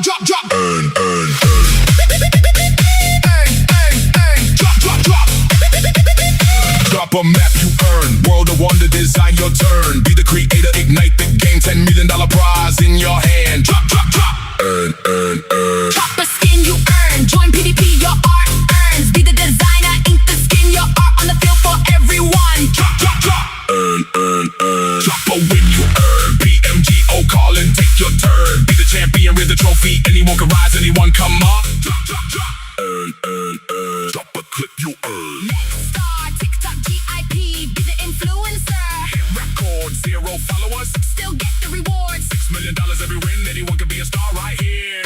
drop. Earn. Drop a map you earn. World of wonder, design your turn. Be the creator, ignite the game. $10 million prize in your hand. Drop. Earn. Drop a skin you earn. Join PDP, your art earns. Be the designer, ink the skin. Your art on the field for everyone. Drop. Earn. Drop a win you earn. PMCL calling, take your turn. Be the champion with the trophy. Anyone can rise, anyone come up. Drop. Earn. Drop a clip you earn. Star, TikTok, GIP. Be the influencer. Hit record, 0 followers. Still get the rewards. $6 million every win. Anyone can be a star right here.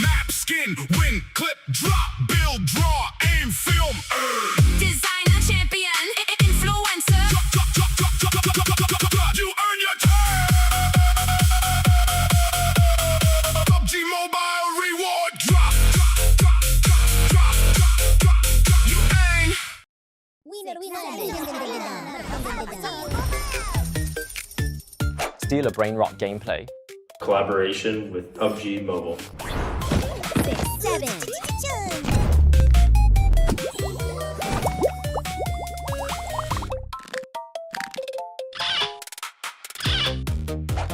Map, skin, win, clip, drop, build, draw, aim, film, earn. Designer, champion, influencer. Drop. You earn your turn. PUBG Mobile reward drop. You earn. Steal a brain rot gameplay. Collaboration with PUBG Mobile. 6, 7.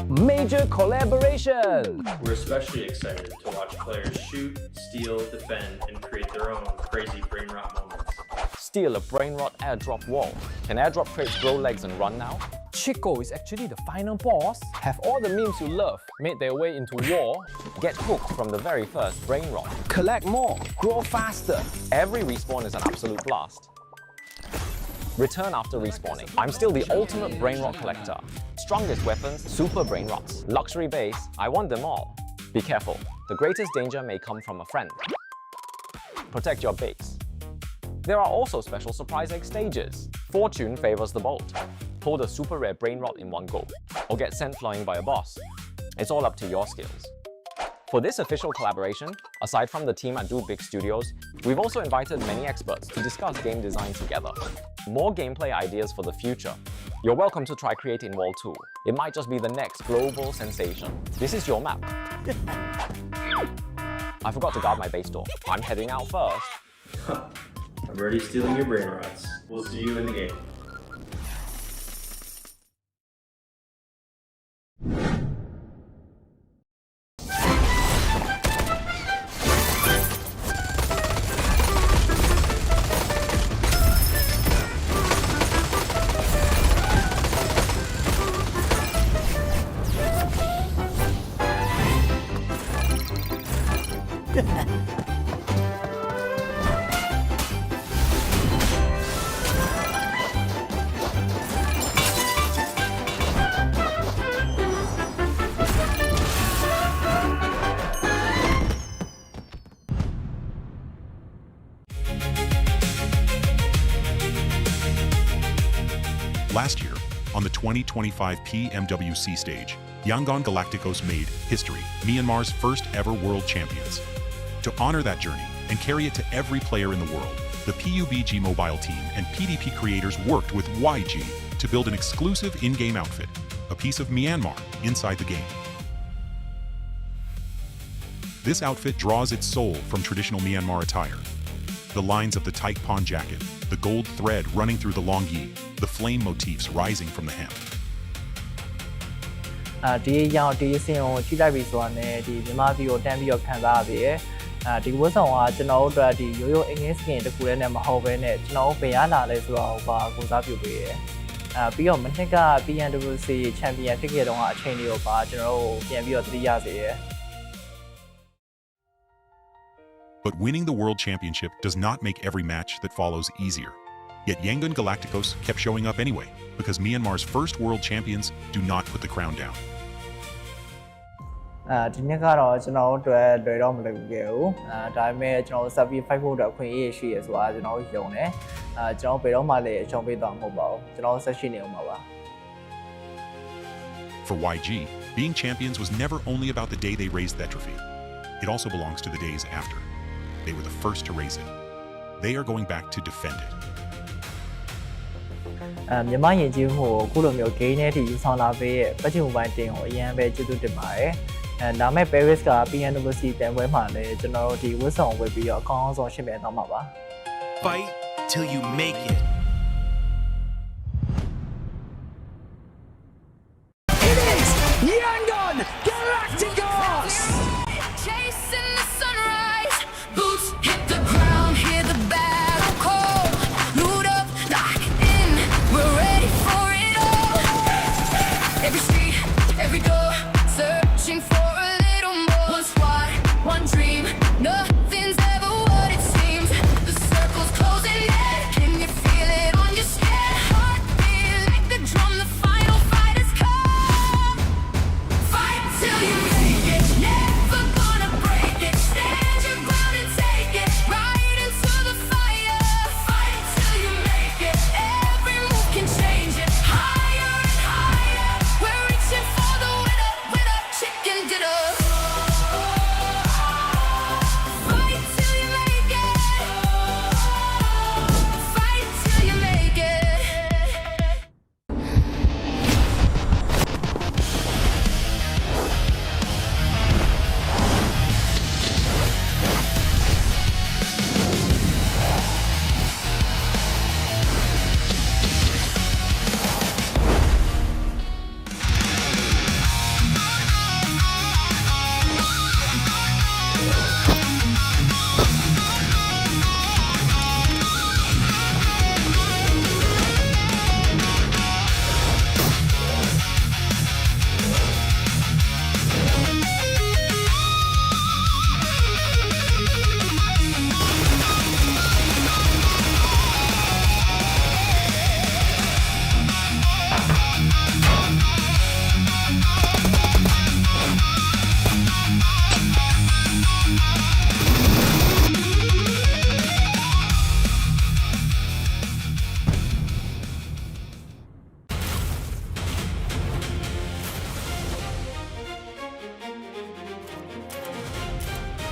Major collaboration! We're especially excited to watch players shoot, steal, defend, and create their own crazy brain rot moments. Steal a brain rot airdrop wall. Can airdrop crates grow legs and run now? Chico is actually the final boss. Have all the memes you love made their way into war? Get hooked from the very first brain rot. Collect more, grow faster. Every respawn is an absolute blast. Return after respawning. I'm still the ultimate brain rot collector. Strongest weapons, super brain rots. Luxury base, I want them all. Be careful, the greatest danger may come from a friend. Protect your base. There are also special surprise egg stages. Fortune favors the bold. Pull the super rare brain rot in one go, or get sent flying by a boss. It's all up to your skills. For this official collaboration, aside from the team at Do Big Studios, we've also invited many experts to discuss game design together. More gameplay ideas for the future. You're welcome to try creating Wall 2. It might just be the next global sensation. This is your map. I forgot to guard my base door. I'm heading out first. I'm already stealing your brain rots. We'll see you in the game. Last year, on the 2025 PMWC stage, Yangon Galacticos made history, Myanmar's first ever world champions. To honor that journey and carry it to every player in the world, the PUBG Mobile team and PDP creators worked with YG to build an exclusive in-game outfit, a piece of Myanmar inside the game. This outfit draws its soul from traditional Myanmar attire. The lines of the tight pawn jacket, the gold thread running through the long yi, the flame motifs rising from the hem. ဒီရောင်ဒီအစင်ကိုကြည့်လိုက်ပြီဆိုတာနဲ့ဒီမြန်မာပြည်ကိုတန်းပြီးတော့ခံစားရပြီ။ဒီဝတ်ဆောင်ကကျွန်တော်တို့အတွက်ဒီရိုးရိုးအင်္ဂလိပ်စကင်တစ်ခုတည်းနဲ့မဟုတ်ဘဲနဲ့ကျွန်တော်တို့ဘယ်ရလာလဲဆိုတော့ဘာကိုစားပြုပေးရဲ။ပြီးတော့မနှစ်က PMWC ချန်ပီယံဖြစ်ခဲ့တော့အချိန်လေးကိုပါကျွန်တော်တို့ပြန်ပြီးတော့သတိရစေရဲ။ But winning the World Championship does not make every match that follows easier. Yet Yangon Galacticos kept showing up anyway, because Myanmar's first world champions do not put the crown down. ဒီနေ့ကတော့ကျွန်တော်တို့အတွက်လွယ်တော့မလွယ်ဘူးခဲ့ဘူးဒါပေမဲ့ကျွန်တော်ဆက်ပြီး fight ဖို့အတွက်အခွင့်အရေးရှိရဆိုတာကျွန်တော်ယုံတယ်ကျွန်တော်ဘယ်တော့မှလည်းအရှုံးပေးသွားမှာမဟုတ်ပါဘူးကျွန်တော်ဆက်ရှိနေအောင်ပါ For YG, being champions was never only about the day they raised that trophy. It also belongs to the days after. They were the first to raise it. They are going back to defend it. မြန်မာယဉ်ကျေးမှုကိုအခုလိုမျိုး game နဲ့တည်ယူဆောင်လာပေးရဲ့ PUBG Mobile တင်ကိုအရင်ပဲကျေးဇူးတင်ပါတယ် ဒါမဲ့ Paris က PMWC တန်ပွဲမှာလည်းကျွန်တော်တို့ဒီဝတ်ဆောင်ဝတ်ပြီးတော့အကောင်းဆုံးရှင်းပြသွားမှာပါ Fight till you make it. It is Yangon Galacticos! Chasing the sunrise, boots hit the ground, hear the battle call. Loot up, lock in, we're ready for it all. Every street, every door, searching for a little more. One squad, one dream, nothing's ever what it seems. The circle's closing in, can you feel it on your skin? Heartbeat like the drum, the final fight has come. Fight till you make it, never gonna break it. Stand your ground and take it, right into the fire. Fight till you make it, every move can change it. Higher and higher, we're reaching for the winner, chicken dinner. Fight till you make it, fight till you make it.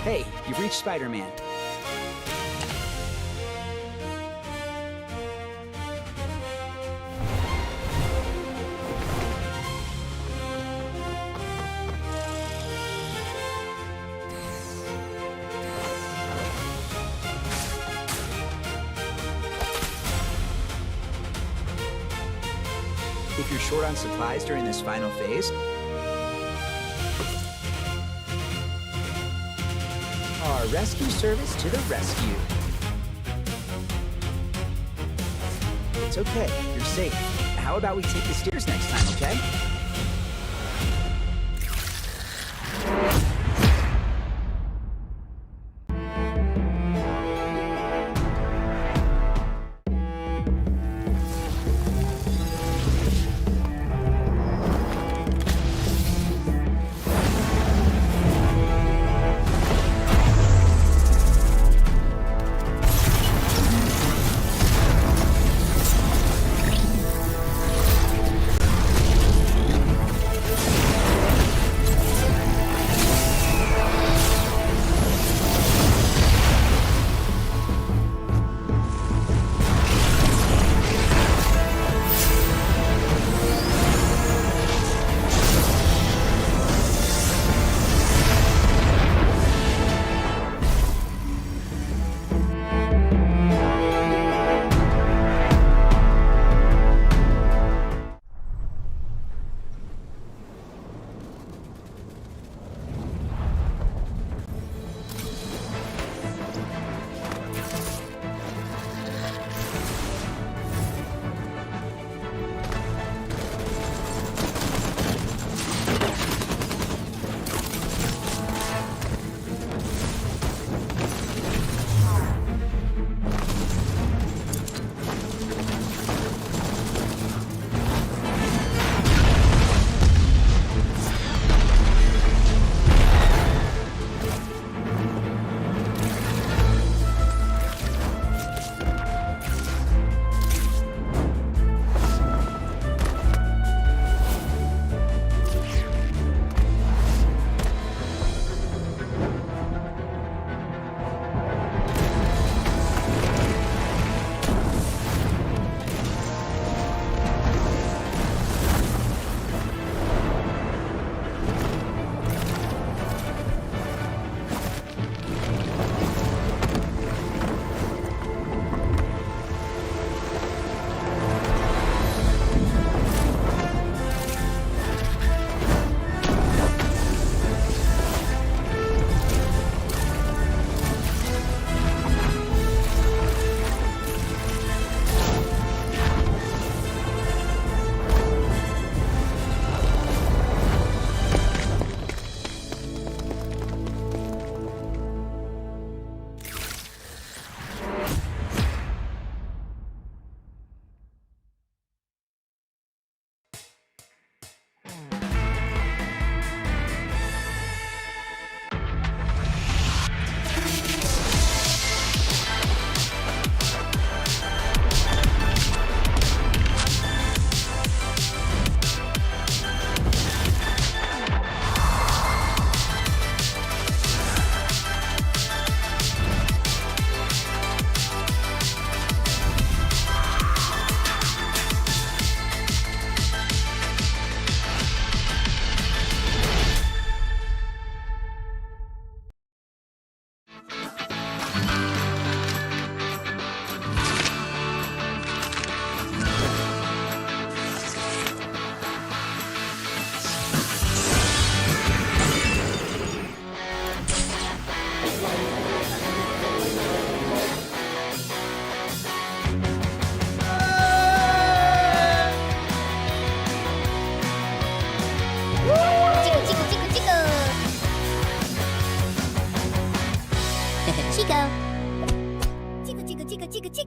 Hey, you've reached Spider-Man. If you're short on supplies during this final phase, our rescue service to the rescue. It's okay, you're safe. How about we take the stairs next time, okay?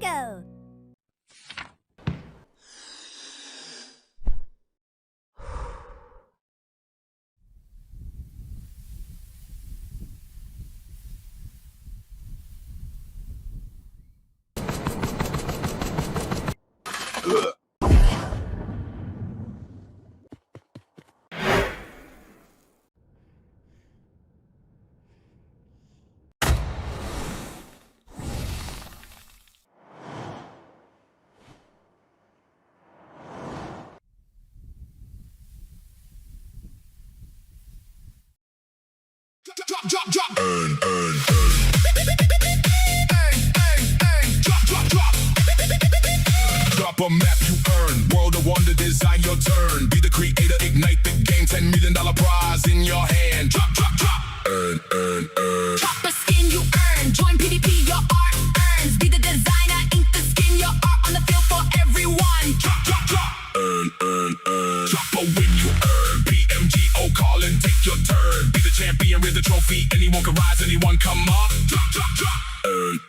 go. Drop. Earn. Drop a map you earn. World of wonder, design your turn. Be the creator, ignite the game. $10 million prize in your hand. Drop. Earn. Drop a skin you earn. Join PDP, your art earns. Be the designer, ink the skin, your art on the field for everyone. Drop. Earn. Drop a win you earn. PMGO calling, take your turn. Be the champion, raise the trophy. Anyone can rise, anyone come up. Drop. Earn.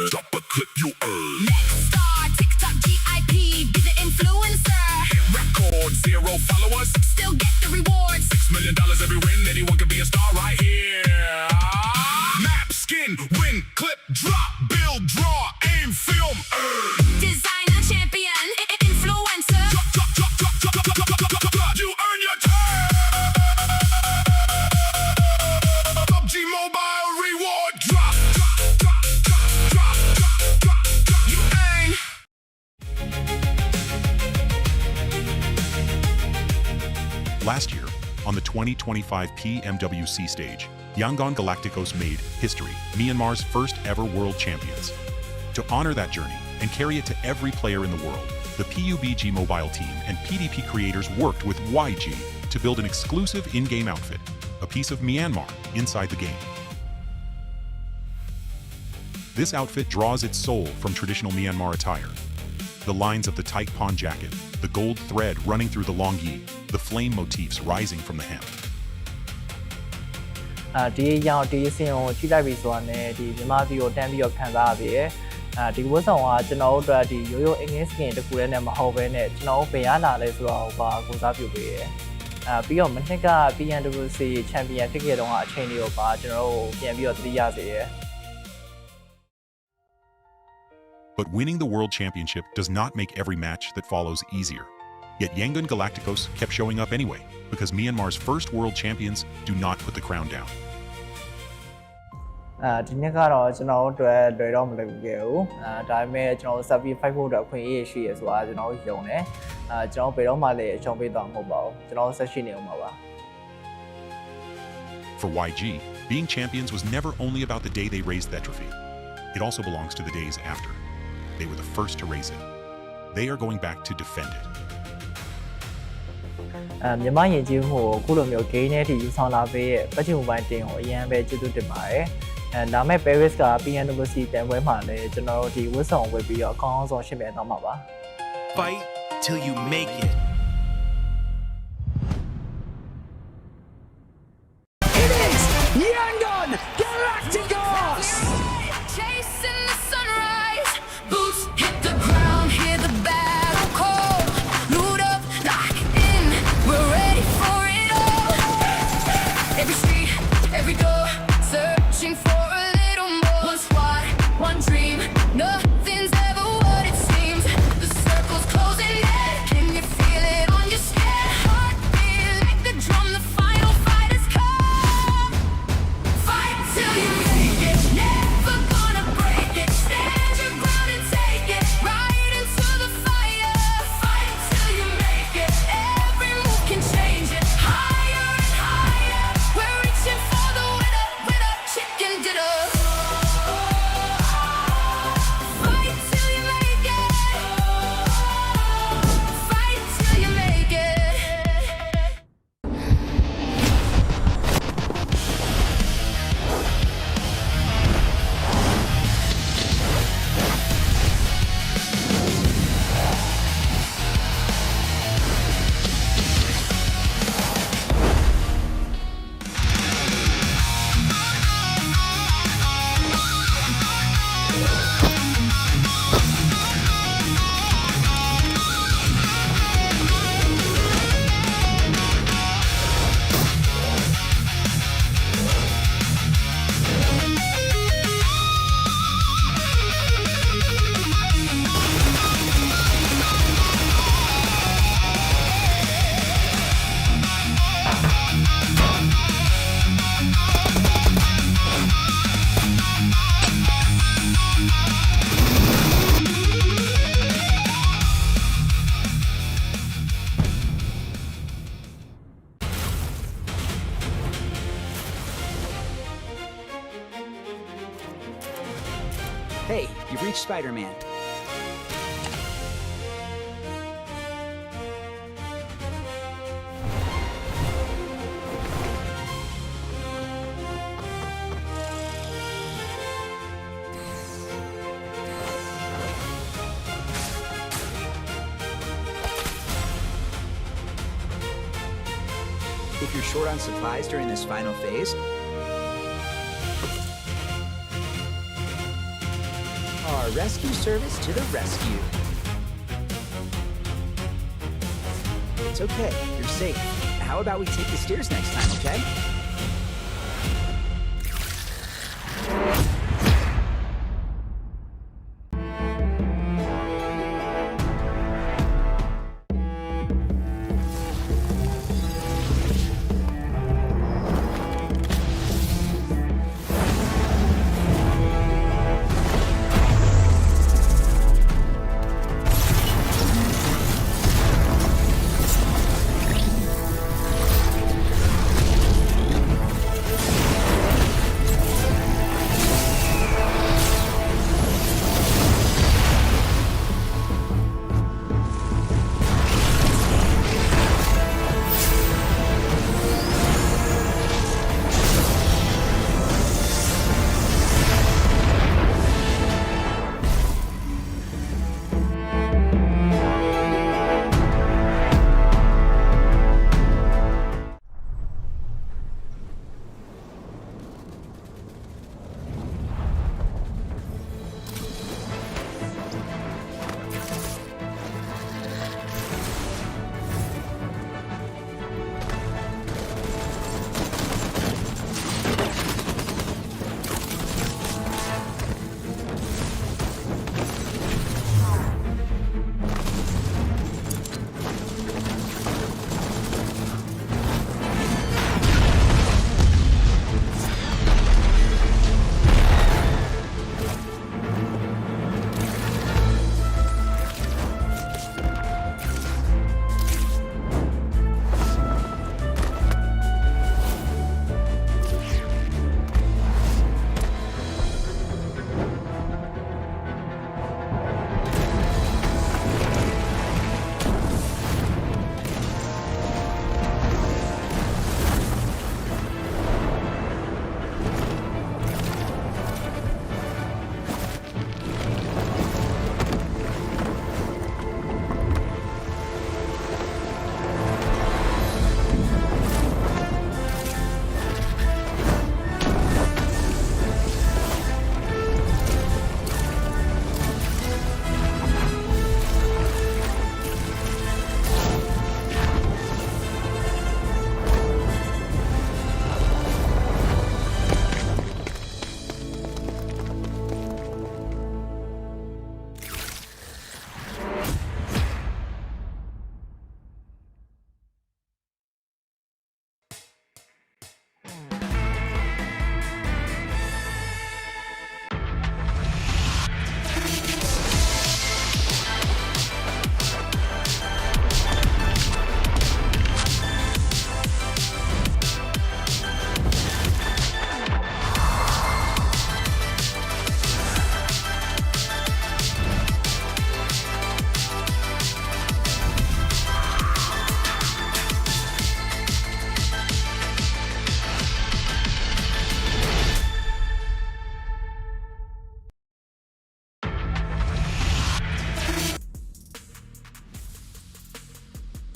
Drop a clip you earn. Next star, TikTok, GIP. Be the influencer. Hit record, 0 followers. Still get the rewards. $6 million every win. Anyone can be a star right here. Map, skin, win, clip, drop, build, draw, aim, film, earn. Designer, champion, influencer. Drop. You earn your turn. PUBG Mobile reward drop. You earn. Last year, on the 2025 PMWC stage, Yangon Galacticos made history, Myanmar's first ever world champions. To honor that journey and carry it to every player in the world, the PUBG Mobile team and PDP creators worked with YG to build an exclusive in-game outfit, a piece of Myanmar inside the game. This outfit draws its soul from traditional Myanmar attire. The lines of the tight pawn jacket, the gold thread running through the long yi, the flame motifs rising from the hem. ဒီရောင်ဒီအစင်ကိုထိလိုက်ပြီဆိုတာနဲ့ဒီမြန်မာပြည်ကိုတန်းပြီးတော့ခံစားရပြီ။ဒီဝတ်ဆောင်ကကျွန်တော်တို့အတွက်ဒီရိုးရိုးအင်္ဂလိပ်စကင်တကူနဲ့မဟုတ်ဘဲနဲ့ကျွန်တော်တို့ဘယ်ရလာလဲဆိုတော့ကိုစားပြုပေးတယ်။ပြီးတော့မနှစ်က PMWC ချန်ပီယံဖြစ်ခဲ့တော့အချိန်လေးကိုကျွန်တော်တို့ပြန်ပြီးတော့သတိရစေတယ်။ But winning the World Championship does not make every match that follows easier. Yet Yangon Galacticos kept showing up anyway, because Myanmar's first world champions do not put the crown down. ဒီနှစ်ကတော့ကျွန်တော်တို့အတွက်လွယ်တော့မလွယ်ဘူးခဲ့ဘူးဒါပေမဲ့ကျွန်တော်ဆက်ပြီး fight ဖို့အတွက်အခွင့်အရေးရှိရဆိုတာကျွန်တော်ယုံတယ်ကျွန်တော်ဘယ်တော့မှလည်းအရှုံးပေးတော့မဟုတ်ပါဘူးကျွန်တော်ဆက်ရှိနေအောင်ပါ For YG, being champions was never only about the day they raised that trophy. It also belongs to the days after. They were the first to raise it. They are going back to defend it. မြန်မာယဉ်ကျေးမှုကိုအခုလိုမျိုး game နဲ့တည်ယူဆောင်လာပေးရဲ့ PUBG Mobile တင်ကိုအရင်ပဲကျေးဇူးတင်ပါတယ်ဒါမဲ့ Paris က PMWC တန်ပွဲမှာလည်းကျွန်တော်တို့ဒီဝတ်ဆောင်ဝတ်ပြီးတော့အကောင်းဆုံးရှင်းပြသွားမှာပါ Fight till you make it. It is Yangon Galacticos! Chasing the sunrise. Boots hit the ground, hear the battle call. Loot up, lock in. We're ready for it all. Every street, every door, searching for a little more. One squad, one dream. Nothing's ever what it seems. The circle's closing in. Can you feel it on your skin? Heartbeat like the drum. The final fight has come. Hey, you've reached Spider-Man. If you're short on supplies during this final phase, our rescue service to the rescue. It's okay, you're safe. How about we take the stairs next time, okay?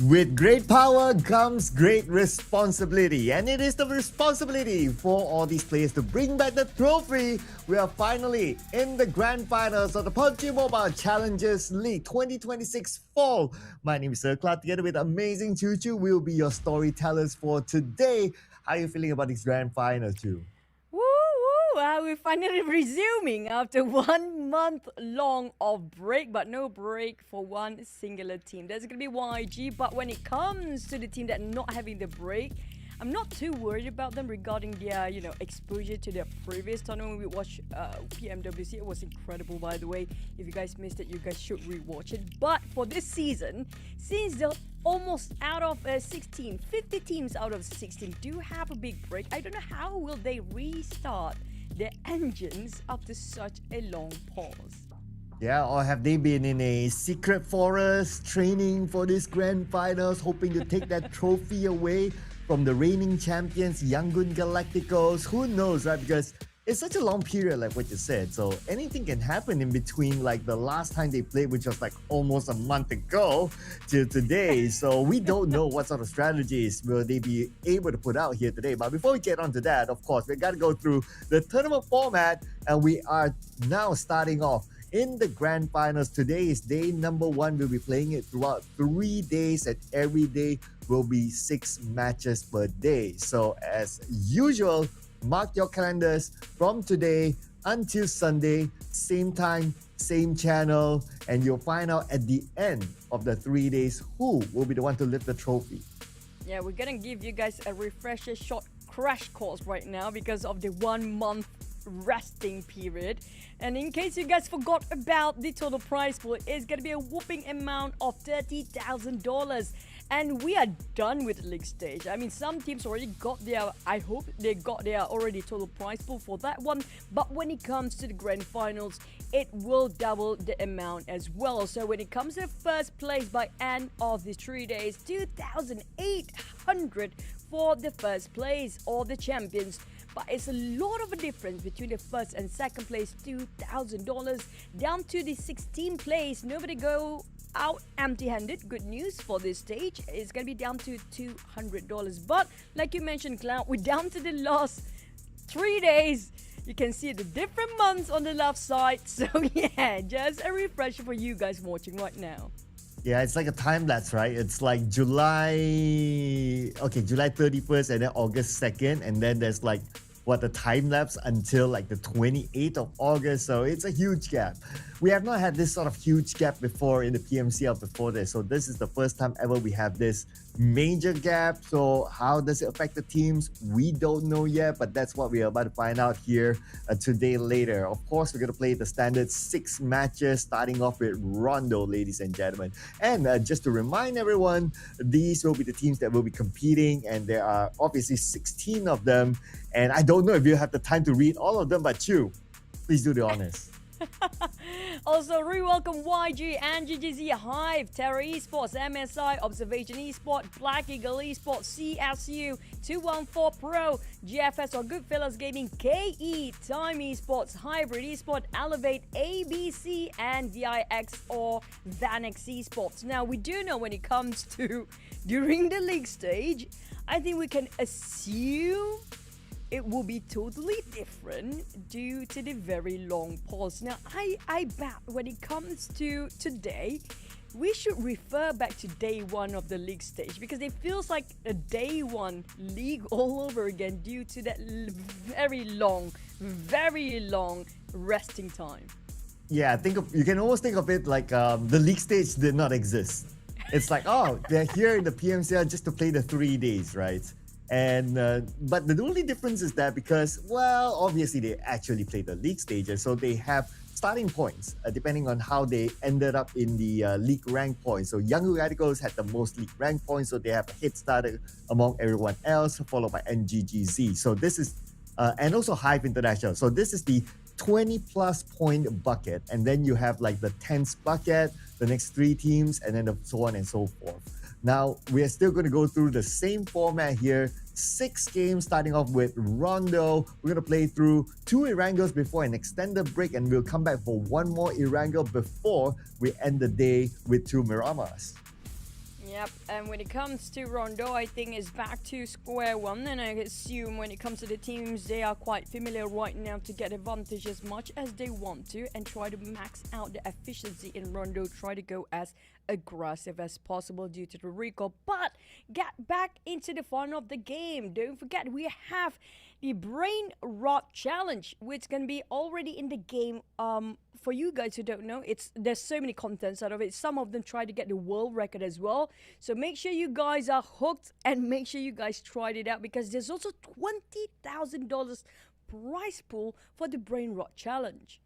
With great power comes great responsibility, and it is the responsibility for all these players to bring back the trophy. We are finally in the grand finals of the PUBG Mobile Challengers League 2026 Fall. My name is Sir Clark. Together with amazing Choo Choo, we will be your storytellers for today. How are you feeling about this grand final, Choo? Woo woo! We're finally resuming after 1 month long of break, but no break for one singular team. There's going to be YG, but when it comes to the team that not having the break, I'm not too worried about them regarding their, exposure to their previous tournament. We watched PMWC. It was incredible, by the way. If you guys missed it, you guys should rewatch it. But for this season, since they're almost out of 16, 50 teams out of 16 do have a big break, I don't know how will they restart their engines after such a long pause. Yeah, or have they been in a secret forest training for this grand finals, hoping to take that trophy away from the reigning champions, Yangon Galacticos? Who knows, right? Because it's such a long period, like what you said. So anything can happen in between, like the last time they played, which was like almost a month ago, to today. So we don't know what sort of strategies will they be able to put out here today. But before we get on to that, of course, we got to go through the tournament format, and we are now starting off in the grand finals. Today is day number 1. We'll be playing it throughout 3 days, and every day will be 6 matches per day. So as usual, mark your calendars from today until Sunday, same time, same channel, and you'll find out at the end of the 3 days who will be the one to lift the trophy. Yeah, we're gonna give you guys a refresher short crash course right now because of the 1 month resting period. And in case you guys forgot about the total prize pool, it's gonna be a whooping amount of $30,000. And we are done with the league stage. I mean, some teams already got their, I hope they got their already total prize pool for that one. But when it comes to the grand finals, it will double the amount as well. So when it comes to first place by end of the 3 days, 2,800 for the first place or the champions. But it's a lot of a difference between the first and second place, $2,000 down to the 16th place. Nobody go out empty-handed. Good news for this stage. It's gonna be down to $200. But like you mentioned, Cloud, we're down to the last 3 days. You can see the different months on the left side. So yeah, just a refresher for you guys watching right now. Yeah, it's like a time lapse, right? It's like July 31st and then August 2nd, and then there's like the time lapse until like the 28th of August. So it's a huge gap. We have not had this sort of huge gap before in the PMCL before this. So this is the first time ever we have this major gap. So how does it affect the teams? We don't know yet, but that's what we are about to find out here today later. Of course, we're going to play the standard 6 matches, starting off with Rondo, ladies and gentlemen. And just to remind everyone, these will be the teams that will be competing, and there are obviously 16 of them. And I don't know if you have the time to read all of them, but you, please do the honors. Also, re-welcome YG and GGZ Hive, Terra Esports, MSI, Observation Esports, Black Eagle Esports, CSU, 214 Pro, GFS or Goodfellas Gaming, KE, Time Esports, Hybrid Esports, Elevate, ABC, and VIX or Vanex Esports. Now, we do know when it comes to during the league stage, I think we can assume it will be totally different due to the very long pause. Now, I bet when it comes to today, we should refer back to day 1 of the league stage because it feels like a day 1 league all over again due to that very long resting time. Yeah, you can almost think of it like the league stage did not exist. It's like, oh, they're here in the PMCL just to play the 3 days, right? And but the only difference is that because, well, obviously they actually play the league stages, so they have starting points depending on how they ended up in the league rank points. So Young Radicals had the most league rank points, so they have a head start among everyone else, followed by NGGZ. So this is and also Hive International. So this is the 20 plus point bucket, and then you have like the 10th bucket, the next 3 teams, and then so on and so forth. Now, we are still going to go through the same format here. 6 games starting off with Rondo. We're going to play through 2 Erangels before an extended break, and we'll come back for 1 more Erangel before we end the day with 2 Miramas. Yep, and when it comes to Rondo, I think it's back to square one, and I assume when it comes to the teams, they are quite familiar right now to get advantage as much as they want to and try to max out the efficiency in Rondo, try to go as aggressive as possible due to the recall, but get back into the fun of the game. Don't forget, we have the Brain Rot Challenge, which can be already in the game. For you guys who don't know, there's so many contents out of it. Some of them try to get the world record as well. So make sure you guys are hooked and make sure you guys tried it out because there's also $20,000 prize pool for the Brain Rot Challenge.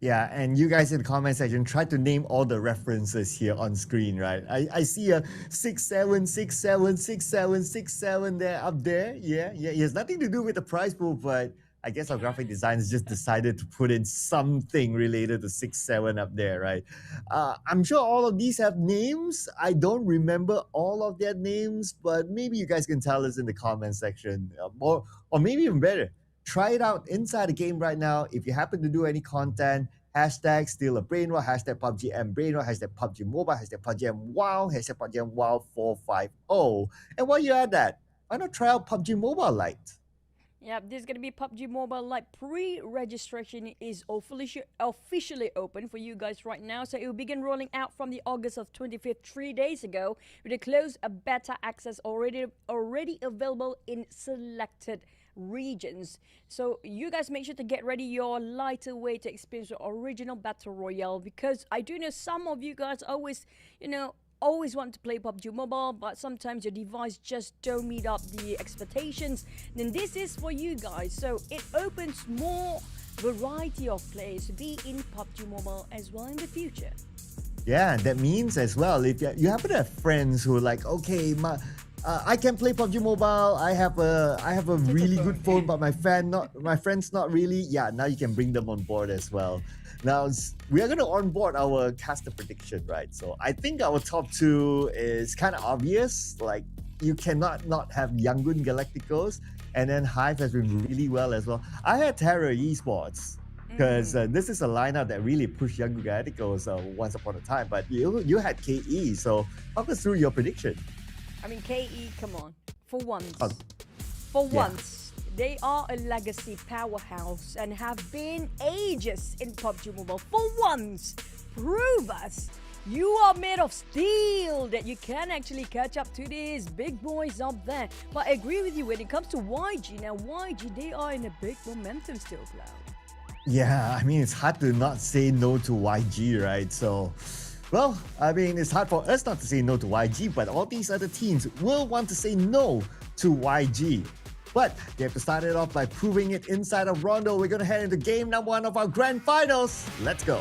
Yeah, and you guys in the comment section, try to name all the references here on screen, right? I see a 67676767 there up there. Yeah. It has nothing to do with the prize pool, but I guess our graphic designers just decided to put in something related to 6-7 up there, right? I'm sure all of these have names. I don't remember all of their names, but maybe you guys can tell us in the comment section. Or maybe even better, try it out inside the game right now. If you happen to do any content, hashtag steal a brain rot, hashtag PUBG M brain rot, hashtag PUBG Mobile, hashtag PUBG M Wow, hashtag PUBG M Wow 450. And while you're at that, why not try out PUBG Mobile Lite? Yeah, this is going to be PUBG Mobile Lite. Pre-registration is officially open for you guys right now. So it will begin rolling out from the August of 25th, 3 days ago, with a closed beta access already available in selected regions. So you guys make sure to get ready your lighter way to experience the original Battle Royale, because I do know some of you guys always want to play PUBG Mobile, but sometimes your device just don't meet up the expectations. Then this is for you guys. So it opens more variety of players to be in PUBG Mobile as well in the future. Yeah, that means as well, if you happen to have friends who are like, okay, I can play PUBG Mobile. I have a really good phone, but my friend's not really. Yeah, now you can bring them on board as well. Now we are going to onboard our caster prediction, right? So I think our top two is kind of obvious. Like, you cannot not have Yangon Galacticos, and then Hive has been really well as well. I had Terra Esports because this is a lineup that really pushed Yangon Galacticos once upon a time. But you had KE, so talk us through your prediction. I mean, KE, come on, for once. Yeah. Once. They are a legacy powerhouse and have been ages in PUBG Mobile. For once, prove us you are made of steel, that you can actually catch up to these big boys up there. But I agree with you when it comes to YG. Now, YG, they are in a big momentum still, Cloud. Yeah, I mean, it's hard to not say no to YG, right? So, well, I mean, it's hard for us not to say no to YG, but all these other teams will want to say no to YG. But they have to start it off by proving it inside of Rondo. We're going to head into game number 1 of our grand finals. Let's go.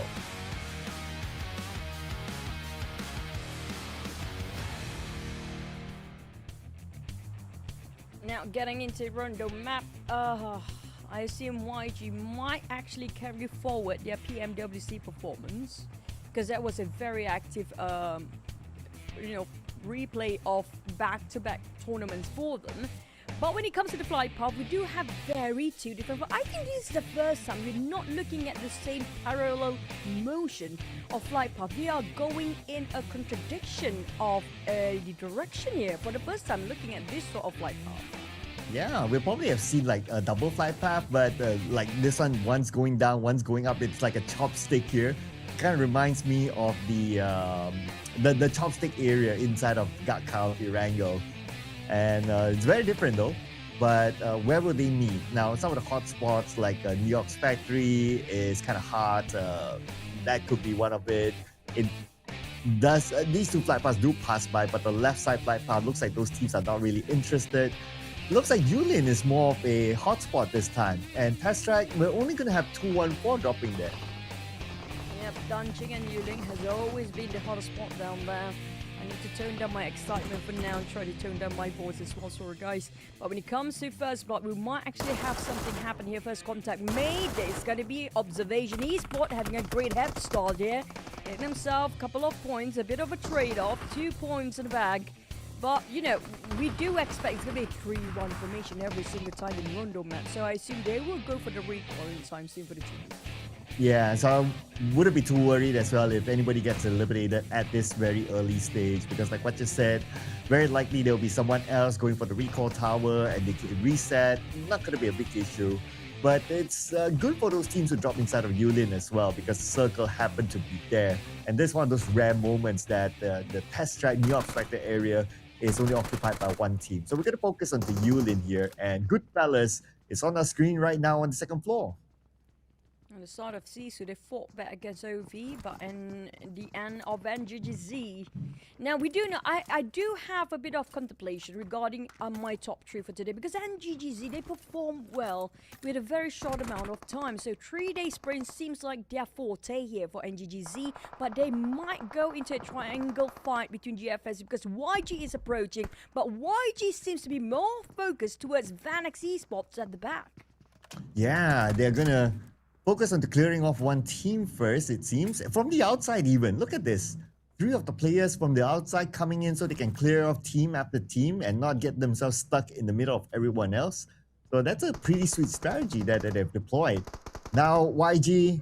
Now, getting into Rondo map, I assume YG might actually carry forward their PMWC performance, because that was a very active, replay of back-to-back tournaments for them. But when it comes to the flight path, we do have two different. I think this is the first time we're not looking at the same parallel motion of flight path. We are going in a contradiction of the direction here for the first time, looking at this sort of flight path. Yeah, we'll probably have seen like a double flight path, but like this one, one's going down, one's going up. It's like a chopstick here. Kind of reminds me of the chopstick area inside of Gatkal Irango. And it's very different though. But where will they meet? Now, some of the hot spots like New York's factory is kind of hot. That could be one of it. These two flight paths do pass by, but the left side flight path looks like those teams are not really interested. Looks like Yulin is more of a hotspot this time. And Test Track, we're only going to have 214 dropping there. Yep, Dunching and Yuling has always been the hottest spot down there. I need to tone down my excitement for now and try to tone down my voice as well, sorry guys. But when it comes to first blood, we might actually have something happen here. First contact made. It's going to be Observation Esport having a great head start here. Getting himself a couple of points, a bit of a trade-off, 2 points in the bag. But, we do expect it's going to be a 3-1 formation every single time in Rondo match. So I assume they will go for the recall in time soon for the team. Yeah, so I wouldn't be too worried as well if anybody gets eliminated at this very early stage, because like what you said, very likely there'll be someone else going for the recall tower and they can reset. Not going to be a big issue, but it's good for those teams to drop inside of Yulin as well, because the circle happened to be there. And this is one of those rare moments that the Test Track New York Factor area is only occupied by one team. So we're going to focus on the Yulin here, and Goodfellas is on our screen right now on the second floor. On the side of Sisu, they fought back against OV, but in the end of NGGZ. Now, we do know, I do have a bit of contemplation regarding my top 3 for today, because NGGZ, they perform well with a very short amount of time. So 3-day sprint seems like their forte here for NGGZ, but they might go into a triangle fight between GFS because YG is approaching, but YG seems to be more focused towards Vanex Esports at the back. Yeah, they're gonna focus on the clearing off one team first, it seems. From the outside even. Look at this. 3 of the players from the outside coming in so they can clear off team after team and not get themselves stuck in the middle of everyone else. So that's a pretty sweet strategy that they've deployed. Now YG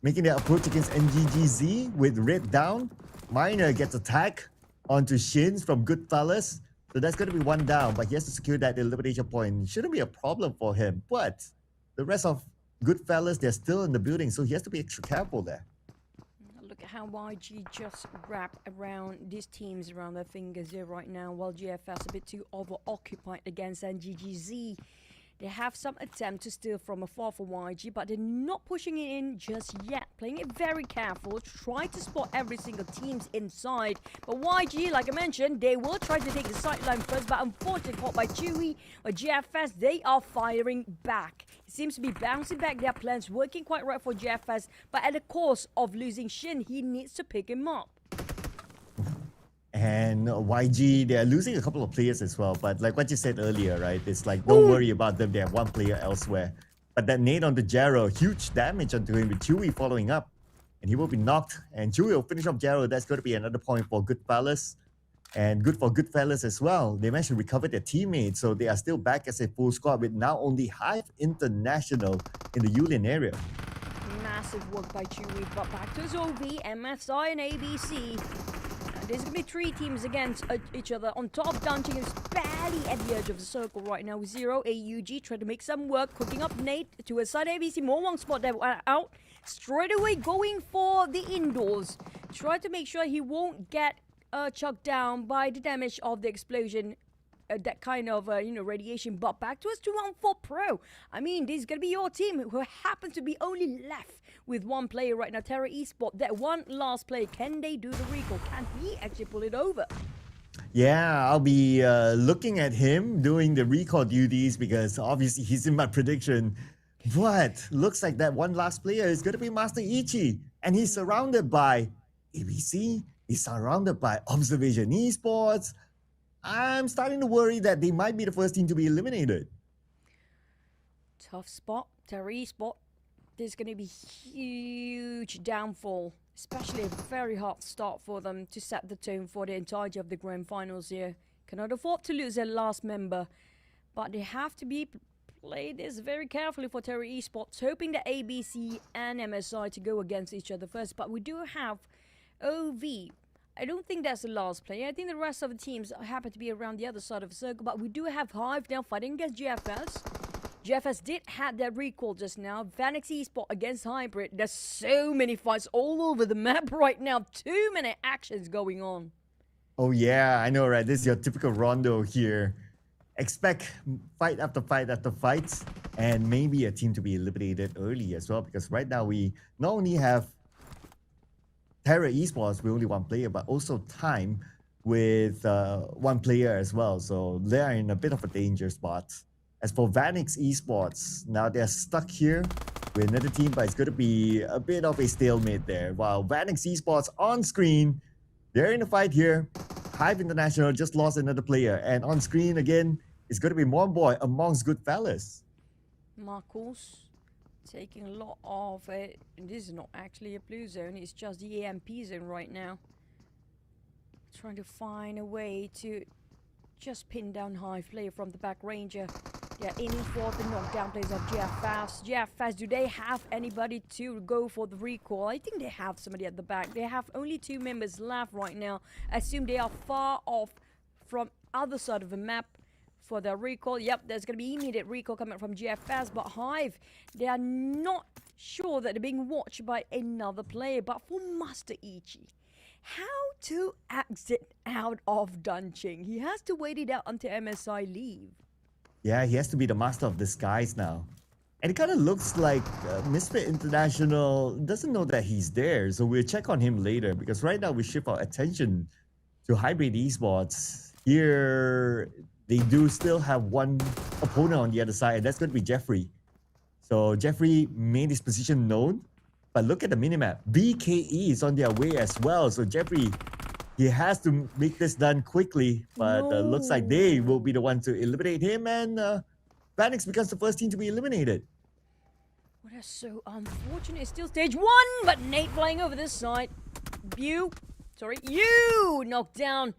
making their approach against NGGZ with red down. Miner gets attack onto Shins from Goodfellas. So that's going to be one down, but he has to secure that elimination point. Shouldn't be a problem for him, but the rest of Goodfellas, they're still in the building, so he has to be extra careful there. Look at how YG just wrap around these teams around their fingers here right now, while GFS a bit too over-occupied against NGGZ. They have some attempt to steal from afar for YG, but they're not pushing it in just yet. Playing it very careful, try to spot every single team's inside. But YG, like I mentioned, they will try to take the sideline first, but unfortunately caught by Chewy or GFS, they are firing back. It seems to be bouncing back their plans, working quite right for GFS, but at the cost of losing Shin, he needs to pick him up. And YG, they're losing a couple of players as well. But like what you said earlier, right? It's like, don't worry about them. They have one player elsewhere. But that nade on the Jaro, huge damage onto him with Chewy following up. And he will be knocked. And Chewy will finish off Jaro. That's going to be another point for Goodfellas. And good for Goodfellas as well. They managed to recover their teammates. So they are still back as a full squad with now only Hive International in the Yulian area. Massive work by Chewy, but back to Zovi, MSI and ABC. There's going to be 3 teams against each other. On top, Dunching is barely at the edge of the circle right now with 0. AUG trying to make some work, cooking up Nate to a side ABC. More one spot there out. Straight away going for the indoors. Try to make sure he won't get chucked down by the damage of the explosion. That kind of, radiation. But back to us 2-1-4 Pro. I mean, this is going to be your team who happens to be only left with one player right now. Terra Esport, that one last play. Can they do the recall? Can he actually pull it over? Yeah, I'll be looking at him doing the recall duties because obviously he's in my prediction. But looks like that one last player is going to be Master Ichi. And he's surrounded by ABC. He's surrounded by Observation Esports. I'm starting to worry that they might be the first team to be eliminated. Tough spot. Terra Esport. There's going to be huge downfall. Especially a very hard start for them to set the tone for the entirety of the grand finals here. Cannot afford to lose their last member. But they have to play this very carefully for Terra Esports. Hoping that ABC and MSI to go against each other first. But we do have OV. I don't think that's the last player. I think the rest of the teams happen to be around the other side of the circle. But we do have Hive now fighting against GFS. GFS did have that recall just now. Vanix Esport against Hybrid. There's so many fights all over the map right now. Too many actions going on. Oh yeah, I know, right? This is your typical rondo here. Expect fight after fight after fight. And maybe a team to be eliminated early as well. Because right now we not only have Terra Esports with only one player, but also Time with one player as well. So they are in a bit of a danger spot. As for Vanix Esports, now they're stuck here with another team, but it's going to be a bit of a stalemate there. While Vanix Esports on screen, they're in a fight here. Hive International just lost another player. And on screen again, it's going to be Monboy amongst Goodfellas. Marcos taking a lot of it. This is not actually a blue zone, it's just the AMP zone right now. Trying to find a way to just pin down Hive player from the back ranger. They're aiming for the knockdown plays of GFS. GFS, do they have anybody to go for the recall? I think they have somebody at the back. They have only 2 members left right now. I assume they are far off from other side of the map for their recall. Yep, there's going to be immediate recall coming from GFS, but Hive, they are not sure that they're being watched by another player. But for Master Ichi, how to exit out of Dunching? He has to wait it out until MSI leave. Yeah, he has to be the master of disguise now. And it kind of looks like Misfit International doesn't know that he's there. So we'll check on him later because right now we shift our attention to Hybrid Esports. Here, they do still have one opponent on the other side, and that's going to be Jeffrey. So Jeffrey made his position known. But look at the minimap. BKE is on their way as well. So Jeffrey, he has to make this done quickly. But looks like they will be the one to eliminate him. And Vanix becomes the first team to be eliminated. Well, that's so unfortunate. It's still stage 1, but Nate flying over this side. You knocked down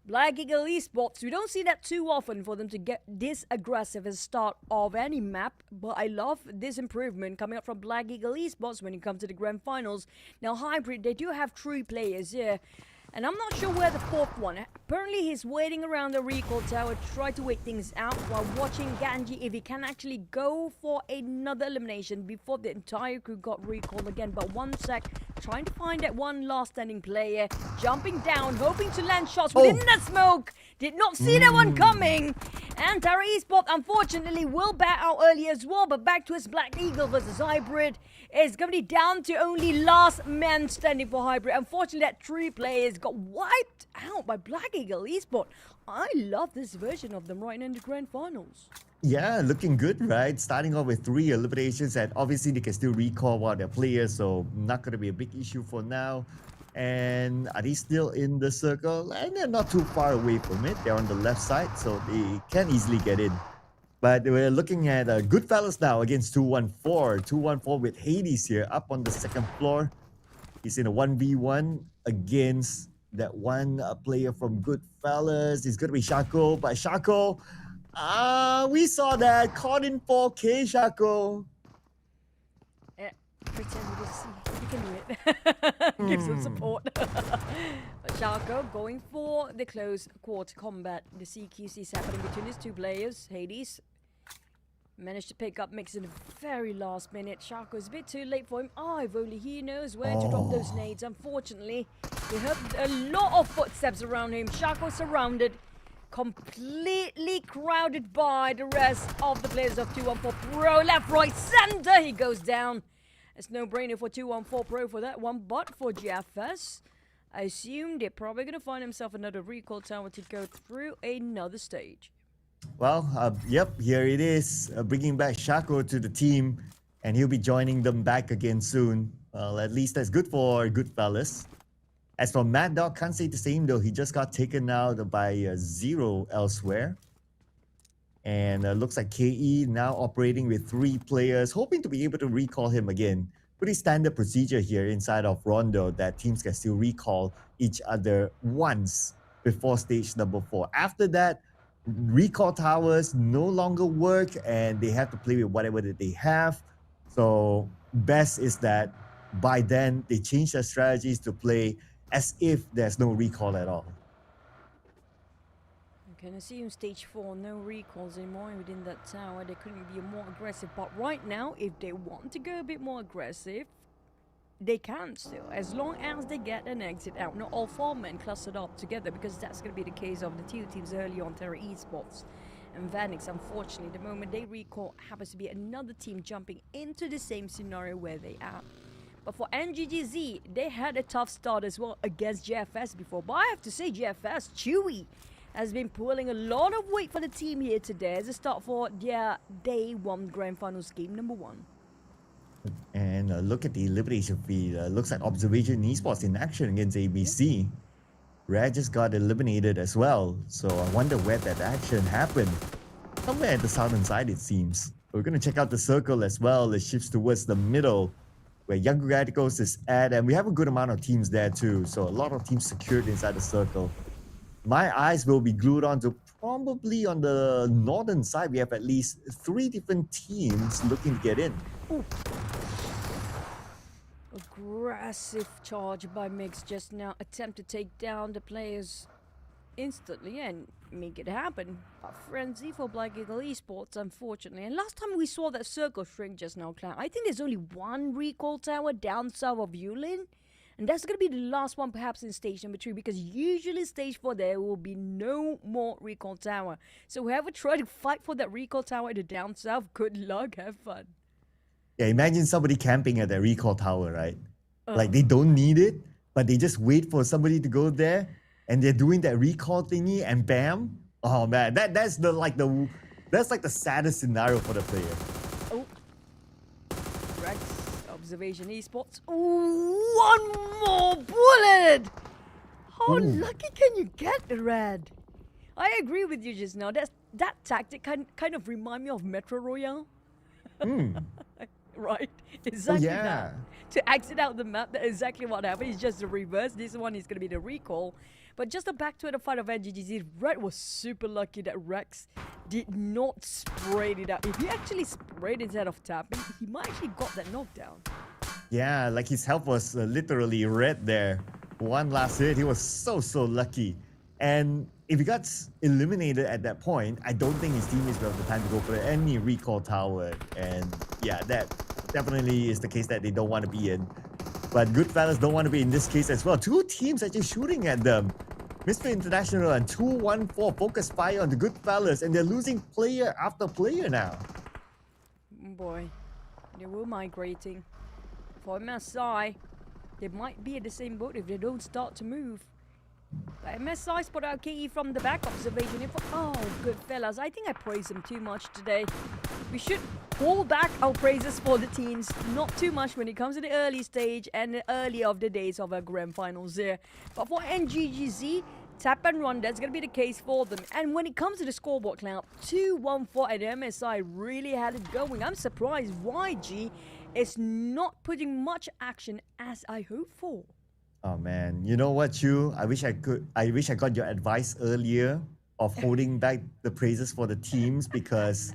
Black Eagle Esports. We don't see that too often for them to get this aggressive at the start of any map, but I love this improvement coming up from Black Eagle Esports when it comes to the grand finals. Now, Hybrid, they do have 3 players here, and I'm not sure where the 4th one. Apparently, he's waiting around the recall tower to try to wait things out while watching Ganji if he can actually go for another elimination before the entire crew got recalled again. But 1 sec, trying to find that one last standing player, jumping down, hoping to land shots within the smoke. Did not see that one coming. And Terra Esports, unfortunately, will bat out early as well. But back to his Black Eagle versus Hybrid. It's going to be down to only last man standing for Hybrid. Unfortunately, that 3 players got wiped out by Black Eagle Esports. I love this version of them right now in the grand finals. Yeah, looking good, right? Starting off with 3 eliminations, and obviously they can still recall one of their players, so not going to be a big issue for now. And are they still in the circle? And they're not too far away from it. They're on the left side, so they can easily get in. But we're looking at Goodfellas now against 214. 214 with Hades here up on the 2nd floor. He's in a 1v1 against that one player from Goodfellas. It's going to be Shako, but Shako, we saw that. Caught in 4K, Shako. Pretend we didn't see. You can do it. Give some support. But Shako going for the close quarter combat. The CQC is happening between these 2 players. Hades managed to pick up Mix in the very last minute. Shako is a bit too late for him. If only he knows where to drop those nades. Unfortunately, we heard a lot of footsteps around him. Shako surrounded, completely crowded by the rest of the players of 214 Pro. Left, right, center. He goes down. It's no-brainer for 214 Pro for that one, but for GFS, I assume they're probably going to find himself another recall tower to go through another stage. Well, yep, here it is. Bringing back Shako to the team, and he'll be joining them back again soon. Well, at least that's good for Goodfellas. As for Mad Dog, can't say the same though. He just got taken out by Zero elsewhere. And looks like KE now operating with 3 players, hoping to be able to recall him again. Pretty standard procedure here inside of Rondo that teams can still recall each other once before stage number 4. After that, recall towers no longer work and they have to play with whatever that they have. So best is that by then they change their strategies to play as if there's no recall at all. Can I see in stage 4, no recalls anymore within that tower. They couldn't be more aggressive. But right now, if they want to go a bit more aggressive, they can still, as long as they get an exit out. Not all 4 men clustered up together, because that's going to be the case of the 2 teams early on, Terra Esports and Vanix. Unfortunately, the moment they recall happens to be another team jumping into the same scenario where they are. But for NGGZ, they had a tough start as well against GFS before. But I have to say, GFS, Chewy, has been pulling a lot of weight for the team here today as a start for their Day 1 Grand Finals game number 1. And look at the elimination feed. Looks like Observation Esports in action against ABC. Red just got eliminated as well. So I wonder where that action happened. Somewhere at the southern side, it seems. We're going to check out the circle as well. It shifts towards the middle, where Young Radicals is at. And we have a good amount of teams there too. So a lot of teams secured inside the circle. My eyes will be glued on to probably on the northern side. We have at least 3 different teams looking to get in. Ooh. Aggressive charge by Mix just now. Attempt to take down the players instantly and make it happen. But frenzy for Black Eagle Esports, unfortunately. And last time we saw that circle shrink just now, Clown, I think there's only 1 recall tower down south of Yulin. And that's going to be the last one perhaps in stage number 3, because usually stage 4 there will be no more recall tower. So whoever tried to fight for that recall tower in the down south, good luck, have fun. Yeah, imagine somebody camping at that recall tower, right? Like they don't need it, but they just wait for somebody to go there and they're doing that recall thingy and bam. Oh man, that's like the saddest scenario for the player. Oh. Rex, Observation Esports. Ooh, 1 more bullet! How lucky can you get, Red? I agree with you just now. That's that tactic kind of remind me of Metro Royale. Right? Exactly yeah. that. To exit out the map, that's exactly what happened. It's just the reverse. This one is going to be the recall. But just back to the fight of NGGZ, Red was super lucky that Rex did not spray it out. If he actually sprayed instead of tapping, he might actually got that knockdown. Yeah, like his health was literally red there. One last hit, he was so lucky. And if he got eliminated at that point, I don't think his teammates will have the time to go for any recall tower. And yeah, that definitely is the case that they don't want to be in. But Goodfellas don't want to be in this case as well. Two teams actually shooting at them. Mr. International and 214 focus fire on the Goodfellas, and they're losing player after player now. Boy, they were migrating. For MSI, they might be at the same boat if they don't start to move. But MSI spot out KE from the back observation. Oh, good fellas. I think I praised them too much today. We should hold back our praises for the teams. Not too much when it comes to the early stage and the early of the days of our grand finals there. But for NGGZ, tap and run, that's going to be the case for them. And when it comes to the scoreboard, Cloud, 2-1-4 at MSI really had it going. I'm surprised YG is not putting much action as I hoped for. Oh man, you know what, Chu? I wish I got your advice earlier of holding back the praises for the teams because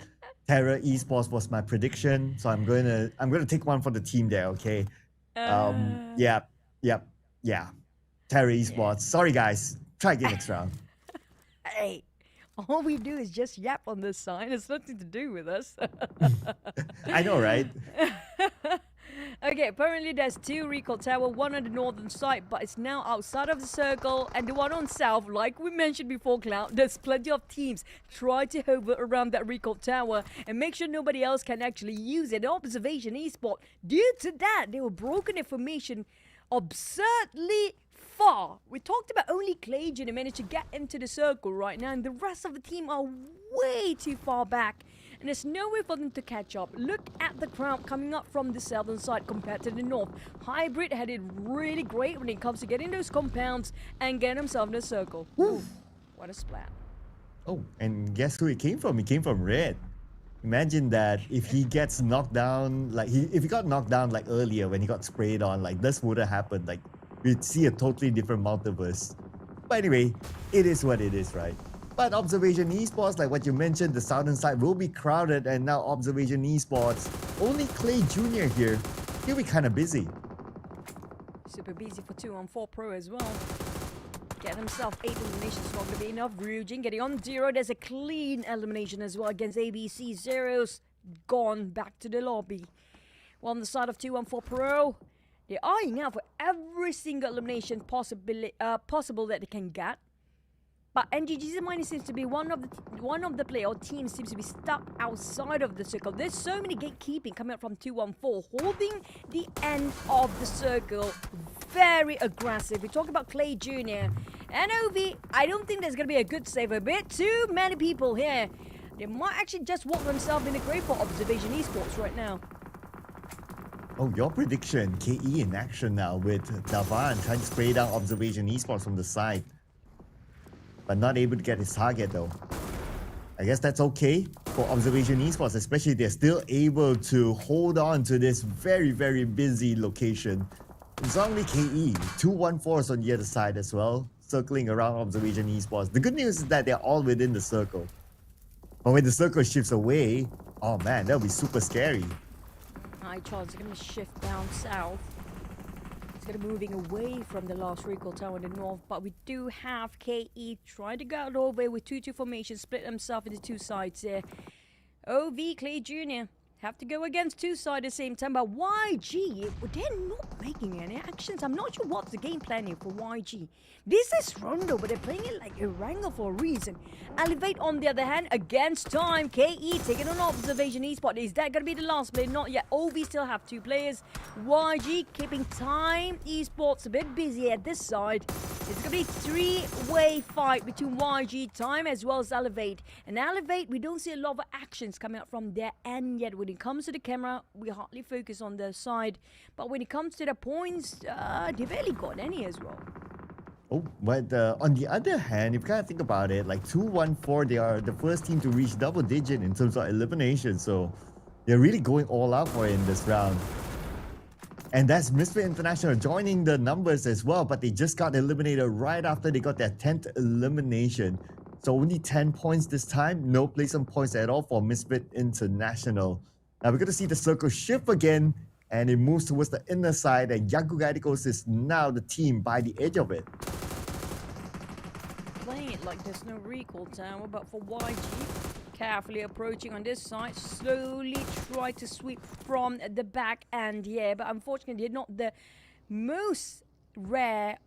Terra Esports was my prediction. So I'm gonna take one for the team there, okay? Yeah. Terra Esports. Sorry guys. Try again next round. Hey, all we do is just yap on this sign. It's nothing to do with us. I know, right? Okay, apparently there's two recall tower, one on the northern side, but it's now outside of the circle, and the one on south, like we mentioned before, Cloud, there's plenty of teams try to hover around that recall tower and make sure nobody else can actually use it. Observation Esport, due to that, they were broken in formation absurdly far. We talked about only Clajan and managed to get into the circle right now, and the rest of the team are way too far back. And there's no way for them to catch up. Look at the crowd coming up from the southern side compared to the north. Hybrid had it really great when it comes to getting those compounds and getting himself in the circle. Oof, what a splat. Oh, and guess who it came from? It came from Red. Imagine that if he gets knocked down, if he got knocked down like earlier when he got sprayed on, like this would have happened. Like we'd see a totally different multiverse. But anyway, it is what it is, right? But Observation Esports, like what you mentioned, the southern side will be crowded, and now Observation Esports, only Clay Jr. here. He'll be kind of busy. Super busy for 2-on-4 Pro as well. Get himself 8 eliminations, not going to be enough. Ryujin getting on 0. There's a clean elimination as well against ABC. Zero's gone back to the lobby. Well, on the side of 2-on-4 Pro, they're eyeing out for every single elimination possible that they can get. But NGG's Minus seems to be one of the player or teams seems to be stuck outside of the circle. There's so many gatekeeping coming up from 2-1-4, holding the end of the circle. Very aggressive. We talk about Clay Jr. and OV. I don't think there's going to be a good save. A bit too many people here. They might actually just walk themselves in the grave for Observation Esports right now. Oh, your prediction. KE in action now with Davan trying to spray down Observation Esports from the side. But not able to get his target though. I guess that's okay for Observation Esports, especially they're still able to hold on to this very busy location. It's only KE, 214 is on the other side as well, circling around Observation Esports. The good news is that they're all within the circle. But when the circle shifts away, oh man, that'll be super scary. High chance are going to shift down south. It's going to be moving away from the last recall tower in the north, but we do have KE trying to go out over with 2-2 formation, split himself into two sides here. OV Clay Jr. have to go against two sides at the same time, but YG, they're not making any actions. I'm not sure what's the game plan here for YG. This is Rondo, but they're playing it like a wrangle for a reason. Elevate, on the other hand, against time. KE taking on Observation Esport. Is that going to be the last play? Not yet. OV still have two players. YG keeping time. Esports a bit busy at this side. It's going to be three-way fight between YG, time, as well as Elevate. And Elevate, we don't see a lot of actions coming out from their end yet. When it comes to the camera, we hardly focus on their side. But when it comes to the points, they barely got any as well. Oh, but on the other hand, if you kind of think about it, like 2-1-4, they are the first team to reach double digit in terms of elimination. So they're really going all out for it in this round. And that's Misfit International joining the numbers as well, but they just got eliminated right after they got their 10th elimination. So only 10 points this time, no placement points at all for Misfit International. Now we're going to see the circle shift again, and it moves towards the inner side, and Yaku Gaidikos is now the team by the edge of it. Playing it like there's no recall tower, but for YG, carefully approaching on this side, slowly try to sweep from the back end here, but unfortunately they're not the most rare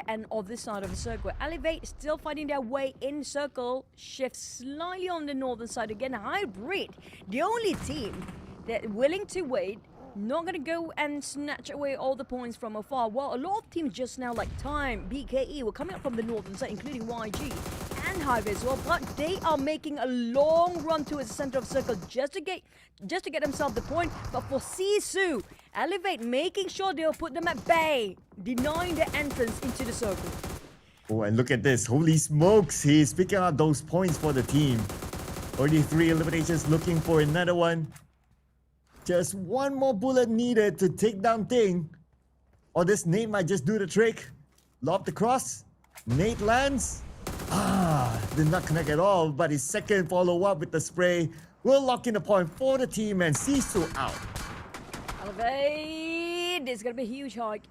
end of this side of the circle. Elevate still finding their way in circle, shift slightly on the northern side again. Hybrid, the only team that willing to wait, not gonna go and snatch away all the points from afar. Well, a lot of teams just now, like Time, BKE, were coming up from the northern side, including YG and Hive as well, but they are making a long run towards the center of circle just to get themselves the point. But for Sisu, Elevate making sure they'll put them at bay, denying the entrance into the circle. Oh, and look at this. Holy smokes. He's picking up those points for the team. Already 3 eliminations, looking for another one. Just one more bullet needed to take down Ting. Or this Nate might just do the trick. Lob the cross. Nate lands. Did not connect at all, but his second follow-up with the spray will lock in the point for the team, and Sisu out. Elevate, this is going to be a huge hike.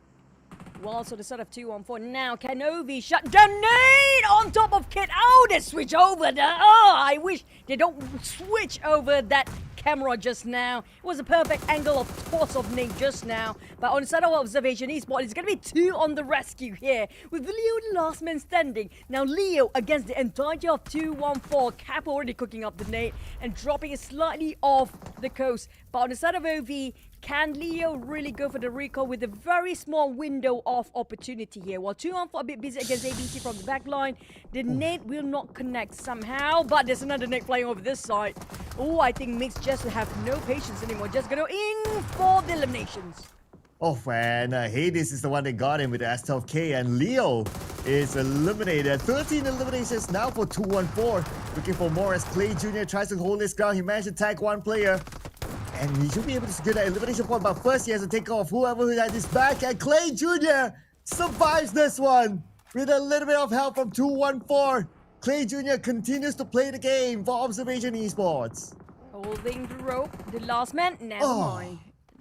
Well, so the set of 2-1-4. Now, Kenobi shut down Nate on top of Kid. Oh, they switch over. I wish they don't switch over that camera just now. It was a perfect angle of toss of Nate just now. But on the side of observation, Esports is going to be 2 on the rescue here, with Leo the last man standing. Now, Leo against the entirety of 2-1-4. Cap already cooking up the Nate and dropping it slightly off the coast. But on the side of OV, can Leo really go for the recall with a very small window of opportunity here? While 2-1-4 a bit busy against ABC from the back line, the Nate will not connect somehow, but there's another Nate playing over this side. Oh, I think Mix just have no patience anymore, just gonna in for the eliminations. Oh, and Hades is the one that got him with the S12K, and Leo is eliminated. 13 eliminations now for 2-1-4. Looking for more as Clay Jr. tries to hold his ground. He managed to tag one player, and he should be able to secure that elimination point, but first he has to take off whoever who has his back, and Clay Jr. survives this one with a little bit of help from 2-1-4. Clay Jr. continues to play the game for Observation Esports. Holding the rope, the last man, never mind.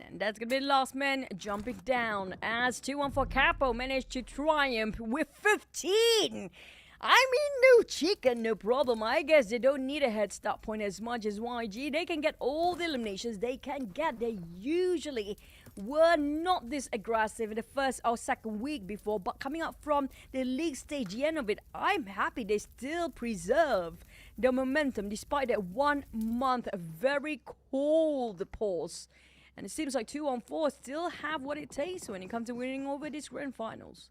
And that's gonna be the last man jumping down as 2-1-4 Capo managed to triumph with 15. I mean, no chicken, no problem. I guess they don't need a head start point as much as YG. They can get all the eliminations they can get. They usually were not this aggressive in the first or second week before, but coming up from the league stage, the end of it, I'm happy they still preserve the momentum despite that 1 month very cold pause. And it seems like 2-1-4 still have what it takes when it comes to winning over these grand finals.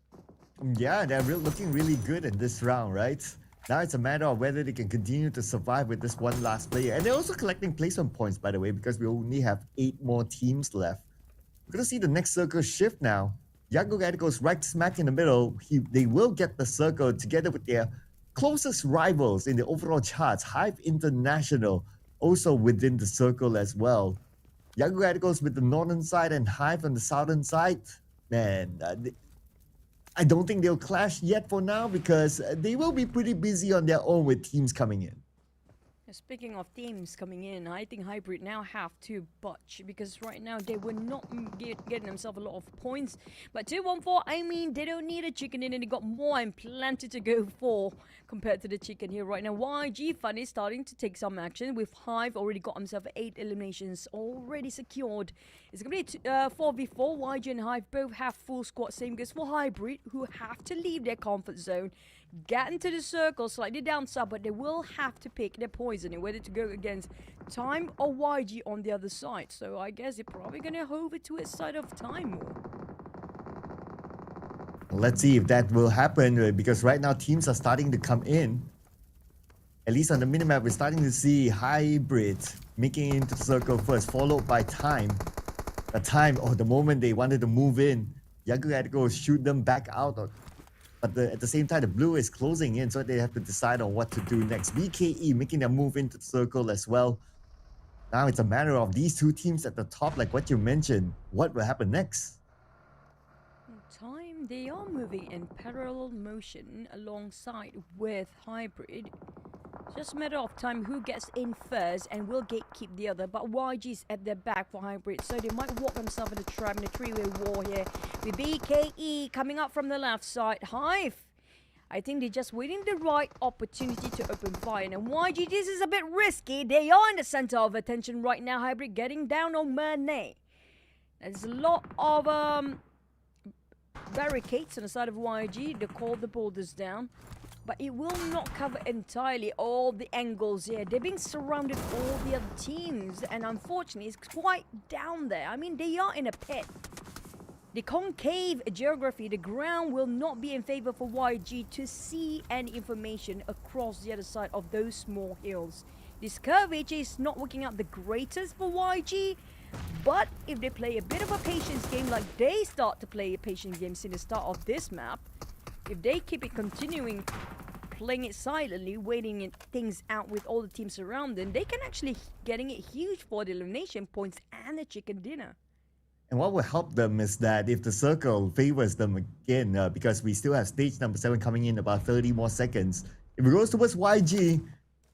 Yeah, they're looking really good in this round, right? Now it's a matter of whether they can continue to survive with this one last player. And they're also collecting placement points, by the way, because we only have 8 more teams left. We're going to see the next circle shift now. Yago Gaida goes right smack in the middle. They will get the circle together with their closest rivals in the overall charts, Hive International, also within the circle as well. Yago Gaida goes with the northern side and Hive on the southern side. Man, I don't think they'll clash yet for now because they will be pretty busy on their own with teams coming in. Speaking of teams coming in, I think Hybrid now have to butch because right now they were not getting themselves a lot of points. But 2-1-4, I mean, they don't need a chicken in and they got more and plenty to go for compared to the chicken here right now. YG Fun is starting to take some action with Hive already got himself 8 eliminations already secured. It's going to be 4v4. YG and Hive both have full squad. Same goes for Hybrid, who have to leave their comfort zone, get into the circle slightly downside, but they will have to pick their poison and whether to go against Time or YG on the other side. So I guess they're probably going to hover to its side of Time more. Let's see if that will happen because right now teams are starting to come in. At least on the minimap, we're starting to see Hybrid making it into the circle first, followed by Time. The Time, the moment they wanted to move in, Yagu had to go shoot them back out. But at the same time, the blue is closing in, so they have to decide on what to do next. BKE making their move into the circle as well. Now it's a matter of these two teams at the top, like what you mentioned. What will happen next? Time, they are moving in parallel motion alongside with Hybrid. Just a matter of time who gets in first and will gatekeep the other. But YG's at their back for Hybrid, so they might walk themselves in a trap in a three-way war here. With BKE coming up from the left side. Hive, I think they're just waiting the right opportunity to open fire. And YG, this is a bit risky. They are in the center of attention right now. Hybrid getting down on Mane. There's a lot of barricades on the side of YG. They call the boulders down. But it will not cover entirely all the angles here. They're being surrounded all the other teams. And unfortunately, it's quite down there. I mean, they are in a pit. The concave geography, the ground will not be in favor for YG to see any information across the other side of those small hills. This curvature is not working out the greatest for YG. But if they play a bit of a patience game like they start to play a patience game since the start of this map, if they keep it continuing, playing it silently, waiting things out with all the teams around them, they can actually getting it huge for the elimination points and the chicken dinner. And what will help them is that if the circle favors them again, because we still have stage number 7 coming in about 30 more seconds. If it goes towards YG,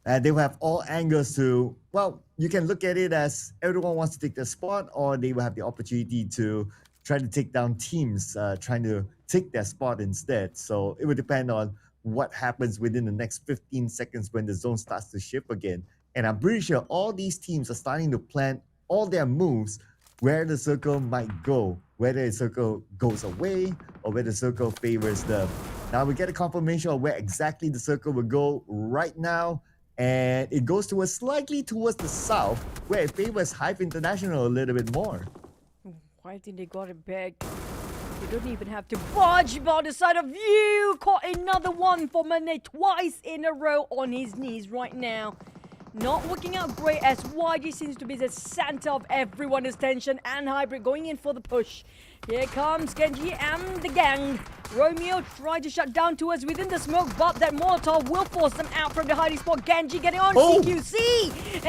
they will have all angles to, well, you can look at it as everyone wants to take their spot, or they will have the opportunity to try to take down teams trying to take their spot instead. So it will depend on what happens within the next 15 seconds when the zone starts to shift again. And I'm pretty sure all these teams are starting to plan all their moves where the circle might go, whether the circle goes away or whether the circle favors them. Now we get a confirmation of where exactly the circle will go right now. And it goes towards slightly towards the south, where it favors Hive International a little bit more. I think they got it back. They don't even have to budge by the side of you. Caught another one for Mane twice in a row on his knees right now. Not working out great as YG seems to be the center of everyone's attention, and Hybrid going in for the push. Here comes Genji and the gang. Romeo tried to shut down towards within the smoke, but that Molotov will force them out from the hiding spot. Genji getting on CQC, and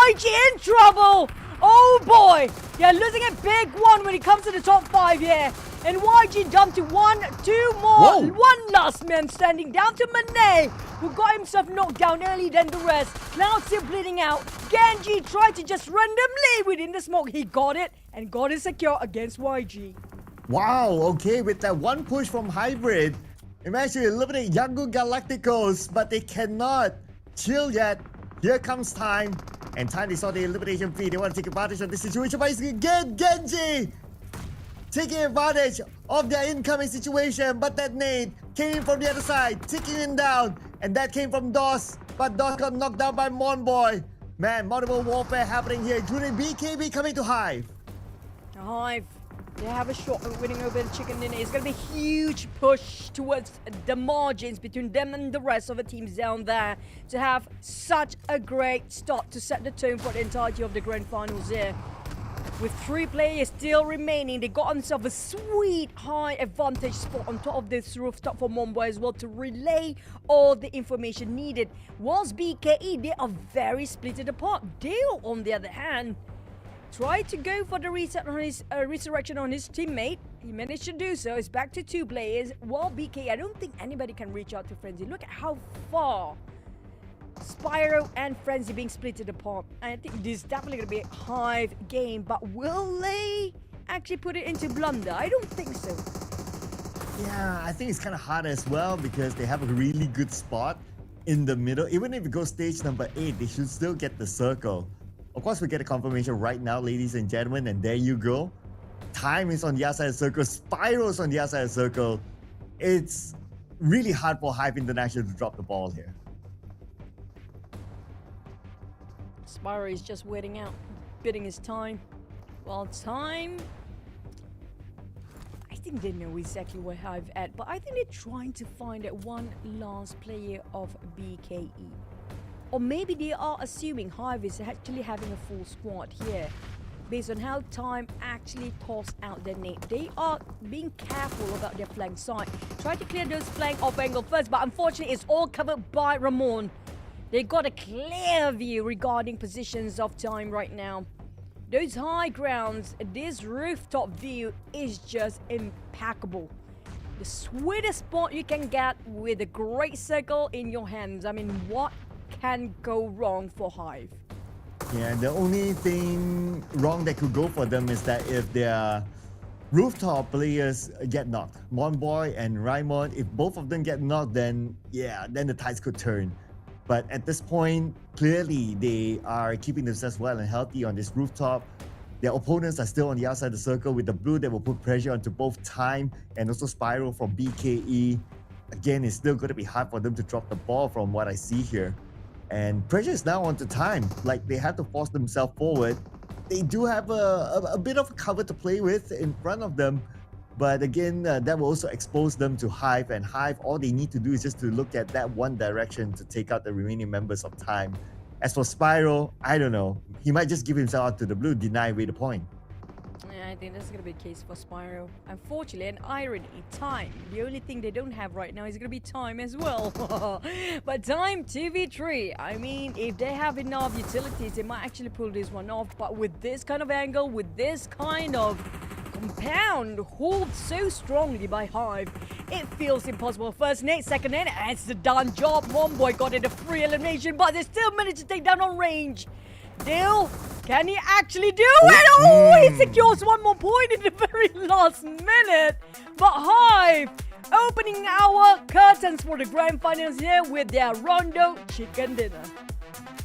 YG in trouble. Oh boy, they're losing a big one when it comes to the top 5 here. And YG dumped to 1, 2 more. Whoa. One last man standing down to Mane, who got himself knocked down early than the rest. Now still bleeding out. Genji tried to just randomly within the smoke. He got it and got it secure against YG. Wow, okay, with that one push from Hybrid, they managed to eliminate Yangon Galacticos, but they cannot chill yet. Here comes Time, and Time, they saw the elimination feed. They want to take advantage of this situation, but it's again Genji taking advantage of their incoming situation, but that nade came in from the other side, taking him down, and that came from DOS, but DOS got knocked down by Monboy. Man, multiple warfare happening here, including BKB coming to Hive. Hive, they have a shot at winning over the chicken dinner. It's going to be a huge push towards the margins between them and the rest of the teams down there to have such a great start to set the tone for the entirety of the grand finals here. With 3 players still remaining, they got themselves a sweet high advantage spot on top of this rooftop for Monboy as well to relay all the information needed. Whilst BKE, they are very splitted apart. Dale, on the other hand, tried to go for the reset on his resurrection on his teammate. He managed to do so. It's back to 2 players. While BKE, I don't think anybody can reach out to Frenzy. Look at how far Spyro and Frenzy being splitted apart. I think this is definitely going to be a Hive game, but will they actually put it into blunder? I don't think so. Yeah, I think it's kind of hard as well because they have a really good spot in the middle. Even if it goes stage number 8, they should still get the circle. Of course, we get a confirmation right now, ladies and gentlemen, and there you go. Time is on the outside of the circle. Spyro's on the outside of the circle. It's really hard for Hive International to drop the ball here. Spyro is just waiting out, bidding his time. Well, Time, I think they know exactly where Hive at, but I think they're trying to find that one last player of BKE. Or maybe they are assuming Hive is actually having a full squad here. based on how Time actually tossed out their nade. They are being careful about their flank side. Try to clear those flank off angle first, but unfortunately it's all covered by Ramon. They got a clear view regarding positions of Time right now. Those high grounds, this rooftop view is just impeccable. The sweetest spot you can get with a great circle in your hands. I mean, what can go wrong for Hive? Yeah, the only thing wrong that could go for them is that if their rooftop players get knocked, Monboy and Raimon, if both of them get knocked, then yeah, then the tides could turn. But at this point, clearly they are keeping themselves well and healthy on this rooftop. Their opponents are still on the outside of the circle with the blue that will put pressure onto both Time and also Spiral from BKE. Again, it's still going to be hard for them to drop the ball from what I see here. And pressure is now onto Time. Like, they have to force themselves forward. They do have a bit of a cover to play with in front of them. But again, that will also expose them to Hive. And Hive, all they need to do is just to look at that one direction to take out the remaining members of Time. As for Spiral, I don't know. He might just give himself out to the blue, deny away the point. Yeah, I think that's going to be the case for Spyro. Unfortunately, an irony, Time. The only thing they don't have right now is going to be Time as well. But Time 2v3. I mean, if they have enough utilities, they might actually pull this one off. But with this kind of angle, with this kind of compound hold so strongly by Hive, it feels impossible. First nade, second nade, and it's a done job. One boy got it a free elimination, but they still managed to take down on range. Dale, can he actually do it? Oh, he secures one more point in the very last minute. But Hive opening our curtains for the grand finals here with their Rondo chicken dinner.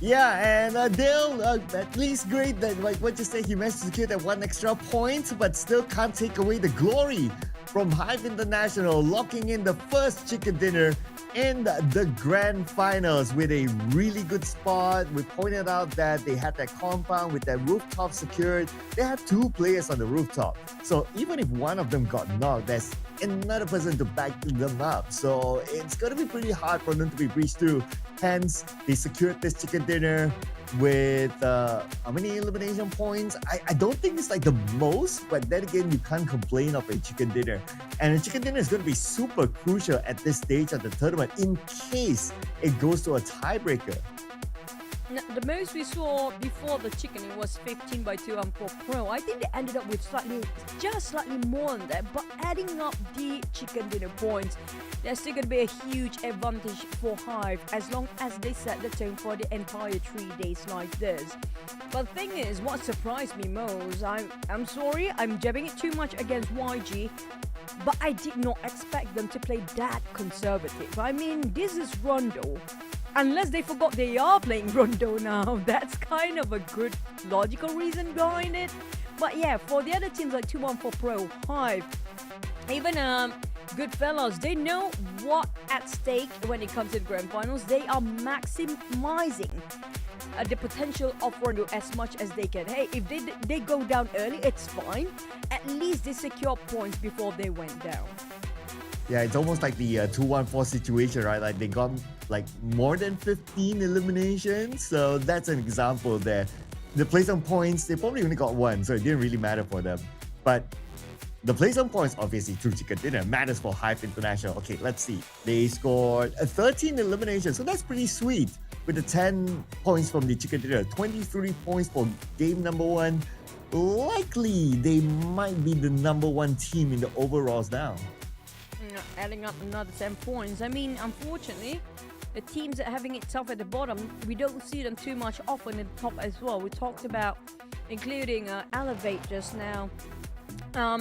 Yeah, and Dale, at least great that, like what you said, he managed to secure that one extra point, but still can't take away the glory from Hive International, locking in the first chicken dinner in the grand finals with a really good spot. We pointed out that they had that compound with that rooftop secured. They had two players on the rooftop. So even if one of them got knocked, there's another person to back them up. So it's going to be pretty hard for them to be breached through. Hence, they secured this chicken dinner with how many elimination points? I don't think it's like the most, but then again, you can't complain of a chicken dinner. And a chicken dinner is going to be super crucial at this stage of the tournament in case it goes to a tiebreaker. Now, the most we saw before the chicken, it was 15 by 2 and 4 Pro. I think they ended up with just slightly more than that, but adding up the chicken dinner points, there's still going to be a huge advantage for Hive as long as they set the tone for the entire 3 days like this. But the thing is, what surprised me most, I'm sorry, I'm jabbing it too much against YG, but I did not expect them to play that conservative. I mean, this is Rondo. Unless they forgot they are playing Rondo now. That's kind of a good logical reason behind it. But yeah, for the other teams like 214 Pro, Hive, even Goodfellas, they know what at stake when it comes to the grand finals. They are maximizing the potential of Rondo as much as they can. Hey, if they go down early, it's fine. At least they secure points before they went down. Yeah, it's almost like the 2-1-4 situation, right? Like they got like more than 15 eliminations. So that's an example there. The place on points, they probably only got one, so it didn't really matter for them. But the place on points, obviously, through chicken dinner, matters for Hive International. Okay, let's see. They scored 13 eliminations, so that's pretty sweet. With the 10 points from the chicken dinner, 23 points for game number 1. Likely, they might be the number 1 team in the overalls now. Adding up another 10 points. I mean, unfortunately, the teams that are having it tough at the bottom, we don't see them too much often in the top as well. We talked about including Elevate just now.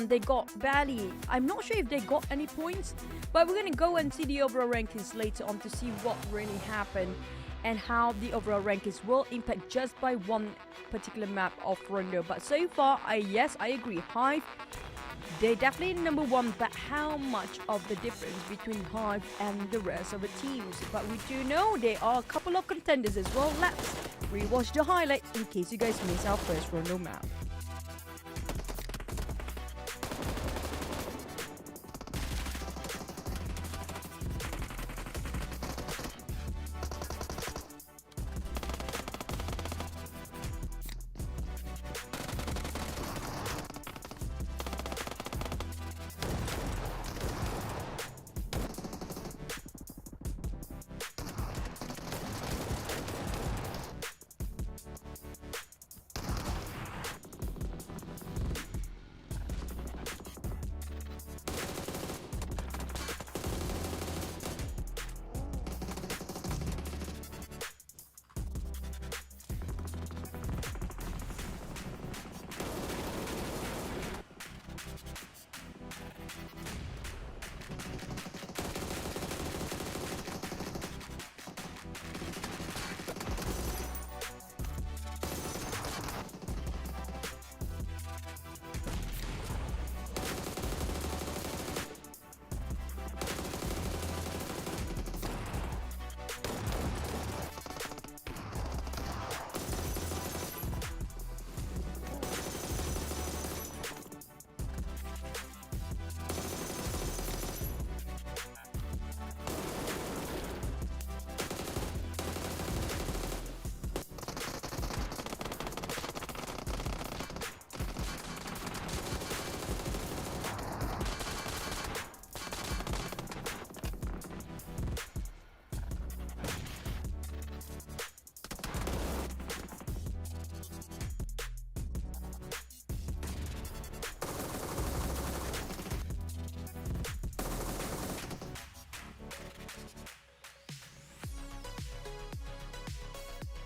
They got barely, I'm not sure if they got any points, but we're going to go and see the overall rankings later on to see what really happened and how the overall rankings will impact just by one particular map of Rondo. But so far, yes, I agree. Hive, they're definitely number 1, but how much of the difference between Hive and the rest of the teams? But we do know there are a couple of contenders as well. Let's rewatch the highlight in case you guys miss our first Rondo map.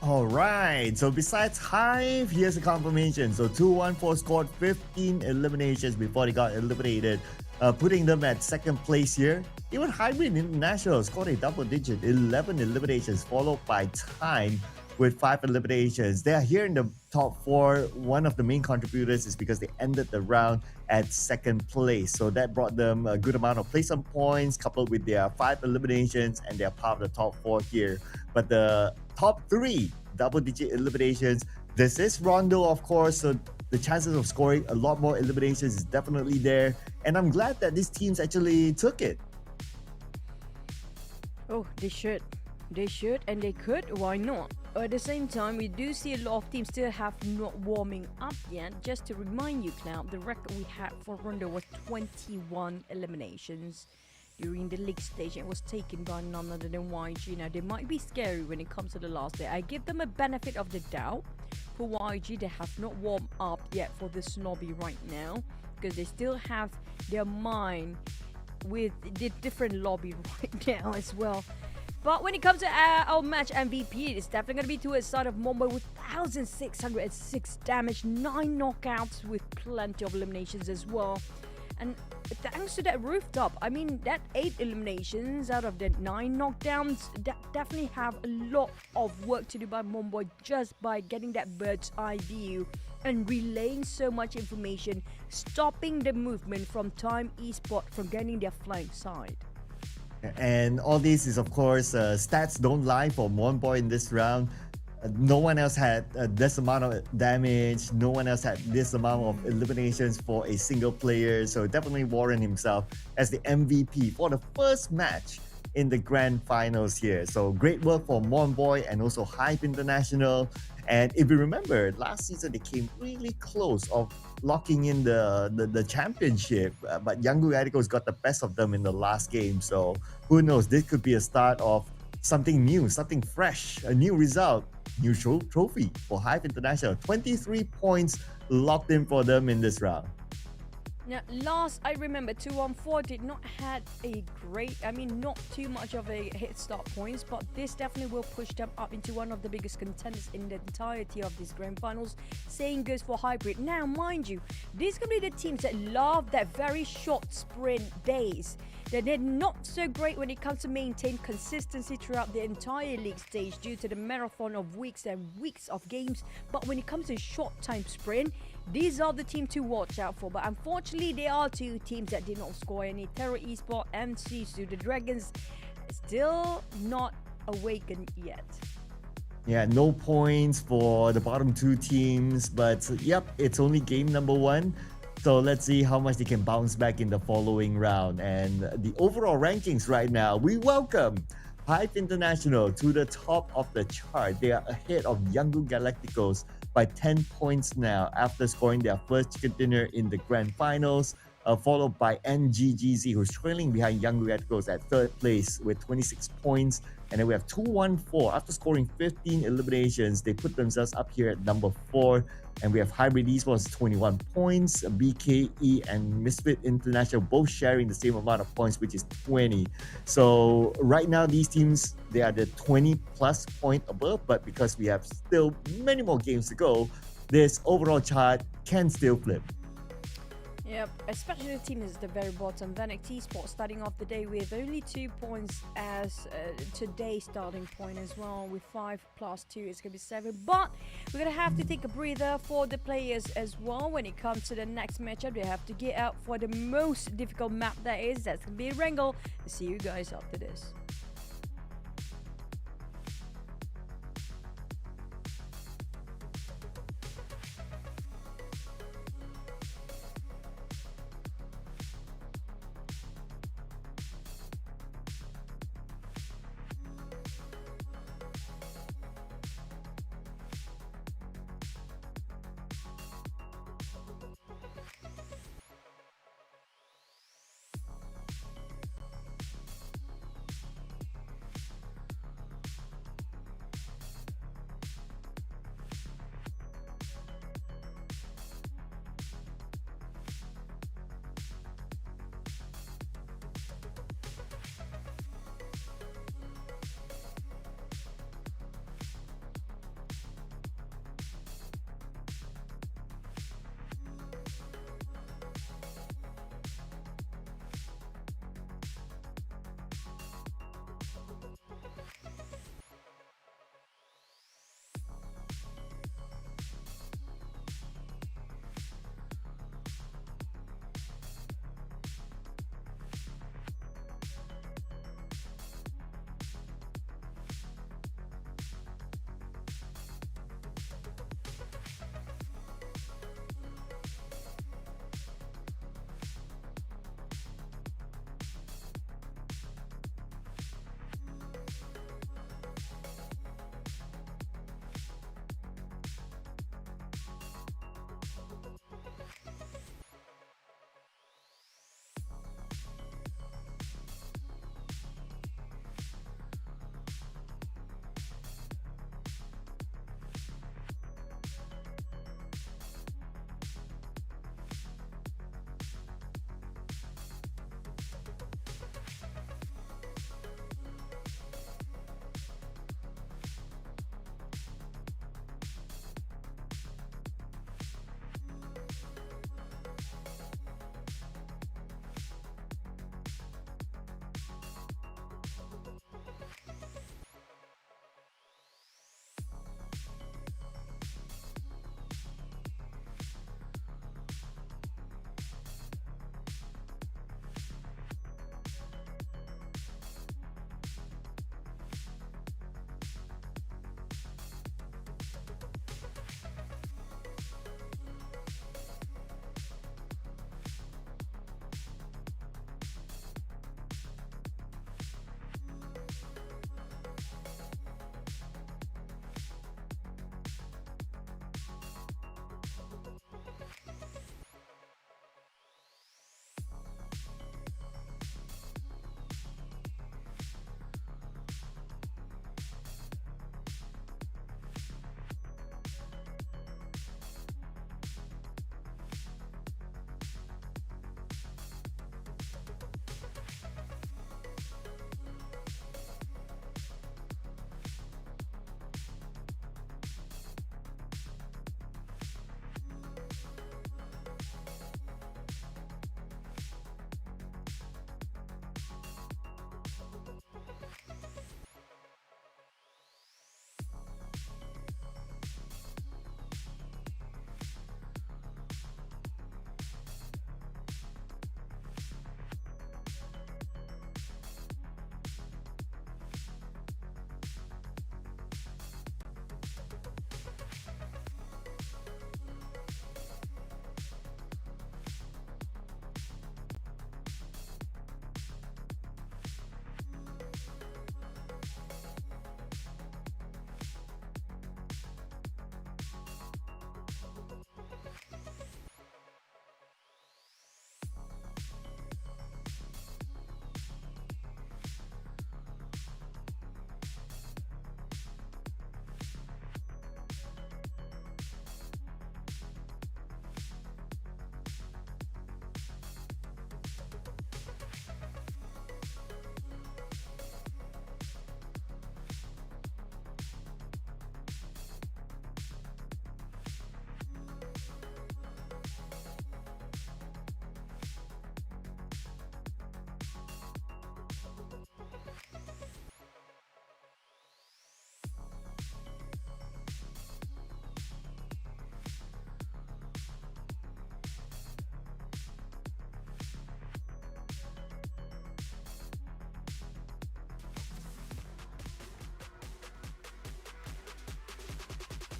All right. So besides Hive, here's a confirmation. So 214 scored 15 eliminations before they got eliminated, putting them at second place here. Even Hybrid International scored a double digit, 11 eliminations, followed by Time with 5 eliminations. They are here in the top 4. One of the main contributors is because they ended the round at second place. So that brought them a good amount of placement points, coupled with their 5 eliminations, and they're part of the top 4 here. But the top 3 double-digit eliminations, this is Rondo, of course, so the chances of scoring a lot more eliminations is definitely there. And I'm glad that these teams actually took it. Oh, they should. They should and they could. Why not? At the same time, we do see a lot of teams still have not warming up yet. Just to remind you, Cloud, the record we had for Rondo was 21 eliminations during the league stage. It was taken by none other than YG. Now, they might be scary when it comes to the last day. I give them a benefit of the doubt. For YG, they have not warmed up yet for the snobby right now, because they still have their mind with the different lobby right now as well. But when it comes to our match MVP, it's definitely going to be towards the side of Mumbai with 1,606 damage, 9 knockouts with plenty of eliminations as well. And thanks to that rooftop, I mean, that 8 eliminations out of the 9 knockdowns, that definitely have a lot of work to do by Mumbai just by getting that bird's eye view and relaying so much information, stopping the movement from Time Esport from getting their flank side. And all this is, of course, stats don't lie for Monboy in this round. No one else had this amount of damage. No one else had this amount of eliminations for a single player. So definitely Warren himself as the MVP for the first match in the grand finals here. So great work for Monboy and also Hype International. And if you remember, last season they came really close of locking in the championship, but Yangon Radicals got the best of them in the last game. So who knows, this could be a start of something new, something fresh, a new result, new trophy for Hive International. 23 points locked in for them in this round. Now, last I remember, 214 did not had a great, not too much of a hit start points, but this definitely will push them up into one of the biggest contenders in the entirety of these grand finals. Same goes for Hybrid. Now, mind you, these can be the teams that love that very short sprint days. That they're not so great when it comes to maintain consistency throughout the entire league stage due to the marathon of weeks and weeks of games. But when it comes to short time sprint, these are the teams to watch out for. But unfortunately, there are 2 teams that did not score any. Terra Esport and Sisu, the Dragons, still not awakened yet. Yeah, no points for the bottom 2 teams. But yep, it's only game number 1. So let's see how much they can bounce back in the following round. And the overall rankings right now, we welcome Hive International to the top of the chart. They are ahead of Yangon Galacticos by 10 points now after scoring their first chicken dinner in the grand finals, followed by NGGZ, who's trailing behind Yangon Galacticos at 3rd place with 26 points. And then we have 214. After scoring 15 eliminations, they put themselves up here at number 4. And we have Hybrid Esports 21 points, BKE and Misfit International both sharing the same amount of points, which is 20. So right now, these teams, they are the 20 plus point above, but because we have still many more games to go, this overall chart can still flip. Yep, especially the team is at the very bottom. Vanek T-Sport starting off the day with only 2 points as today's starting point as well. With 5 plus 2, it's going to be 7. But we're going to have to take a breather for the players as well. When it comes to the next matchup, they have to get out for the most difficult map that is. That's going to be Wrangle. See you guys after this.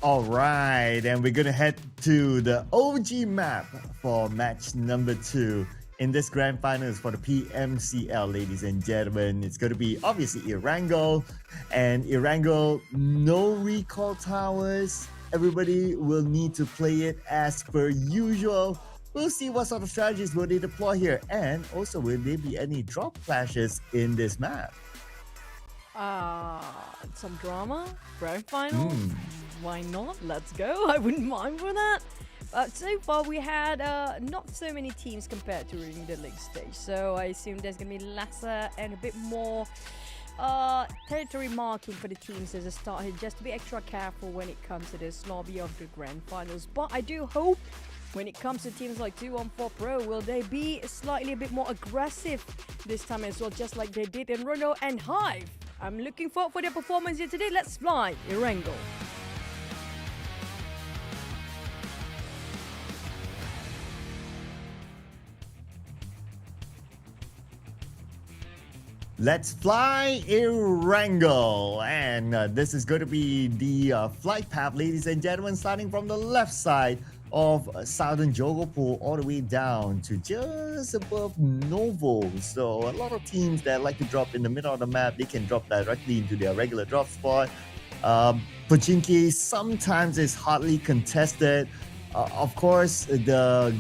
All right, and we're gonna head to the OG map for match number 2 in this grand finals for the PMCL, ladies and gentlemen. It's gonna be obviously Erangel, and Erangel, no recall towers. Everybody will need to play it as per usual. We'll see what sort of strategies will they deploy here, and also will there be any drop clashes in this map? Some drama, grand final. Why not? Let's go. I wouldn't mind for that. But so far we had not so many teams compared to during the league stage, so I assume there's gonna be lesser and a bit more territory marking for the teams as a start here, just to be extra careful when it comes to this lobby of the grand finals. But I do hope when it comes to teams like 214 Pro, will they be slightly a bit more aggressive this time as well, just like they did in Renault and Hive. I'm looking forward for their performance here today. Let's fly, Erangel. Let's fly Erangel, and this is going to be the flight path, ladies and gentlemen, starting from the left side of southern Jogopur all the way down to just above Novo. So a lot of teams that like to drop in the middle of the map, they can drop directly into their regular drop spot. Pochinki sometimes is hardly contested. Of course, the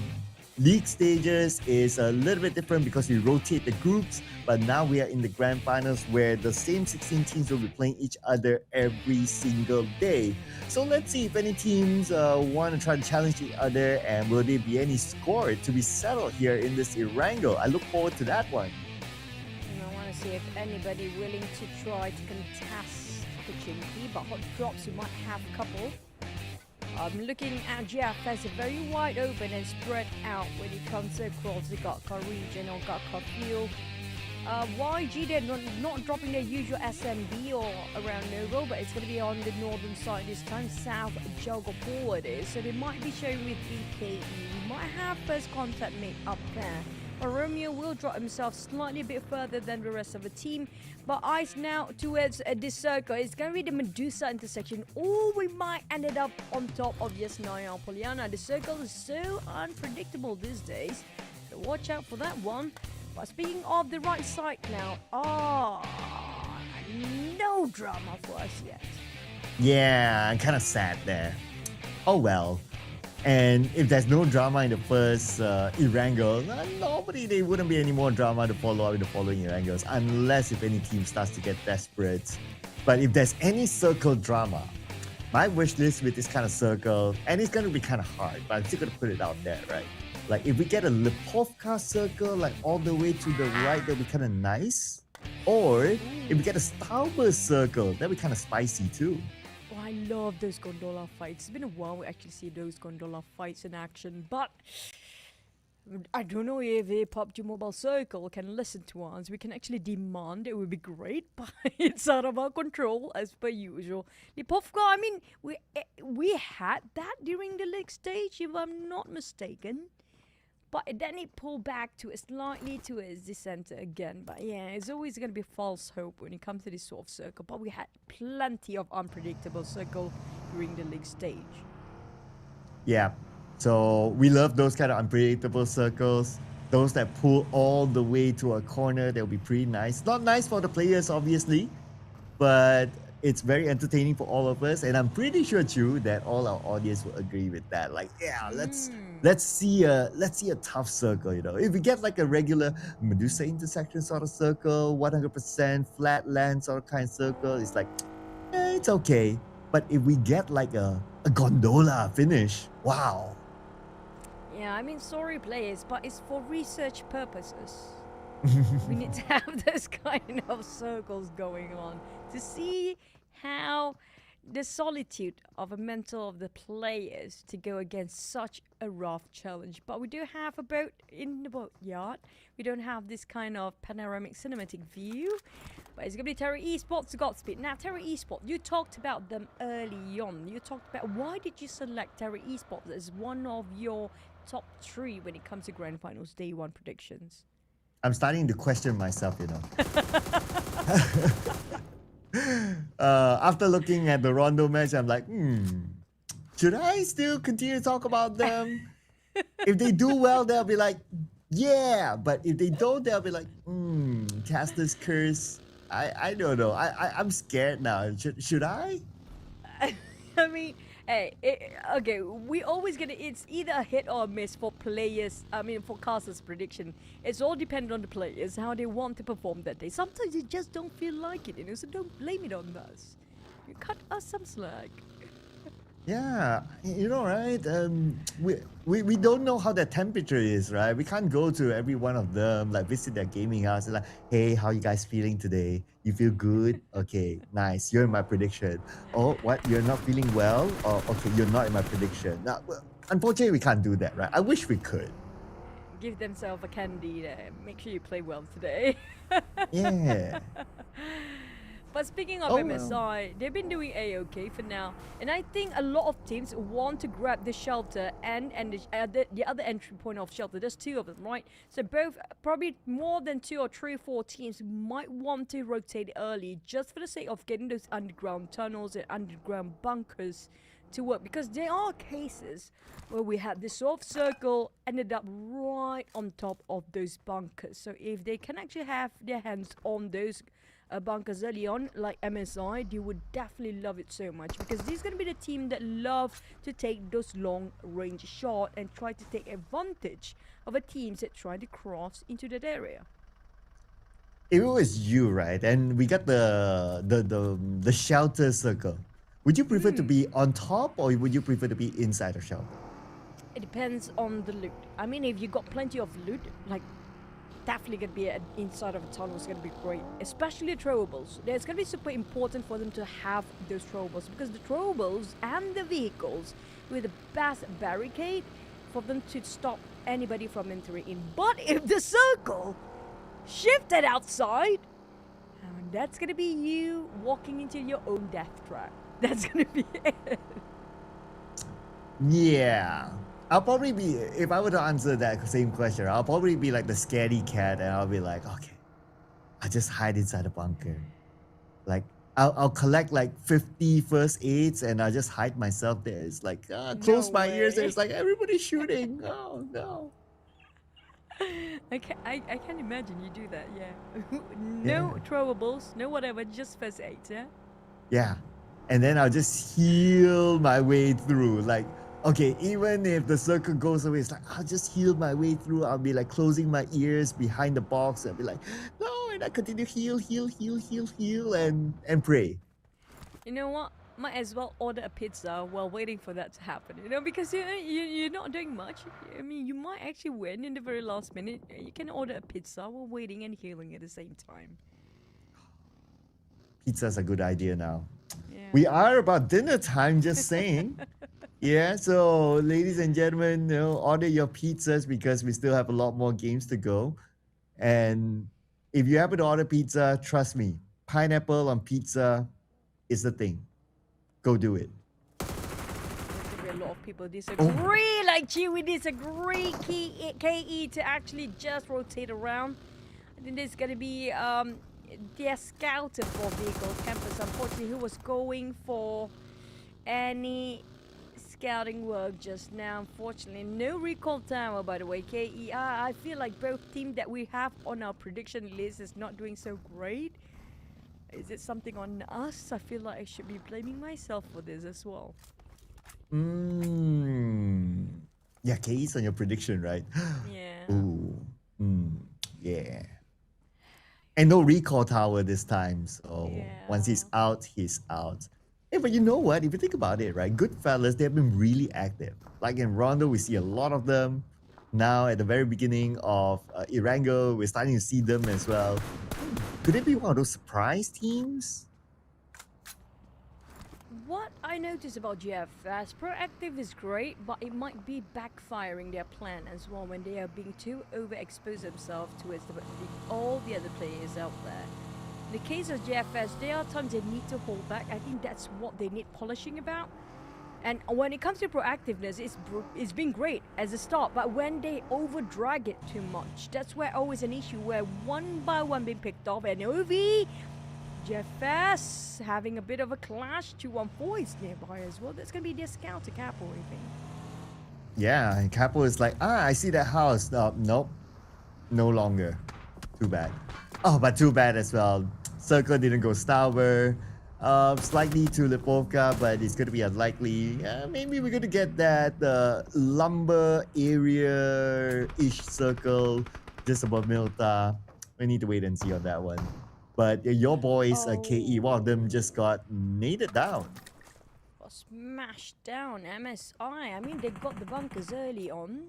league stages is a little bit different because we rotate the groups, but now we are in the grand finals where the same 16 teams will be playing each other every single day. So let's see if any teams want to try to challenge each other, and will there be any score to be settled here in this Erangel. I look forward to that one. And I want to see if anybody willing to try to contest Pochinki, but hot drops you might have a couple. I'm looking at GFS, very wide open and spread out when it comes across the Gatka region or Gatka field. YG, they're not dropping their usual SMB or around Novo, but it's going to be on the northern side this time, South Jogopur it is. So they might be showing with EKE. We might have first contact made up there. But Romeo will drop himself slightly a bit further than the rest of the team. But eyes now towards this circle. It's going to be the Medusa intersection, or we might end it up on top of Yasnaya Poliana. The circle is so unpredictable these days, so watch out for that one. But speaking of the right side now, no drama for us yet. Yeah, I'm kind of sad there. Oh well. And if there's no drama in the first Erangel, normally there wouldn't be any more drama to follow up in the following Erangels, unless if any team starts to get desperate. But if there's any circle drama, my wish list with this kind of circle, and it's going to be kind of hard, but I'm still going to put it out there, right? Like if we get a Lipovka circle, like all the way to the right, that'd be kind of nice. Or if we get a Starburst circle, that'd be kind of spicy too. Oh, I love those gondola fights. It's been a while we actually see those gondola fights in action, but I don't know if a PUBG Mobile Circle can listen to us. We can actually demand it would be great, but it's out of our control as per usual. Lipovka, I mean, we had that during the league stage, if I'm not mistaken. But then it pulled back to slightly towards the center again. But yeah, it's always going to be false hope when it comes to this sort of circle. But we had plenty of unpredictable circle during the league stage. Yeah, so we love those kind of unpredictable circles. Those that pull all the way to a corner, they'll be pretty nice. Not nice for the players, obviously, but it's very entertaining for all of us. And I'm pretty sure, Chu, that all our audience will agree with that. Like, yeah, let's see a tough circle, you know. If we get like a regular Medusa intersection sort of circle, 100% flat land sort of kind of circle, it's like, it's okay. But if we get like a gondola finish, wow. Yeah, I mean, sorry players, but it's for research purposes. We need to have this kind of circles going on to see how the solitude of a mental of the players to go against such a rough challenge. But we do have a boat in the boatyard. We don't have this kind of panoramic cinematic view. But it's going to be Terra Esports Godspeed. Now, Terra Esports, you talked about them early on. You talked about why did you select Terra Esports as one of your top 3 when it comes to Grand Finals Day 1 predictions? I'm starting to question myself, you know. After looking at the Rondo match, I'm like, should I still continue to talk about them? If they do well, they'll be like, yeah. But if they don't, they'll be like, Caster's curse. I don't know. I'm scared now. Should I? I mean, hey, okay, we always get it's either a hit or a miss for players. I mean, for casters' prediction. It's all dependent on the players, how they want to perform that day. Sometimes they just don't feel like it, so don't blame it on us. You cut us some slack. Yeah, right? We don't know how their temperature is, right? We can't go to every one of them, like visit their gaming house and like, hey, how you guys feeling today? You feel good? Okay, nice. You're in my prediction. Oh, what? You're not feeling well? Oh, okay, you're not in my prediction. Now, unfortunately, we can't do that, right? I wish we could. Give themselves a candy there. Make sure you play well today. Yeah. But speaking of MSI, they've been doing A-okay for now. And I think a lot of teams want to grab the shelter and the other entry point of shelter. There's two of them, right? So both, probably more than 2 or 3 or 4 teams might want to rotate early just for the sake of getting those underground tunnels and underground bunkers to work. Because there are cases where we had the soft circle ended up right on top of those bunkers. So if they can actually have their hands on those bunkers early on, like MSI, they would definitely love it so much, because this is going to be the team that love to take those long range shots and try to take advantage of a teams that try to cross into that area. If it was you, right, and we got the shelter circle, would you prefer to be on top or would you prefer to be inside the shelter? It depends on the loot. I mean, if you got plenty of loot, like definitely gonna be inside of a tunnel is gonna be great, especially throwables. It's gonna be super important for them to have those throwables, because the throwables and the vehicles with the best barricade for them to stop anybody from entering in. But if the circle shifted outside, that's gonna be you walking into your own death trap. That's gonna be it. Yeah. I'll probably be, if I were to answer that same question, I'll probably be like the scaredy cat, and I'll be like, okay, I'll just hide inside the bunker. Like, I'll collect like 50 first aids and I'll just hide myself there. It's like, close my ears and it's like, everybody's shooting. Oh, no. I can't imagine you do that, yeah. No throwables, no whatever, just first aids, yeah? Yeah. And then I'll just heal my way through. Like, okay, even if the circle goes away, it's like, I'll just heal my way through. I'll be like closing my ears behind the box and be like, no, and I continue heal, and pray. You know what? Might as well order a pizza while waiting for that to happen, because you're not doing much. I mean, you might actually win in the very last minute. You can order a pizza while waiting and healing at the same time. Pizza's a good idea now. Yeah. We are about dinner time, just saying. Yeah, so ladies and gentlemen, order your pizzas because we still have a lot more games to go. And if you happen to order pizza, trust me, pineapple on pizza is the thing. Go do it. A lot of people disagree, like Chewy disagree, KE to actually just rotate around. I think there's gonna be their scouter for vehicle campers, unfortunately, who was going for any scouting work just now. Unfortunately, no recall tower, by the way. KE, I feel like both teams that we have on our prediction list is not doing so great. Is it something on us? I feel like I should be blaming myself for this as well. Yeah, KE's on your prediction, right? Yeah. Ooh. Yeah. And no recall tower this time. So once he's out, he's out. Hey, but you know what? If you think about it, right? Goodfellas, they've been really active. Like in Rondo, we see a lot of them. Now, at the very beginning of Erangel, we're starting to see them as well. Could it be one of those surprise teams? What I notice about GFS, proactive is great, but it might be backfiring their plan as well when they are being too overexposed themselves towards all the other players out there. In the case of GFS, there are times they need to hold back. I think that's what they need polishing about. And when it comes to proactiveness, it's been great as a start, but when they over-drag it too much, that's where always an issue, where one by one being picked off, and OV JFS having a bit of a clash. 214 is nearby as well. That's going to be their scout to Capo, I think. Yeah, and Capo is like, I see that house. Nope, no longer. Too bad. Oh, but too bad as well. Circle didn't go Stauber. Slightly to Lipovka, but it's going to be unlikely. Maybe we're going to get that lumber area-ish circle just above Milta. We need to wait and see on that one. But your boys, KE, one of them just got naded down. Got smashed down. MSI, I mean, they got the bunkers early on.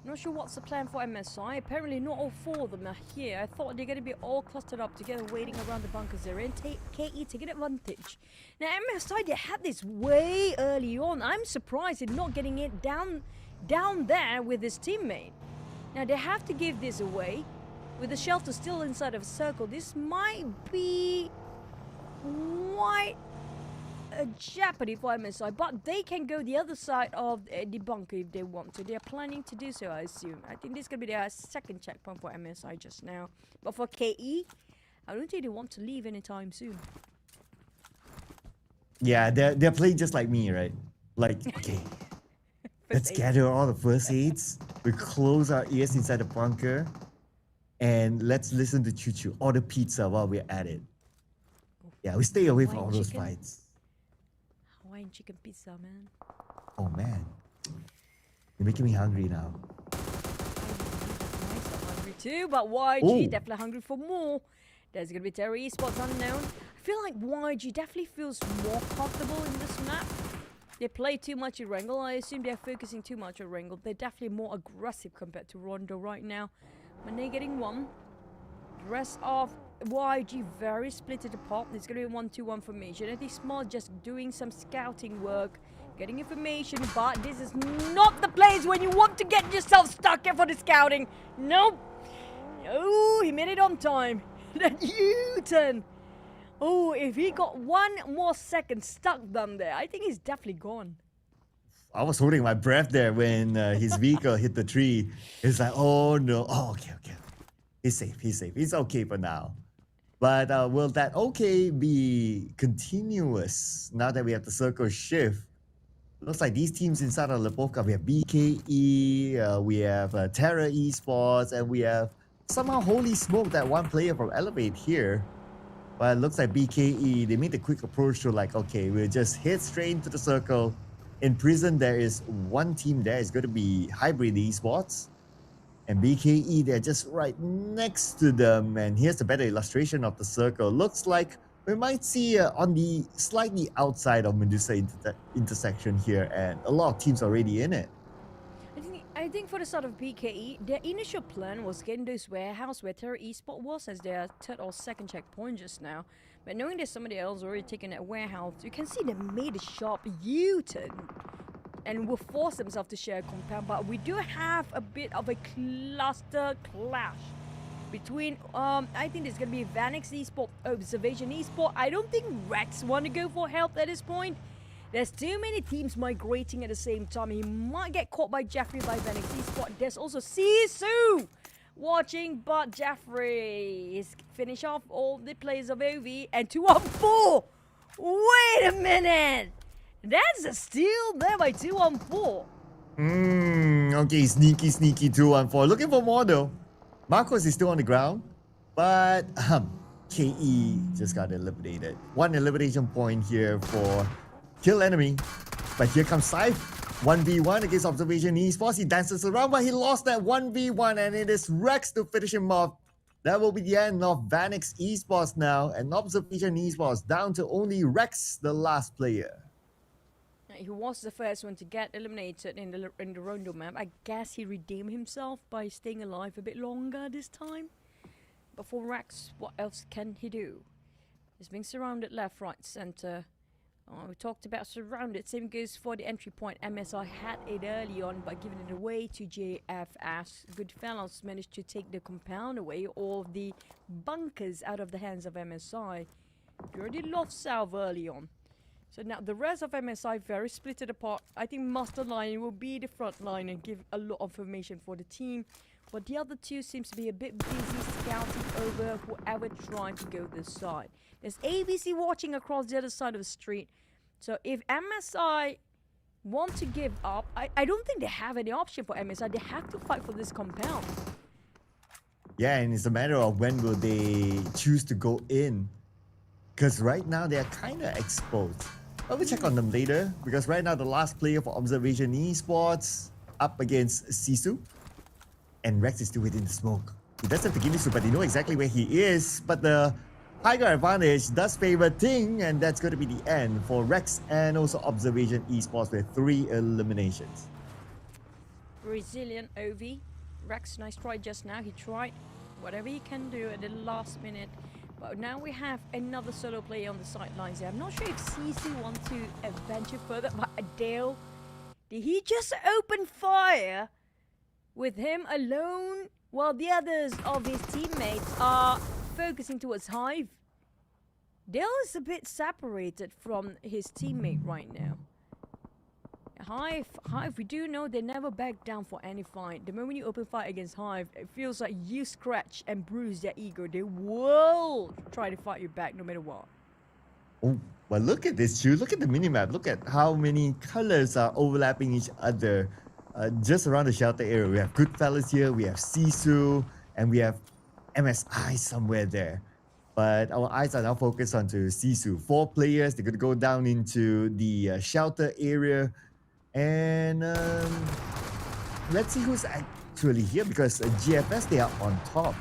Not sure what's the plan for MSI. Apparently not all four of them are here. I thought they're going to be all clustered up together waiting around the bunkers they're in. KE taking advantage. Now MSI, they had this way early on. I'm surprised they're not getting it down there with his teammate. Now they have to give this away. With the shelter still inside of a circle, this might be quite a jeopardy for MSI, but they can go the other side of the bunker if they want to. They're planning to do so, I assume. I think this is going to be their second checkpoint for MSI just now. But for KE, I don't think they want to leave anytime soon. Yeah, they're playing just like me, right? Like, okay, let's gather all the first aids. We close our ears inside the bunker. And let's listen to Choo Choo. Order pizza while we're at it. Yeah, we stay away from all those fights. Hawaiian chicken pizza, man. Oh man, you're making me hungry now. I'm hungry too, but YG definitely hungry for more. There's gonna be Terry Esports unknown. I feel like YG definitely feels more comfortable in this map. They play too much in Wrangle. I assume they're focusing too much on Wrangle. They're definitely more aggressive compared to Rondo right now. When they're getting one, the rest of YG very splitted apart. It's going to be a 1-2-1 formation. I think Small just doing some scouting work, getting information, but this is not the place when you want to get yourself stuck here for the scouting. Nope. Oh, he made it on time. That U-turn. Oh, if he got one more second stuck down there, I think he's definitely gone. I was holding my breath there when his vehicle hit the tree. It's like, oh no. Oh, okay. He's safe. He's okay for now. But will that okay be continuous now that we have the circle shift? Looks like these teams inside of Lipovka, we have BKE, we have Terra Esports, and we have somehow Holy Smoke, that one player from Elevate here. But it looks like BKE, they made a quick approach to like, okay, we'll just head straight into the circle. In prison, there is one team there. It's going to be Hybrid Esports. And BKE, they're just right next to them. And here's a better illustration of the circle. Looks like we might see on the slightly outside of Medusa intersection here. And a lot of teams already in it. I think for the start of BKE, their initial plan was getting this warehouse where Terra Esport was as their third or second checkpoint just now. But knowing there's somebody else already taking that warehouse, you can see they made a sharp U-turn and will force themselves to share a compound. But we do have a bit of a cluster clash between, I think there's going to be Vanix Esport, Observation Esport. I don't think Rex want to go for help at this point. There's too many teams migrating at the same time. He might get caught by Jeffrey by Vanix Esport. There's also Sisu watching, but Jeffrey is finish off all the players of OV and 2-on-4. Wait a minute, that's a steal there by 2-on-4. Okay, sneaky 2-on-4. Looking for more though. Marcos is still on the ground, but KE just got eliminated. One elimination point here for kill enemy, but here comes Scythe. 1v1 against Observation Esports. He dances around, but he lost that 1v1, and it is Rex to finish him off. That will be the end of Vanix Esports now, and Observation Esports down to only Rex, the last player. He was the first one to get eliminated in the Rondo map. I guess he redeemed himself by staying alive a bit longer this time. But for Rex, what else can he do? He's being surrounded left, right, center. We talked about surrounded. Same goes for the entry point. MSI had it early on by giving it away to JFS. Goodfellas managed to take the compound away, or the bunkers out of the hands of MSI. They already lost Salve early on. So now the rest of MSI very splitted apart. I think Master Lion will be the front line and give a lot of information for the team. But the other two seems to be a bit busy scouting over whoever trying to go this side. There's ABC watching across the other side of the street. So if MSI want to give up, I don't think they have any option for MSI. They have to fight for this compound. Yeah, and it's a matter of when will they choose to go in. Because right now they are kind of exposed. But we'll check on them later. Because right now the last player for Observation Esports up against Sisu. And Rex is still within the smoke. He does have the Gimme Soup, but they know exactly where he is. But the high ground advantage does favor Ting, and that's going to be the end for Rex and also Observation Esports with 3 eliminations. Brazilian OV. Rex, nice try just now. He tried whatever he can do at the last minute. But now we have another solo player on the sidelines here. I'm not sure if Sisu wants to venture further, but Adele, did he just open fire with him alone while the others of his teammates are focusing towards Hive? Dale is a bit separated from his teammate right now. Hive, we do know they never back down for any fight. The moment you open fire against Hive, it feels like you scratch and bruise their ego. They will try to fight you back no matter what. Oh, but look at this, Chu. Look at the minimap. Look at how many colors are overlapping each other. Just around the shelter area, we have Goodfellas here, we have Sisu, and we have MSI somewhere there. But our eyes are now focused onto Sisu. 4 players, they're going to go down into the shelter area. And let's see who's actually here, because GFS, they are on top.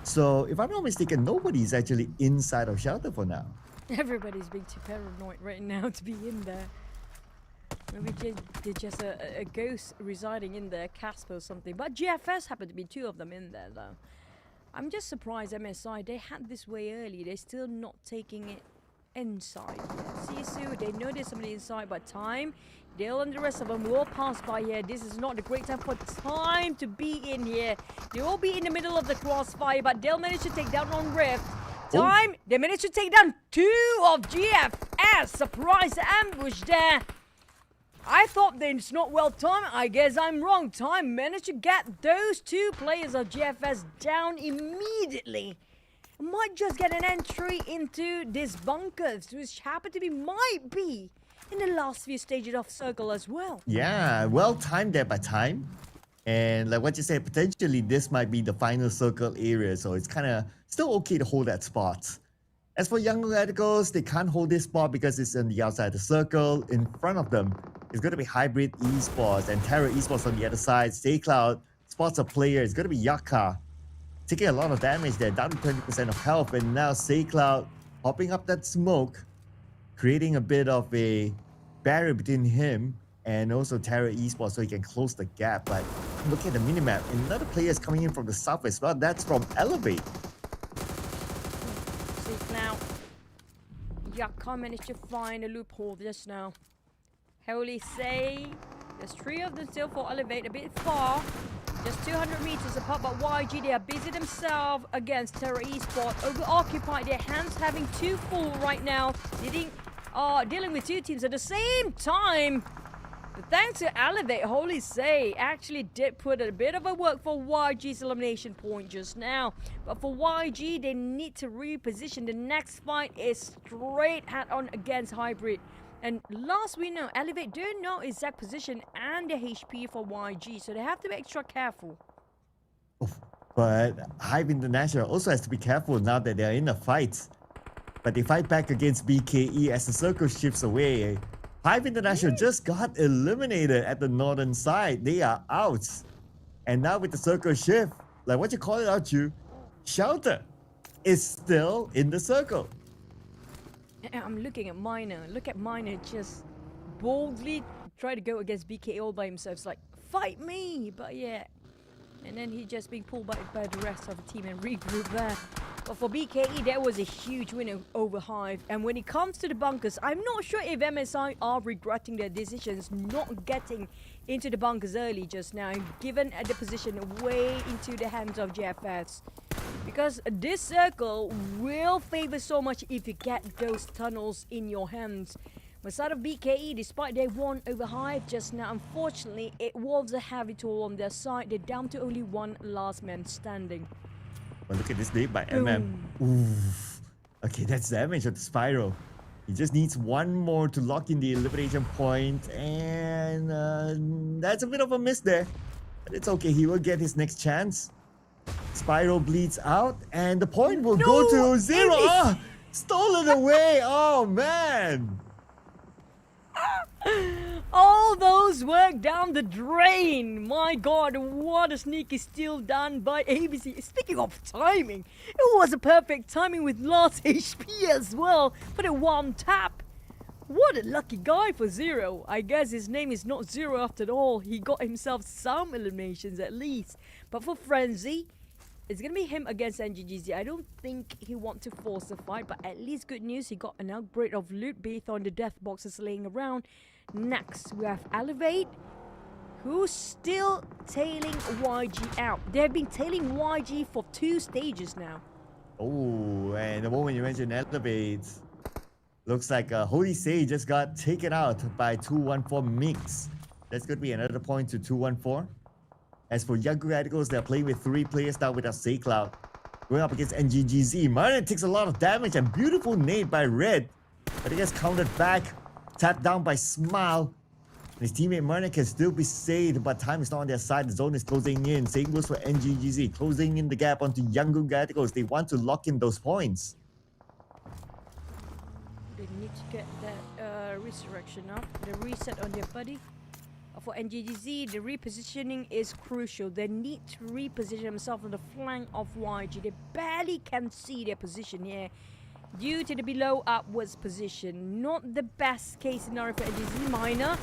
So if I'm not mistaken, nobody's actually inside of shelter for now. Everybody's being too paranoid right now to be in there. Maybe they're just a ghost residing in there, Casper or something. But GFS happened to be 2 of them in there, though. I'm just surprised MSI, they had this way early. They're still not taking it inside yet. Sisu, they know there's somebody inside, but Time, Dale and the rest of them will pass by here. This is not a great time for Time to be in here. They will be in the middle of the crossfire, but Dale managed to take down on Rift. Time, they managed to take down 2 of GFS. Surprise ambush there. I thought that it's not well timed. I guess I'm wrong. Time managed to get those 2 players of GFS down immediately. Might just get an entry into this bunkers, which happen to be, might be, in the last few stages of Circle as well. Yeah, well timed there by Time. And like what you said, potentially this might be the final Circle area, so it's kind of still okay to hold that spot. As for Young Radicals, they can't hold this spot because it's on the outside of the circle. In front of them is going to be Hybrid Esports and Terra Esports on the other side. Stay Cloud spots a player. It's going to be Yaka taking a lot of damage there, down to 20% of health. And now Stay Cloud popping up that smoke, creating a bit of a barrier between him and also Terra Esports so he can close the gap. But look at the minimap. Another player is coming in from the south as well. That's from Elevate. Now, Yaka managed to find a loophole just now. Holy say, there's 3 of them still for Elevate, a bit far. Just 200 meters apart, but YG, they are busy themselves against Terra Esports. Over-occupied, their hands having 2 full right now. Dealing with 2 teams at the same time. But thanks to Elevate, Holy Say actually did put a bit of a work for YG's elimination point just now. But for YG, they need to reposition. The next fight is straight head-on against Hybrid. And last we know, Elevate don't know exact position and the HP for YG, so they have to be extra careful. But Hive International also has to be careful now that they're in a fight. But they fight back against BKE as the circle shifts away. Hive International just got eliminated at the northern side. They are out. And now with the circle shift, like what you call it out, you, Shelter is still in the circle. I'm looking at Miner. Look at Miner just boldly try to go against BKE all by himself. It's like, fight me! But yeah. And then he just being pulled by the rest of the team and regroup there. But for BKE, that was a huge win over Hive. And when it comes to the bunkers, I'm not sure if MSI are regretting their decisions not getting into the bunkers early just now, given the position way into the hands of GFS. Because this circle will favor so much if you get those tunnels in your hands. On the side of BKE, despite they won over Hive just now, unfortunately, it was a heavy toll on their side. They're down to only one last man standing. But look at this nade by MM. Oof. Okay, that's damage of the Spiral. He just needs one more to lock in the elimination point, and that's a bit of a miss there. But it's okay, he will get his next chance. Spiral bleeds out, and the point will go to 0. Ah, stolen away. Oh man. All those work down the drain. My god, what a sneaky steal done by ABC. Speaking of timing, it was a perfect timing with last HP as well for the one tap. What a lucky guy for Zero. I guess his name is not Zero after all. He got himself some eliminations at least. But for Frenzy, it's gonna be him against NGGZ. I don't think he wants to force the fight, but at least good news, he got an upgrade of loot based on the death boxes laying around. Next, we have Elevate, who's still tailing YG out. They have been tailing YG for 2 stages now. Oh, and the moment you mentioned Elevate, looks like Holy Sage just got taken out by 214 Mix. That's going to be another point to 214. As for Young Radicals, they're playing with 3 players now without Cloud. Going up against NGGZ. Martin takes a lot of damage and beautiful nade by Red. But he gets countered back. Tapped down by Smile. And his teammate Martin can still be saved, but time is not on their side. The zone is closing in. Same goes for NGGZ. Closing in the gap onto Young Radicals. They want to lock in those points. They need to get that resurrection up. The reset on their buddy. For NGGZ, the repositioning is crucial. They need to reposition themselves on the flank of YG. They barely can see their position here due to the below upwards position. Not the best case scenario for NGGZ. Minor.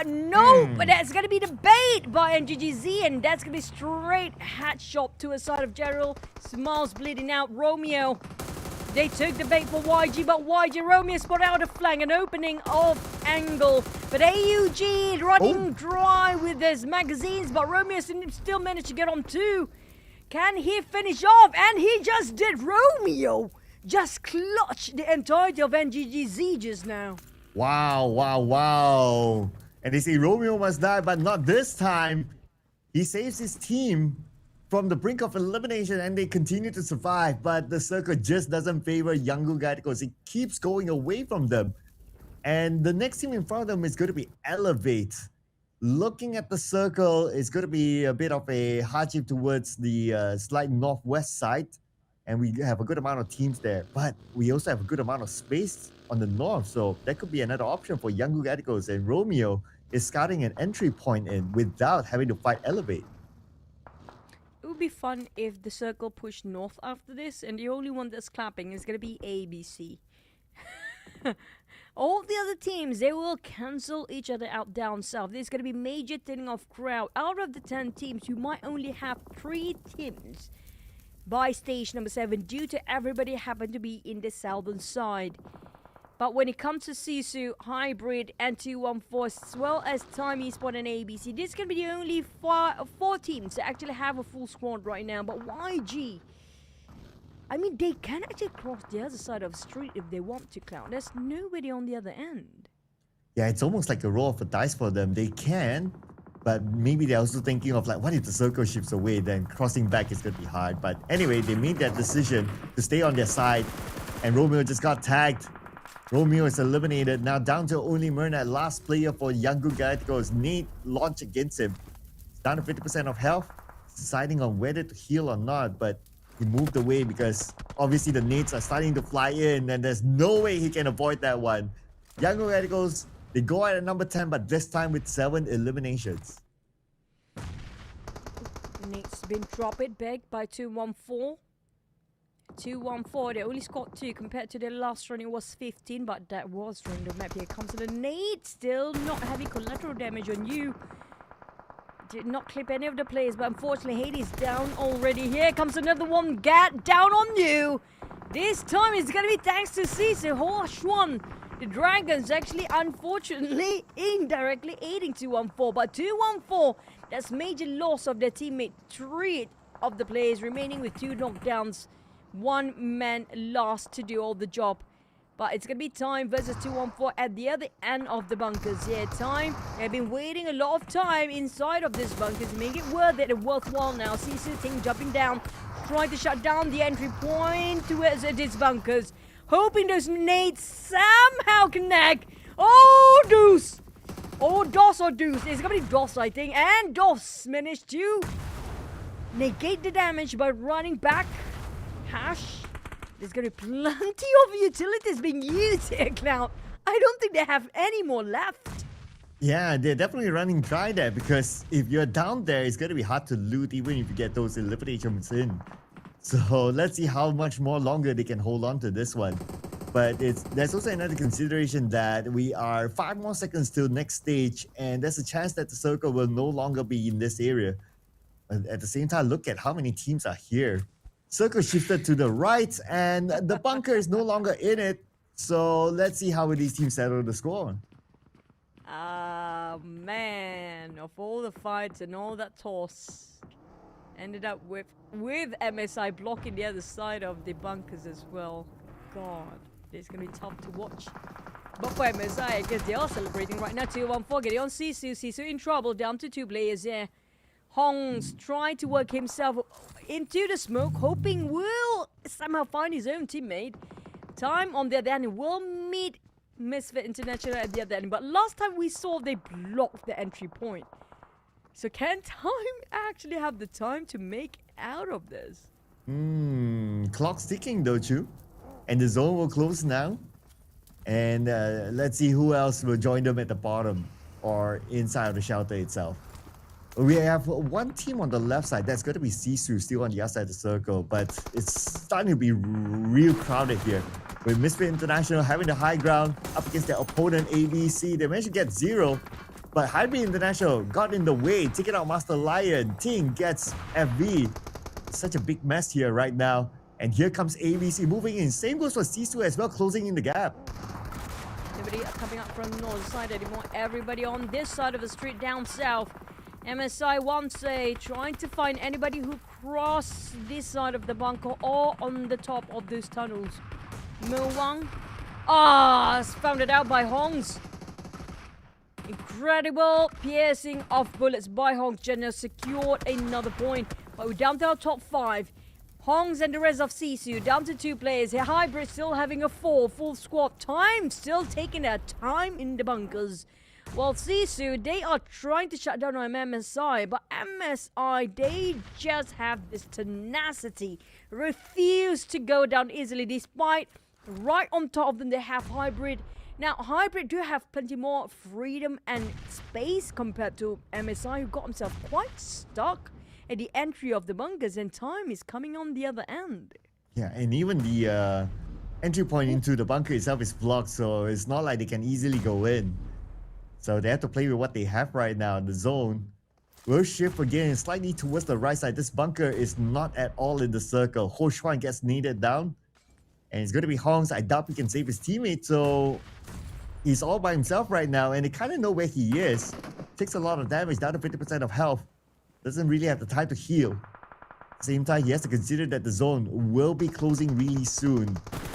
No, but that's going to be the bait by NGGZ, and that's going to be straight headshot to a side of Gerald. Smiles bleeding out. Romeo. They took the bait for YG, but YG Romeo spot out a flank, an opening of angle. But AUG running dry with his magazines, but Romeo still managed to get on 2. Can he finish off? And he just did. Romeo just clutched the entirety of NGGZ just now. Wow, wow, wow. And they say Romeo must die, but not this time. He saves his team from the brink of elimination, and they continue to survive, but the circle just doesn't favor Young Radicals. It keeps going away from them. And the next team in front of them is going to be Elevate. Looking at the circle, it's going to be a bit of a hardship towards the slight northwest side, and we have a good amount of teams there, but we also have a good amount of space on the north, so that could be another option for Young Radicals, and Romeo is scouting an entry point in without having to fight Elevate. It would be fun if the circle pushed north after this, and the only one that's clapping is going to be ABC. All the other teams, they will cancel each other out down south. There's going to be major thinning of crowd. Out of the 10 teams, you might only have 3 teams by stage number 7 due to everybody happen to be in the southern side. But when it comes to Sisu, Hybrid, and 214, as well as Time Esport and ABC, this can be the only 4 teams that actually have a full squad right now. But YG, I mean, they can actually cross the other side of the street if they want to, Cloud. There's nobody on the other end. Yeah, it's almost like a roll of a dice for them. They can, but maybe they're also thinking of like, what if the circle shifts away? Then crossing back is going to be hard. But anyway, they made that decision to stay on their side, and Romeo just got tagged. Romeo is eliminated. Now down to only Myrna, last player for Young Radicals. Nate launch against him. It's down to 50% of health. Deciding on whether to heal or not, but he moved away because obviously the nades are starting to fly in, and there's no way he can avoid that one. Young Radicals, they go out at number 10, but this time with 7 eliminations. Nate's been dropped back by 214. 214, they only scored 2 compared to their last run. It was 15, but that was during the map. Here comes the nade, still not having collateral damage on you. Did not clip any of the players, but unfortunately Hades down already. Here comes another one, Gat down on you. This time it's gonna be thanks to Cece Huashuan. The Dragons actually, unfortunately, indirectly aiding 214, but 214, that's major loss of their teammate. 3 of the players remaining with 2 knockdowns. 1 man lost to do all the job. But it's going to be Time versus 214 at the other end of the bunkers. Yeah, Time, they've been waiting a lot of time inside of this bunkers to make it worth it and worthwhile now. Sisu Ting jumping down, trying to shut down the entry point towards these bunkers. Hoping those nades somehow connect. Oh, Deuce! Oh, DOS or Deuce. It's going to be DOS, I think. And DOS managed to negate the damage by running back. Hash. There's going to be plenty of utilities being used here, Cloud. I don't think they have any more left. Yeah, they're definitely running dry there because if you're down there, it's going to be hard to loot even if you get those eliminations in. So let's see how much more longer they can hold on to this one. But there's also another consideration that we are 5 more seconds till next stage, and there's a chance that the circle will no longer be in this area. And at the same time, look at how many teams are here. Circle shifted to the right, and the bunker is no longer in it. So let's see how these teams settle the score. Man, of all the fights and all that toss, ended up with MSI blocking the other side of the bunkers as well. God, it's gonna be tough to watch. But for MSI, I guess they are celebrating right now. 214 getting on Sisu. Sisu in trouble, down to 2 players here. Hong's trying to work himself into the smoke, hoping will somehow find his own teammate. Time on the other hand will meet Misfit International at the other end. But last time we saw they blocked the entry point. So can Time actually have the time to make out of this? Clock's ticking, don't you? And the zone will close now. And let's see who else will join them at the bottom or inside of the shelter itself. We have one team on the left side. That's going to be Sisu still on the outside of the circle. But it's starting to be real crowded here. With Misfit International having the high ground up against their opponent ABC. They managed to get 0. But Hybrid International got in the way, taking out Master Lion. Ting gets FV. Such a big mess here right now. And here comes ABC moving in. Same goes for Sisu as well, closing in the gap. Nobody coming up from the north side anymore. Everybody on this side of the street down south. MSI once trying to find anybody who cross this side of the bunker or on the top of those tunnels. Muwang. Found it out by Hongs. Incredible piercing of bullets by Hongs. Jenna secured another point. But we're down to our top 5. Hongs and the rest of Sisu down to 2 players. Here, Hybrid still having a full squad. Time still taking their time in the bunkers. While Sisu, they are trying to shut down on MSI, but MSI, they just have this tenacity, refuse to go down easily, despite right on top of them they have Hybrid. Now, Hybrid do have plenty more freedom and space compared to MSI, who got himself quite stuck at the entry of the bunkers, and Time is coming on the other end. Yeah, and even the entry point into the bunker itself is blocked, so it's not like they can easily go in. So they have to play with what they have right now. The zone will shift again slightly towards the right side. This bunker is not at all in the circle. Ho Xuan gets needed down. And it's going to be Hongs. I doubt he can save his teammate. So he's all by himself right now. And they kind of know where he is. Takes a lot of damage, down to 50% of health. Doesn't really have the time to heal. At the same time, he has to consider that the zone will be closing really soon.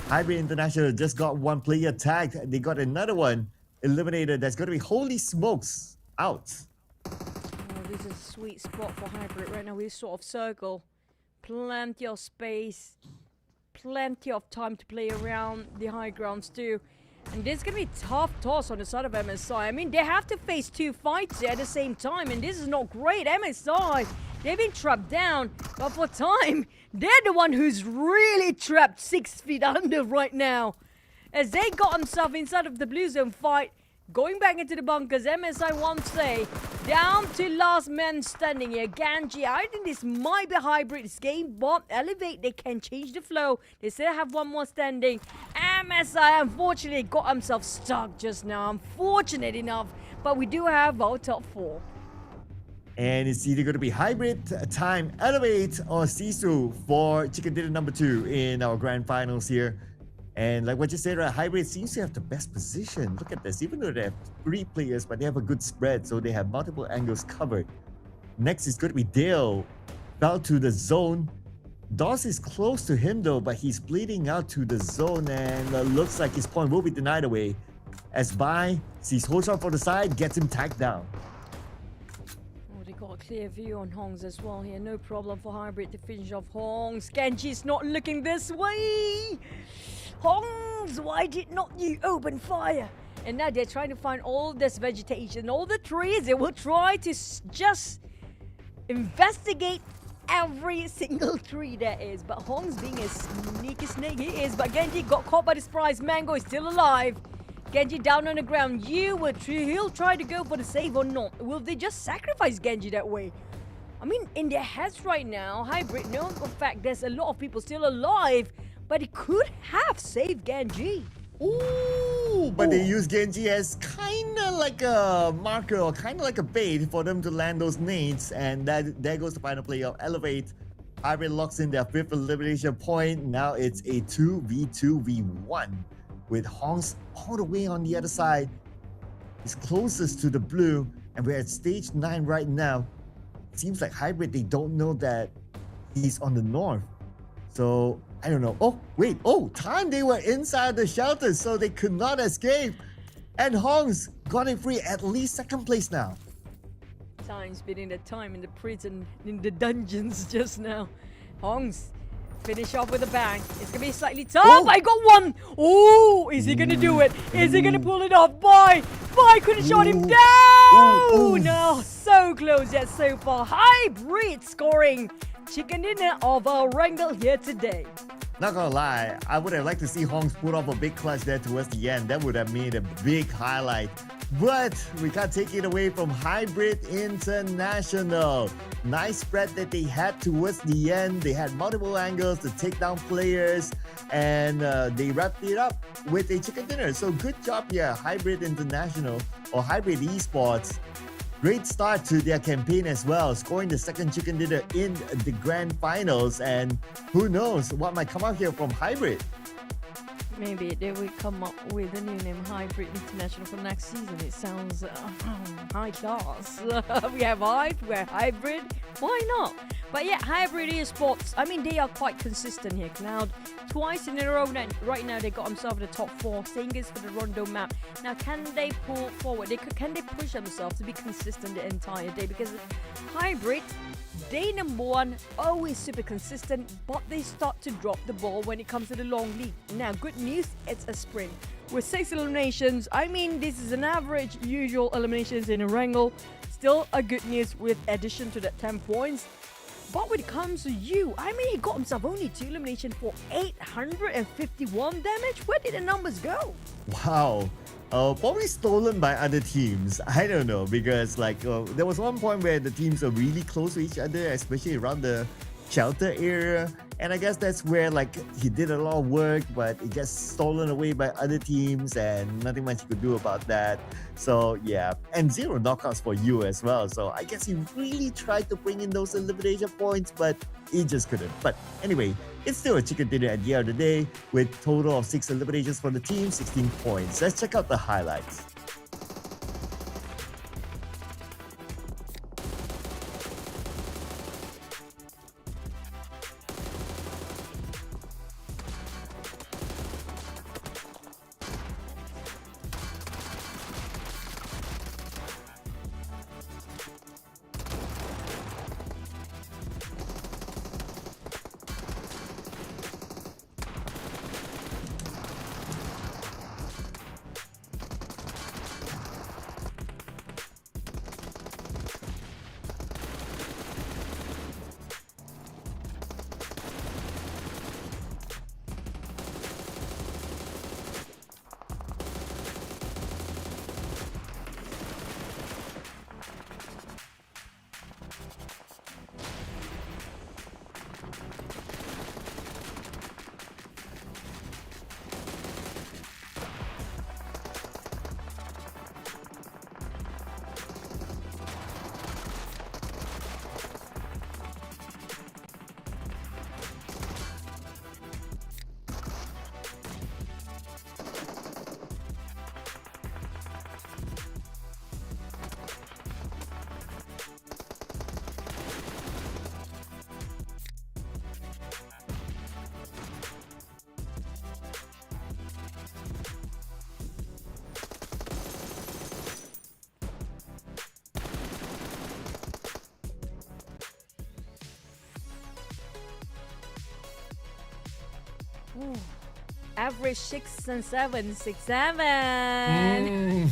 Hybrid International just got 1 player tagged. They got another one eliminated. That's going to be Holy Smokes out. Oh, this is a sweet spot for Hybrid right now. We sort of circle. Plenty of space. Plenty of time to play around the high grounds too. And this is going to be a tough toss on the side of MSI. I mean, they have to face 2 fights at the same time. And this is not great. MSI, they've been trapped down. But for Time, they're the one who's really trapped 6 feet under right now. As they got themselves inside of the blue zone fight, going back into the bunkers, MSI once down to last man standing here. Ganji, I think this might be Hybrid's game, but Elevate, they can change the flow. They still have 1 more standing. MSI, unfortunately, got himself stuck just now. Unfortunate enough, but we do have our top 4. And it's either going to be Hybrid, Time, Elevate, or Sisu for Chicken Dinner number 2 in our grand finals here. And like what you said, right, Hybrid seems to have the best position. Look at this. Even though they have 3 players, but they have a good spread, so they have multiple angles covered. Next is going to be Dale. Fell to the zone. Doss is close to him though, but he's bleeding out to the zone and looks like his point will be denied away. As Bai sees Ho-Chan for the side, gets him tagged down. Oh, they got a clear view on Hongs as well here. No problem for Hybrid to finish off Hongs. Genji's not looking this way. Hongs, why did not you open fire? And now they're trying to find all this vegetation, all the trees. They will try to just investigate every single tree there is. But Hongs being a sneaky snake he is. But Genji got caught by the surprise. Mango is still alive. Genji down on the ground. He'll try to go for the save or not. Will they just sacrifice Genji that way? I mean, in their heads right now, Hybrid know for fact there's a lot of people still alive, but he could have saved Genji. Ooh, but they use Genji as kinda like a marker or kinda like a bait for them to land those nades, and there goes the final play of Elevate. Hybrid locks in their 5th elimination point. Now it's a 2v2v1 with Hongs all the way on the other side. He's closest to the blue, and we're at stage 9 right now. Seems like Hybrid, they don't know that he's on the north. So, I don't know. Oh, wait. Oh, time they were inside the shelter, so they could not escape. And Hongs got it free, at least 2nd place now. Time spending the time in the prison, in the dungeons just now. Hongs finish off with a bang. It's gonna be slightly tough. Oh. I got one. Oh, is he gonna do it? Is he gonna pull it off? Bye could have shot him down. No, so close yet so far. Hybrid scoring chicken dinner of our wrangle here today. Not gonna lie, I would have liked to see Hongs put off a big clutch there towards the end. That would have made a big highlight. But we can't take it away from Hybrid International. Nice spread that they had towards the end. They had multiple angles to take down players, and they wrapped it up with a chicken dinner. So good job, yeah, Hybrid International or Hybrid Esports. Great start to their campaign as well, scoring the 2nd chicken dinner in the grand finals, and who knows what might come out here from Hybrid. Maybe they will come up with a new name, Hybrid International, for next season. It sounds high class. We have Hype, we have Hybrid. Why not? But yeah, Hybrid Esports, I mean, they are quite consistent here. Cloud, twice in a row right now, they got themselves in the top 4. Same goes for the Rondo map. Now, can they pull forward? Can they push themselves to be consistent the entire day? Because Hybrid, day number 1, always super consistent, but they start to drop the ball when it comes to the long lead. Now, good news, it's a sprint. With 6 eliminations, I mean, this is an average, usual eliminations in a wrangle. Still a good news with addition to that 10 points. But when it comes to you, I mean, he got himself only 2 eliminations for 851 damage. Where did the numbers go? Wow. Probably stolen by other teams. I don't know, because there was one point where the teams are really close to each other, especially around the shelter area, and I guess that's where he did a lot of work, but it gets stolen away by other teams, and nothing much you could do about that. So yeah, and 0 knockouts for you as well. So I guess he really tried to bring in those elimination points, but he just couldn't. But anyway, it's still a chicken dinner at the end of the day, with total of 6 eliminations for the team, 16 points. Let's check out the highlights. Average 6 and 7, 6, 7.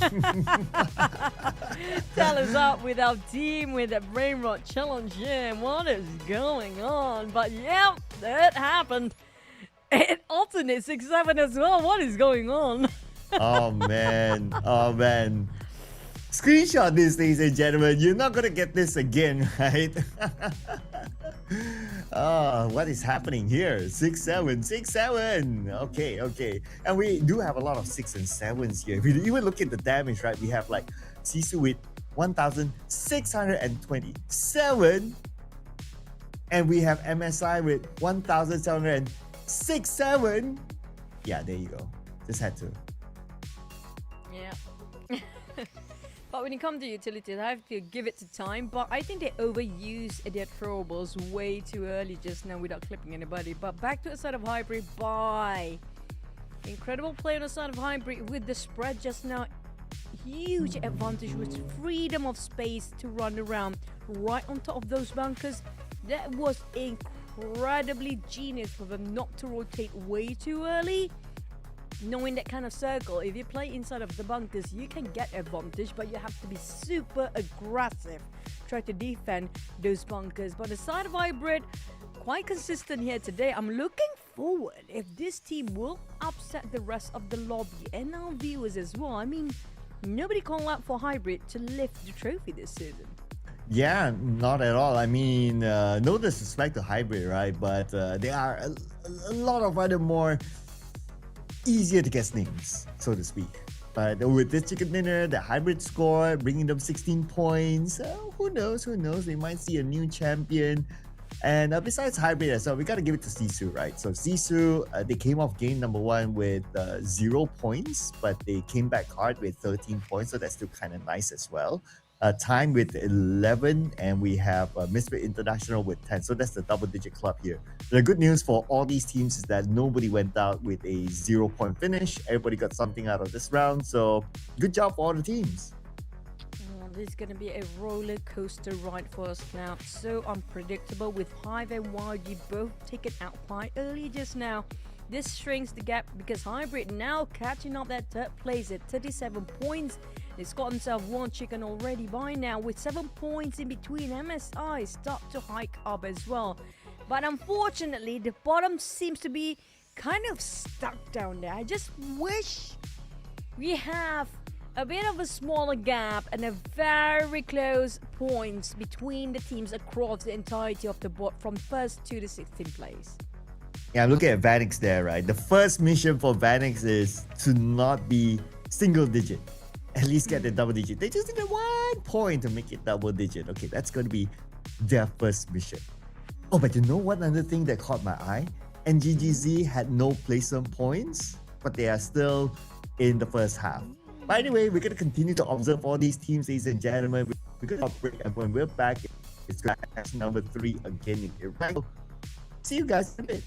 Tell us up with our team with the brain rot challenge. Yeah, what is going on? But yeah, it happened. It alternates 6, 7 as well. What is going on? Oh man. Oh man. Screenshot this, ladies and gentlemen. You're not gonna get this again, right? What is happening here? 6, 7, 6, 7. Okay, okay. And we do have a lot of 6 and 7s here. If you even look at the damage, right? We have like Sisu with 1,627. And we have MSI with 1,767. Yeah, there you go. Just had to. Yeah. But when it comes to utilities, I have to give it to time. But I think they overuse their throwables way too early just now without clipping anybody. But back to the side of Hybrid, bye. Incredible play on the side of Hybrid with the spread just now. Huge advantage with freedom of space to run around right on top of those bunkers. That was incredibly genius for them not to rotate way too early. Knowing that kind of circle, if you play inside of the bunkers, you can get advantage, but you have to be super aggressive. Try to defend those bunkers. But the side of Hybrid, quite consistent here today. I'm looking forward if this team will upset the rest of the lobby and our viewers as well. I mean, nobody called out for Hybrid to lift the trophy this season. Yeah, not at all. I mean, no disrespect to Hybrid, right? But there are a lot of other more easier to guess names, so to speak. But with this chicken dinner, the Hybrid score, bringing them 16 points, who knows, who knows? We might see a new champion. And besides Hybrid as well, we got to give it to Sisu, right? So Sisu, they came off game number 1 with 0 points, but they came back hard with 13 points, so that's still kind of nice as well. Time with 11, and we have Misfit International with 10, so that's the double-digit club here. The good news for all these teams is that nobody went out with a 0-point finish. Everybody got something out of this round, so good job for all the teams. This is going to be a roller coaster ride for us now. So unpredictable with Hive and YG both taken out quite early just now. This shrinks the gap because Hybrid now catching up that third place at 37 points. He's got himself one chicken already by now with 7 points in between. MSI start to hike up as well. But unfortunately, the bottom seems to be kind of stuck down there. I just wish we have a bit of a smaller gap and a very close points between the teams across the entirety of the board from 1st to the 16th place. Yeah, I'm looking at Vanix there, right? The first mission for Vanix is to not be single digit. At least get the double digit. They just needed 1 point to make it double digit. Okay, that's going to be their first mission. Oh, but you know what another thing that caught my eye? NGGZ had no placement points, but they are still in the first half. But anyway, we're going to continue to observe all these teams, ladies and gentlemen. We're going to break, and when we're back, it's match number 3 again in Iraq. See you guys in a bit.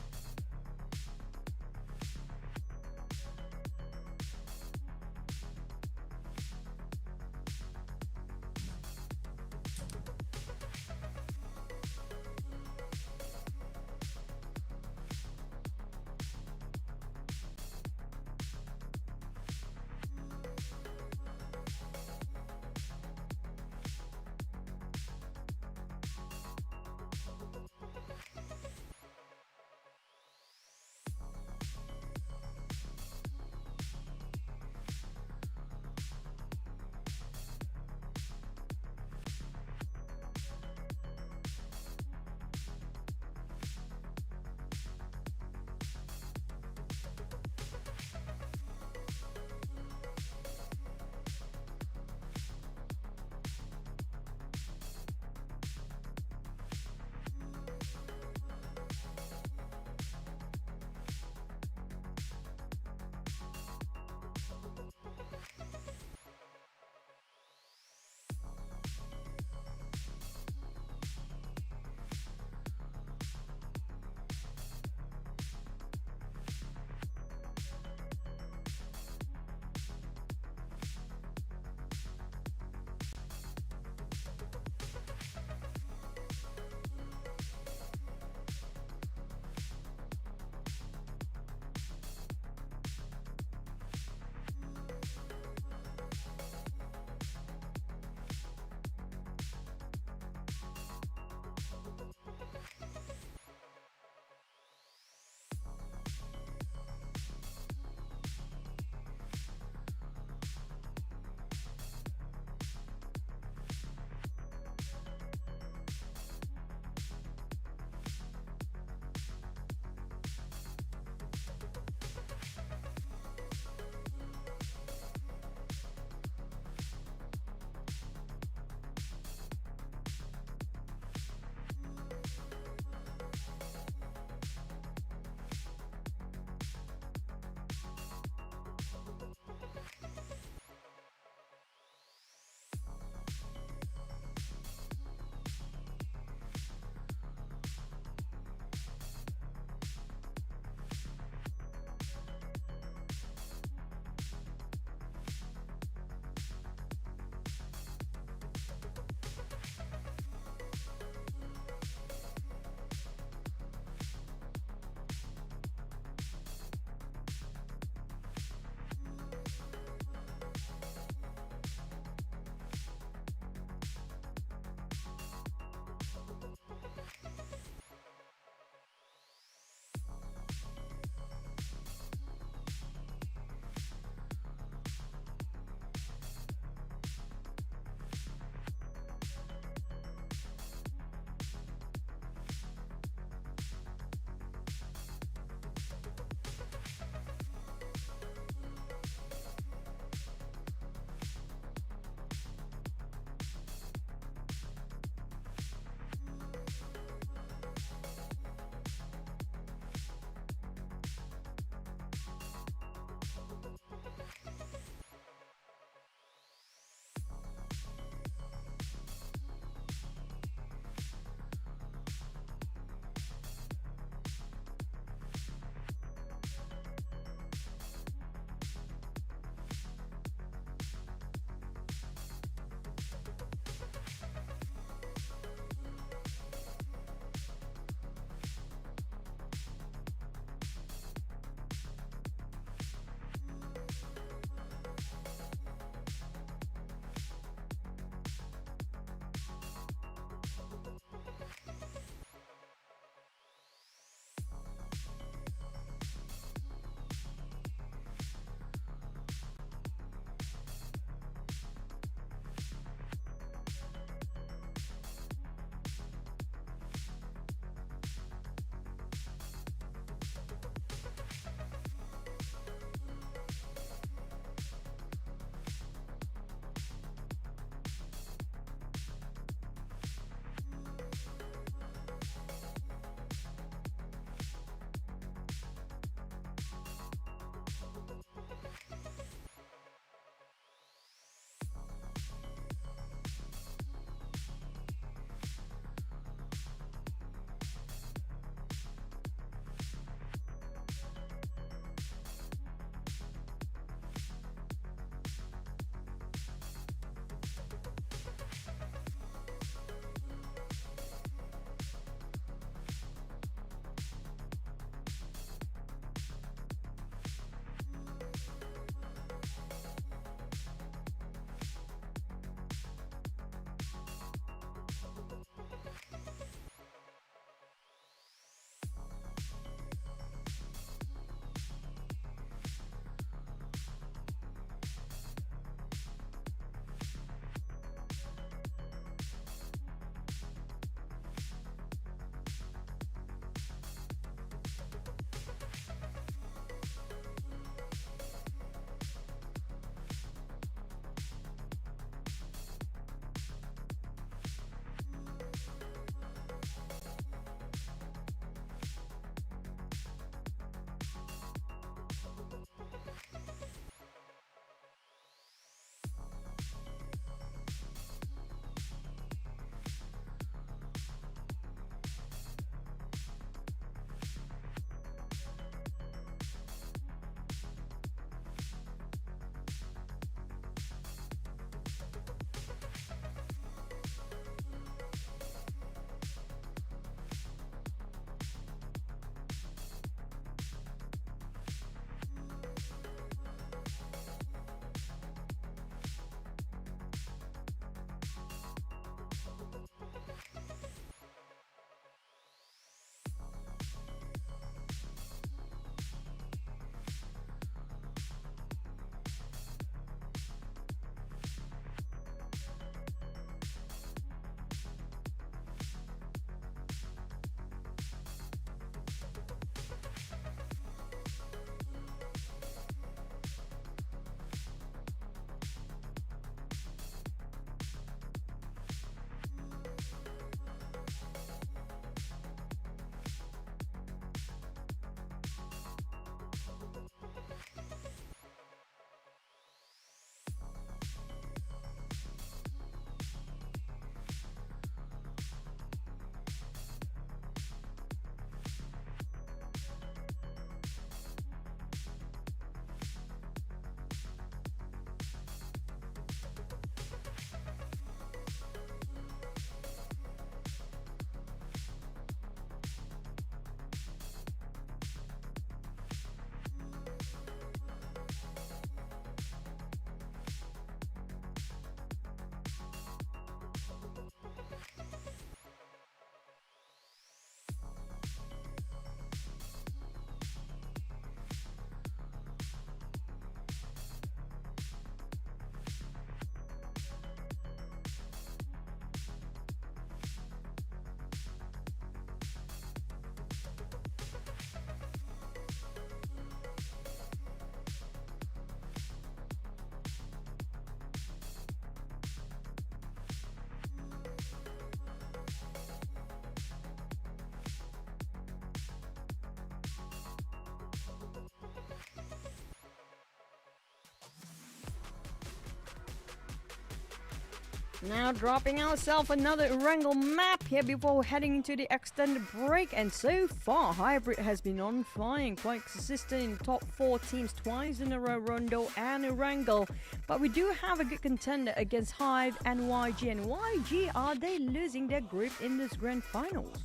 Now dropping ourselves another Wrangle map here before heading into the extended break, and so far Hybrid has been on fire, quite consistent in top 4 teams twice in a row, Rondo and Wrangle. But we do have a good contender against Hive and YG, and YG, are they losing their grip in this grand finals?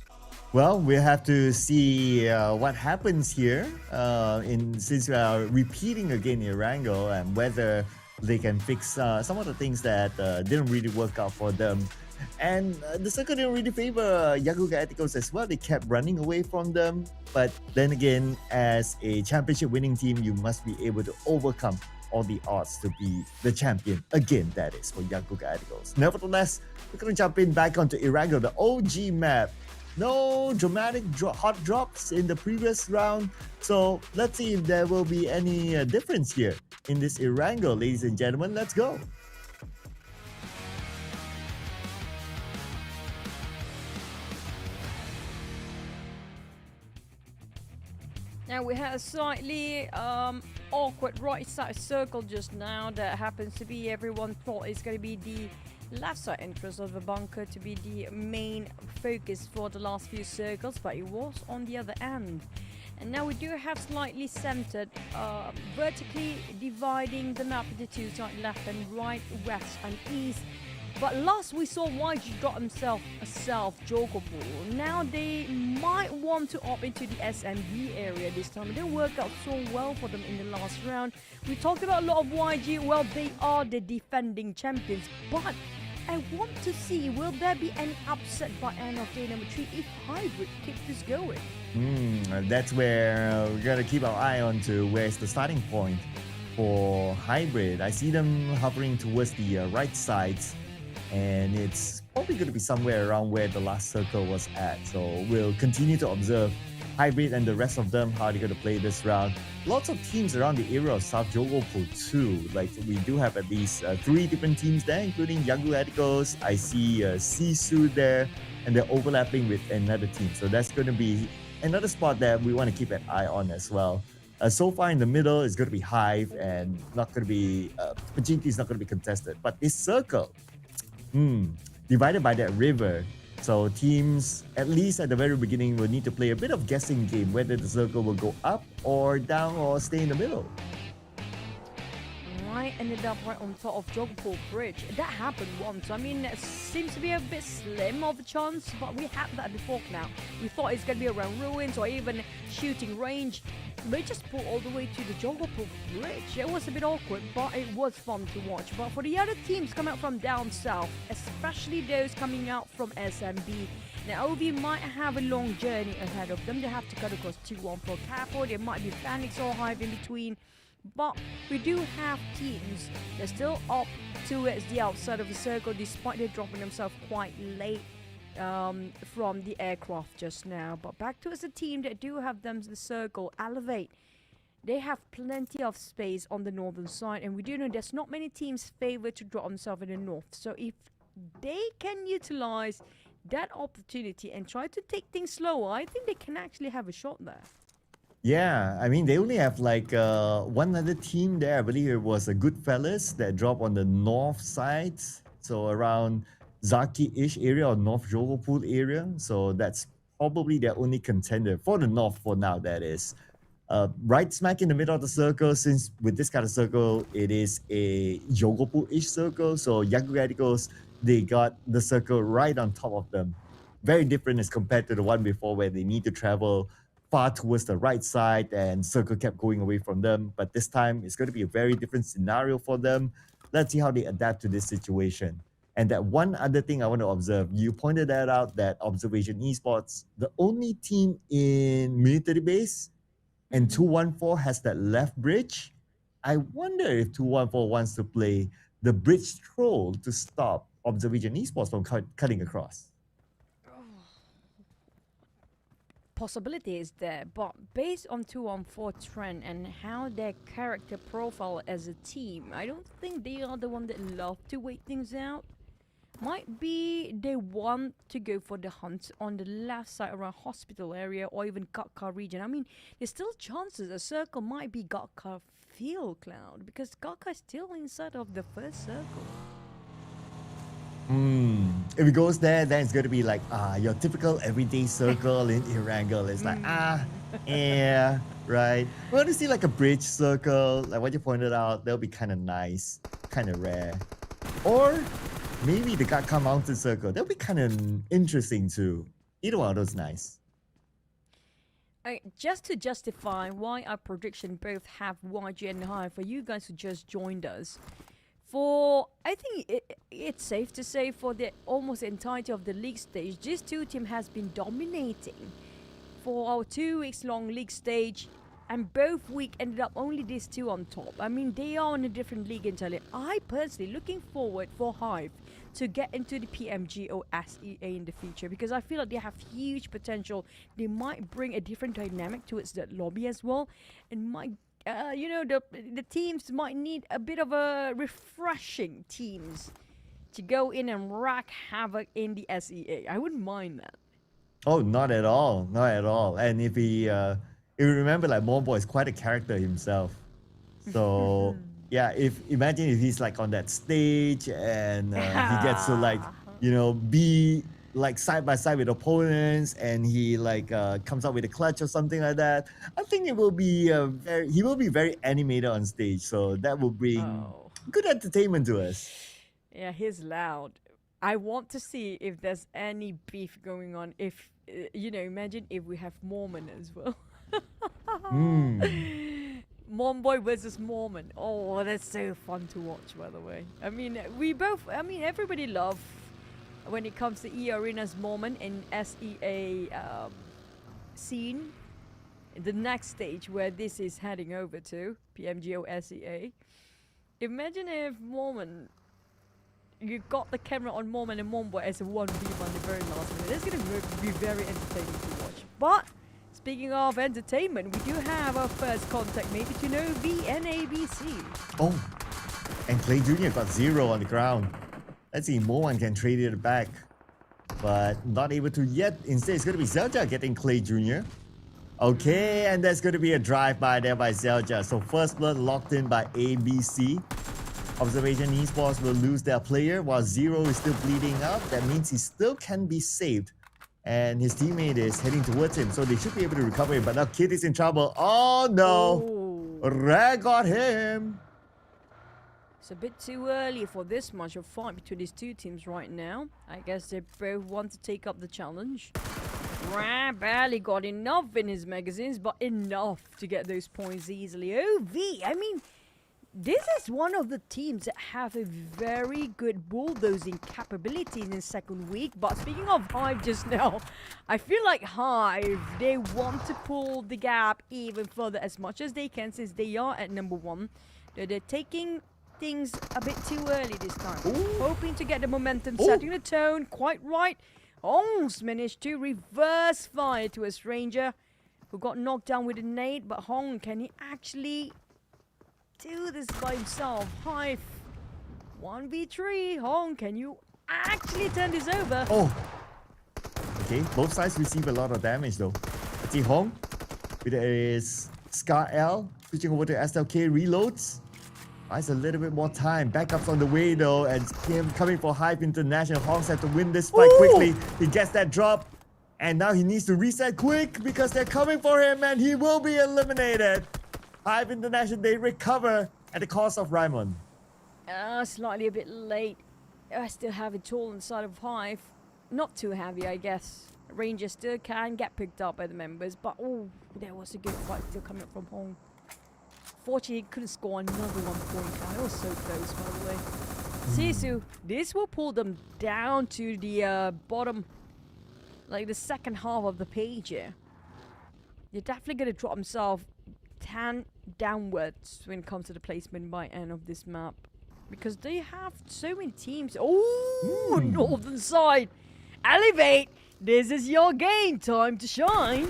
Well, we have to see what happens here since we are repeating again in Wrangle, and whether they can fix some of the things that didn't really work out for them. And the circle didn't really favor Yakuga Ethicals as well. They kept running away from them. But then again, as a championship winning team, you must be able to overcome all the odds to be the champion again, that is, for Yakuga Ethicals. Nevertheless, we're going to jump in back onto Irango, the OG map. No dramatic hot drops in the previous round. So let's see if there will be any difference here in this Irango, ladies and gentlemen. Let's go. Now we had a slightly awkward right side circle just now that happens to be, everyone thought it's going to be the left side entrance of the bunker to be the main focus for the last few circles, but it was on the other end. And now we do have slightly centered, vertically dividing the map into two sides, left and right, west and east. But last we saw YG got himself a self Jogo pool. Now they might want to opt into the SMB area this time. It didn't work out so well for them in the last round. We talked about a lot of YG. Well, they are the defending champions, but I want to see, will there be any upset by end of day number 3 if Hybrid keeps this going? That's where we gotta keep our eye on to where's the starting point for Hybrid. I see them hovering towards the right sides, and it's probably going to be somewhere around where the last circle was at. So we'll continue to observe Hybrid and the rest of them, how they're going to play this round. Lots of teams around the area of South Jogopo too. Like, we do have at least 3 different teams there, including Yangu Eticos. I see Sisu there, and they're overlapping with another team. So that's going to be another spot that we want to keep an eye on as well. So far in the middle is going to be Hive, and not going to be Pachinki is not going to be contested. But this circle, divided by that river. So teams, at least at the very beginning, will need to play a bit of guessing game whether the circle will go up or down or stay in the middle. I ended up right on top of Jogopo Bridge. That happened once. I mean, it seems to be a bit slim of a chance, but we had that before now. We thought it's going to be around ruins or even shooting range. They just pulled all the way to the Jogopo Bridge. It was a bit awkward, but it was fun to watch. But for the other teams coming out from down south, especially those coming out from SMB, now OV might have a long journey ahead of them. They have to cut across 2-1 Capo. There might be Phoenix or Hive in between. But we do have teams that still up towards the outside of the circle, despite they dropping themselves quite late from the aircraft just now. But back towards the team that do have them the circle, Elevate. They have plenty of space on the northern side, and we do know there's not many teams favored to drop themselves in the north. So if they can utilize that opportunity and try to take things slower, I think they can actually have a shot there. Yeah, I mean, they only have like one other team there. I believe it was a Goodfellas that dropped on the north side. So around Zaki-ish area or North Jogopool area. So that's probably their only contender for the north for now, that is. Right smack in the middle of the circle, since with this kind of circle, it is a Jogopool-ish circle. So Yaku Radicals, they got the circle right on top of them. Very different as compared to the one before where they need to travel far towards the right side and circle kept going away from them. But this time, it's going to be a very different scenario for them. Let's see how they adapt to this situation. And that one other thing I want to observe, you pointed that out, that Observation Esports, the only team in military base, and 214 has that left bridge. I wonder if 214 wants to play the bridge troll to stop Observation Esports from cutting across. Possibility is there, but based on 214 trend and how their character profile as a team, I don't think they are the one that love to wait things out. Might be they want to go for the hunt on the left side around hospital area or even Gatka region. I mean, there's still chances a circle might be Gatka field, Cloud, because Gatka is still inside of the first circle. If it goes there, then it's going to be like your typical everyday circle in Erangel. It's like yeah, right. We want to see like a bridge circle, like what you pointed out. That'll be kind of nice, kind of rare. Or maybe the Gakka Mountain circle. That'll be kind of interesting too. Either one of those nice. Just to justify why our prediction both have YG and Hive for you guys who just joined us. I think it's safe to say for the almost entirety of the league stage, these two teams has been dominating for our 2 weeks long league stage, and both week ended up only these two on top. I mean, they are in a different league entirely. I personally looking forward for Hive to get into the PMG or SEA in the future, because I feel like they have huge potential. They might bring a different dynamic towards that lobby as well, and might the teams might need a bit of a refreshing teams to go in and wreak havoc in the SEA. I wouldn't mind that. Oh, not at all, not at all. And if you remember, like Mombo is quite a character himself. So yeah, imagine if he's like on that stage and he gets to like be like side by side with opponents, and he like comes out with a clutch or something like that. I think it will be he will be very animated on stage, so that will bring good entertainment to us. Yeah, he's loud. I want to see if there's any beef going on. If imagine if we have Mormon as well. Momboy versus Mormon. Oh, that's so fun to watch, by the way. I mean, everybody love when it comes to E-Arena's Mormon and SEA scene. The next stage where this is heading over to PMGO SEA. Imagine if Mormon, you got the camera on Mormon and Momboy as a 1v1 the very last minute. That's going to be very entertaining to watch. But speaking of entertainment, we do have our first contact maybe to know VNABC. Oh, and Clay Jr. got 0 on the ground. Let's see, Moan can trade it back, but not able to yet. Instead, it's going to be Zelja getting Clay Jr. Okay, and there's going to be a drive-by there by Zelja. So first blood locked in by ABC. Observation Esports will lose their player while Zero is still bleeding up. That means he still can be saved. And his teammate is heading towards him, so they should be able to recover him. But now Kid is in trouble. Oh no! Rare got him! It's a bit too early for this much of a fight between these two teams right now. I guess they both want to take up the challenge. Rare barely got enough in his magazines, but enough to get those points easily. OV, I mean, this is one of the teams that have a very good bulldozing capabilities in second week. But speaking of Hive just now, I feel like Hive, they want to pull the gap even further as much as they can, since they are at number 1. They're taking things a bit too early this time. Hoping to get the momentum, setting the tone quite right. Hong's managed to reverse fire to a stranger who got knocked down with a nade, but Hong, can he actually do this by himself? Hive 1v3. Hong, can you actually turn this over? Oh, okay, both sides receive a lot of damage though. Let's see, Hong with his Scar L switching over to SLK reloads. Buys a little bit more time. Backups on the way though, and him coming for Hive International. Hong's had to win this fight quickly. He gets that drop, and now he needs to reset quick because they're coming for him, and he will be eliminated. Hive International, they recover at the cost of Raimon. Slightly a bit late. I still have it all inside of Hive. Not too heavy, I guess. Ranger still can get picked up by the members, but there was a good fight still coming up from Hong. Fortunately, he couldn't score another 1 point. That was so close, by the way. Sisu, this will pull them down to the bottom, like the second half of the page here. You're definitely going to drop himself 10 downwards when it comes to the placement by end of this map, because they have so many teams. Northern side, elevate. This is your game, time to shine.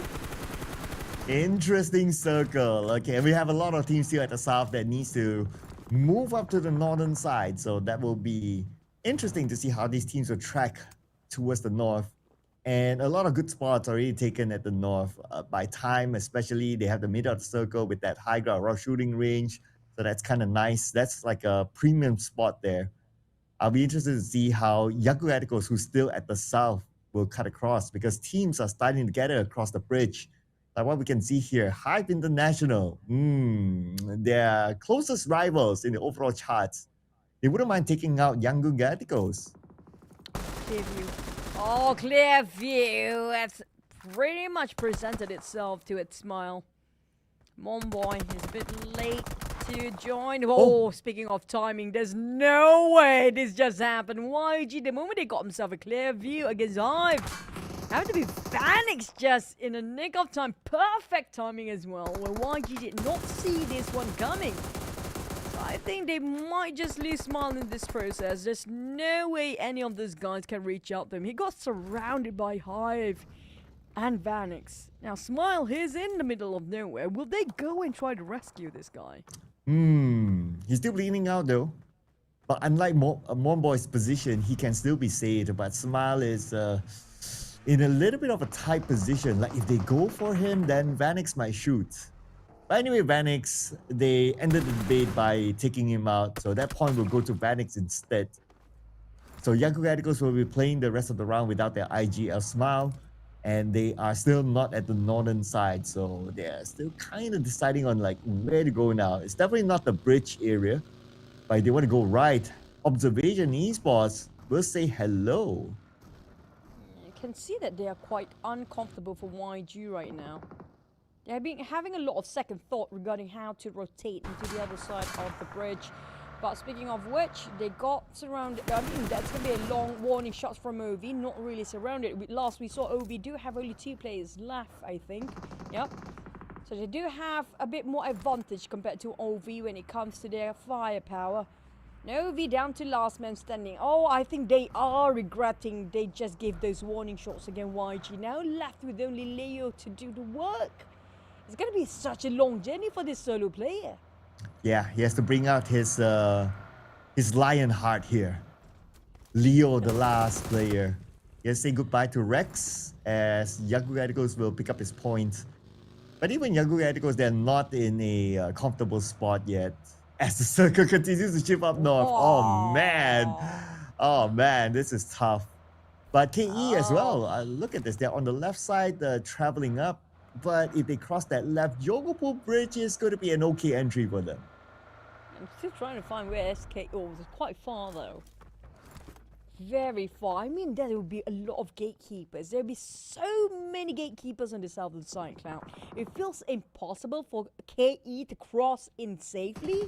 Interesting circle. Okay, we have a lot of teams here at the south that needs to move up to the northern side, so that will be interesting to see how these teams will track towards the north. And a lot of good spots already taken at the north by time, especially they have the middle of the circle with that high ground shooting range, so that's kind of nice. That's like a premium spot there. I'll be interested to see how Yaku Atticos, who's still at the south, will cut across because teams are starting to gather across the bridge. Like what we can see here, Hype International, their closest rivals in the overall charts. They wouldn't mind taking out Yangon Atticos. Clearview. Oh, Clearview. That's pretty much presented itself to its smile. Monboy is a bit late to join. Oh, speaking of timing, there's no way this just happened. YG, the moment they got himself a clear view against Hive, had to be Vanix just in the nick of time. Perfect timing as well, where YG did not see this one coming. So I think they might just lose Smile in this process. There's no way any of those guys can reach out to him. He got surrounded by Hive and Vanix. Now, Smile, he's in the middle of nowhere. Will they go and try to rescue this guy? He's still bleeding out though. But unlike Monboy's position, he can still be saved. But Smile is in a little bit of a tight position. Like if they go for him, then Vanix might shoot. But anyway, Vanix, they ended the debate by taking him out. So that point will go to Vanix instead. So Yaku Atticos will be playing the rest of the round without their IGL Smile. And they are still not at the northern side, so they're still kind of deciding on like where to go now. It's definitely not the bridge area, but they want to go right. Observation Esports will say hello. You can see that they are quite uncomfortable for YG right now. They've been having a lot of second thought regarding how to rotate into the other side of the bridge. But speaking of which, they got surrounded. I mean, that's going to be a long warning shot from OV. Not really surrounded. Last we saw OV do have only 2 players left, I think. Yep. So they do have a bit more advantage compared to OV when it comes to their firepower. Now OV down to last man standing. Oh, I think they are regretting they just gave those warning shots against YG. Now left with only Leo to do the work. It's going to be such a long journey for this solo player. Yeah, he has to bring out his lion heart here. Leo, the last player. He has to say goodbye to Rex as Yaku Atticos will pick up his point. But even Yaku Atticos, they're not in a comfortable spot yet. As the circle continues to shift up north. Oh man, this is tough. But KE as well. Look at this. They're on the left side, traveling up. But if they cross that left Yogopo Bridge, is going to be an okay entry for them. I'm still trying to find where SK... Oh, it's quite far though. Very far. I mean, there will be a lot of gatekeepers. There will be so many gatekeepers on the southern side, Cloud. It feels impossible for KE to cross in safely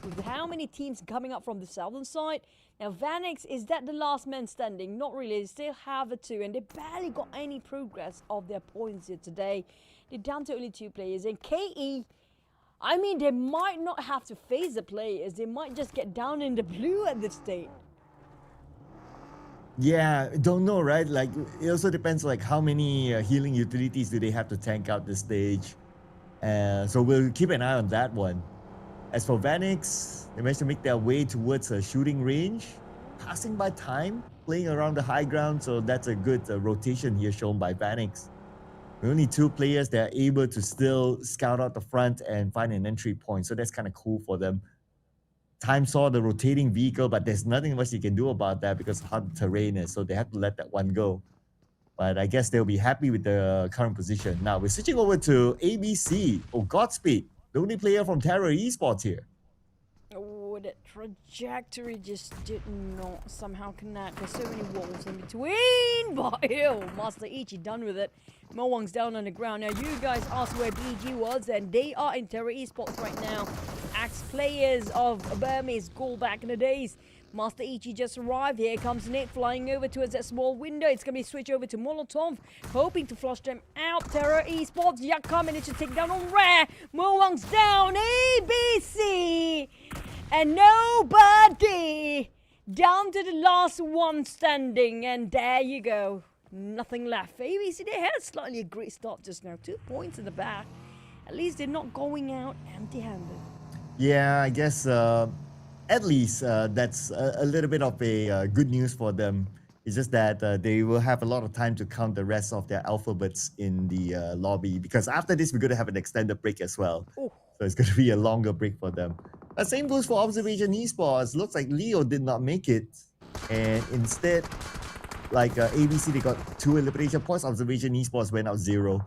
with how many teams coming up from the southern side. Now, Vanix, is that the last man standing? Not really. They still have the 2, and they barely got any progress of their points here today. They're down to only 2 players. And KE, I mean, they might not have to face the players. They might just get down in the blue at this stage. Yeah, don't know, right? Like, it also depends, like, how many healing utilities do they have to tank out this stage. So we'll keep an eye on that one. As for Vanix, they managed to make their way towards a shooting range, passing by time, playing around the high ground. So that's a good rotation here shown by Vanix. Only 2 players that are able to still scout out the front and find an entry point. So that's kind of cool for them. Time saw the rotating vehicle, but there's nothing much you can do about that because of how the terrain is. So they have to let that one go. But I guess they'll be happy with the current position. Now we're switching over to ABC. Oh, Godspeed. The only player from Terror Esports here. Oh, that trajectory just did not somehow connect. There's so many walls in between. But ew, Master Ichi done with it. Moang's down on the ground. Now, you guys asked where BG was, and they are in Terror Esports right now. Ex-players of Burmese goal back in the days. Master Ichi just arrived. Here comes Nick flying over towards that small window. It's going to be switched over to Molotov, hoping to flush them out. Terror Esports, Yakka managed to take down on Rare. Moang's down. ABC. And nobody. Down to the last one standing. And there you go. Nothing left. ABC, they had slightly a great start just now. 2 points in the back. At least they're not going out empty-handed. Yeah, I guess at least that's a little bit of a good news for them. It's just that they will have a lot of time to count the rest of their alphabets in the lobby, because after this, we're going to have an extended break as well. Ooh. So it's going to be a longer break for them. Same goes for Observation Esports. Looks like Leo did not make it. And instead, like ABC, they got 2 elimination points. Observation Esports went out 0.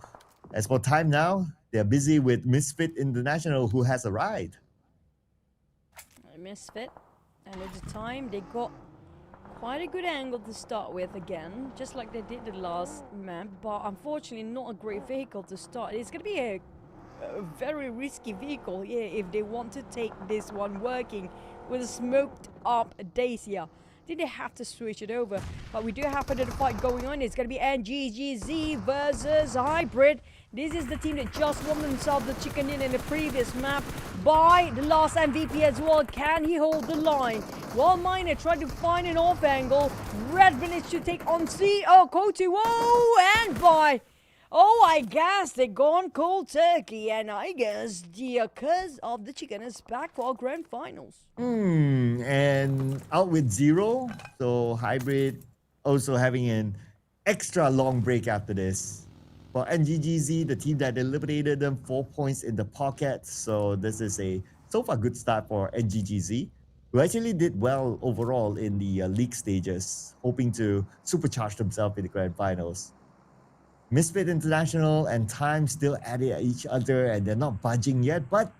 As for time now, they're busy with Misfit International, who has arrived. Misfit, and at the time they got quite a good angle to start with again, just like they did the last map, but unfortunately not a great vehicle to start. It's going to be a very risky vehicle here if they want to take this one working with a smoked up Dacia. Did they have to switch it over? But we do have another fight going on. It's going to be NGGZ versus Hybrid. This is the team that just won themselves the chicken in the previous map by the last MVP as well. Can he hold the line? While Miner tried to find an off angle, Red managed to take on Kotu. Whoa, and by... Oh, I guess they're gone cold turkey, and I guess the curse of the chicken is back for our grand finals. And out with 0. So Hybrid also having an extra long break after this. For NGGZ, the team that eliminated them, 4 points in the pocket. So this is a so far good start for NGGZ, who actually did well overall in the league stages, hoping to supercharge themselves in the grand finals. Misfit International and Time still at each other, and they're not budging yet, but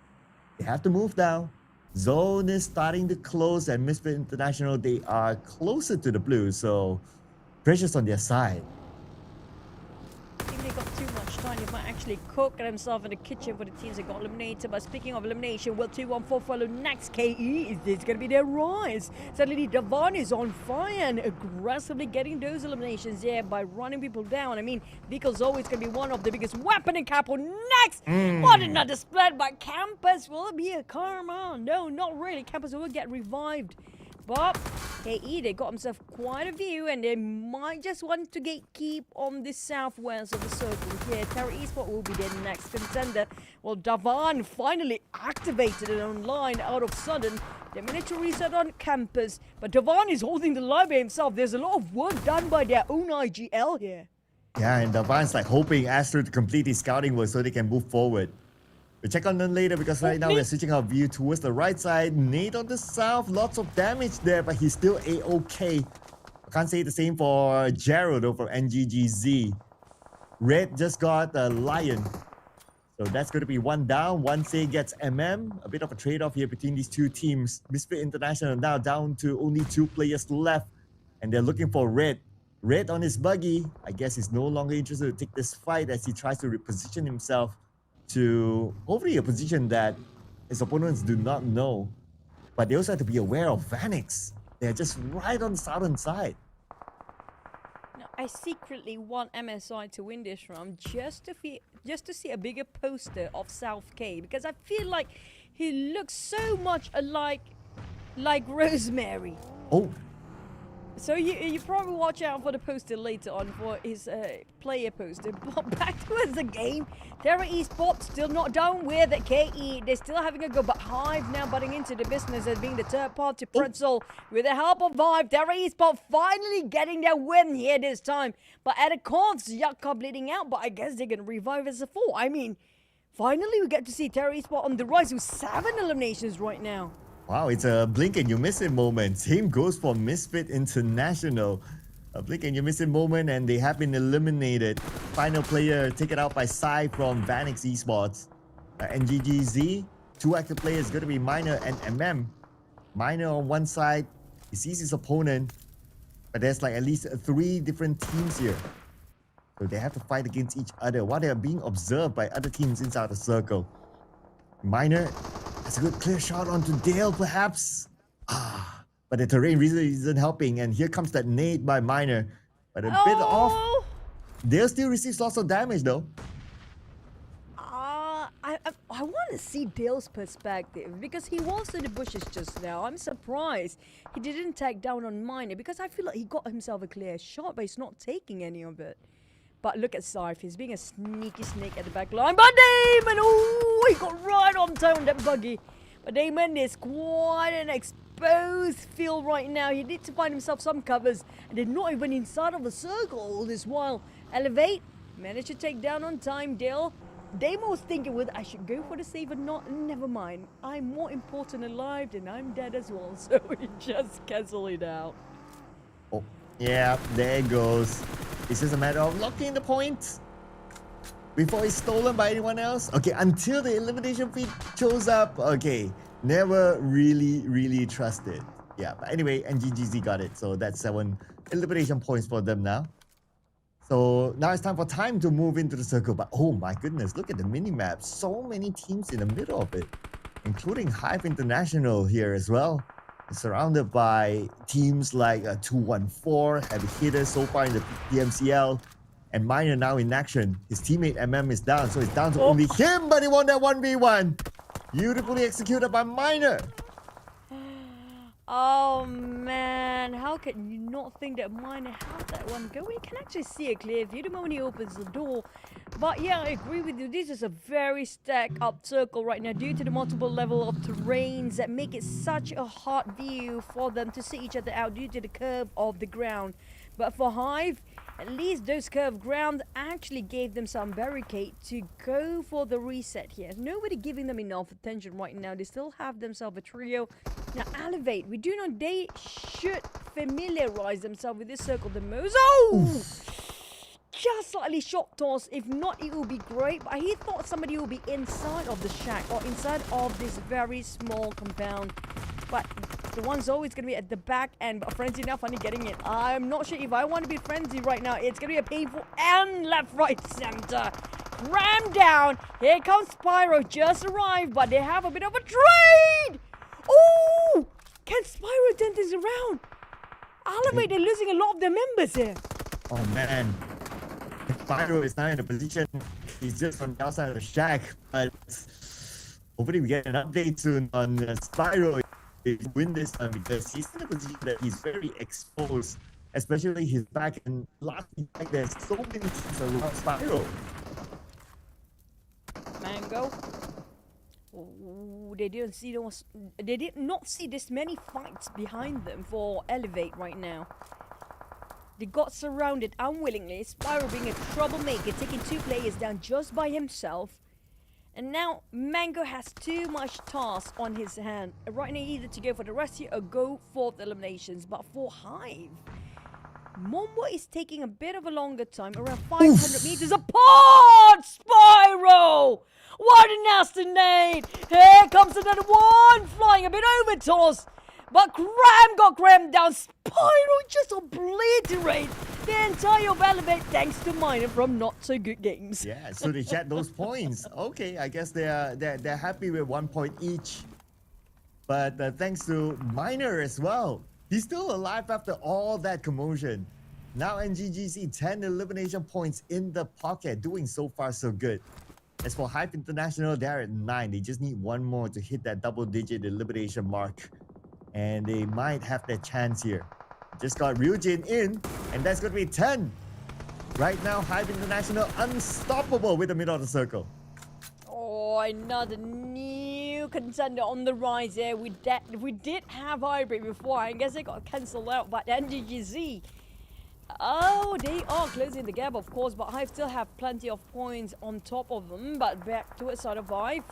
they have to move now. Zone is starting to close, and Misfit International, they are closer to the blue, so pressure's on their side. I think they got too much time. They might actually cook themselves in the kitchen for the teams that got eliminated. But speaking of elimination, will 2-1-4 follow next? KE, is this going to be their rise? Suddenly, Davan is on fire and aggressively getting those eliminations here by running people down. I mean, vehicle's always going to be one of the biggest weapon in Capo. Next! What another split by Campus. Will it be a karma? No, not really. Campus will get revived. But KE, they got themselves quite a view, and they might just want to gatekeep on the southwest of the circle here. Terra Esport will be their next contender. Well, Davan finally activated it online out of sudden. They managed to reset on Campus, but Davan is holding the line by himself. There's a lot of work done by their own IGL here. Yeah, and Davan's like hoping Astro to complete his scouting work so they can move forward. We'll check on them later because right now we're switching our view towards the right side. Nate on the south, lots of damage there, but he's still A-okay. I can't say the same for Gerald though from NGGZ. Red just got a Lion. So that's going to be 1 down. 1 say gets MM. A bit of a trade-off here between these two teams. Misfit International now down to only 2 players left. And they're looking for Red. Red on his buggy. I guess he's no longer interested to take this fight as he tries to reposition himself to hopefully a position that his opponents do not know. But they also have to be aware of Vanix. They're just right on the southern side. Now, I secretly want MSI to win this round just to see a bigger poster of South K, because I feel like he looks so much alike like Rosemary. Oh. So you probably watch out for the poster later on for his player poster. But back towards the game, Terra Esports still not done with KE. They're still having a go, but Hive now butting into the business as being the third party pretzel. With the help of Hive, Terra Esports finally getting their win here this time. But at a cost, Yakka bleeding out, but I guess they're going to revive as a 4. I mean, finally we get to see Terra Esports on the rise with 7 eliminations right now. Wow, it's a blink and you miss it moment. Same goes for Misfit International. A blink and you miss it moment, and they have been eliminated. Final player taken out by Sai from Vanix Esports. NGGZ, 2 active players, going to be Miner and MM. Miner on one side, he sees his opponent, but there's like at least 3 different teams here. So they have to fight against each other while they are being observed by other teams inside the circle. Miner has a good clear shot onto Dale, perhaps. But the terrain really isn't helping, and here comes that nade by Miner. But a bit off. Dale still receives lots of damage, though. I want to see Dale's perspective, because he was in the bushes just now. I'm surprised he didn't tag down on Miner, because I feel like he got himself a clear shot, but he's not taking any of it. But look at Saif, he's being a sneaky snake at the back line. But Damon, oh, he got right on time on that buggy. But Damon is quite an exposed field right now. He needs to find himself some covers. And they're not even inside of the circle all this while. Elevate, managed to take down on time. Dale, Damon was thinking, well, I should go for the save or not. Never mind. I'm more important alive than I'm dead as well. So he just cancel it out. Yeah, there it goes. It's just a matter of locking the point before it's stolen by anyone else. Okay, until the elimination feed shows up. Okay, never really trusted. Yeah, but anyway, NGGZ got it. So that's 7 elimination points for them now. So now it's time for time to move into the circle. But oh my goodness, look at the mini-map. So many teams in the middle of it, including Hive International here as well. It's surrounded by teams like 214, heavy hitters so far in the PMCL. And Miner now in action. His teammate MM is down, so it's down to only him, but he won that 1v1. Beautifully executed by Miner. Oh man, how can you not think that Miner had that one go? You can actually see a clear view the moment he opens the door. But yeah, I agree with you. This is a very stacked up circle right now due to the multiple level of terrains that make it such a hard view for them to see each other out due to the curve of the ground. But for Hive, at least those curved ground actually gave them some barricade to go for the reset here. Nobody giving them enough attention right now. They still have themselves a trio. Now, Elevate, we do know they should familiarize themselves with this circle the most. Oh! Just slightly short toss. If not, it will be great. But he thought somebody will be inside of the shack or inside of this very small compound. But the one's always going to be at the back end. But Frenzy now finally getting it. I'm not sure if I want to be Frenzy right now. It's going to be a painful and left, right, center. Cram down. Here comes Spyro. Just arrived. But they have a bit of a trade. Oh! Can Spyro turn things around? Elevate, they're losing a lot of their members here. Oh man. Spyro is now in a position. He's just on the outside of the shack. But hopefully we get an update soon on Spyro. Win this time because he's in a position that he's very exposed, especially his back and last back. There's so many things around Spyro. Mango. Ooh, they did not see this many fights behind them for Elevate right now. They got surrounded unwillingly. Spyro being a troublemaker, taking 2 players down just by himself. And now Mango has too much task on his hand. Right now, either to go for the rescue or go for the eliminations. But for Hive, Mombo is taking a bit of a longer time, around 500 meters apart. Spyro! What a nasty nade! Here comes another one, flying a bit over toss. But Cram got Cram down. Spyro just obliterates the entire Elevate thanks to Miner from Not So Good Games. Yeah, so they chat those points. Okay, I guess they're happy with 1 point each. But thanks to Miner as well. He's still alive after all that commotion. Now NGGC 10 elimination points in the pocket, doing so far so good. As for Hive International, they're at 9. They just need one more to hit that double-digit elimination mark. And they might have their chance here. Just got Ryujin in, and that's going to be 10. Right now, Hive International unstoppable with the middle of the circle. Oh, another new contender on the rise here. We did have Hybrid before. I guess they got cancelled out by NGGZ. Oh, they are closing the gap, of course, but Hive still have plenty of points on top of them. But back to a side of Hive.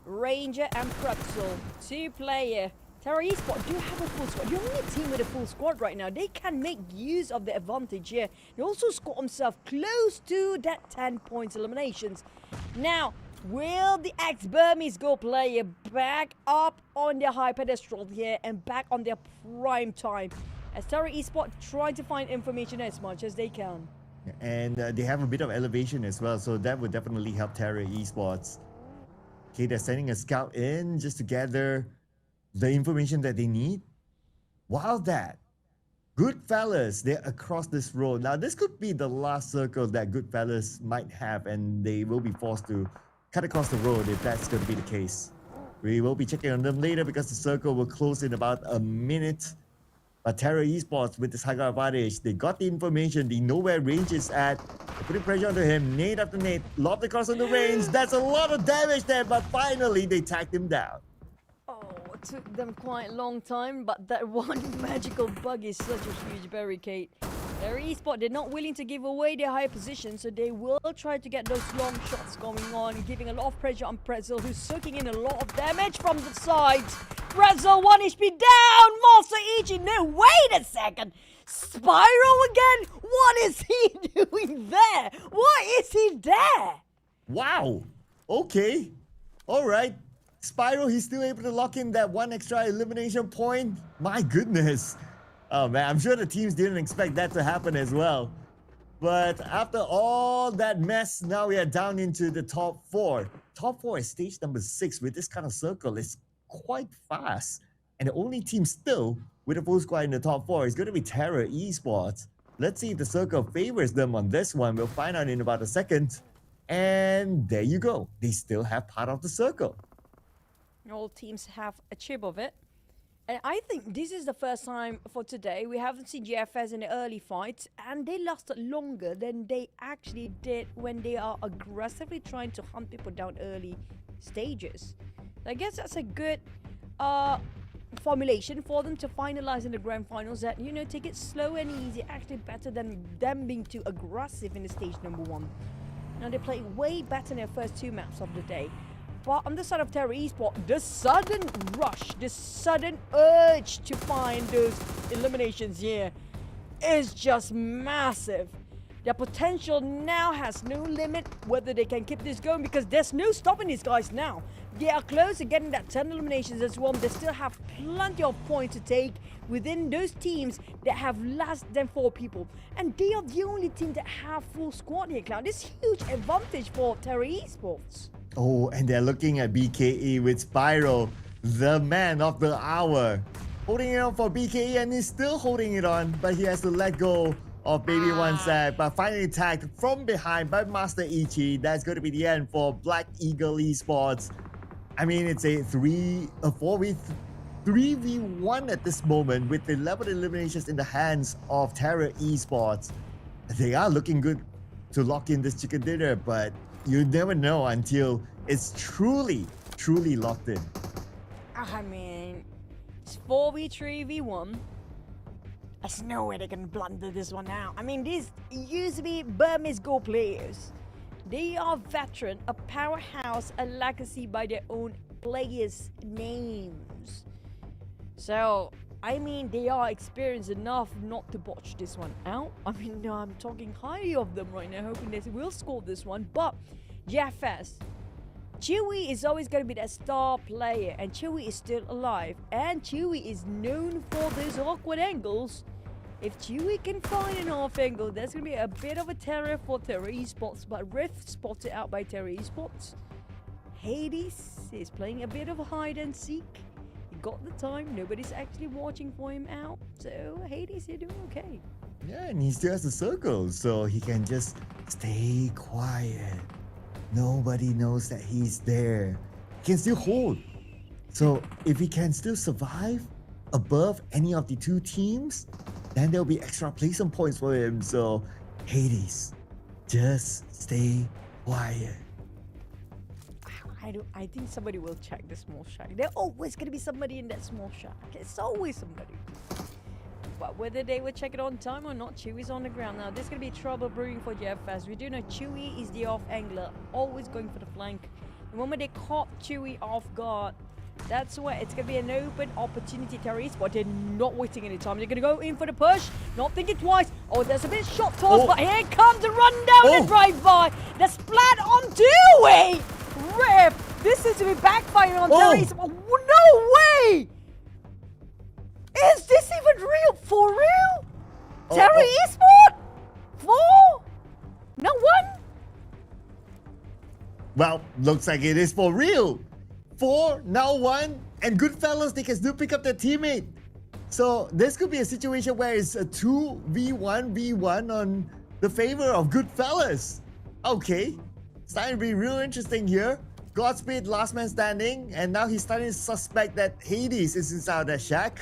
Ranger and Pretzel, 2-player. Terra Esport do have a full squad. You're only a team with a full squad right now. They can make use of the advantage here. They also score themselves close to that 10 points eliminations. Now, will the ex-Burmese Go player back up on their high pedestal here and back on their prime time? As Terra Esport trying to find information as much as they can. And they have a bit of elevation as well, so that would definitely help Terra Esports. Okay, they're sending a scout in just to gather the information that they need. While that, Goodfellas, they're across this road. Now, this could be the last circle that Goodfellas might have, and they will be forced to cut across the road if that's going to be the case. We will be checking on them later because the circle will close in about a minute. But Terra Esports with this Hagar advantage, they got the information, they know where range is at. They're putting pressure onto him, nade after nade, lobbed across on the range. That's a lot of damage there, but finally they tagged him down. It took them quite a long time, but that one magical bug is such a huge barricade. Their eSport, they're not willing to give away their high position, so they will try to get those long shots going on, giving a lot of pressure on Pretzel, who's soaking in a lot of damage from the sides. Pretzel, 1 HP down! Master Ichi, no, wait a second! Spiral again? What is he doing there? Why is he there? Wow. Okay. All right. Spyro, he's still able to lock in that one extra elimination point. My goodness. Oh man, I'm sure the teams didn't expect that to happen as well. But after all that mess, now we are down into the top 4. Top 4 is stage number 6 with this kind of circle. It's quite fast. And the only team still with a full squad in the top 4 is going to be Terra Esports. Let's see if the circle favors them on this one. We'll find out in about a second. And there you go. They still have part of the circle. All teams have a chip of it. And I think this is the first time for today. We haven't seen GFS in the early fights, and they lasted longer than they actually did when they are aggressively trying to hunt people down early stages. I guess that's a good formulation for them to finalize in the grand finals, that, you know, take it slow and easy, actually better than them being too aggressive in the stage number 1. Now they play way better in their first 2 maps of the day. But on the side of Terra Esports, the sudden rush, the sudden urge to find those eliminations here is just massive. Their potential now has no limit whether they can keep this going, because there's no stopping these guys now. They are close to getting that 10 eliminations as well. They still have plenty of points to take within those teams that have less than 4 people. And they are the only team that have full squad here, Cloud. This is huge advantage for Terra Esports. Oh, and they're looking at BKE with Spyro, the man of the hour. Holding it on for BKE, and he's still holding it on, but he has to let go of Baby One Sec, but finally tagged from behind by Master Ichi. That's going to be the end for Black Eagle Esports. I mean, it's a 3v1 at this moment with 11 eliminations in the hands of Terra Esports. They are looking good to lock in this chicken dinner, but you never know until it's truly locked in. I mean, it's 4v3v1. There's no way they can blunder this one out. I mean, these used to be Burmese Go players. They are veteran, a powerhouse, a legacy by their own players' names. So, I mean, they are experienced enough not to botch this one out. I mean, I'm talking highly of them right now, hoping they will score this one. But GFS, Chewy is always going to be that star player, and Chewy is still alive. And Chewy is known for those awkward angles. If Chewy can find an off angle, that's going to be a bit of a terror for Terra Esports. But Rift spotted out by Terra Esports. Hades is playing a bit of a hide and seek. He got the time. Nobody's actually watching for him out. So Hades, you're doing okay. Yeah, and he still has the circle, so he can just stay quiet. Nobody knows that he's there. He can still hold. So if he can still survive above any of the 2 teams, then there'll be extra placement points for him. So Hades, just stay quiet. I think somebody will check the small shack. There's always going to be somebody in that small shack. It's always somebody. But whether they will check it on time or not, Chewy's on the ground. Now, there's going to be trouble brewing for GFS. We do know Chewy is the off angler, always going for the flank. The moment they caught Chewy off guard, that's where it's going to be an open opportunity, Terra Esports. They're not wasting any time. They're going to go in for the push, not thinking twice. Oh, there's a bit shot toss, but here comes the run down and drive by. The splat on Dewey! Rip! This is to be backfiring on Terra Esports. No way! Is this even real? For real? Terra Esports? 4? No 1? Well, looks like it is for real. 4, now 1, and Goodfellas, they can still pick up their teammate. So this could be a situation where it's a 2v1v1 on the favor of Goodfellas. Okay, starting to be real interesting here. Godspeed, last man standing, and now he's starting to suspect that Hades is inside that shack.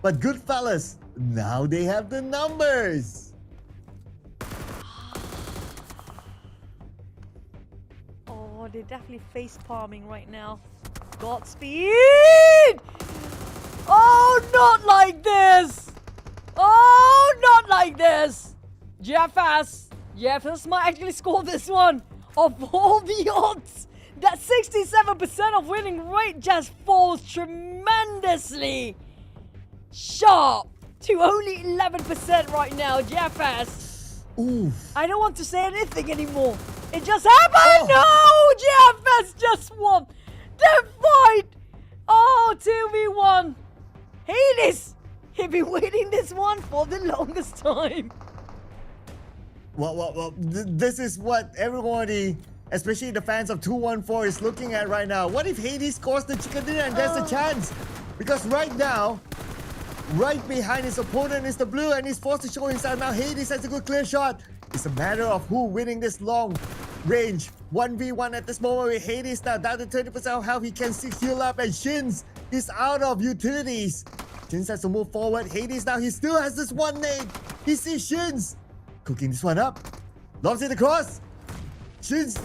But Goodfellas, now they have the numbers. Oh, they're definitely face palming right now. Godspeed! Oh, not like this! Oh, not like this! GFS might actually score this one. Of all the odds, that 67% of winning rate just falls tremendously sharp to only 11% right now. Jeffas. Ooh. I don't want to say anything anymore. It just happened. No, Jeffas just won the fight. Oh, 2v1. Hades. He's been waiting this one for the longest time. Well, this is what everybody, especially the fans of 214, is looking at right now. What if Hades scores the chicken dinner and there's a chance? Because right now, right behind his opponent is the blue and he's forced to show himself. Now Hades has a good clear shot. It's a matter of who winning this long range 1v1 at this moment with Hades now down to 20% of health. He can still heal up and Shins is out of utilities. Shins has to move forward. Hades now, he still has this one nade. He sees Shins cooking this one up. Lobs it across. Shins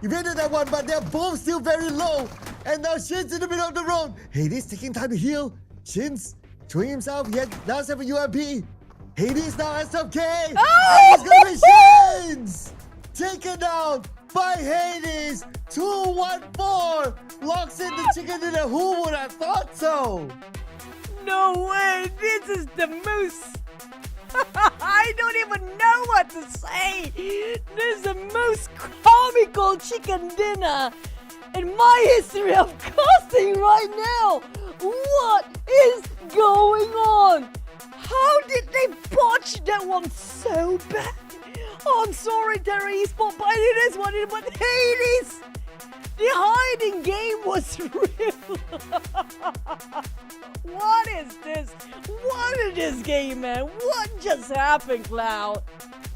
evaded that one, but they're both still very low. And now Shins in the middle of the road. Hades taking time to heal. Shins showing himself, he does have a UMP. Hades now has some K. And it's gonna be Shins taken down by Hades. 214 locks in the chicken dinner. Who would have thought so? No way. This is the most... I don't even know what to say. This is the most comical chicken dinner in my history of casting right now. What is going on? How did they botch that one so bad? Oh, I'm sorry, Terry Esport, but it is what it is. But Hades, the hiding game was real. What is this? What is this game, man? What just happened, Cloud?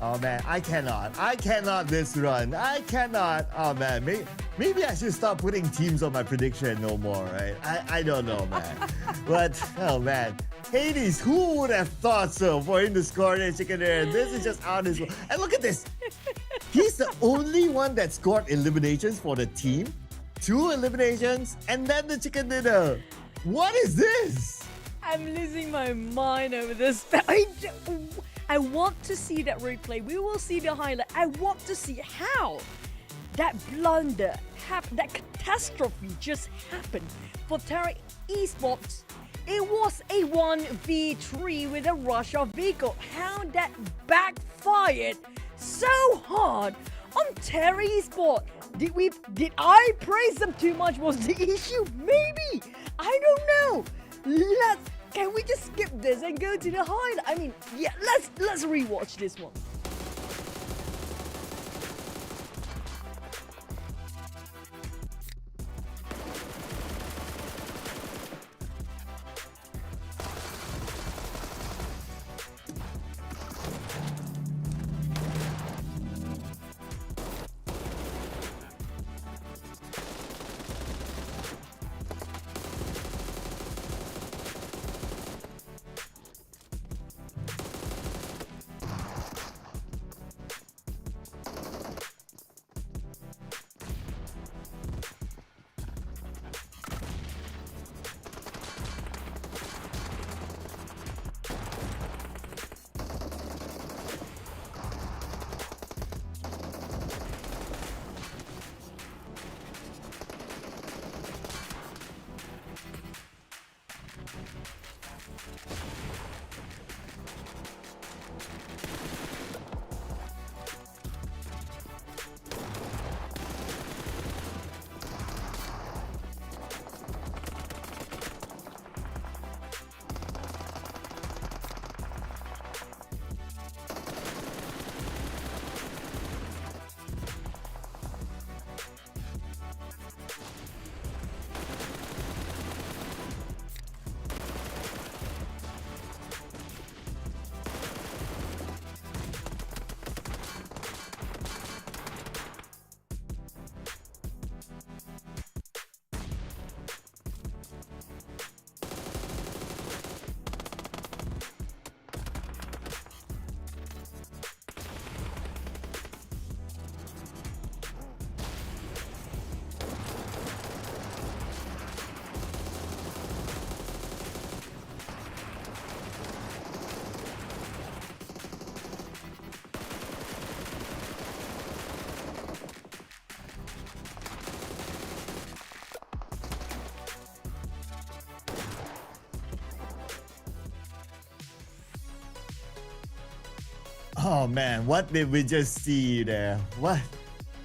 Oh man, I cannot this run. I cannot. Oh man, maybe I should stop putting teams on my prediction no more, right? I don't know, man. But, oh man. Hades, who would have thought so for him to score that chicken dinner? This is just out of this world. And look at this. He's the only one that scored eliminations for the team. 2 eliminations and then the chicken dinner. What is this? I'm losing my mind over this. I want to see that replay. We will see the highlight. I want to see how that blunder happened, that catastrophe just happened for Terry Esports. It was a 1v3 with a rush of vehicle. How that backfired so hard on Terry Esports. Did I praise them too much? Was the issue? Maybe. I don't know. Can we just skip this and go to the highlight? I mean, yeah, let's rewatch this one. Oh man, what did we just see there? What?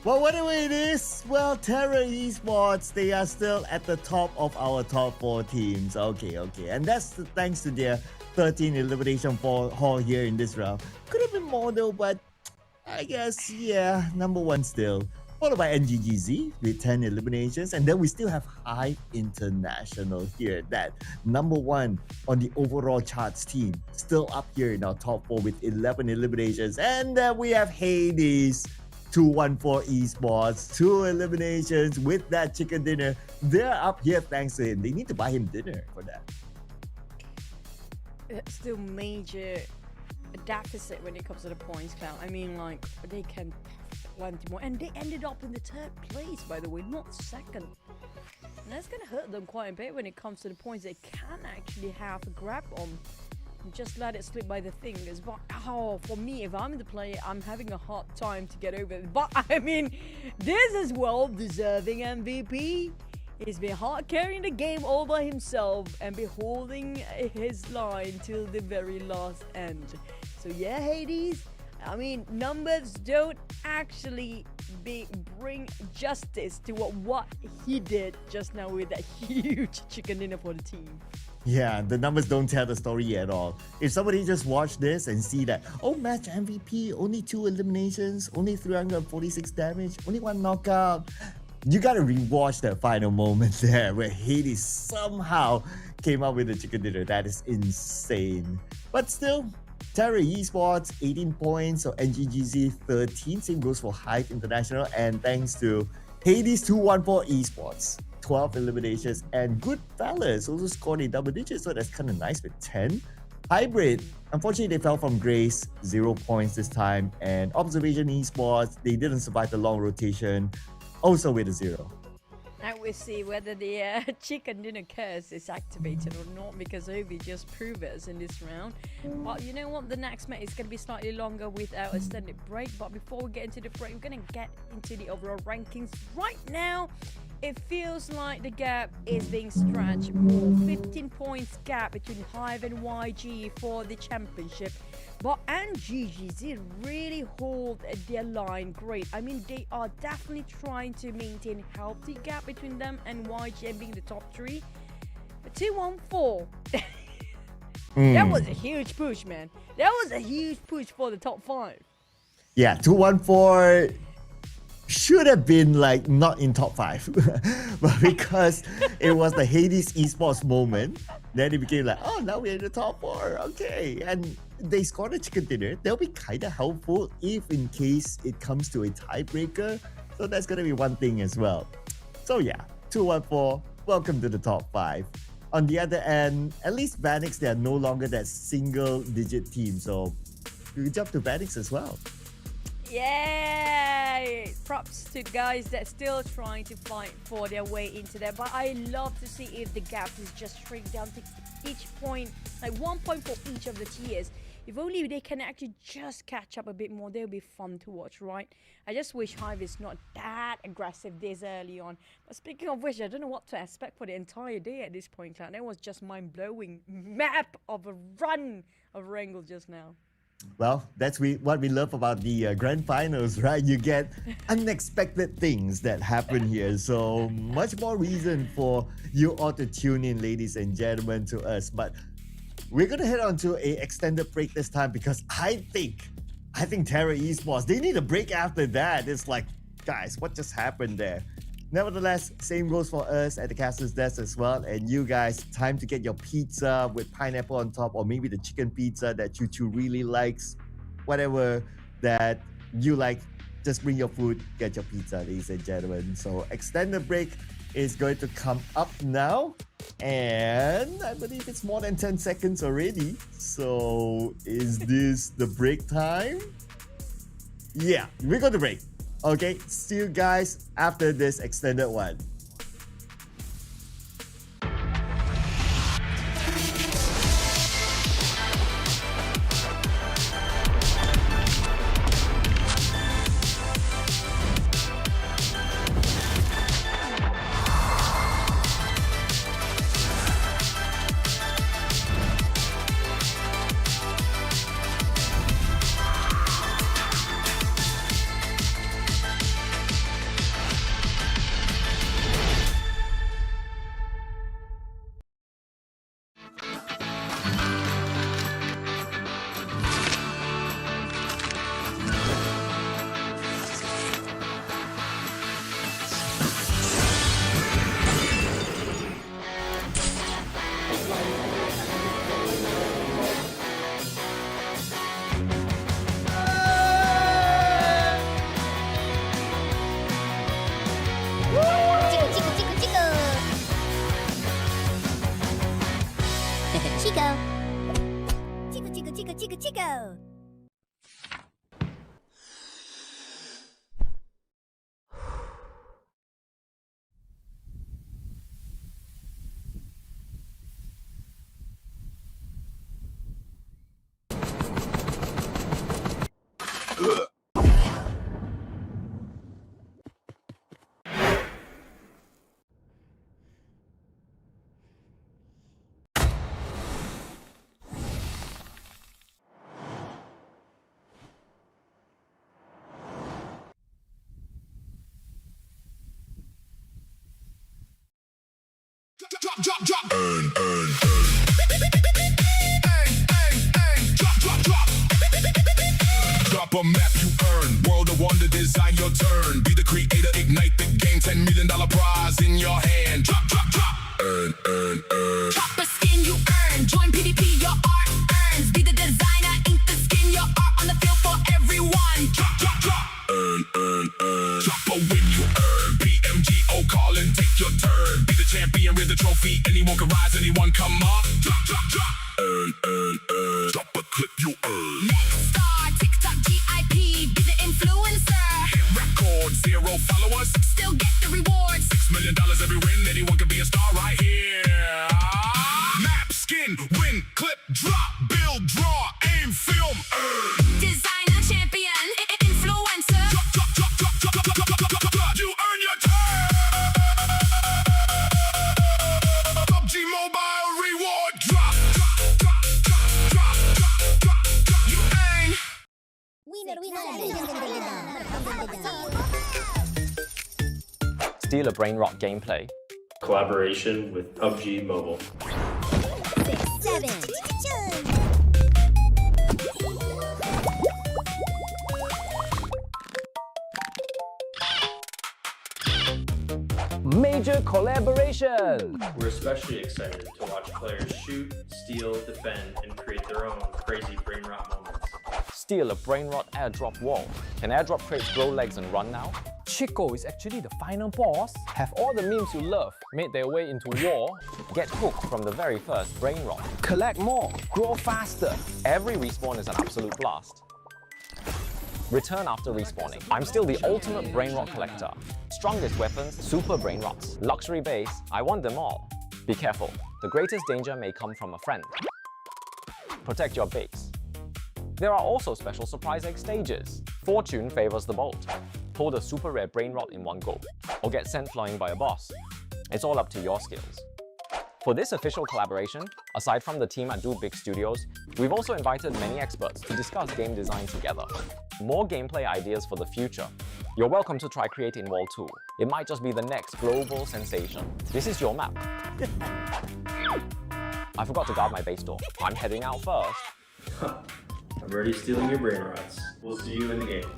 Well, whatever it is, well, Terra Esports, they are still at the top of our top 4 teams. Okay. And that's thanks to their 13 elimination haul here in this round. Could have been more though, but I guess, yeah, number 1 still. Followed by NGGZ with 10 eliminations. And then we still have Hive International here. That number 1 on the overall charts team. Still up here in our top 4 with 11 eliminations. And then we have Hades. 214 Esports, 2 eliminations with that chicken dinner. They're up here thanks to him. They need to buy him dinner for that. Still major deficit when it comes to the points count. I mean, like, they can plenty more. And they ended up in the 3rd place, by the way, not 2nd. And that's going to hurt them quite a bit when it comes to the points they can actually have a grab on. Just let it slip by the fingers. But for me, if I'm the player, I'm having a hard time to get over it. But I mean, this is well deserving MVP. He's been hard carrying the game all by himself and be holding his line till the very last end. So yeah, Hades, I mean, numbers don't actually bring justice to what he did just now with that huge chicken dinner for the team. Yeah, the numbers don't tell the story at all. If somebody just watched this and see that, oh, match MVP, only 2 eliminations, only 346 damage, only 1 knockout, you gotta rewatch that final moment there where Hades somehow came up with the chicken dinner. That is insane. But still, Terra Esports, 18 points, so NGGZ 13, same goes for Hive International, and thanks to Hades 214 Esports. 12 eliminations, and Goodfellas also scored in double digits, so that's kind of nice with 10. Hybrid, unfortunately, they fell from grace, 0 points this time, and Observation Esports, they didn't survive the long rotation, also with a 0. Now we'll see whether the chicken dinner curse is activated or not, because Obi just proved us in this round. But you know what? The next match is going to be slightly longer without a extended break. But before we get into the break, we're going to get into the overall rankings. Right now, it feels like the gap is being stretched more. 15 points gap between Hive and YG for the championship. But NGGZ really hold their line great. I mean, they are definitely trying to maintain a healthy gap between them and YG being the top 3. But 214. That was a huge push, man. That was a huge push for the top 5. Yeah, 214 should have been like not in top 5. But because it was the Hades Esports moment, then it became like, oh, now we're in the top 4. Okay. And they scored a chicken dinner. They'll be kind of helpful if in case it comes to a tiebreaker. So that's going to be one thing as well. So yeah, 214, welcome to the top 5. On the other end, at least Vanix, they are no longer that single digit team. So good job to Vanix as well. Yeah, props to guys that still trying to fight for their way into there. But I love to see if the gap is just shrink down to each point, like 1 point for each of the tiers. If only they can actually just catch up a bit more, they'll be fun to watch, right? I just wish Hive is not that aggressive this early on. But speaking of which, I don't know what to expect for the entire day at this point. That was just mind-blowing map of a run of Wrangle just now. Well, that's what we love about the grand finals, right? You get unexpected things that happen here. So much more reason for you all to tune in, ladies and gentlemen, to us. But we're going to head on to an extended break this time because I think Terra Esports, they need a break after that. It's like, guys, what just happened there? Nevertheless, same goes for us at the Castle's Desk as well. And you guys, time to get your pizza with pineapple on top, or maybe the chicken pizza that Choo really likes. Whatever that you like, just bring your food, get your pizza, ladies and gentlemen. So extended break is going to come up now. And I believe it's more than 10 seconds already. So is this the break time? Yeah, we're going to break. Okay, see you guys after this extended one. drop, drop. Earn, earn, earn. Earn, earn, earn. Drop, drop, drop. Drop a map you earn. World of wonder, design your turn. Be the creator, ignite the game. $10 million prize in your hand. Drop, drop, drop. Earn, earn, earn. Drop a skin you earn. Join PvP, your art earns. Be the designer, ink the skin, your art on the field for everyone. Drop, drop, drop. Earn, earn, earn. Drop a win you earn. PMGO calling, take your turn. Be the champion with the trophy. Anyone can rise, anyone come up. Drop, drop, drop. Earn, earn, earn. Drop a clip you earn. Next star, TikTok GIP. Be the influencer. Hit record, 0 followers. Still get the rewards. $6 million every win. Anyone can be a star right here. Map, skin, win, clip, drop, build, draw, aim, film, earn. Designer, champion, influencer. Drop, drop, drop, drop, drop, drop, drop, drop, drop, drop. You earn your turn. PUBG Mobile reward drop, drop, drop, drop, drop, drop, drop, drop. You earn. Steal a brain rot gameplay. Collaboration with PUBG Mobile. 6, 7. Major collaboration! We're especially excited to watch players shoot, steal, defend, and create their own crazy brain rot moments. Steal a brain rot airdrop wall. Can airdrop crates grow legs and run now? Chico is actually the final boss. Have all the memes you love made their way into war? Get hooked from the very first brain rot. Collect more, grow faster. Every respawn is an absolute blast. Return after respawning. I'm still the ultimate brain rot collector. Strongest weapons, super brain rots. Luxury base, I want them all. Be careful, the greatest danger may come from a friend. Protect your base. There are also special surprise egg stages. Fortune favors the bold. Pull the super rare brain rot in one go, or get sent flying by a boss. It's all up to your skills. For this official collaboration, aside from the team at Do Big Studios, we've also invited many experts to discuss game design together. More gameplay ideas for the future. You're welcome to try creating Wall 2. It might just be the next global sensation. This is your map. I forgot to guard my base door. I'm heading out first. I'm already stealing your brain rots. We'll see you in the game.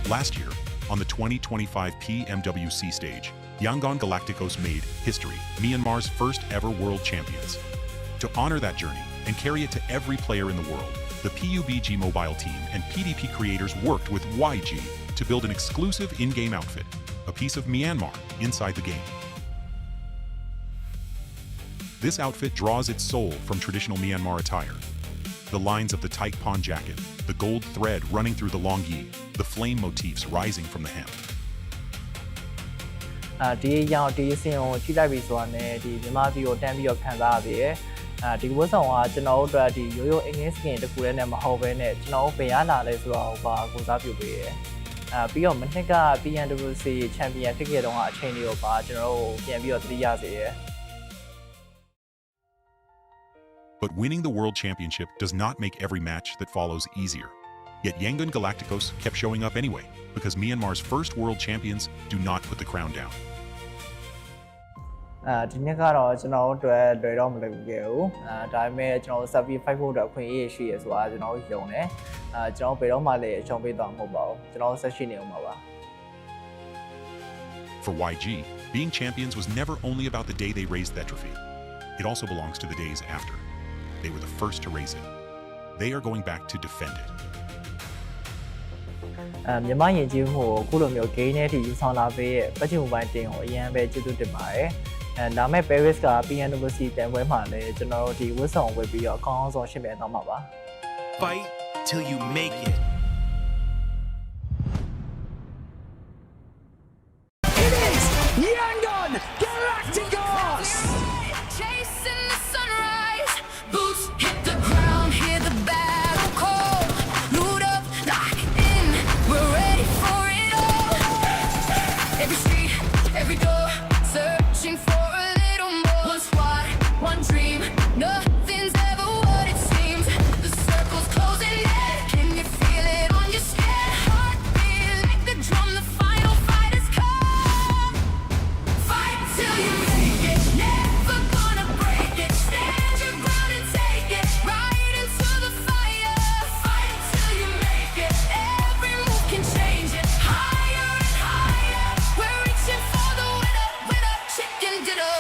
Last year, on the 2025 PMWC stage, Yangon Galacticos made history, Myanmar's first ever world champions. To honor that journey and carry it to every player in the world, the PUBG Mobile team and PDP creators worked with YG to build an exclusive in-game outfit, a piece of Myanmar inside the game. This outfit draws its soul from traditional Myanmar attire. The lines of the tight pawn jacket, the gold thread running through the long yi, the flame motifs rising from the hem. ဒီရောင်ဒီအစင်ကိုကြည့်လိုက်ပြီဆိုတာနဲ့ဒီမြန်မာပြည်ကိုတန်းပြီးတော့ခံစားရပြီ။ဒီဝတ်ဆောင်ကကျွန်တော်တို့အတွက်ဒီရိုးရိုးအင်္ဂလိပ်စကင်တစ်ခုတည်းနဲ့မဟုတ်ဘဲနဲ့ကျွန်တော်တို့ဘယ်ရလာလဲဆိုတော့ပါကိုစားပြုပေးတယ်။ပြီးတော့မနှစ်က PMWC ချန်ပီယံဖြစ်ခဲ့တုန်းကအချိန်လေးကိုပါကျွန်တော်တို့ပြန်ပြီးတော့သတိရစေတယ်။ But winning the World Championship does not make every match that follows easier. Yet Yangon Galacticos kept showing up anyway, because Myanmar's first world champions do not put the crown down. ဒီနေ့ကတော့ကျွန်တော်တို့အတွက်လွယ်တော့မလွယ်ဘူးခဲ့ဘူးဒါပေမဲ့ကျွန်တော်တို့ Survey 5ဖို့အတွက်အခွင့်အရေးရှိရဆိုတာကျွန်တော်တို့ယုံတယ်ကျွန်တော်ဘယ်တော့မှလည်းအရှုံးပေးသွားမှာမဟုတ်ပါဘူးကျွန်တော်ဆက်ရှိနေအောင်ပါပါ For YG, being champions was never only about the day they raised that trophy. It also belongs to the days after. They were the first to raise it. They are going back to defend it. မြန်မာယဉ်ကျေးမှုကိုအခုလိုမျိုး game နဲ့တည်ယူဆောင်လာပေးရဲ့ PUBG Mobile တင်ကိုအရင်ပဲကျေးဇူးတင်ပါတယ် လာမယ့် Paris က PMWC တန်ပွဲမှာလည်းကျွန်တော်တို့ဒီဝတ်ဆောင်ဝယ်ပြီးတော့အကောင်းဆုံးရှင်းပြသွားမှာပါ Fight till you make it. It is Yangon Galacticos! Chasing the sunrise, boots hit the ground, hear the battle call. Loot up, lock in, we're ready for it all. Every street, every door, searching for a little more. One squad, one dream, nothing's ever what it seems. The circle's closing in, can you feel it on your skin? Heartbeat like the drum, the final fight has come. Fight till you make it, never gonna break it. Stand your ground and take it, right into the fire. Fight till you make it, every move can change it. Higher and higher, we're reaching for the winner, winner, chicken dinner.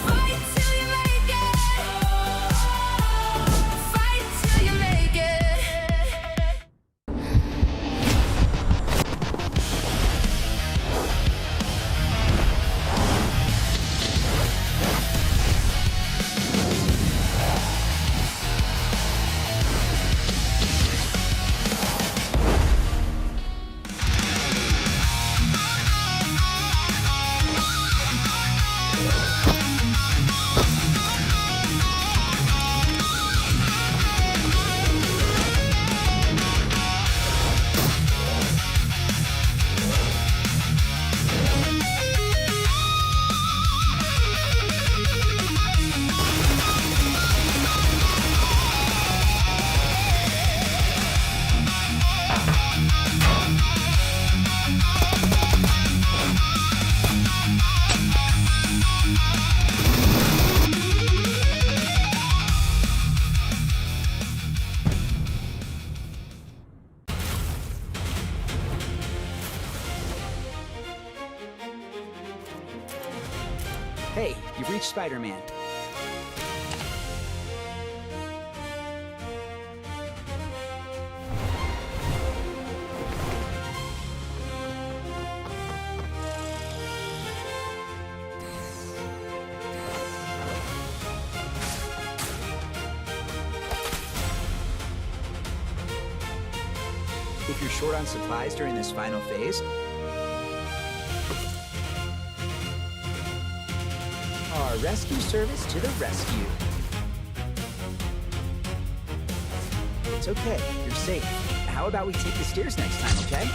Fight till you make it. Fight till you make it. Hey, you've reached Spider-Man. If you're short on supplies during this final phase, our rescue service to the rescue. It's okay, you're safe. How about we take the stairs next time, okay?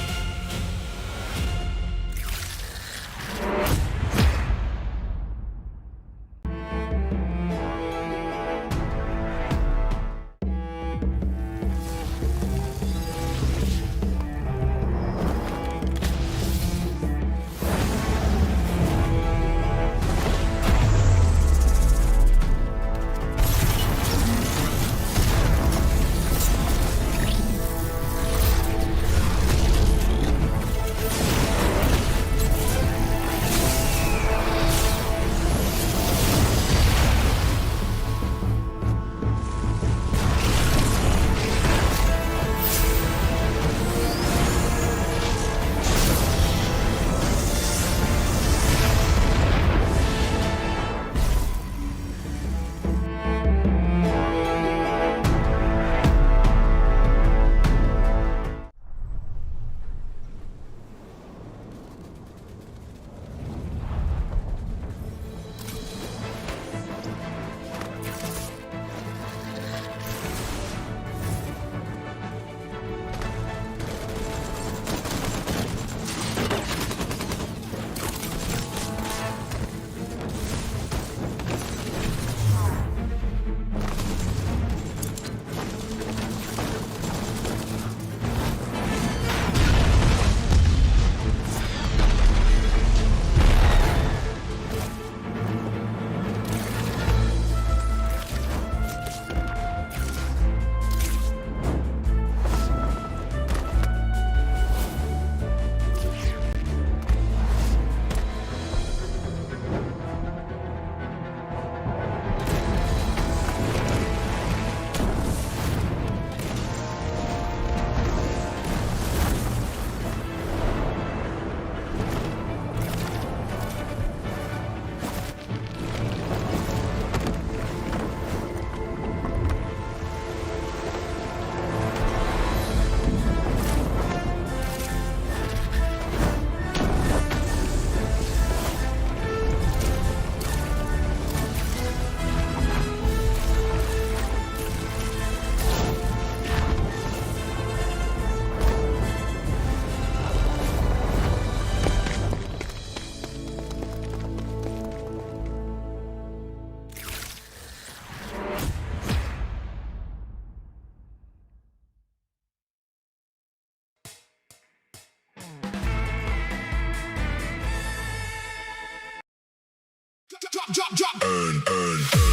drop, drop, drop. Earn, earn, earn.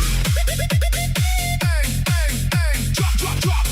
Drop, drop, drop.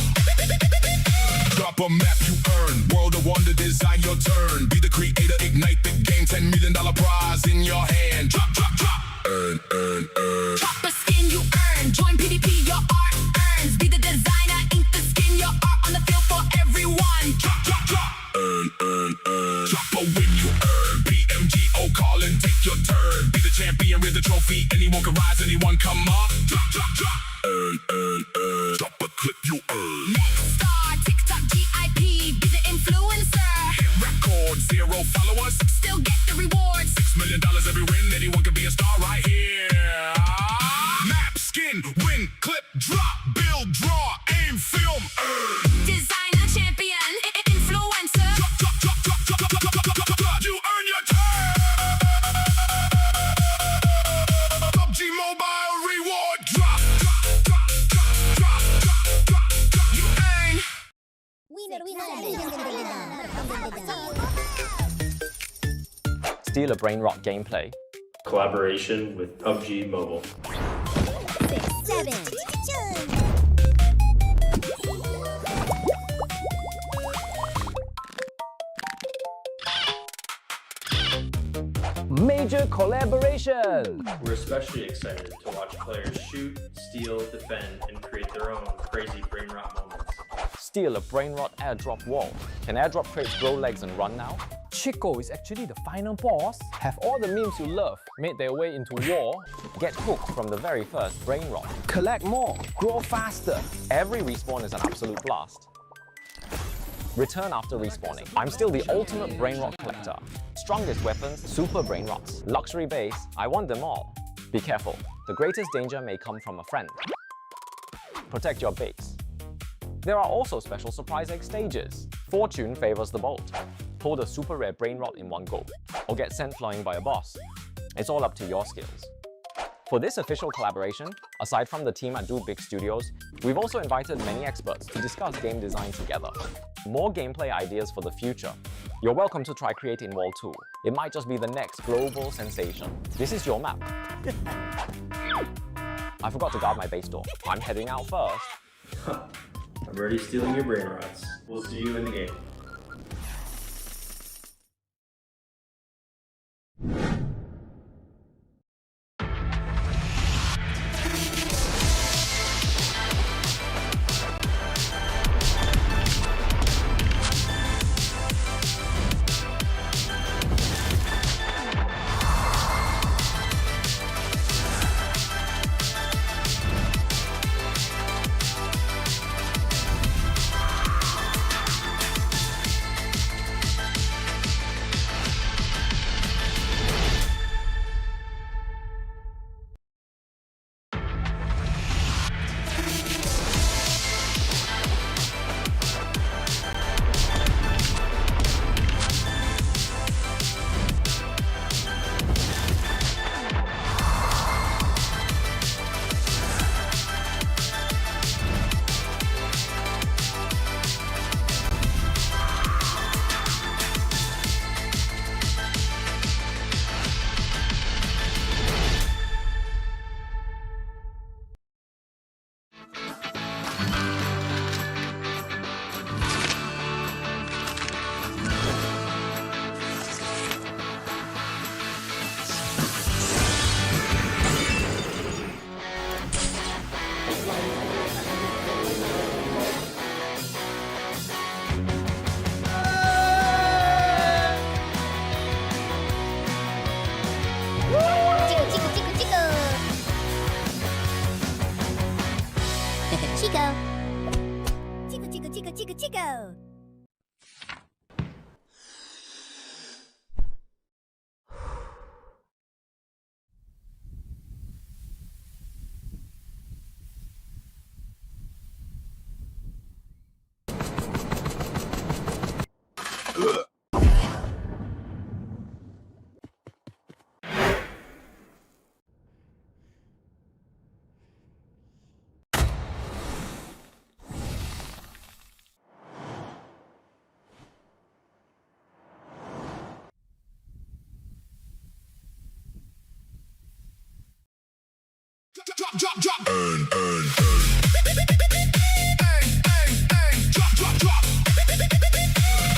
Drop a map, you earn. World of Wonder, design your turn. Be the creator, ignite the game. $10 million prize in your hand. Drop, drop, drop. Earn, earn, earn. Drop a skin, you earn. Join PvP, your art earns. Be the designer, ink the skin, your art on the field for everyone. Drop, drop, drop. Earn, earn, earn. Drop a win, you earn. PMCL calling, take your turn. Be the champion with the trophy. Anyone can rise, anyone come up. Drop, drop, drop. Earn, earn, earn. Drop a clip, you earn. Next star, TikTok GIP. Be the influencer. Hit record, 0 followers. Still get the rewards. $6 million every win. Anyone can be a star right here. Map, skin, win, clip, drop, build, draw, aim, film, earn. Designer, champion, influencer. Drop, drop, drop, drop, drop, drop, drop, drop, drop, drop. You earn your turn. PUBG Mobile reward drop, drop, drop, drop, drop, drop, drop, drop. You earn. Steal a brain rot gameplay. Collaboration with PUBG Mobile. 6, 7. Major collaboration! We're especially excited to watch players shoot, steal, defend, and create their own crazy brain rot moments. Steal a brain rot airdrop wall. Can airdrop crates grow legs and run now? Chico is actually the final boss. Have all the memes you love made their way into war? Get hooked from the very first brain rot. Collect more, grow faster. Every respawn is an absolute blast. Return after respawning. I'm still the ultimate brain rot collector. Strongest weapons, super brain rots. Luxury base, I want them all. Be careful, the greatest danger may come from a friend. Protect your base. There are also special surprise egg stages. Fortune favors the bold. Pull the super rare brain rot in one go, or get sent flying by a boss. It's all up to your skills. For this official collaboration, aside from the team at Do Big Studios, we've also invited many experts to discuss game design together. More gameplay ideas for the future. You're welcome to try creating Wall 2. It might just be the next global sensation. This is your map. I forgot to guard my base door. I'm heading out first. I'm already stealing your brain rots. We'll see you in the game. drop, drop, drop. Earn, earn, earn. Drop, drop, drop.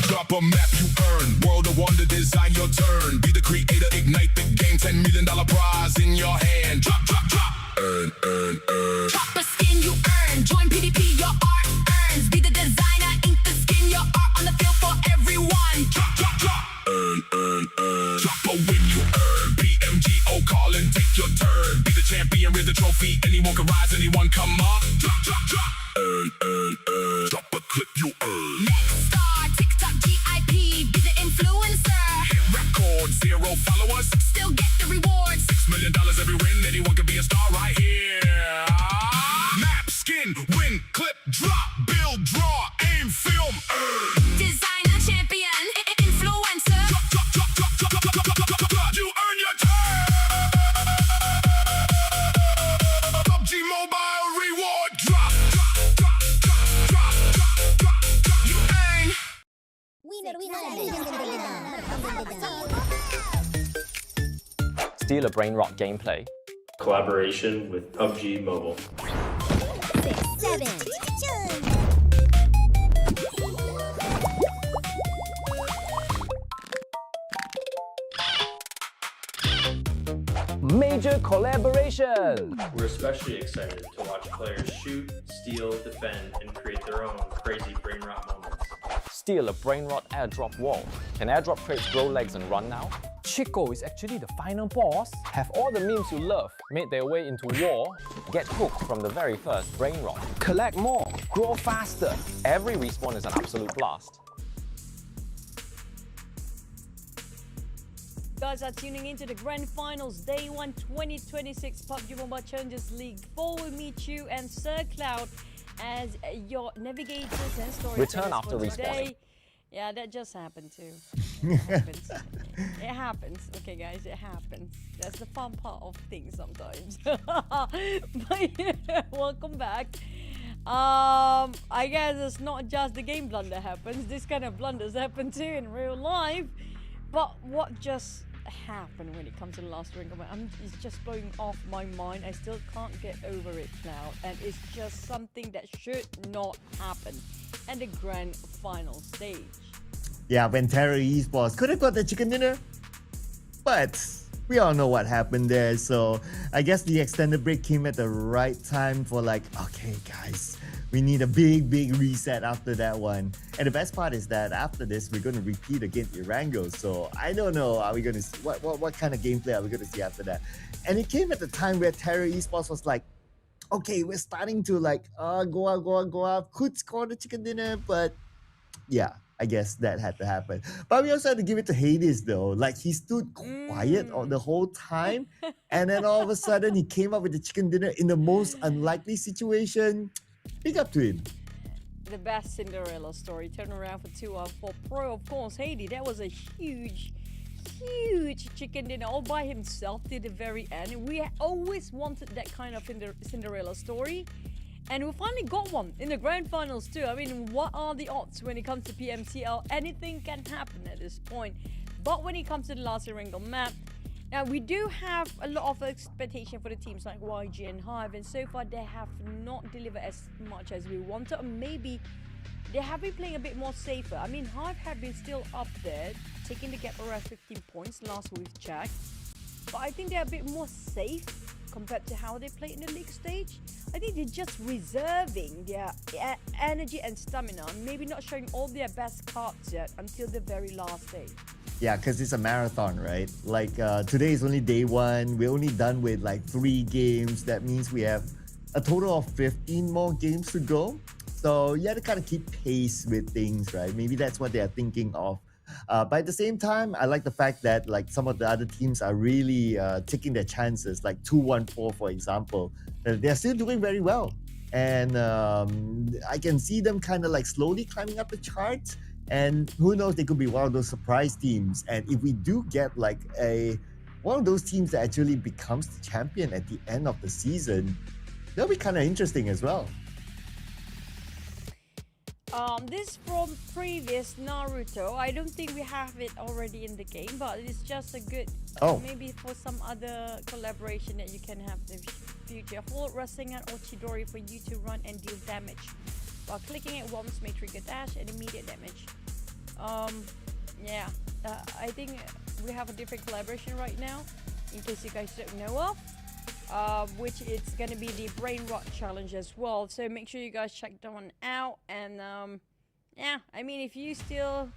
Drop a map you earn. World of Wonder, design your turn. Be the creator, ignite the game. $10 million prize in your hand. Drop, drop, drop. Earn, earn, earn. Drop a skin you earn. Join PDP, your art earns. Be the designer, ink the skin, your art on the field for everyone. Drop, drop, drop. Earn, earn, earn. Drop a win you earn. PMCL calling, take your turn. Be the champion, raise the trophy. Anyone can rise, anyone come up. Drop, drop, drop. Earn, earn, earn. Drop a clip you earn. Next star, TikTok GIP. Be the influencer. Hit record, 0 followers. Still get the rewards. $6 million every win. Anyone can be a star right here. Map, skin, win, clip, drop, build, draw, aim, film, earn. Designer, champion, influencer. Drop, drop, drop, drop, drop, drop, drop, drop, drop, drop. You earn your turn. PUBG Mobile reward drop, drop, drop, drop, drop, drop, drop, drop. You earn. Steal a brain rot gameplay. Collaboration with PUBG Mobile. 6, 7. Major collaboration! We're especially excited to watch players shoot, steal, defend, and create their own crazy brain rot moments. Steal a brain rot airdrop wall. Can airdrop crates grow legs and run now? Chico is actually the final boss. Have all the memes you love made their way into war? Get hooked from the very first brain rot. Collect more, grow faster. Every respawn is an absolute blast. Guys are tuning into the Grand Finals Day 1 2026 PUBG Mobile Challengers League. 4 will meet you and Sir Cloud as your navigators and storytellers Return after for today. respawning. Yeah, that just happened too. It happens. It happens. Okay, guys, it happens. That's the fun part of things sometimes. But yeah, welcome back. I guess it's not just the game blunder happens. This kind of blunders happen too in real life. But what just happened when it comes to the last ring? It's just blowing off my mind. I still can't get over it, Cloud. And it's just something that should not happen at the grand final stage. Yeah, when Terra Esports could have got the chicken dinner, but we all know what happened there. So I guess the extended break came at the right time for like, okay guys, we need a big reset after that one. And the best part is that after this, we're going to repeat against Irango. So I don't know, are we going to see what kind of gameplay are we going to see after that? And it came at the time where Terra Esports was like, okay, we're starting to like go up, could score the chicken dinner, but yeah, I guess that had to happen. But we also had to give it to Hades though. Like he stood quiet all the whole time, and then all of a sudden he came up with the chicken dinner in the most unlikely situation. Big up to him. The best Cinderella story. Turn around for 2 out of 4 pro. Of course, Hades, that was a huge chicken dinner all by himself till the very end. We always wanted that kind of Cinderella story. And we finally got one in the grand finals too. I mean, what are the odds when it comes to PMCL? Anything can happen at this point. But when it comes to the last Erangel map, now we do have a lot of expectation for the teams like YG and Hive, and so far they have not delivered as much as we wanted, or maybe they have been playing a bit more safer. I mean, Hive have been still up there, taking the gap around 15 points last we've checked. But I think they're a bit more safe compared to how they play in the league stage. I think they're just reserving their energy and stamina, maybe not showing all their best cards yet until the very last day. Yeah, because it's a marathon, right? Like today is only day 1. We're only done with like 3 games. That means we have a total of 15 more games to go. So you have to kind of keep pace with things, right? Maybe that's what they are thinking of. But at the same time, I like the fact that like some of the other teams are really taking their chances, like 214, for example. They're still doing very well. And I can see them kind of like slowly climbing up the charts. And who knows, they could be one of those surprise teams. And if we do get like one of those teams that actually becomes the champion at the end of the season, that'll be kind of interesting as well. This from previous Naruto. I don't think we have it already in the game, but it's just a good maybe for some other collaboration that you can have in the future. Hold Rasengan or Chidori for you to run and deal damage. While clicking it once may trigger dash and immediate damage. I think we have a different collaboration right now, in case you guys don't know of, which it's gonna be the Brain Rot Challenge as well. So make sure you guys check that one out. And I mean, if you still,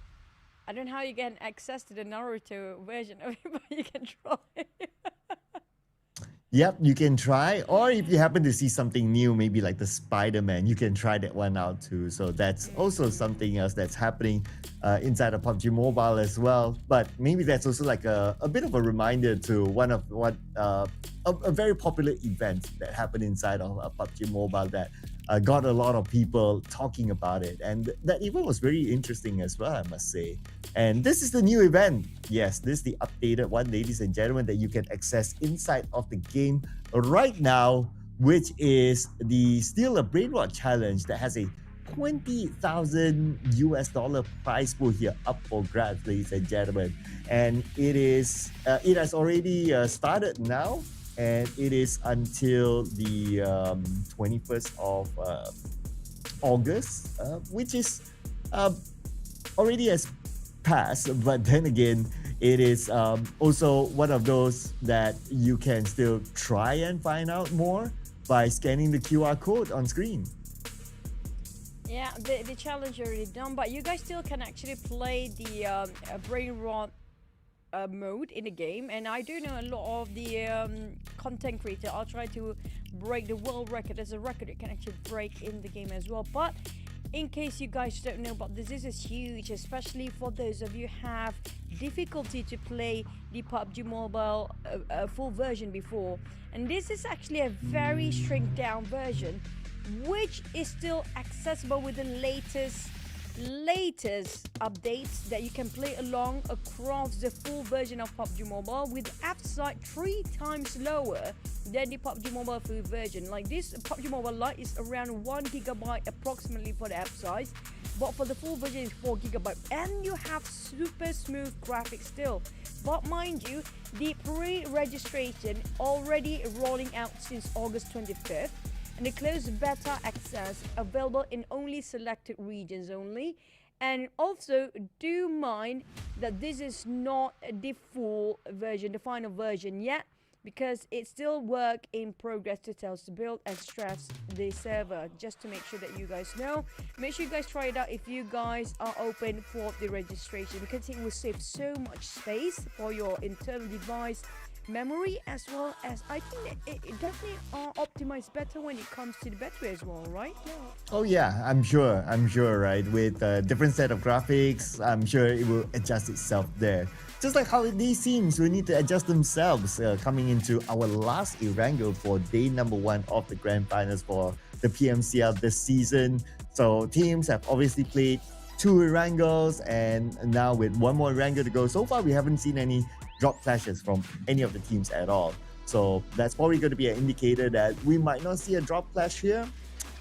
I don't know how you get access to the Naruto version of it, but you can try. Yep, you can try. Or if you happen to see something new, maybe like the Spider-Man, you can try that one out too. So that's also something else that's happening inside of PUBG Mobile as well. But maybe that's also like a bit of a reminder to a very popular event that happened inside of PUBG Mobile that got a lot of people talking about it. And that event was very interesting as well, I must say. And this is the new event. Yes, this is the updated one, ladies and gentlemen, that you can access inside of the game right now, which is the Steal a Brain Rot Challenge that has a $20,000 prize pool here up for grabs, ladies and gentlemen. And it has already started now, and it is until the 21st of August, which is already has passed. But then again, it is also one of those that you can still try and find out more by scanning the QR code on screen. Yeah, the challenge already done, but you guys still can actually play the Brain Rot mode in the game. And I do know a lot of the content creator are trying to break the world record. There's a record you can actually break in the game as well. But in case you guys don't know about this is huge, especially for those of you who have difficulty to play the PUBG Mobile full version before. And this is actually a very stripped down version, which is still accessible with the latest updates that you can play along across the full version of PUBG Mobile with app size 3 times lower than the PUBG Mobile full version. Like this PUBG Mobile Lite is around 1 GB approximately for the app size, but for the full version is 4 GB, and you have super smooth graphics still. But mind you, the pre-registration already rolling out since August 25th. And the closed beta access available in only selected regions only. And also do mind that this is not the full version, the final version yet, because it's still work in progress details to build and stress the server, just to make sure that you guys know. Make sure you guys try it out if you guys are open for the registration, because it will save so much space for your internal device memory, as well as I think it definitely optimized better when it comes to the battery as well, right? Oh yeah, I'm sure, right? With a different set of graphics, I'm sure it will adjust itself there. Just like how these teams will need to adjust themselves coming into our last Erangel for day number 1 of the Grand Finals for the PMCL this season. So teams have obviously played 2 Erangels, and now with 1 more Erangel to go. So far, we haven't seen any drop clashes from any of the teams at all. So that's probably going to be an indicator that we might not see a drop clash here,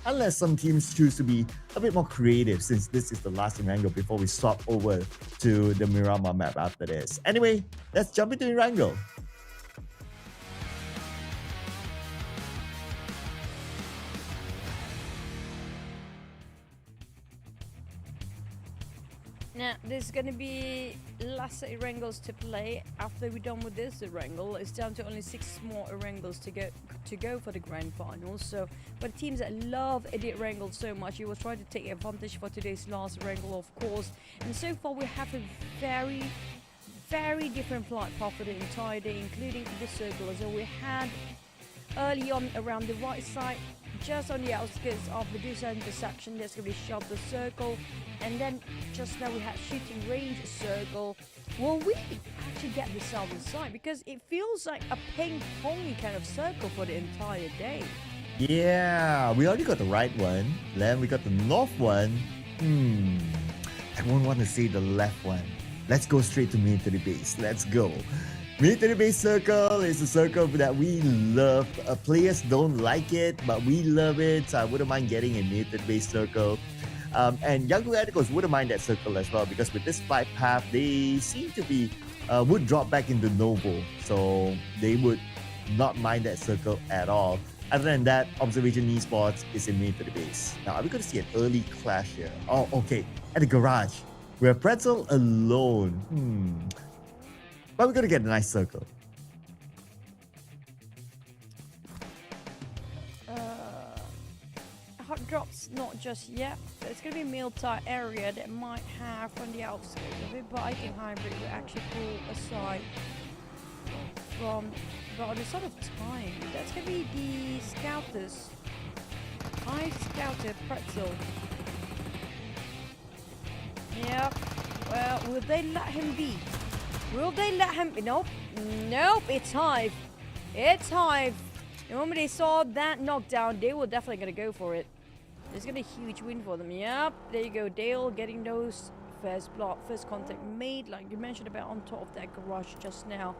unless some teams choose to be a bit more creative, since this is the last Erangel before we swap over to the Miramar map after this. Anyway, let's jump into Erangel. Now, there's going to be last Erangels to play. After we're done with this Erangel, it's down to only 6 more Erangels to go for the Grand Finals. So, but teams that love Edit Erangel so much, you will try to take advantage for today's last Erangel, of course. And so far, we have a very, very different flight path for the entire day, including the circle. So we had early on around the right side, just on the outskirts of Medusa intersection, there's going to be Shelter Circle, and then just now we had Shooting Range Circle. Will we actually get the southern side? Because it feels like a ping-pong kind of circle for the entire day. Yeah, we already got the right one. Then we got the north one. I won't want to say the left one. Let's go straight to military base. Let's go. Military base circle is a circle that we love. Players don't like it, but we love it. So I wouldn't mind getting a military base circle. And Young Galacticos wouldn't mind that circle as well, because with this flight path, they seem to be would drop back into Noble, so they would not mind that circle at all. Other than that, Observation Esports is immune to the base. Now, are we going to see an early clash here? Oh, okay. At the garage, we have Pretzel alone. But we're going to get a nice circle. Hot drops not just yet. There's going to be a meal-tight area that might have on the outskirts of it, but I think Hybrid will actually pull aside from about a sort of time. That's going to be the Scouters. I scouted Pretzel. Yep. Well, will they let him be? Will they let him? Nope. Nope. It's Hive. It's Hive. The moment they saw that knockdown, they were definitely going to go for it. It's going to be a huge win for them. Yep. There you go. Dale getting those first contact made, like you mentioned about on top of that garage just now.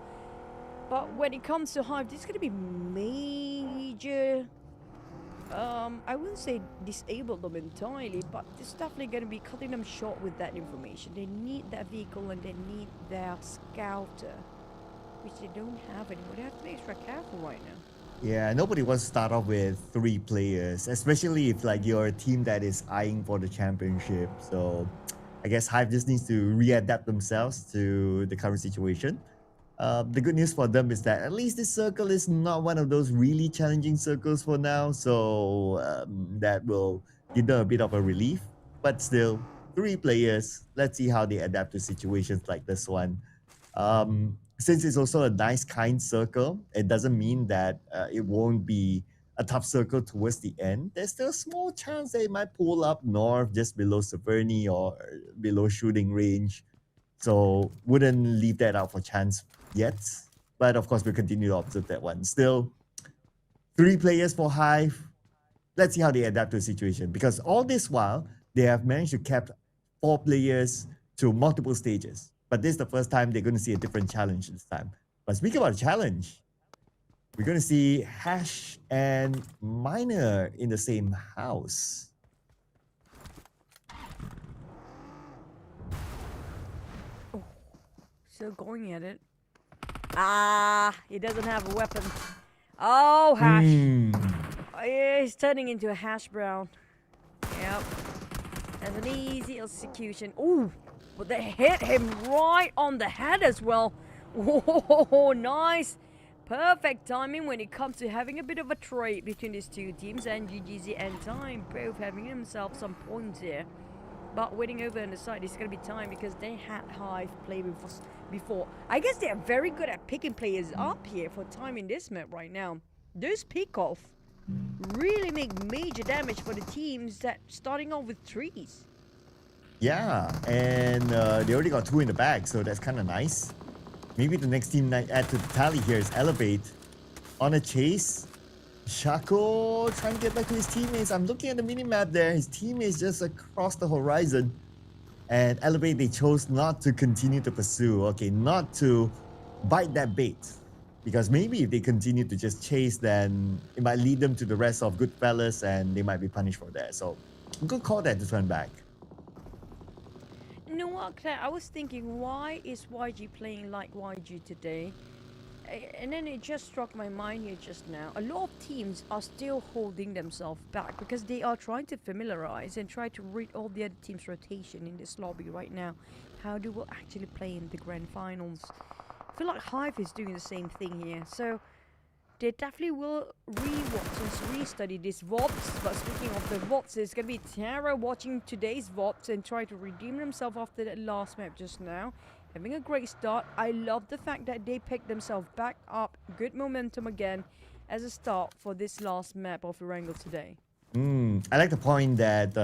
But when it comes to Hive, this is going to be major. I wouldn't say disable them entirely, but it's definitely going to be cutting them short with that information. They need that vehicle and they need their scouter, which they don't have anymore. They have to be extra careful right now. Yeah, nobody wants to start off with 3 players, especially if like you're a team that is eyeing for the championship. So I guess Hive just needs to readapt themselves to the current situation. The good news for them is that at least this circle is not one of those really challenging circles for now, so that will give them a bit of a relief. But still, 3 players, let's see how they adapt to situations like this one. Since it's also a nice, kind circle, it doesn't mean that it won't be a tough circle towards the end. There's still a small chance that it might pull up north just below Severny or below shooting range. So wouldn't leave that out for chance yet. But of course, we'll continue to observe that one. Still, 3 players for Hive. Let's see how they adapt to the situation. Because all this while, they have managed to keep 4 players to multiple stages. But this is the first time they're going to see a different challenge this time. But speaking about a challenge, we're going to see Hash and Miner in the same house. Still going at it. Ah, he doesn't have a weapon. Oh, Hash. Yeah, he's turning into a hash brown. Yep. And an easy execution. Ooh, but they hit him right on the head as well. Oh, nice. Perfect timing when it comes to having a bit of a trade between these two teams, and GGZ and Time both having themselves some points here. But waiting over on the side is going to be Time because they had Hive play before. I guess they are very good at picking players up here for Time in this map right now. Those pick-off really make major damage for the teams that starting off with 3s. Yeah, and they already got 2 in the bag, so that's kind of nice. Maybe the next team add to the tally here is Elevate. On a chase, Shaco trying to get back to his teammates. I'm looking at the mini-map there. His teammates just across the horizon. And Elevate, they chose not to continue to pursue. Okay, not to bite that bait. Because maybe if they continue to just chase, then it might lead them to the rest of Goodfellas and they might be punished for that. So, good call that to turn back. You know what, Claire? I was thinking, why is YG playing like YG today? And then it just struck my mind here just now. A lot of teams are still holding themselves back because they are trying to familiarize and try to read all the other teams' rotation in this lobby right now. How they will actually play in the grand finals. I feel like Hive is doing the same thing here. So they definitely will re-watch and re-study these VODs. But speaking of the VODs, it's going to be Tara watching today's VODs and try to redeem themselves after that last map just now. Having a great start. I love the fact that they picked themselves back up. Good momentum again as a start for this last map of Erangel today. I like the point that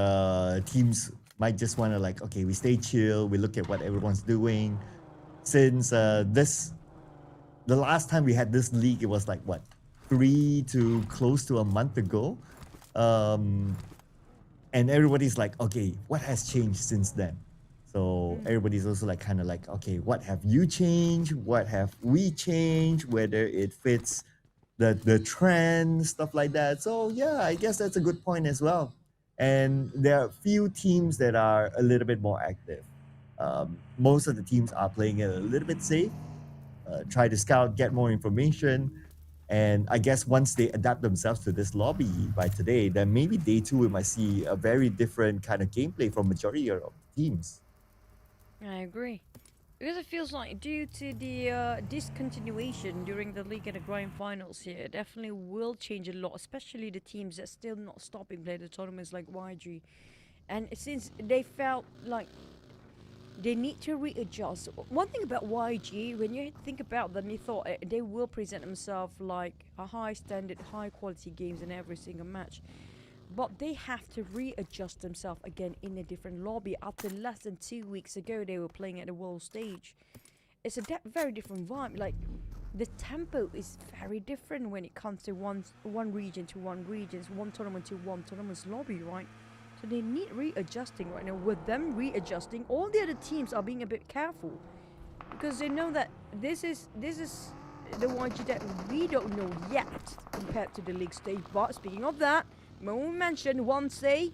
teams might just want to like, okay, we stay chill, we look at what everyone's doing. Since the last time we had this league, it was like what, 3 to close to a month ago. And everybody's like, okay, what has changed since then? So everybody's also like kind of like, okay, what have you changed? What have we changed? Whether it fits the trend, stuff like that. So yeah, I guess that's a good point as well. And there are few teams that are a little bit more active. Most of the teams are playing it a little bit safe, try to scout, get more information. And I guess once they adapt themselves to this lobby by today, then maybe day two we might see a very different kind of gameplay from majority of teams. I agree. Because it feels like due to the discontinuation during the league and the grand finals here, it definitely will change a lot, especially the teams that still not stopping playing the tournaments like YG. And since they felt like they need to readjust. One thing about YG, when you think about them, you thought they will present themselves like a high standard, high quality games in every single match. But they have to readjust themselves again in a different lobby. After less than 2 weeks ago, they were playing at the world stage. It's a very different vibe. Like, the tempo is very different when it comes to one region to one region, one tournament to one tournament's lobby, right? So they need readjusting right now. With them readjusting, all the other teams are being a bit careful because they know that this is the YG that we don't know yet compared to the league stage. But speaking of that, we mentioned once they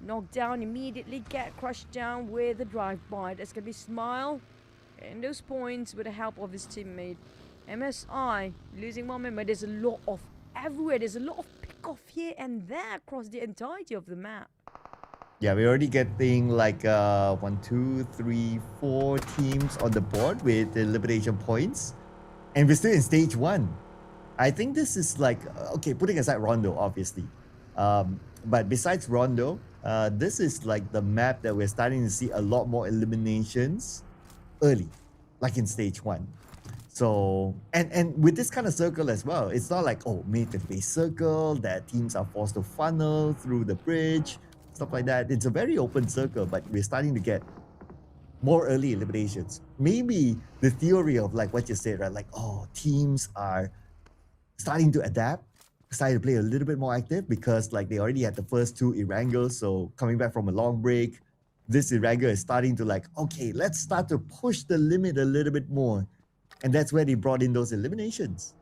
knock down immediately, get crushed down with a drive-by. That's gonna be Smile and those points with the help of his teammate. MSI losing one member. There's a lot of everywhere. There's a lot of pick-off here and there across the entirety of the map. Yeah, we're already getting like 1, 2, 3, 4 teams on the board with elimination points. And we're still in stage 1. I think this is like, okay, putting aside Rondo, obviously. But besides Rondo, this is like the map that we're starting to see a lot more eliminations early, like in stage 1. So, and with this kind of circle as well, it's not like, oh, made the base circle that teams are forced to funnel through the bridge, stuff like that. It's a very open circle, but we're starting to get more early eliminations. Maybe the theory of like what you said, right? Like, oh, teams are starting to adapt, starting to play a little bit more active because like they already had the first 2 Erangels. So coming back from a long break, this Erangel is starting to like, okay, let's start to push the limit a little bit more. And that's where they brought in those eliminations.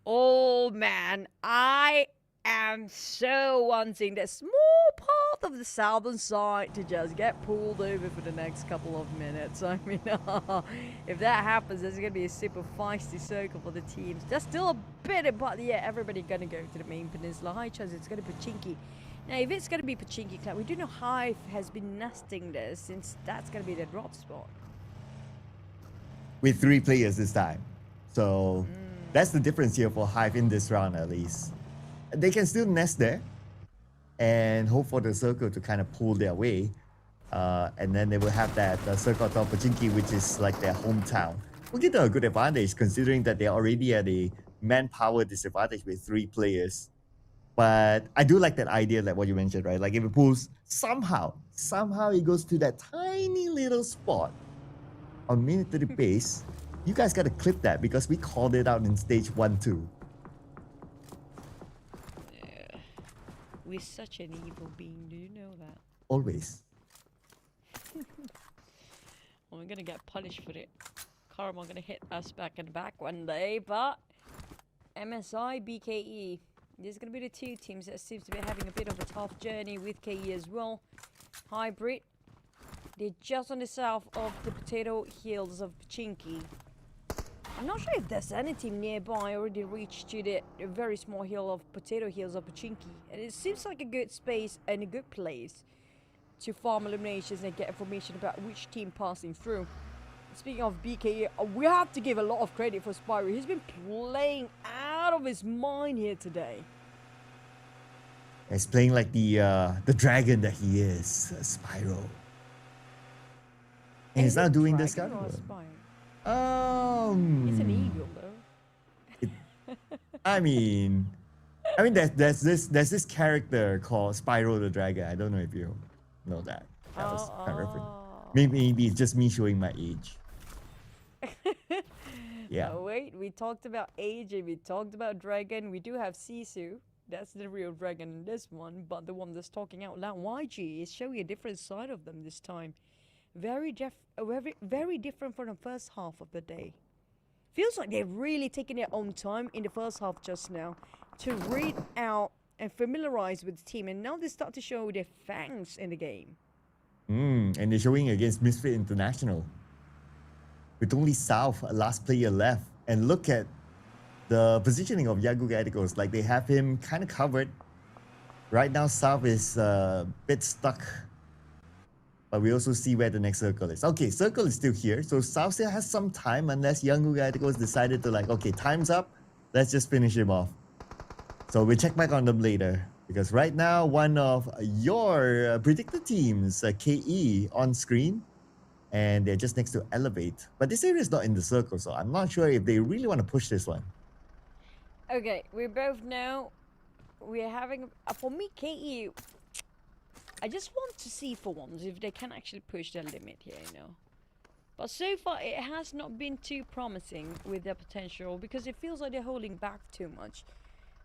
Oh man, I am so wanting that small part of the southern side to just get pulled over for the next couple of minutes. I mean, if that happens, there's going to be a super feisty circle for the teams. There's still a bit, but yeah, everybody going to go to the main peninsula. High chance it's going to be Pachinki. Now, if it's going to be Pachinki Club, we do know Hive has been nesting there since that's going to be their drop spot. With 3 players this time. So that's the difference here for Hive in this round at least. They can still nest there and hope for the circle to kind of pull their way. And then they will have that circle top Pachinki, which is like their hometown. We'll give them a good advantage considering that they already at a manpower disadvantage with 3 players. But I do like that idea, like what you mentioned, right? Like if it pulls, somehow it goes to that tiny little spot on military base. You guys got to clip that because we called it out in stage 1, 2. Yeah. We're such an evil being, do you know that? Always. Well, we're gonna get punished for it. Karma gonna hit us back and back one day, but MSI, BKE. There's gonna be the 2 teams that seems to be having a bit of a tough journey with KE as well. Hybrid. They're just on the south of the potato hills of Pachinki. I'm not sure if there's any team nearby already reached to the very small hill of potato hills of Pachinki. And it seems like a good space and a good place to farm eliminations and get information about which team passing through. Speaking of BK, we have to give a lot of credit for Spyro. He's been playing out of his mind here today. He's playing like the dragon that he is, Spyro. And he's not doing this kind of work. It's an eagle though. I mean there's this character called Spyro the Dragon. I don't know if you know that. That was kind of reference. Maybe it's just me showing my age. Yeah. Oh, wait, we talked about age and we talked about dragon. We do have Sisu. That's the real dragon in this one, but the one that's talking out loud, YG, is showing a different side of them this time. Very different from the first half of the day. Feels like they're really taking their own time in the first half just now to read out and familiarize with the team, and now they start to show their fangs in the game. And they're showing against Misfit International. With only South, last player left. And look at the positioning of Yagu Galacticos. Like, they have him kind of covered. Right now, South is a bit stuck. But we also see where the next circle is. Okay, circle is still here. So South still has some time unless Yagu Galacticos decided to like, okay, time's up. Let's just finish him off. So we'll check back on them later. Because right now, one of your predicted teams, KE, on screen. And they're just next to Elevate. But this area is not in the circle, so I'm not sure if they really want to push this one. Okay, we both know we're having... for me, KE... I just want to see for once if they can actually push their limit here, you know. But so far, it has not been too promising with their potential because it feels like they're holding back too much.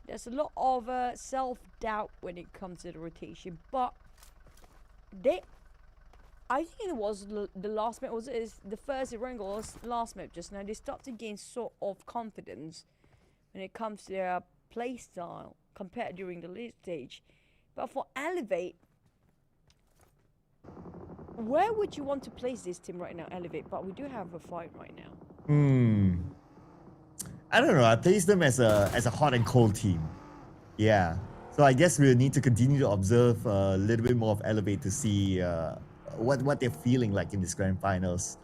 There's a lot of self-doubt when it comes to the rotation, but I think it was the last map, the first Erangel last map just now. They start to gain sort of confidence when it comes to their playstyle compared during the lead stage. But for Elevate, where would you want to place this team right now, Elevate? But we do have a fight right now. I don't know. I place them as a hot and cold team. Yeah. So I guess we'll need to continue to observe a little bit more of Elevate to see what they're feeling like in this grand finals.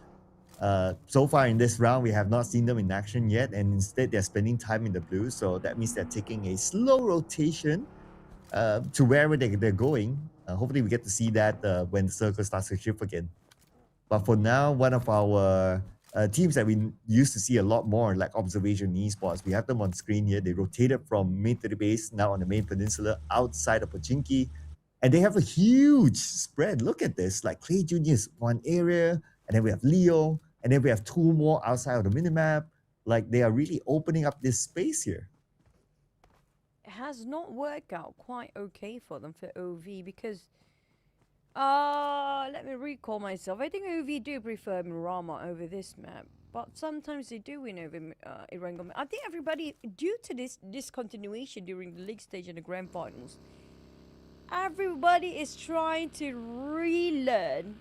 So far in this round, we have not seen them in action yet, and instead they're spending time in the blue. So that means they're taking a slow rotation to wherever they're going. Hopefully we get to see that when the circle starts to shift again. But for now, one of our teams that we used to see a lot more, like Observation Esports, we have them on screen here. They rotated from mid to the base, now on the main peninsula, outside of Pochinki. And they have a huge spread. Look at this, like Clay Jr. is one area, and then we have Leo, and then we have two more outside of the minimap. Like, they are really opening up this space here. It has not worked out quite okay for them for OV because let me recall myself. I think OV do prefer Mirama over this map, but sometimes they do win over Erangel. I think everybody, due to this discontinuation during the league stage and the grand finals, everybody is trying to relearn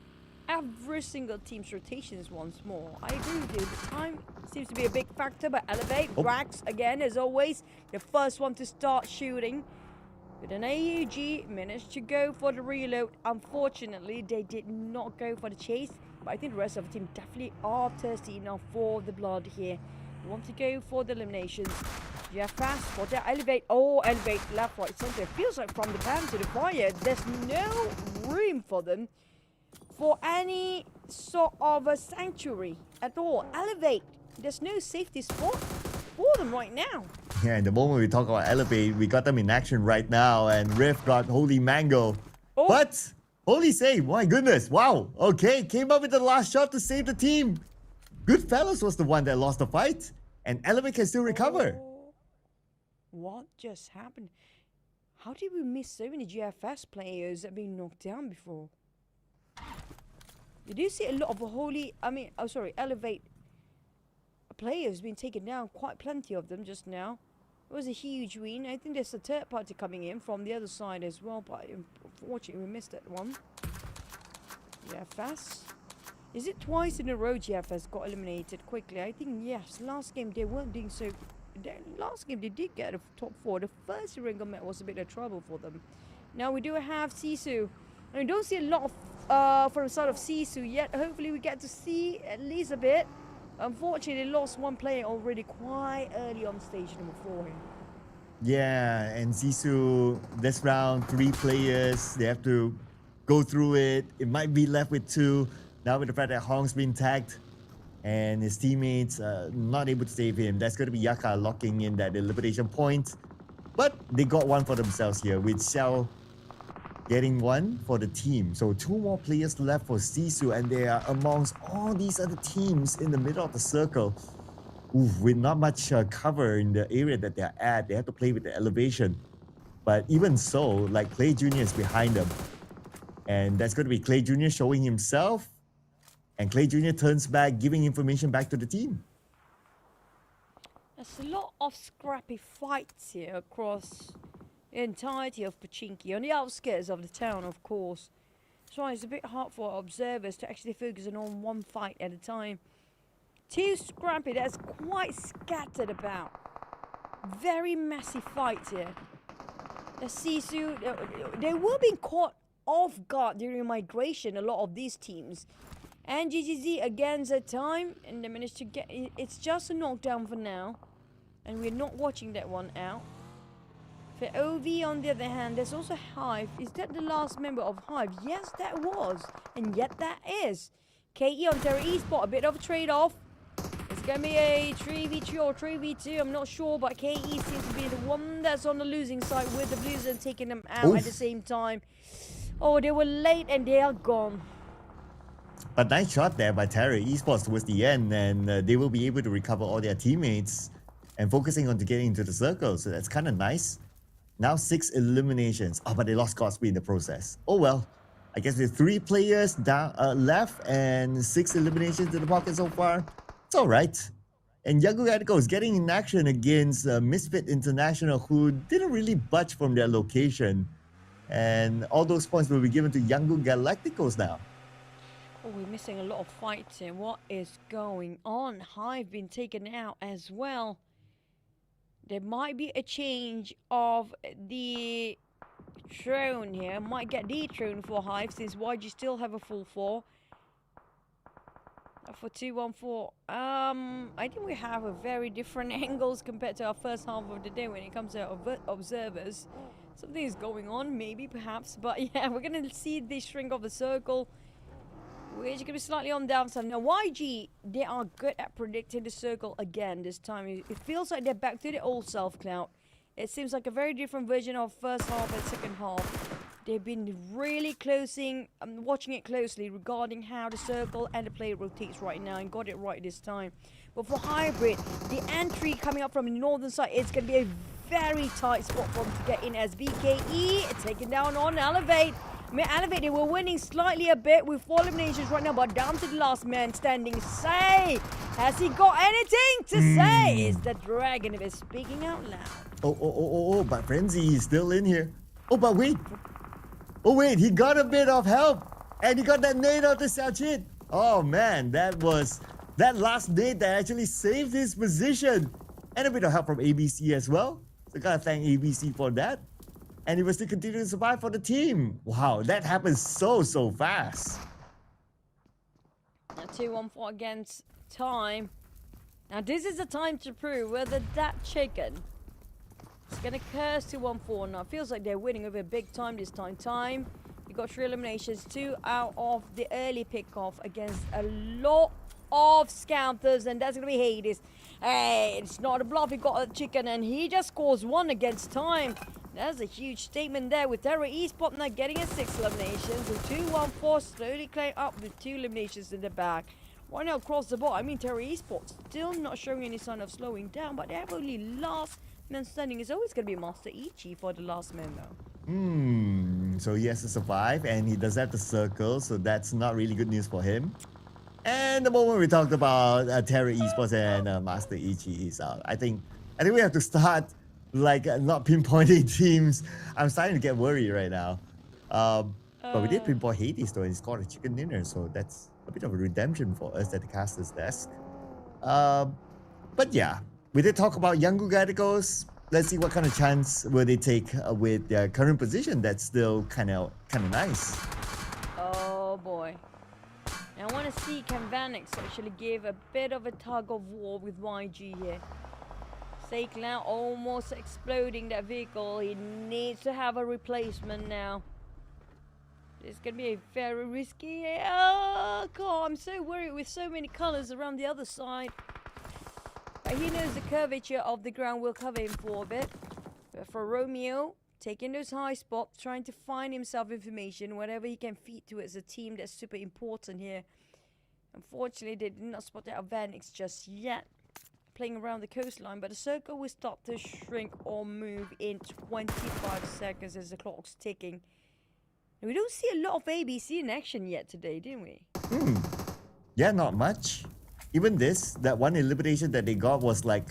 every single team's rotations once more. I agree with you. The time seems to be a big factor, but Elevate, Rax, again, as always, the first one to start shooting. With an AUG, managed to go for the reload. Unfortunately, they did not go for the chase, but I think the rest of the team definitely are thirsty enough for the blood here. They want to go for the eliminations. Yeah, fast for their Elevate. Oh, Elevate, left, right, center. It feels like from the pan to the fire, there's no room for them for any sort of a sanctuary at all. Elevate, there's no safety spot for them right now. Yeah, and the moment we talk about Elevate, we got them in action right now, and Riff got Holy Mango. Oh. But holy save, my goodness, wow. Okay, came up with the last shot to save the team. Goodfellas was the one that lost the fight, and Elevate can still recover. What just happened? How did we miss so many GFS players that have been knocked down before? You do see a lot of Elevate players being taken down, quite plenty of them just now. It was a huge win. I think there's a third party coming in from the other side as well, but unfortunately we missed that one. GFS. Is it twice in a row GFS got eliminated quickly? I think yes. Last game they weren't doing so. Last game they did get a top 4. The first Erangel match was a bit of trouble for them. Now we do have Sisu. And we don't see a lot of from the side of Sisu yet. Hopefully we get to see at least a bit. Unfortunately, they lost one player already quite early on stage number 4 here. Yeah, and Sisu, this round, 3 players. They have to go through it. It might be left with 2. Now with the fact that Hong's been tagged and his teammates not able to save him, that's going to be Yaka locking in that elimination point. But they got one for themselves here, with Xiao getting one for the team. So 2 more players left for Sisu, and they are amongst all these other teams in the middle of the circle. Oof, with not much cover in the area that they're at. They have to play with the elevation. But even so, like, Clay Jr. is behind them. And that's going to be Clay Jr. showing himself. And Clay Jr. turns back, giving information back to the team. There's a lot of scrappy fights here across the entirety of Pochinki, on the outskirts of the town, of course. That's why it's a bit hard for observers to actually focus on one fight at a time. Too scrappy, that's quite scattered about. Very messy fights here. The Sisu, they were being caught off guard during migration, a lot of these teams. And GGZ against a time, and they managed to get it's just a knockdown for now. And we're not watching that one out. For OV, on the other hand, there's also Hive. Is that the last member of Hive? Yes, that was. And yet that is. KE on Terra Esport, a bit of a trade-off. It's going to be a 3v3 or 3v2, I'm not sure, but KE seems to be the one that's on the losing side with the Blues and taking them out at the same time. Oh, they were late and they are gone. But nice shot there by Terra Esports towards the end, and they will be able to recover all their teammates and focusing on to getting into the circle, so that's kind of nice. Now 6 eliminations. Oh, but they lost Godspeed in the process. Oh well. I guess with 3 players down left and 6 eliminations in the pocket so far, it's alright. And Yangon Galacticos getting in action against Misfit International, who didn't really budge from their location. And all those points will be given to Yangon Galacticos now. Oh, we're missing a lot of fights here. What is going on? Hive been taken out as well. There might be a change of the throne here. Might get dethroned for Hive since YG still have a full 4. For 214, I think we have a very different angles compared to our first half of the day when it comes to observers. Something is going on, maybe, perhaps, but yeah, we're gonna see the shrink of the circle, which is gonna be slightly on the downside. Now, YG, they are good at predicting the circle again this time. It feels like they're back to the old self, Cloud. It seems like a very different version of first half and second half. They've been really watching it closely regarding how the circle and the play rotates right now and got it right this time. But for Hybrid, the entry coming up from the northern side, it's going to be a very tight spot for them to get in as BKE taking down on Elevate. I mean, Elevate, they were winning slightly a bit with 4 eliminations right now, but down to the last man standing. Say, has he got anything to say? Is the Dragon if it's speaking out loud? Oh, but Frenzy is still in here. Oh, but wait. Oh, wait, he got a bit of help. And he got that nade out to Xiaoqin. Oh, man, that last nade that actually saved his position. And a bit of help from ABC as well. So gotta thank ABC for that. And he was still continuing to survive for the team. Wow, that happened so fast. Now 2-1-4 against Time. Now this is the time to prove whether that chicken is going to curse 2-1-4. Now it feels like they're winning over big time this time. Time, you got 3 eliminations, 2 out of the early pick-off against a lot of Scouters, and that's going to be Hades. Hey, it's not a bluff, he got a chicken, and he just scores 1 against Time. That's a huge statement there with Terra Esport now getting a 6 eliminations. And 2-1-4 slowly clearing up with 2 eliminations in the back. Right now across the board, I mean Terra Esport still not showing any sign of slowing down, but they have only last man standing. Is always going to be Master Ichi for the last man though. So he has to survive, and he does have the circle, so that's not really good news for him. And the moment we talked about Terra Esports and Master Ichi is out, I think we have to start not pinpointing teams. I'm starting to get worried right now. But we did pinpoint Hades though, and he scored a chicken dinner, so that's a bit of a redemption for us at the caster's desk. But yeah, we did talk about Yangon Galacticos. Let's see what kind of chance will they take with their current position. That's still kind of nice. Oh boy. Now I want to see can Vanix actually give a bit of a tug of war with YG here. Sake now almost exploding that vehicle. He needs to have a replacement now. It's going to be a very risky... Oh god, I'm so worried with so many colors around the other side. But he knows the curvature of the ground will cover him for a bit. But for Romeo, taking those high spots, trying to find himself information, whatever he can feed to as a team, that's super important here. Unfortunately, they did not spot out Vanix just yet. Playing around the coastline, but the circle will start to shrink or move in 25 seconds as the clock's ticking. And we don't see a lot of ABC in action yet today, didn't we? Yeah, not much. Even that one elimination that they got was like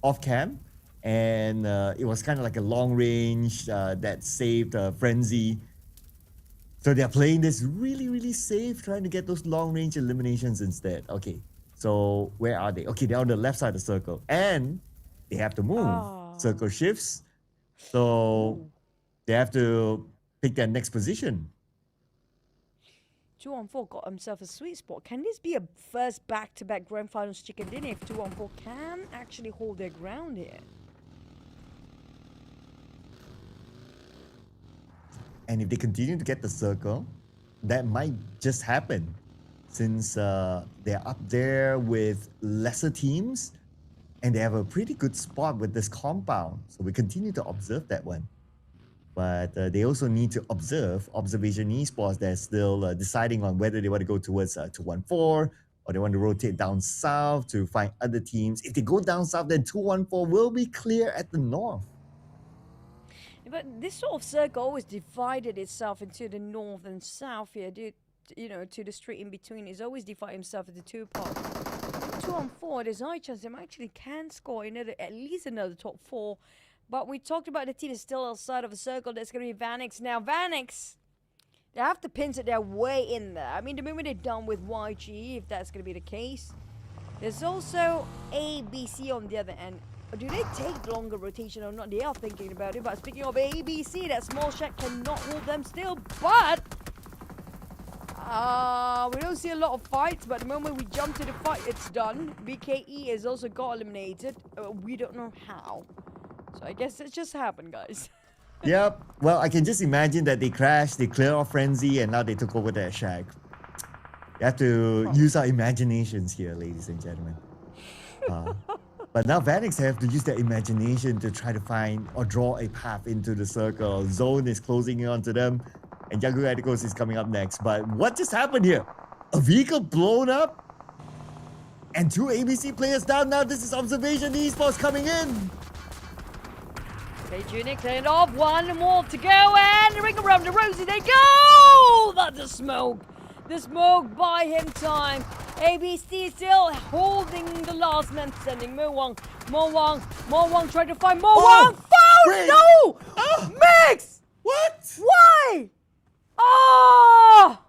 off cam, and it was kind of like a long range that saved Frenzy. So they're playing this really, really safe, trying to get those long range eliminations instead. Okay, so where are they? Okay, they're on the left side of the circle, and they have to move. Circle shifts, so they have to pick their next position. 2-on-4 got himself a sweet spot. Can this be a first back-to-back grand finals chicken dinner if 2-on-4 can actually hold their ground here? And if they continue to get the circle, that might just happen, since they're up there with lesser teams and they have a pretty good spot with this compound. So we continue to observe that one. But they also need to observe Observation Esports that's still deciding on whether they want to go towards 214 or they want to rotate down south to find other teams. If they go down south, then 214 will be clear at the north. But this sort of circle always divided itself into the north and south here, to the street in between. It's always divided himself into two parts. 2-on-4, there's a high chance they actually can score at least another top 4. But we talked about the team is still outside of a circle. That's going to be Vanix. Now, Vanix, they have to pin it their way in there. I mean, the moment they're done with YG, if that's going to be the case. There's also ABC on the other end. Do they take longer rotation or not? They are thinking about it. But speaking of ABC, that small shack cannot hold them still. But we don't see a lot of fights. But the moment we jump to the fight, it's done. BKE has also got eliminated. We don't know how. So I guess it just happened, guys. Yep. Well, I can just imagine that they crashed, they cleared off Frenzy, and now they took over that shack. You have to use our imaginations here, ladies and gentlemen. But now Vanix have to use their imagination to try to find or draw a path into the circle. Zone is closing in onto them, and Young Galacticos is coming up next. But what just happened here? A vehicle blown up? And 2 ABC players down now. This is Observation Esports coming in. Okay, Tunic cleared off. One more to go, and the ring around the rosy they go! That's the smoke. The smoke buy him time. ABC still holding the last man standing. Mo Wang trying to find Mo Wang. Found! No! Mix! What? Why? Oh!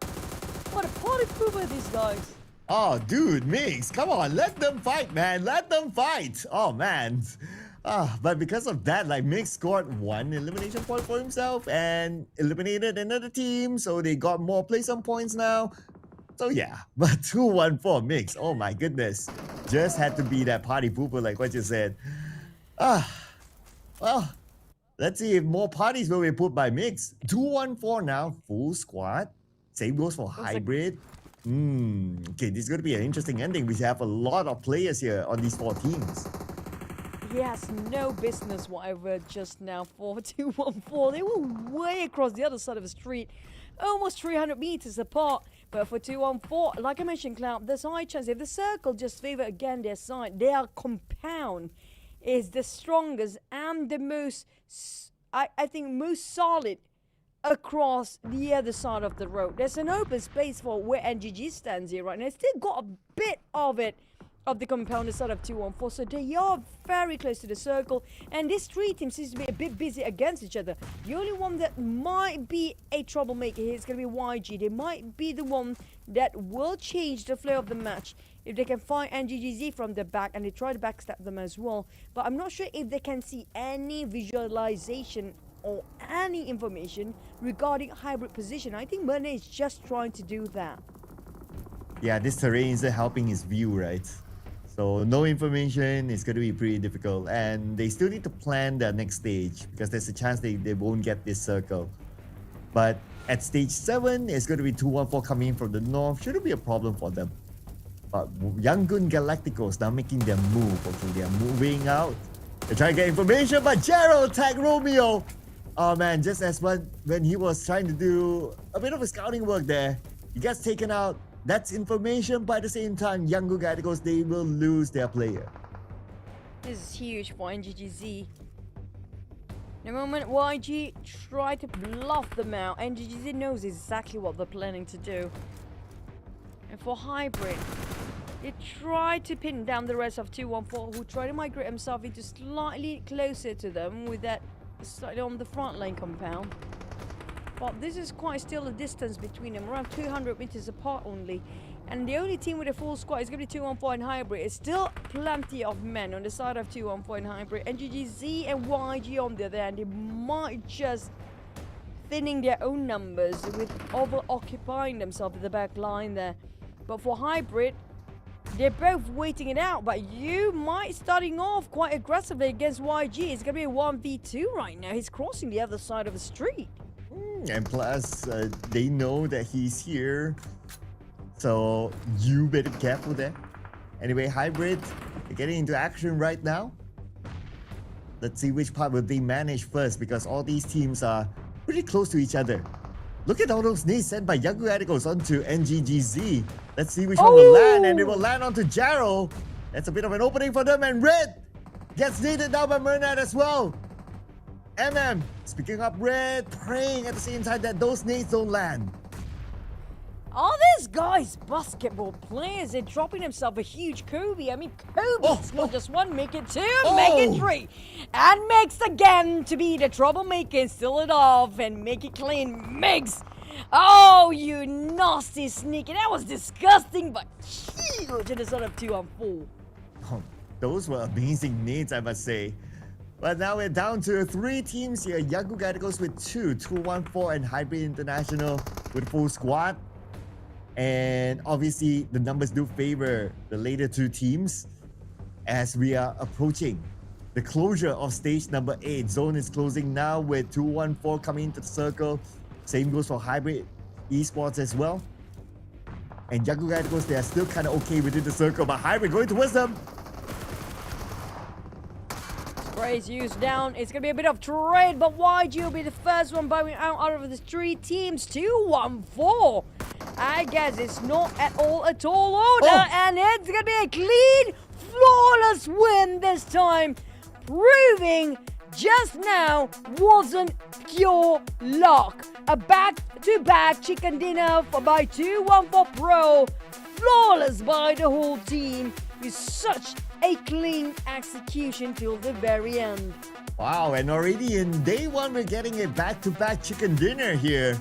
What a party pooper, these guys. Oh, dude, Mix, come on, let them fight, man. Let them fight. Oh, man. But because of that, like, Mix scored 1 elimination point for himself and eliminated another team, so they got more play-some points now. So yeah, but 2-1-4 Mix, oh my goodness. Just had to be that party pooper like what you said. Well, let's see if more parties will be put by Mix. 2-1-4 now, full squad. Same goes for Hybrid. Okay, this is going to be an interesting ending. We have a lot of players here on these 4 teams. He has no business whatever just now for 2-1-4. They were way across the other side of the street, almost 300 meters apart. But for 2-1-4, like I mentioned, Cloud, there's a high chance if the circle just favor again their side, their compound is the strongest and the most, I think, most solid across the other side of the road. There's an open space for where NGG stands here right now. It's still got a bit of it, of the compound side of 2-1-4, so they are very close to the circle, and this 3 team seems to be a bit busy against each other. The only one that might be a troublemaker here is going to be YG. They might be the one that will change the flow of the match if they can find NGGZ from the back and they try to backstab them as well. But I'm not sure if they can see any visualization or any information regarding hybrid position. I think Merne is just trying to do that. Yeah, this terrain isn't helping his view, right? So no information is going to be pretty difficult, and they still need to plan their next stage because there's a chance they won't get this circle. But at stage 7, it's going to be 2-1-4 coming in from the north. Shouldn't be a problem for them. But Yangon Galacticos now making their move. Okay, they are moving out. They're trying to get information, but Gerald tagged Romeo. Oh man, just as when he was trying to do a bit of a scouting work there, he gets taken out. That's information, but at the same time, Yangon Galacticos, they will lose their player. This is huge for NGGZ. The moment YG try to bluff them out, NGGZ knows exactly what they're planning to do. And for Hybrid, He tried to pin down the rest of 214, who tried to migrate himself into slightly closer to them with that slightly on the front lane compound. But this is quite still a distance between them, around 200 meters apart only. And the only team with a full squad is going to be 214 Hybrid. It's still plenty of men on the side of 214 Hybrid. And GGZ and YG on the other hand, they might just thinning their own numbers with over-occupying themselves at the back line there. But for Hybrid, they're both waiting it out, but you might starting off quite aggressively against YG. It's going to be a 1v2 right now. He's crossing the other side of the street. And plus, they know that he's here. So you better be careful there. Anyway, Hybrid, they're getting into action right now. Let's see which part will they manage first, because all these teams are pretty close to each other. Look at all those nades sent by Young Radicals onto NGGZ. Let's see which one will land, and it will land onto Jaro. That's a bit of an opening for them, and Red gets naded down by Mernad as well. is picking up Red, praying at the same time that those nades don't land. All these guys, basketball players, they're dropping themselves a huge Kobe. I mean, Kobe's not just one, make it two, make it three. And makes again to be the troublemaker, seal it off and make it clean. Migs! Oh, you nasty sneaky. That was disgusting, but huge to the sort of 2-on-4. Oh, those were amazing nades, I must say. But now we're down to 3 teams here. Yagu Radicals with 2, 214 and Hybrid International with full squad. And obviously, the numbers do favor the later 2 teams as we are approaching the closure of stage number 8. Zone is closing now with 214 coming into the circle. Same goes for Hybrid Esports as well. And Yagu Radicals, they are still kind of okay within the circle, but Hybrid going towards them. Spray's used down. It's going to be a bit of trade, but YG will be the first one bowing out of the 3 teams. 2-1-4. I guess it's not at all order, and it's going to be a clean, flawless win this time, proving just now wasn't pure luck. A back-to-back chicken dinner by 2-1-4 Pro, flawless by the whole team, with such a clean execution till the very end. Wow, and already in day 1, we're getting a back-to-back chicken dinner here.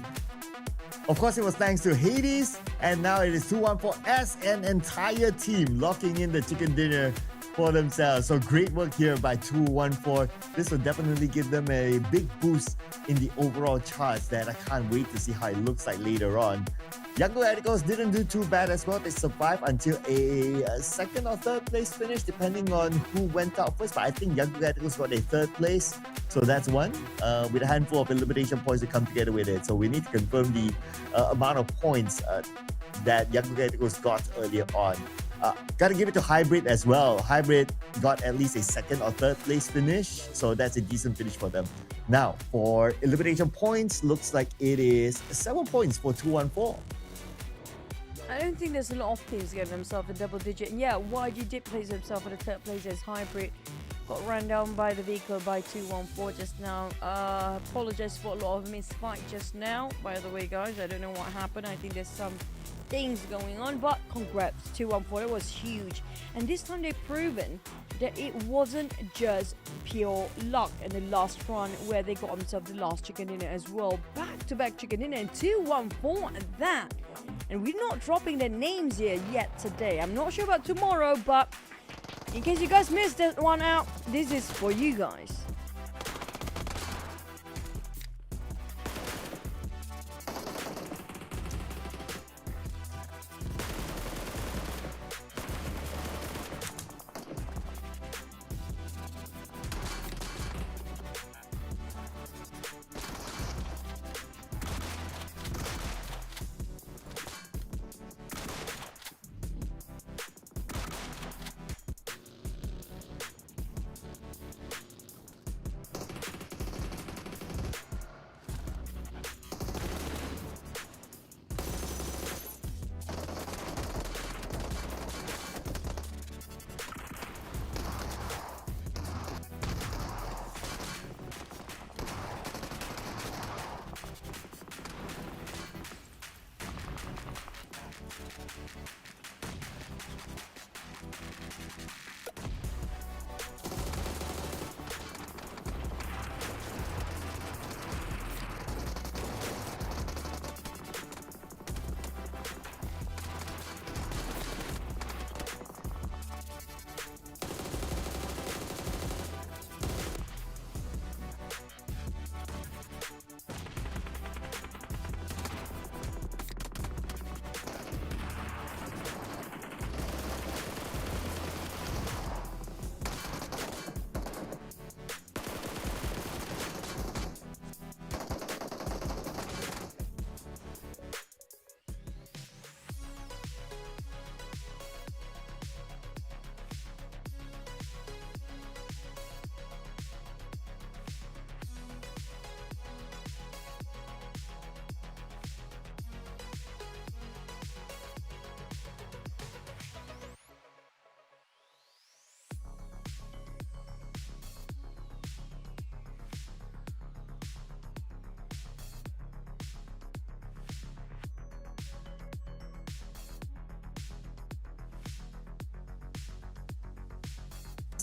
Of course, it was thanks to Hades, and now it is 214 as an entire team locking in the chicken dinner for themselves. So great work here by 214. This will definitely give them a big boost in the overall charts that I can't wait to see how it looks like later on. Young Radicals didn't do too bad as well. They survived until a 2nd or 3rd place finish, depending on who went out first. But I think Young Radicals got a 3rd place. So that's one, with a handful of elimination points to come together with it. So we need to confirm the amount of points that Young Radicals got earlier on. Gotta give it to Hybrid as well. Hybrid got at least a 2nd or 3rd place finish. So that's a decent finish for them. Now, for elimination points, looks like it is 7 points for 214. I don't think there's a lot of teams getting themselves a double digit. And yeah, YG did place himself in the 3rd place as Hybrid. Got run down by the vehicle by 214 just now. Apologize for a lot of misfight just now. By the way, guys, I don't know what happened. I think there's some things going on, but congrats, 214. It was huge. And this time they've proven that it wasn't just pure luck in the last run where they got themselves the last chicken dinner as well. Back-to-back chicken dinner and 214 at that. And we're not dropping their names here yet today. I'm not sure about tomorrow, but in case you guys missed that one out, this is for you guys.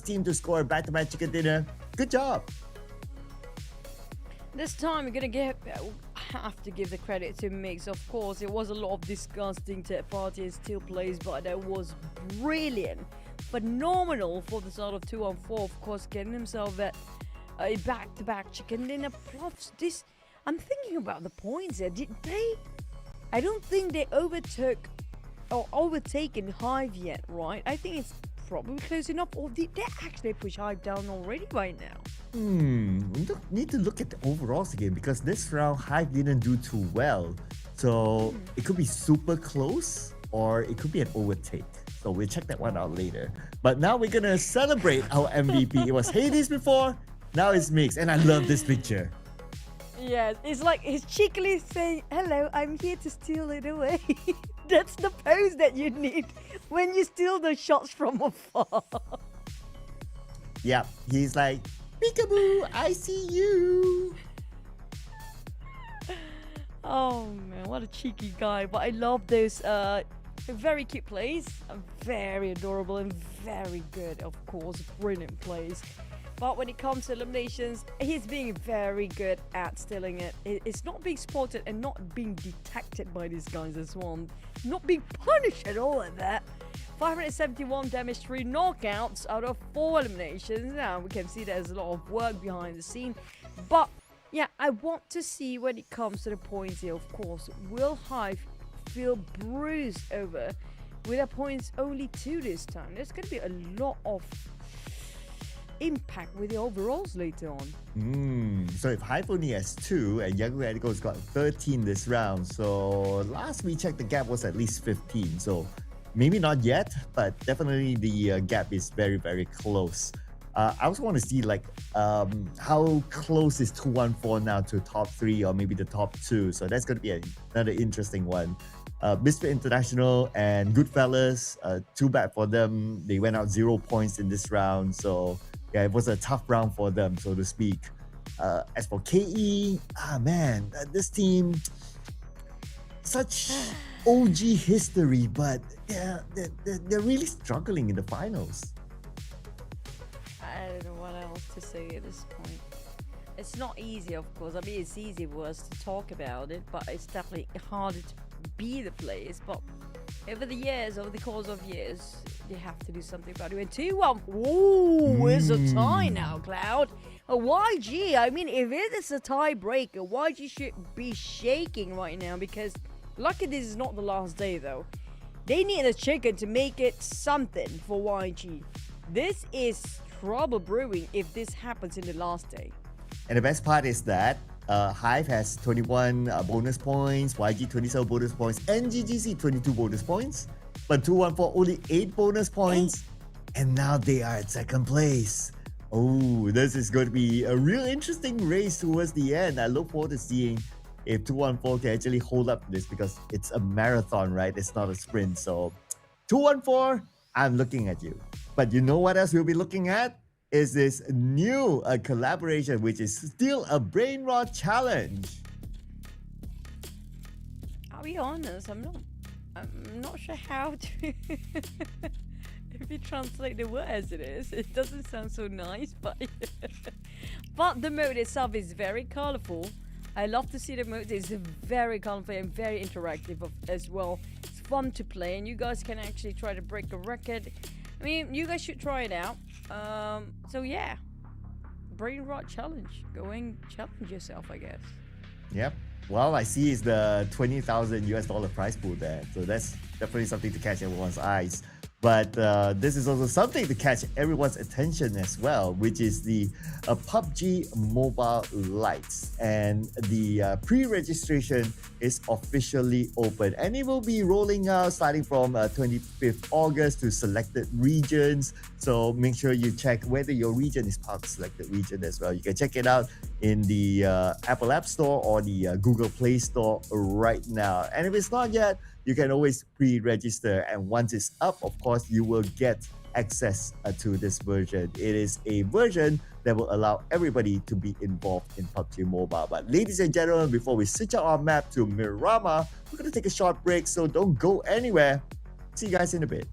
first team to score a back-to-back chicken dinner. Good job. This time, we're gonna have to give the credit to Mix. Of course, it was a lot of disgusting third party and still plays, but that was brilliant, phenomenal for the start of 2-on-4. Of course, getting himself a back-to-back chicken dinner. Plus, this, I'm thinking about the points there. Did they? I don't think they overtaken Hive yet, right? I think it's probably close enough, or did they actually push Hive down already right now? We need to look at the overalls again because this round Hive didn't do too well. So it could be super close or it could be an overtake. So we'll check that one out later. But now we're gonna celebrate our MVP. It was Hades before, now it's Mix, and I love this picture. Yes, it's like he's cheekily saying, "Hello, I'm here to steal it away." That's the pose that you need when you steal the shots from afar. Yeah, he's like, "Peekaboo, I see you." Oh man, what a cheeky guy. But I love those very cute plays, very adorable and very good, of course, brilliant plays. But when it comes to eliminations, he's being very good at stealing it. It's not being spotted and not being detected by these guys as well. Not being punished at all at that. 571 damage, 3 knockouts out of 4 eliminations. Now we can see there's a lot of work behind the scene. But yeah, I want to see when it comes to the points here, of course. Will Hive feel bruised over with their points only 2 this time? There's going to be a lot of impact with the overalls later on. So if Hive only has 2 and Young Radicals got 13 this round, so last we checked the gap was at least 15. So maybe not yet, but definitely the gap is very, very close. I also want to see like how close is 214 now to top 3 or maybe the top 2. So that's going to be another interesting one. Misfit International and Goodfellas, too bad for them. They went out 0 points in this round. So yeah, it was a tough round for them, so to speak. As for KE, this team, such OG history, but they're really struggling in the finals. I don't know what else to say at this point. It's not easy, of course. I mean, it's easy for us to talk about it, but it's definitely harder to be the players. But over the course of years, they have to do something about it. And 2-1, ooh, it's a tie now, Cloud. A YG, I mean, if it is a tiebreaker, YG should be shaking right now because lucky this is not the last day, though. They need a chicken to make it something for YG. This is trouble brewing if this happens in the last day. And the best part is that Hive has 21 bonus points, YG 27 bonus points, and GGC 22 bonus points. But 214 only 8 bonus points. And now they are at second place. Oh, this is going to be a real interesting race towards the end. I look forward to seeing if 214 can actually hold up this because it's a marathon, right? It's not a sprint. So 214, I'm looking at you. But you know what else we'll be looking at? Is this new collaboration, which is still a brain rot challenge. I'll be honest, I'm not sure how to if you translate the word as it is. It doesn't sound so nice, but but the mode itself is very colorful. I love to see the mode. It's very colorful and very interactive as well. It's fun to play, and you guys can actually try to break a record. I mean, you guys should try it out. So yeah, brain rot challenge. Go and challenge yourself, I guess. Yep. Well, I see it's the $20,000 prize pool there. So that's definitely something to catch everyone's eyes. But this is also something to catch everyone's attention as well, which is the PUBG Mobile Lights. And the pre-registration is officially open. And it will be rolling out starting from 25th August to selected regions. So make sure you check whether your region is part of the selected region as well. You can check it out in the Apple App Store or the Google Play Store right now. And if it's not yet, you can always pre-register, and once it's up, of course, you will get access to this version. It is a version that will allow everybody to be involved in PUBG Mobile. But ladies and gentlemen, before we switch out our map to Miramar, we're going to take a short break, so don't go anywhere. See you guys in a bit.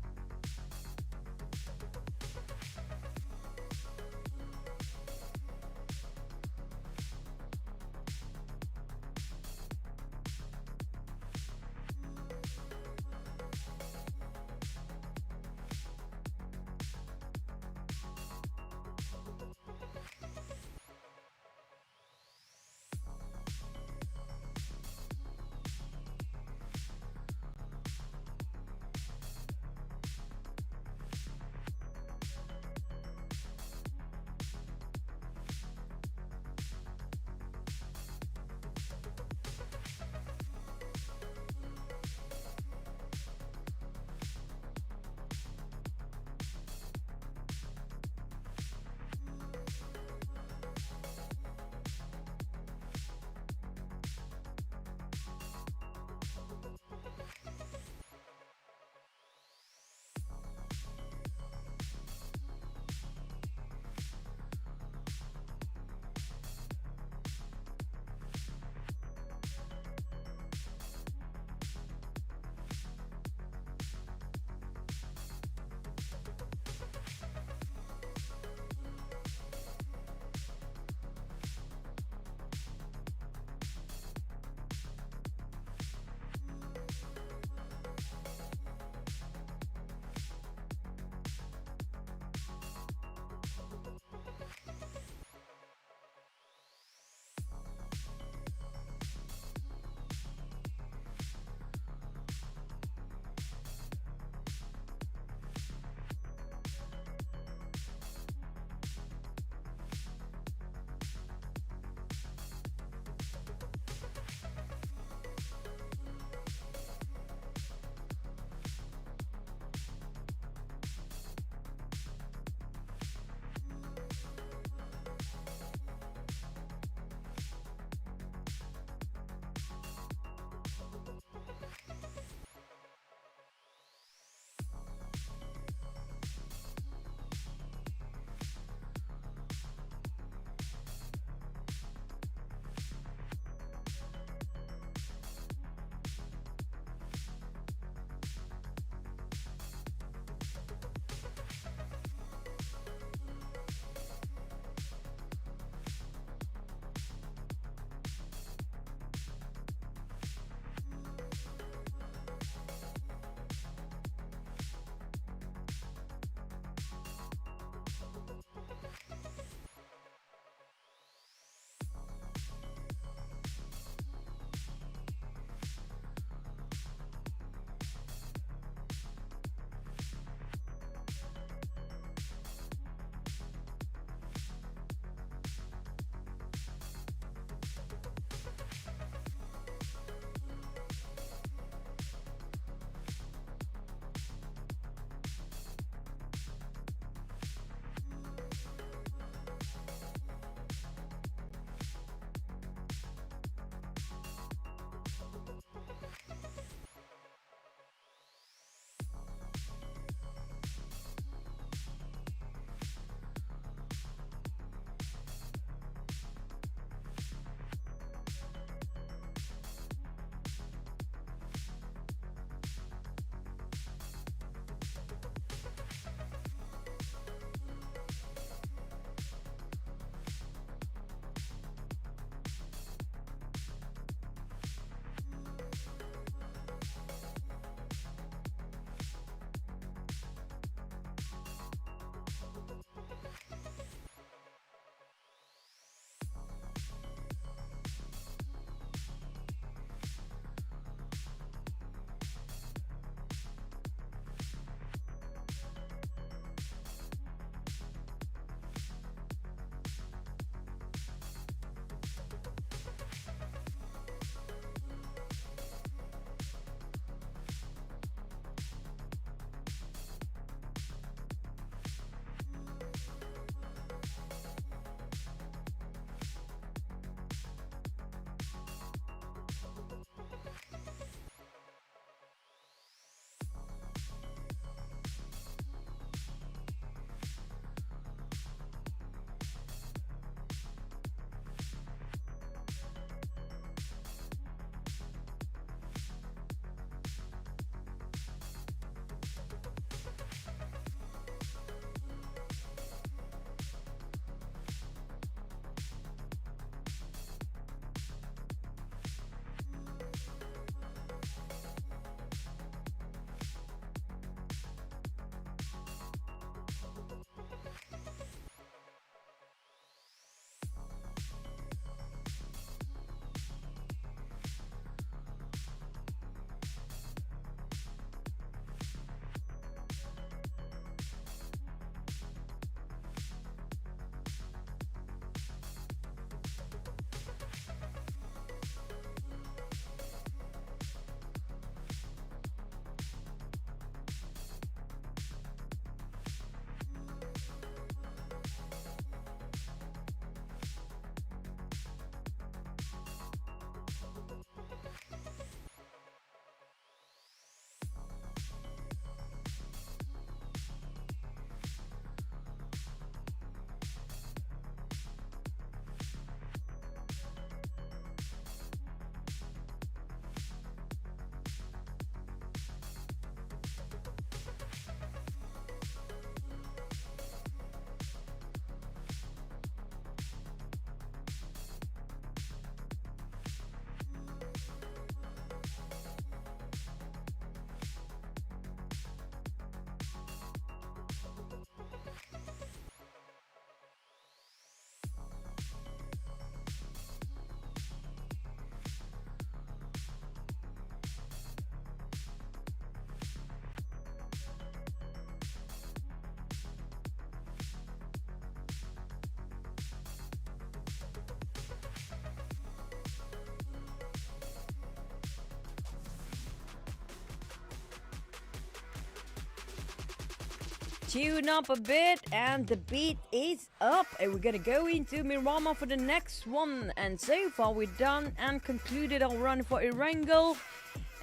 tune up a bit, and the beat is up, and we're gonna go into Miramar for the next one. And so far we're done and concluded our run for Erangel,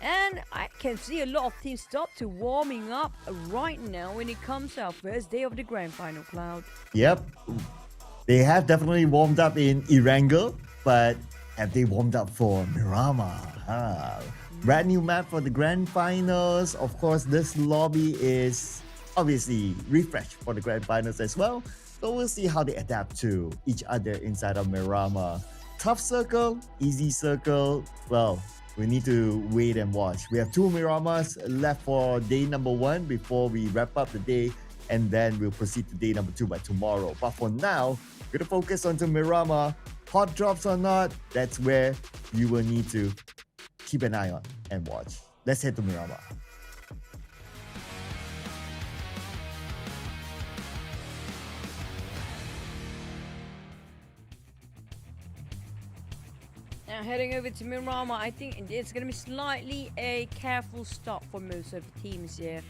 and I can see a lot of teams start to warming up right now when it comes to our first day of the grand final, Cloud. Yep. They have definitely warmed up in Erangel, but have they warmed up for Miramar? Brand new map for the grand finals. Of course, this lobby is obviously refreshed for the grand finals as well. So we'll see how they adapt to each other inside of Miramar. Tough circle, easy circle. Well, we need to wait and watch. We have 2 Miramars left for day number 1 before we wrap up the day, and then we'll proceed to day number 2 by tomorrow. But for now, we're gonna focus on to Miramar. Hot drops or not, that's where you will need to keep an eye on and watch. Let's head to Miramar. Now heading over to Miramar, I think it's going to be slightly a careful start for most of the teams here.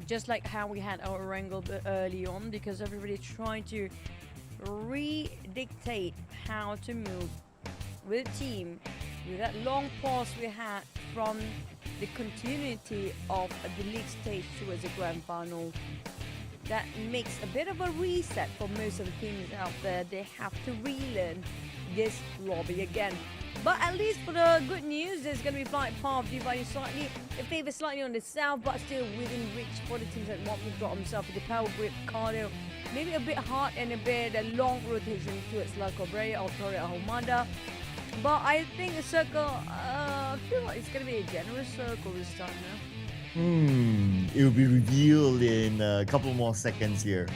Just like how we had our wrangle early on, because everybody's trying to re-dictate how to move with the team with that long pause we had from the continuity of the league stage towards the grand final. That makes a bit of a reset for most of the teams out there. They have to relearn this lobby again. But at least for the good news, there's going to be flight path divided slightly. It favors slightly on the south, but still within reach for the teams that want to drop themselves with the power grip, cardio. Maybe a bit hard and a bit a long rotation towards La Cabrera or Torre Ahumada. But I think the circle, I feel like it's going to be a generous circle this time now. It will be revealed in a couple more seconds here.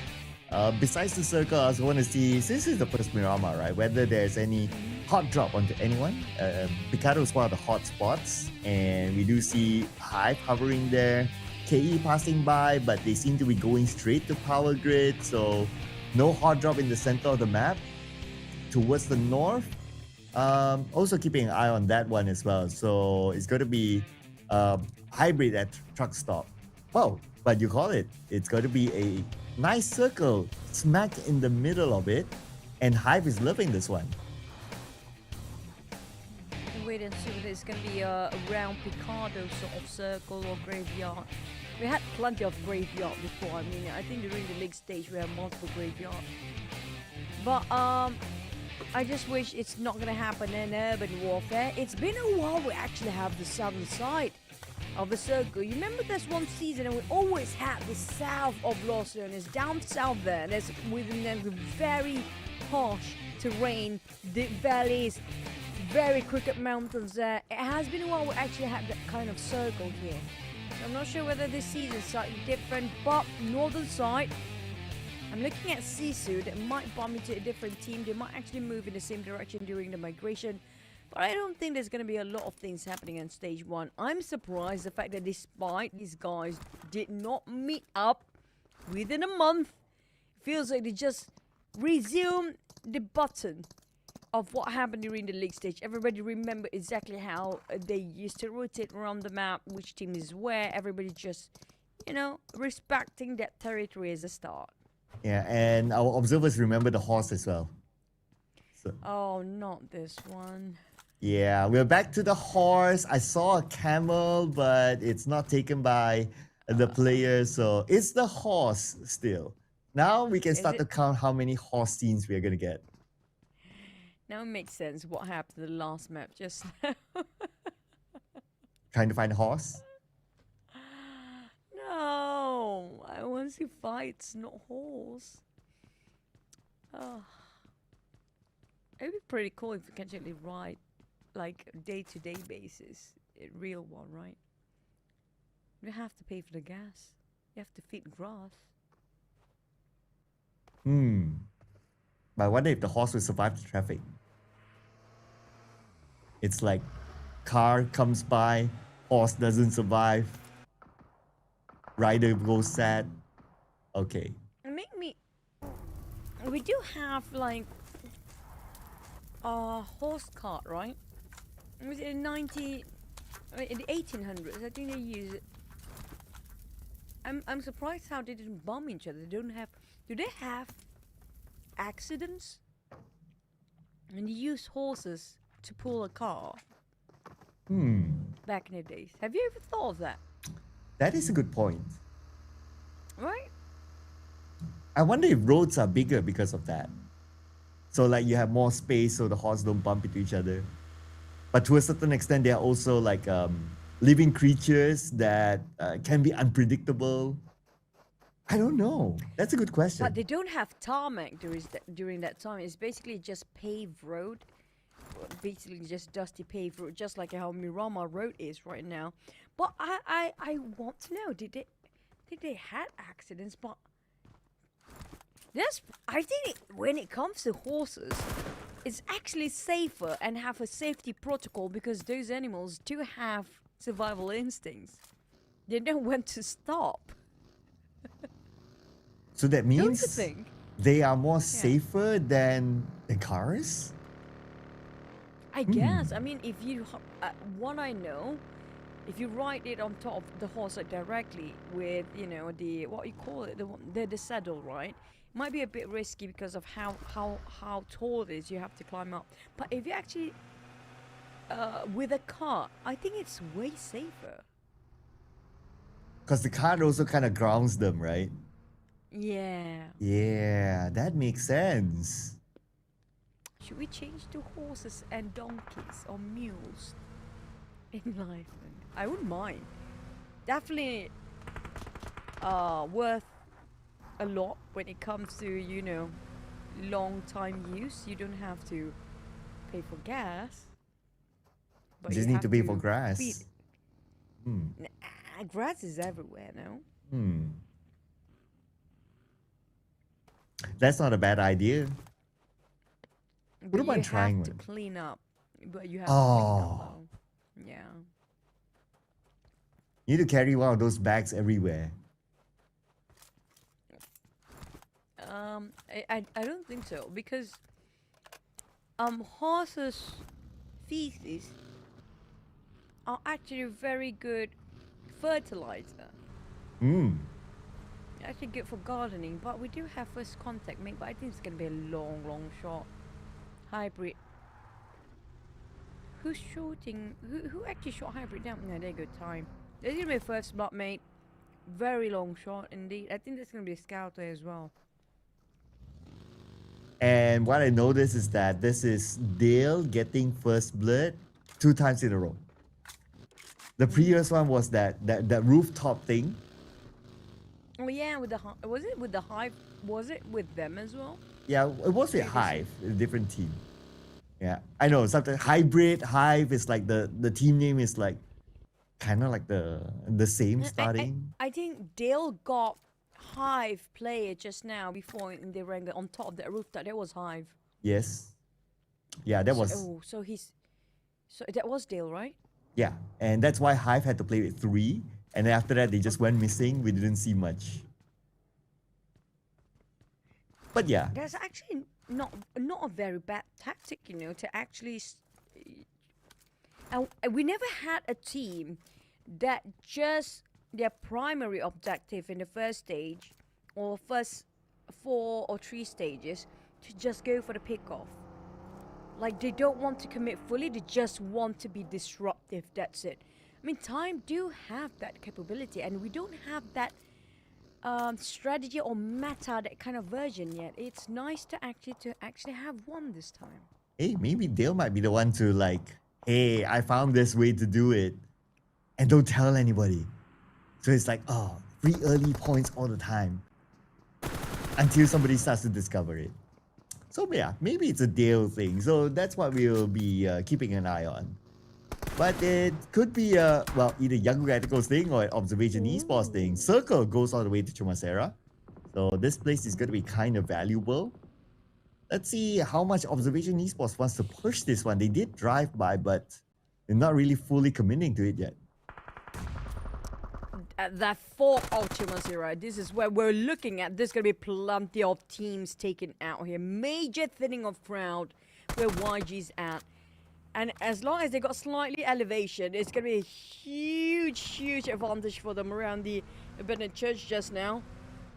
Besides the circle, I also want to see, since this is the first Miramar, right, whether there's any hot drop onto anyone. Picado is one of the hot spots, and we do see Hive hovering there, KE passing by, but they seem to be going straight to Power Grid, so no hot drop in the center of the map. Towards the north, also keeping an eye on that one as well. So it's going to be hybrid at truck stop. Well, but you call it. It's going to be a nice circle smack in the middle of it, and Hive is loving this one. Wait and see whether it's going to be a round Picado sort of circle or graveyard. We had plenty of graveyard before. I mean, I think during the league stage we had multiple graveyard. But I just wish it's not going to happen in urban warfare. It's been a while we actually have the southern side of the circle. You remember there's one season and we always had the south of Los Leones, down south there. There's within the very harsh terrain, the valleys, very crooked mountains there. It has been a while we actually had that kind of circle here. So I'm not sure whether this season is slightly different, but northern side, I'm looking at Sisu that might bump into a different team. They might actually move in the same direction during the migration. But I don't think there's going to be a lot of things happening in stage 1. I'm surprised the fact that despite these guys did not meet up within a month, feels like they just resumed the button of what happened during the league stage. Everybody remember exactly how they used to rotate around the map, which team is where. Everybody just, you know, respecting that territory as a start. Yeah, and our observers remember the horse as well. So, oh, not this one. Yeah, we're back to the horse. I saw a camel, but it's not taken by the players, so it's the horse still. Now we can start to count how many horse scenes we are going to get. Now it makes sense what happened to the last map just now. Trying to find a horse? No, I want to see fights, not horse. Oh. It'd be pretty cool if we can actually ride like day-to-day basis, a real one, right? You have to pay for the gas. You have to feed grass. But I wonder if the horse will survive the traffic. It's like car comes by, horse doesn't survive, rider goes sad. Okay. We do have like a horse cart, right? Was it in the 1800s? I think they use it. I'm surprised how they didn't bomb each other. They don't have. Do they have accidents? And you use horses to pull a car. Back in the days, have you ever thought of that? That is a good point. Right? I wonder if roads are bigger because of that. So like you have more space so the horses don't bump into each other. But to a certain extent, they are also like living creatures that can be unpredictable. I don't know. That's a good question. But they don't have tarmac during that time. It's basically just paved road. Basically just dusty paved road, just like how Miramar Road is right now. But I want to know, did they had accidents? But I think when it comes to horses, it's actually safer and have a safety protocol because those animals do have survival instincts. They know when to stop. So that Don't you means think? they are more safer than the cars? I guess. I mean, if you, what I know, if you ride it on top of the horse like directly with, you know, the what you call it, the saddle, right? It might be a bit risky because of how tall it is. You have to climb up. But if you actually with a car, I think it's way safer. Because the car also kind of grounds them, right? Yeah. Yeah, that makes sense. Should we change to horses and donkeys or mules in life? I wouldn't mind. Definitely worth a lot when it comes to, you know, long time use. You don't have to pay for gas. But Just you need to have pay for grass. feed. Grass is everywhere now. That's not a bad idea. But about you trying have to one? clean up. But you have to clean up though. Yeah. You need to carry one of those bags everywhere. I don't think so because horses' feces are actually very good fertilizer. Actually good for gardening, but we do have first contact mate, but I think it's gonna be a long shot. Hybrid. Who's shooting? Who actually shot hybrid down? No, they're good time. There's gonna be a first blood mate. Very long shot indeed. I think there's gonna be a scout there as well. And what I noticed is that this is Dale getting first blood 2 times in a row. The previous one was that rooftop thing. Oh yeah, with the was it with the hive? Was it with them as well? Yeah, it was with Hive, a different team. Yeah, I know something hybrid Hive is like the team name is like kind of like the same starting. I think Dale got Hive player just now before in the rank on top of the rooftop. That was Hive. Yes. Yeah, that was. So that was Dale, right? Yeah, and that's why Hive had to play with 3, and then after that they just went missing. We didn't see much. But yeah. That's actually not a very bad tactic, you know, to actually. And we never had a team that just their primary objective in the first stage or first 4 or 3 stages to just go for the pick-off. Like they don't want to commit fully, they just want to be disruptive, that's it. I mean, Time do have that capability and we don't have that strategy or meta, that kind of version yet. It's nice to actually have one this time. Hey, maybe Dale might be the one to like, hey, I found this way to do it and don't tell anybody. So it's like, oh, free early points all the time until somebody starts to discover it. So yeah, maybe it's a Dale thing. So that's what we'll be keeping an eye on. But it could be either Young Radicals thing or an Observation Esports thing. Circle goes all the way to Chumacera. So this place is going to be kind of valuable. Let's see how much Observation Esports wants to push this one. They did drive by, but they're not really fully committing to it yet. At that 4 Ultima Zero, this is where we're looking at. There's going to be plenty of teams taken out here. Major thinning of crowd where YG's at. And as long as they got slightly elevation, it's going to be a huge advantage for them around the Bennett Church just now.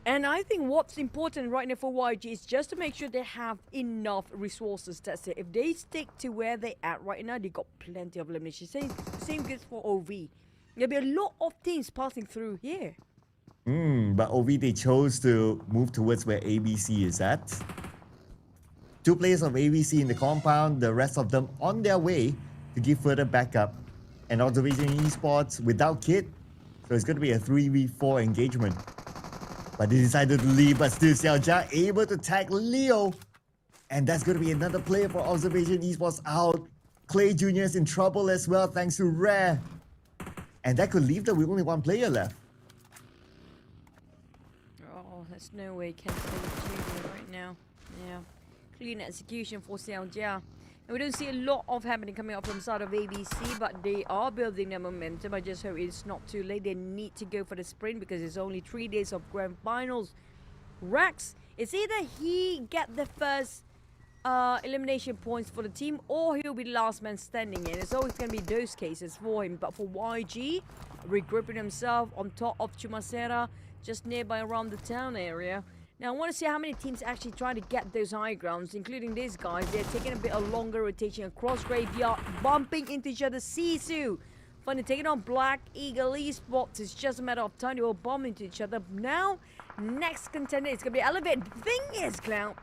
And I think what's important right now for YG is just to make sure they have enough resources. That's it. If they stick to where they at right now, they got plenty of elimination. Same goes for OV. There'll be a lot of teams passing through here. But OV, they chose to move towards where ABC is at. 2 players of ABC in the compound, the rest of them on their way to give further backup. And Observation Esports without Kit, so it's going to be a 3v4 engagement. But they decided to leave, but still Xiaojia able to tag Leo. And that's going to be another player for Observation Esports out. Clay Jr. is in trouble as well thanks to Rare. And that could leave them with only 1 player left. Oh, there's no way Clay Jr. right now. Yeah. Clean execution for Xiaojia. And we don't see a lot of happening coming up from the side of ABC, but they are building their momentum. I just hope it's not too late. They need to go for the sprint because it's only 3 days of grand finals. Rax, it's either he get the first elimination points for the team or he'll be the last man standing in. It's always going to be those cases for him. But for YG, regrouping himself on top of Chumacera, just nearby around the town area. Now, I want to see how many teams actually try to get those high grounds, including these guys. They're taking a bit of longer rotation across Graveyard, bumping into each other. Sisu, finally taking on Black Eagle Esports. It's just a matter of time. They will bump into each other. Now, next contender is going to be Elevate. The thing is, Clown,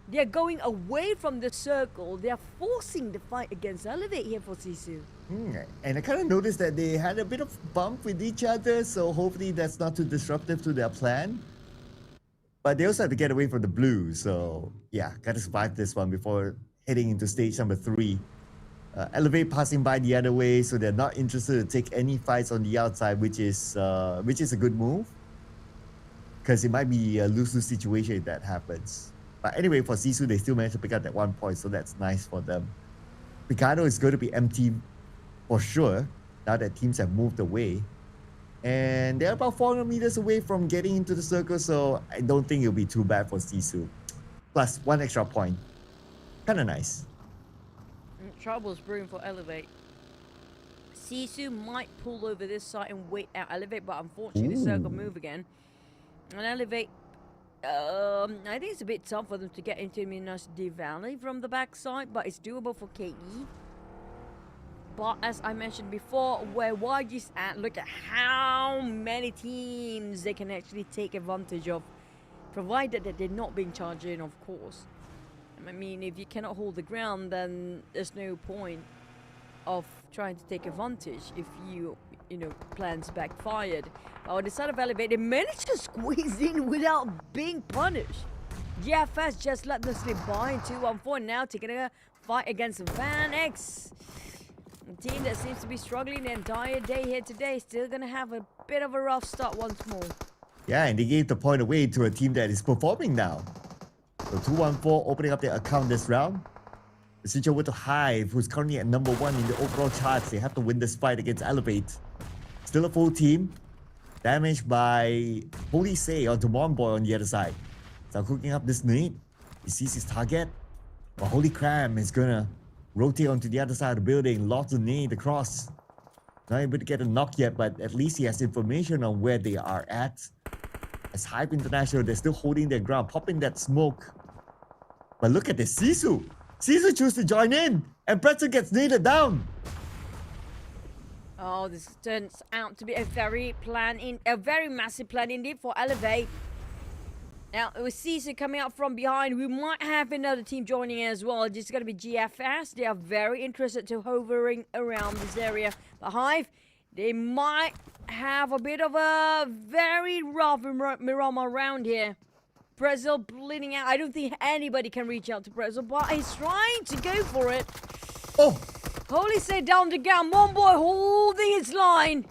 they're going away from the circle. They're forcing the fight against Elevate here for Sisu. And I kind of noticed that they had a bit of bump with each other, so hopefully that's not too disruptive to their plan. But they also have to get away from the blue, so yeah, gotta survive this one before heading into stage number 3. Elevate passing by the other way, so they're not interested to take any fights on the outside, which is a good move. Because it might be a lose-lose situation if that happens. But anyway, for Sisu, they still managed to pick up that 1 point, so that's nice for them. Picado is going to be empty for sure, now that teams have moved away. And they're about 400 meters away from getting into the circle, so I don't think it'll be too bad for Sisu. Plus 1 extra point. Kinda nice. Trouble's brewing for Elevate. Sisu might pull over this side and wait out Elevate, but unfortunately the circle move again. And Elevate, I think it's a bit tough for them to get into Minas de Valley from the backside, but it's doable for KE. But as I mentioned before, where YG's at, look at how many teams they can actually take advantage of, provided that they're not being charged in, of course. I mean, if you cannot hold the ground, then there's no point of trying to take advantage if you know, plans backfired. On the side of Elevate, they managed to squeeze in without being punished. GFS just let them slip by in 2-1-4, now taking a fight against Van X. A team that seems to be struggling the entire day here today, still going to have a bit of a rough start once more. Yeah, and they gave the point away to a team that is performing now. So 2-1-4 opening up their account this round. The switch over to Hive, who's currently at number 1 in the overall charts. They have to win this fight against Elevate. Still a full team. Damaged by Holy Say onto Monboy on the other side. So cooking up this nade. He sees his target. But Holy Cram is gonna rotate onto the other side of the building. Lots of nade across. Not able to get a knock yet, but at least he has information on where they are at. As Hive International, they're still holding their ground, popping that smoke. But look at this, Sisu. Sisu chooses to join in, and Pretzel gets naded down. Oh, this turns out to be a very massive plan indeed for Elevate. Now, with Sisu coming out from behind, we might have another team joining as well. It's going to be GFS. They are very interested to hovering around this area. But Hive, they might have a bit of a very rough Mirama around here. Pretzel bleeding out. I don't think anybody can reach out to Pretzel, but he's trying to go for it. Oh! Holy say down the ground. Monboy holding his line.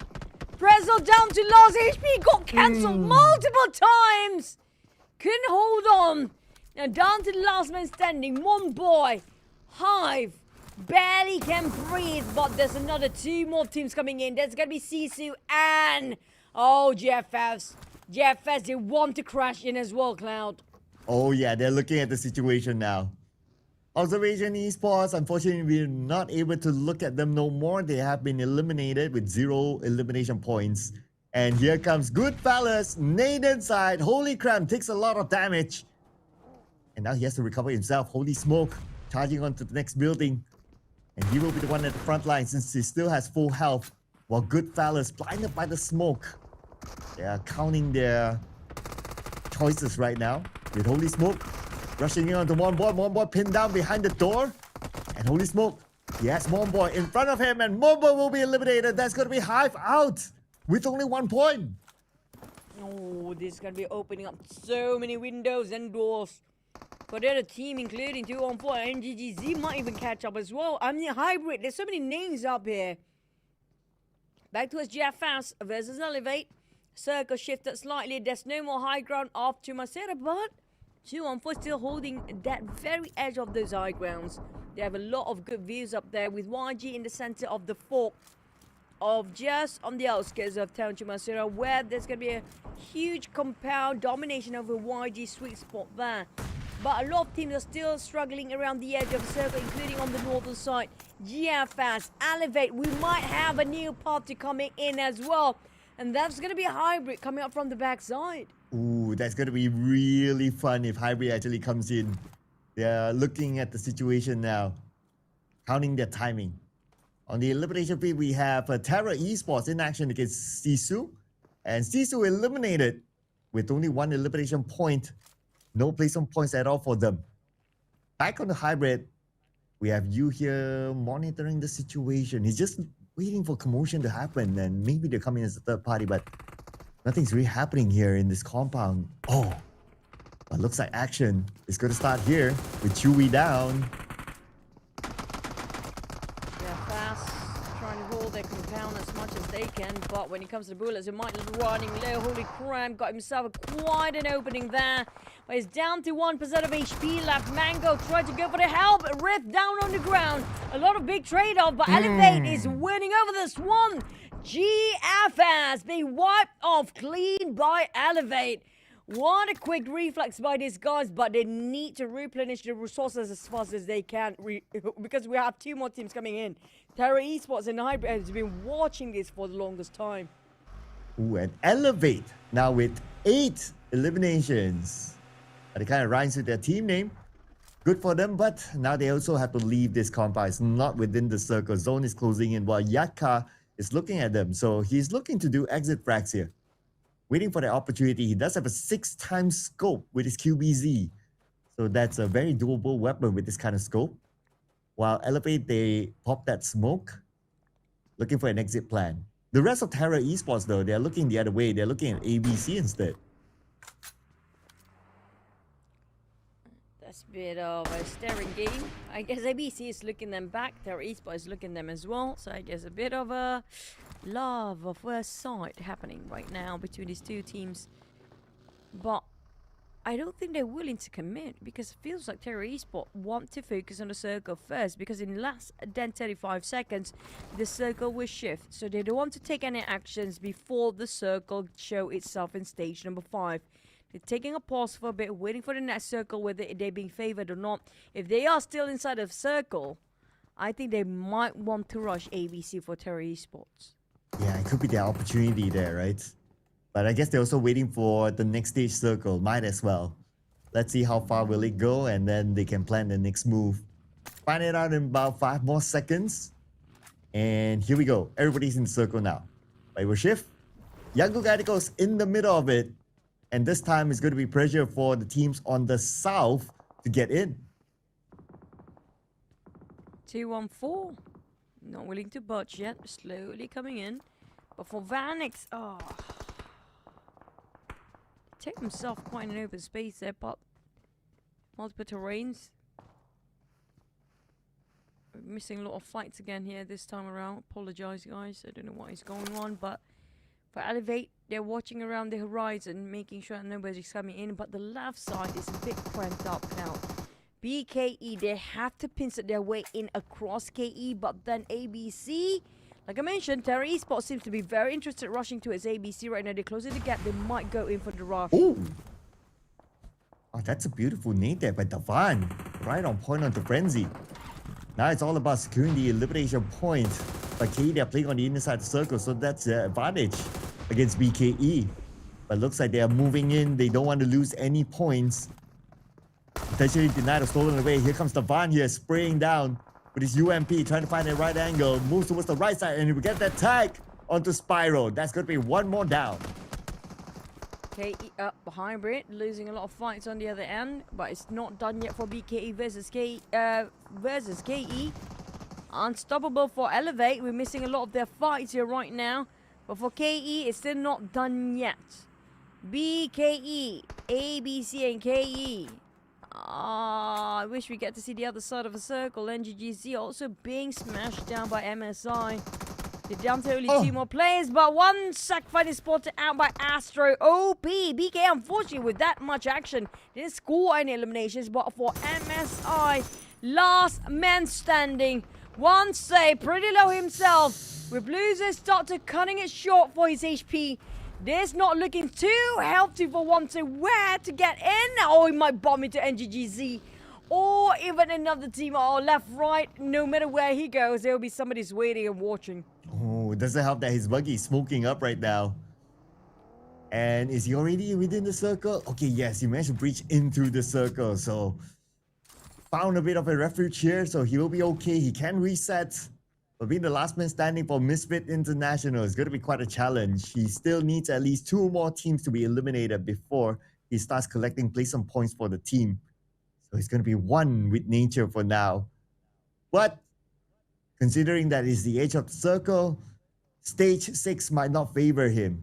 Pretzel down to last HP. Got cancelled multiple times. Couldn't hold on. Now down to the last man standing. Monboy. Hive. Barely can breathe, but there's another 2 more teams coming in. There's going to be Sisu and... oh, GFS. GFS, they want to crash in as well, Cloud. Oh yeah, they're looking at the situation now. Observation Esports, unfortunately, we're not able to look at them no more. They have been eliminated with 0 elimination points. And here comes Goodfellas, Nade inside. Holy crap, takes a lot of damage. And now he has to recover himself. Holy smoke, charging onto the next building. And he will be the one at the front line since he still has full health. While Goodfellas, blinded by the smoke. They are counting their choices right now. With Holy Smoke rushing in onto Monboy pinned down behind the door. And Holy Smoke, he has Monboy in front of him, and Monboy will be eliminated. That's going to be Hive out with only 1 point. Oh, this is going to be opening up so many windows and doors for the other team, including 214 and NGGZ might even catch up as well. I mean, Hybrid, there's so many names up here. Back towards GFS versus Elevate. Circle shifted slightly. There's no more high ground off to Macera, but 214 still holding that very edge of those high grounds. They have a lot of good views up there with YG in the center of the fork of just on the outskirts of town Chumasura, where there's going to be a huge compound domination over YG sweet spot there. But a lot of teams are still struggling around the edge of the circle, including on the northern side. GFS, Elevate, we might have a new party coming in as well. And that's going to be a Hybrid coming up from the backside. Ooh, that's going to be really fun if Hybrid actually comes in. They're looking at the situation now, counting their timing. On the elimination field, we have Terra Esports in action against Sisu. And Sisu eliminated with only 1 elimination point. No placement points at all for them. Back on the Hybrid, we have you here monitoring the situation. He's just waiting for commotion to happen, and maybe they're coming as a third party, but nothing's really happening here in this compound. Oh, but looks like action is going to start here with Chewy down. They're fast, trying to hold their compound as much as they can, but when it comes to bullets, it might be running low. Holy crap, got himself quite an opening there. But he's down to 1% of HP left. Mango tried to go for the help. Rift down on the ground. A lot of big trade-off, but Elevate is winning over this one. GFS being wiped off clean by Elevate. What a quick reflex by these guys, but they need to replenish the resources as fast as they can because we have 2 more teams coming in. Terra Esports and Hybrid has been watching this for the longest time. Ooh, and Elevate now with 8 eliminations. It kind of rhymes with their team name. Good for them, but now they also have to leave this compound. It's not within the circle. Zone is closing in while Yatka is looking at them. So he's looking to do exit frags here. Waiting for the opportunity. He does have a 6x scope with his QBZ. So that's a very doable weapon with this kind of scope. While Elevate, they pop that smoke. Looking for an exit plan. The rest of Terra Esports, though, they're looking the other way. They're looking at ABC instead. That's a bit of a staring game. I guess ABC is looking them back. Terra Esports is looking them as well. So I guess a bit of a love of first sight happening right now between these 2 teams. But I don't think they're willing to commit because it feels like Terra Esports want to focus on the circle first, because in less than 35 seconds the circle will shift. So they don't want to take any actions before the circle show itself in stage number 5. They're taking a pause for a bit, waiting for the next circle, whether they're being favored or not. If they are still inside of circle, I think they might want to rush ABC for Terra Esports. Yeah, it could be their opportunity there, right? But I guess they're also waiting for the next stage circle. Might as well. Let's see how far will it go, and then they can plan the next move. Find it out in about 5 more seconds. And here we go. Everybody's in the circle now. Right, we'll shift. Yango Galacticos in the middle of it. And this time it's going to be pressure for the teams on the south to get in. 214. Not willing to budge yet. Slowly coming in. But for Vanix, take himself quite an open space there, but multiple terrains. We're missing a lot of fights again here this time around. Apologize, guys. I don't know what is going on, but for Elevate, they're watching around the horizon, making sure nobody's coming in, but the left side is a bit cramped up now. BKE, they have to pincer their way in across KE, but then ABC, like I mentioned, Terra Esports seems to be very interested in rushing towards ABC right now. They're closing the gap. They might go in for the rush. Ooh. Oh, that's a beautiful nade there by Davan. Right on point onto Frenzy. Now it's all about securing the elimination point. But KE, they're playing on the inside circle, so that's their advantage against BKE. But looks like they are moving in. They don't want to lose any points. Potentially denied or stolen away. Here comes Davan here, spraying down with his UMP, trying to find the right angle. Moves towards the right side, and we get that tag onto Spyro. That's going to be one more down. KE up hybrid, losing a lot of fights on the other end, but it's not done yet for BKE versus KE. Unstoppable for Elevate. We're missing a lot of their fights here right now, but for KE, it's still not done yet. BKE, ABC, and KE. I wish we get to see the other side of a circle. NGGZ also being smashed down by MSI. They're down to only 2 more players, but one sacrifice is spotted out by Astro. OP. BK, unfortunately, with that much action, didn't score any eliminations, but for MSI, last man standing. One save, pretty low himself. With Blues started cutting it short for his HP. This not looking too healthy for one to where to get in. Oh, he might bomb into NGGZ. Or even another team or left, right. No matter where he goes, there will be somebody's waiting and watching. Oh, it doesn't help that his buggy is smoking up right now. And is he already within the circle? Okay, yes, he managed to breach into the circle. So, found a bit of a refuge here. So, he will be okay. He can reset. But being the last man standing for Misfit International is going to be quite a challenge. He still needs at least 2 more teams to be eliminated before he starts collecting placement points for the team. So he's going to be one with nature for now. But considering that it's the edge of the circle, stage 6 might not favor him.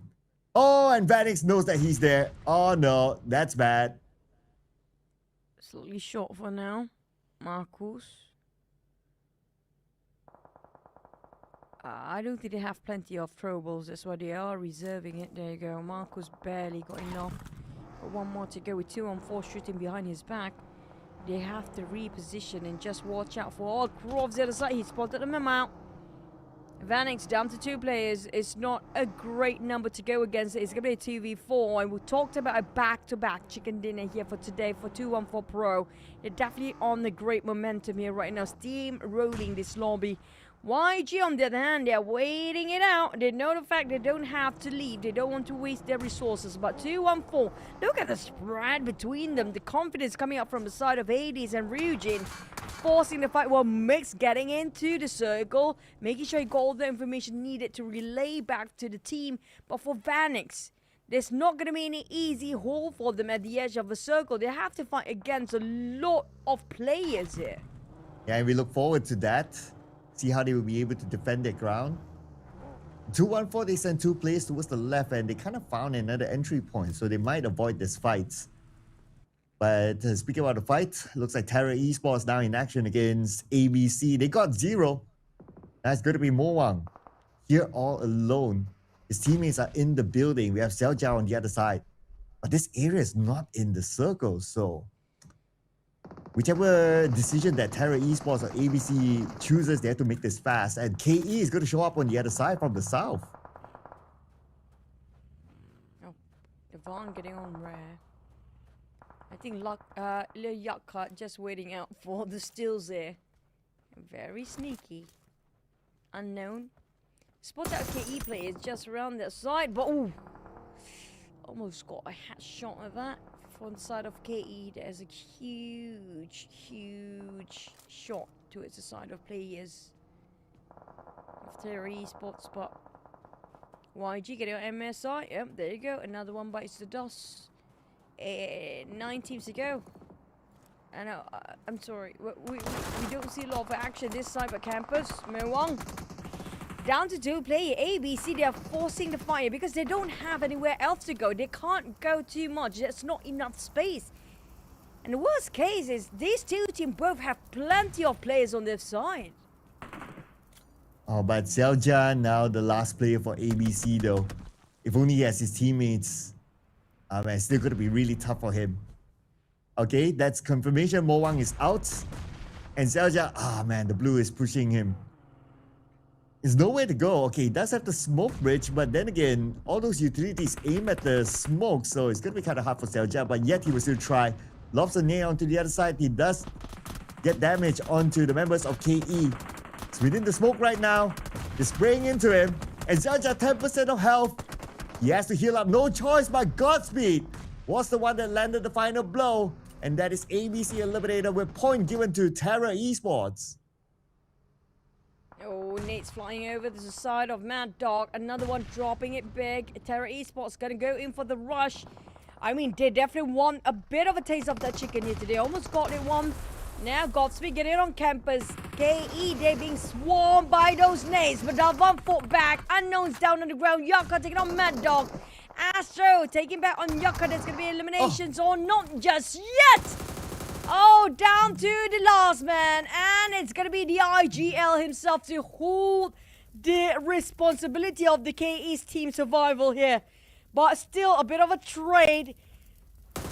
Oh, and Vanix knows that he's there. Oh no, that's bad. Slightly short for now. Marcus. I don't think they have plenty of throwables. That's why they are reserving it. There you go. Marcus barely got enough. But 1 more to go with 2 on 4 shooting behind his back. They have to reposition and just watch out for all Krov's the other side. He spotted them out. Vanix down to 2 players. It's not a great number to go against. It's going to be a 2v4. And we talked about a back-to-back chicken dinner here for today for 2-1-4 Pro. They're definitely on the great momentum here right now. Steam rolling this lobby. YG on the other hand, they're waiting it out. They know the fact they don't have to leave. They don't want to waste their resources. But 2-1-4, look at the spread between them. The confidence coming up from the side of Hades and Ryujin, forcing the fight. Well, Mix getting into the circle, making sure he got all the information needed to relay back to the team. But for Vanix, there's not going to be any easy haul for them at the edge of the circle. They have to fight against a lot of players here. Yeah, and we look forward to that. See how they will be able to defend their ground. 2-1-4, they sent 2 players towards the left, and they kind of found another entry point, so they might avoid this fight. But speaking about the fight, looks like Terra Esports now in action against ABC. They got 0. That's going to be Mowang here all alone. His teammates are in the building. We have Xiaojia on the other side. But this area is not in the circle, so whichever decision that Terra Esports or ABC chooses, they have to make this fast. And KE is going to show up on the other side from the south. Oh, Devon getting on rare. I think Lil Yucca just waiting out for the steals there. Very sneaky. Unknown. Spot out KE players just around that side, but ooh, almost got a hat shot of that. From the side of KE, there's a huge shot towards the side of players of Terra Esports, but YG getting on MSI. Yep, there you go. Another one bites the dust. 9 teams to go. And I'm sorry, we don't see a lot of action this side, but campus, Mewang. Down to 2 player ABC, they are forcing the fire because they don't have anywhere else to go. They can't go too much. There's not enough space. And the worst case is these 2 teams both have plenty of players on their side. Oh, but Xiaojia now the last player for ABC though. If only he has his teammates. It's still going to be really tough for him. Okay, that's confirmation. Mowang is out. And Xiaojia, man, the blue is pushing him. There's nowhere to go. Okay, he does have the smoke bridge, but then again, all those utilities aim at the smoke, so it's going to be kind of hard for Xiaojia, but yet he will still try. lobs a nail onto the other side. He does get damage onto the members of KE. He's within the smoke right now. They're spraying into him. And Judge at 10% of health. He has to heal up. No choice, but Godspeed was the one that landed the final blow. And that is ABC eliminated with point given to Terra Esports. Oh, Nate's flying over to the side of Mad Dog. Another one dropping it big. Terra Esports gonna go in for the rush. I mean, they definitely want a bit of a taste of that chicken here today. Almost got it one. Now Godspeed getting it on campus. KE, they're being swarmed by those nades. But Dalvan fought back. Unknown's down on the ground. Yucca taking on Mad Dog. Astro taking back on Yucca. There's going to be eliminations or not just yet. Oh, down to the last man. And it's going to be the IGL himself to hold the responsibility of the KE's team survival here. But still a bit of a trade.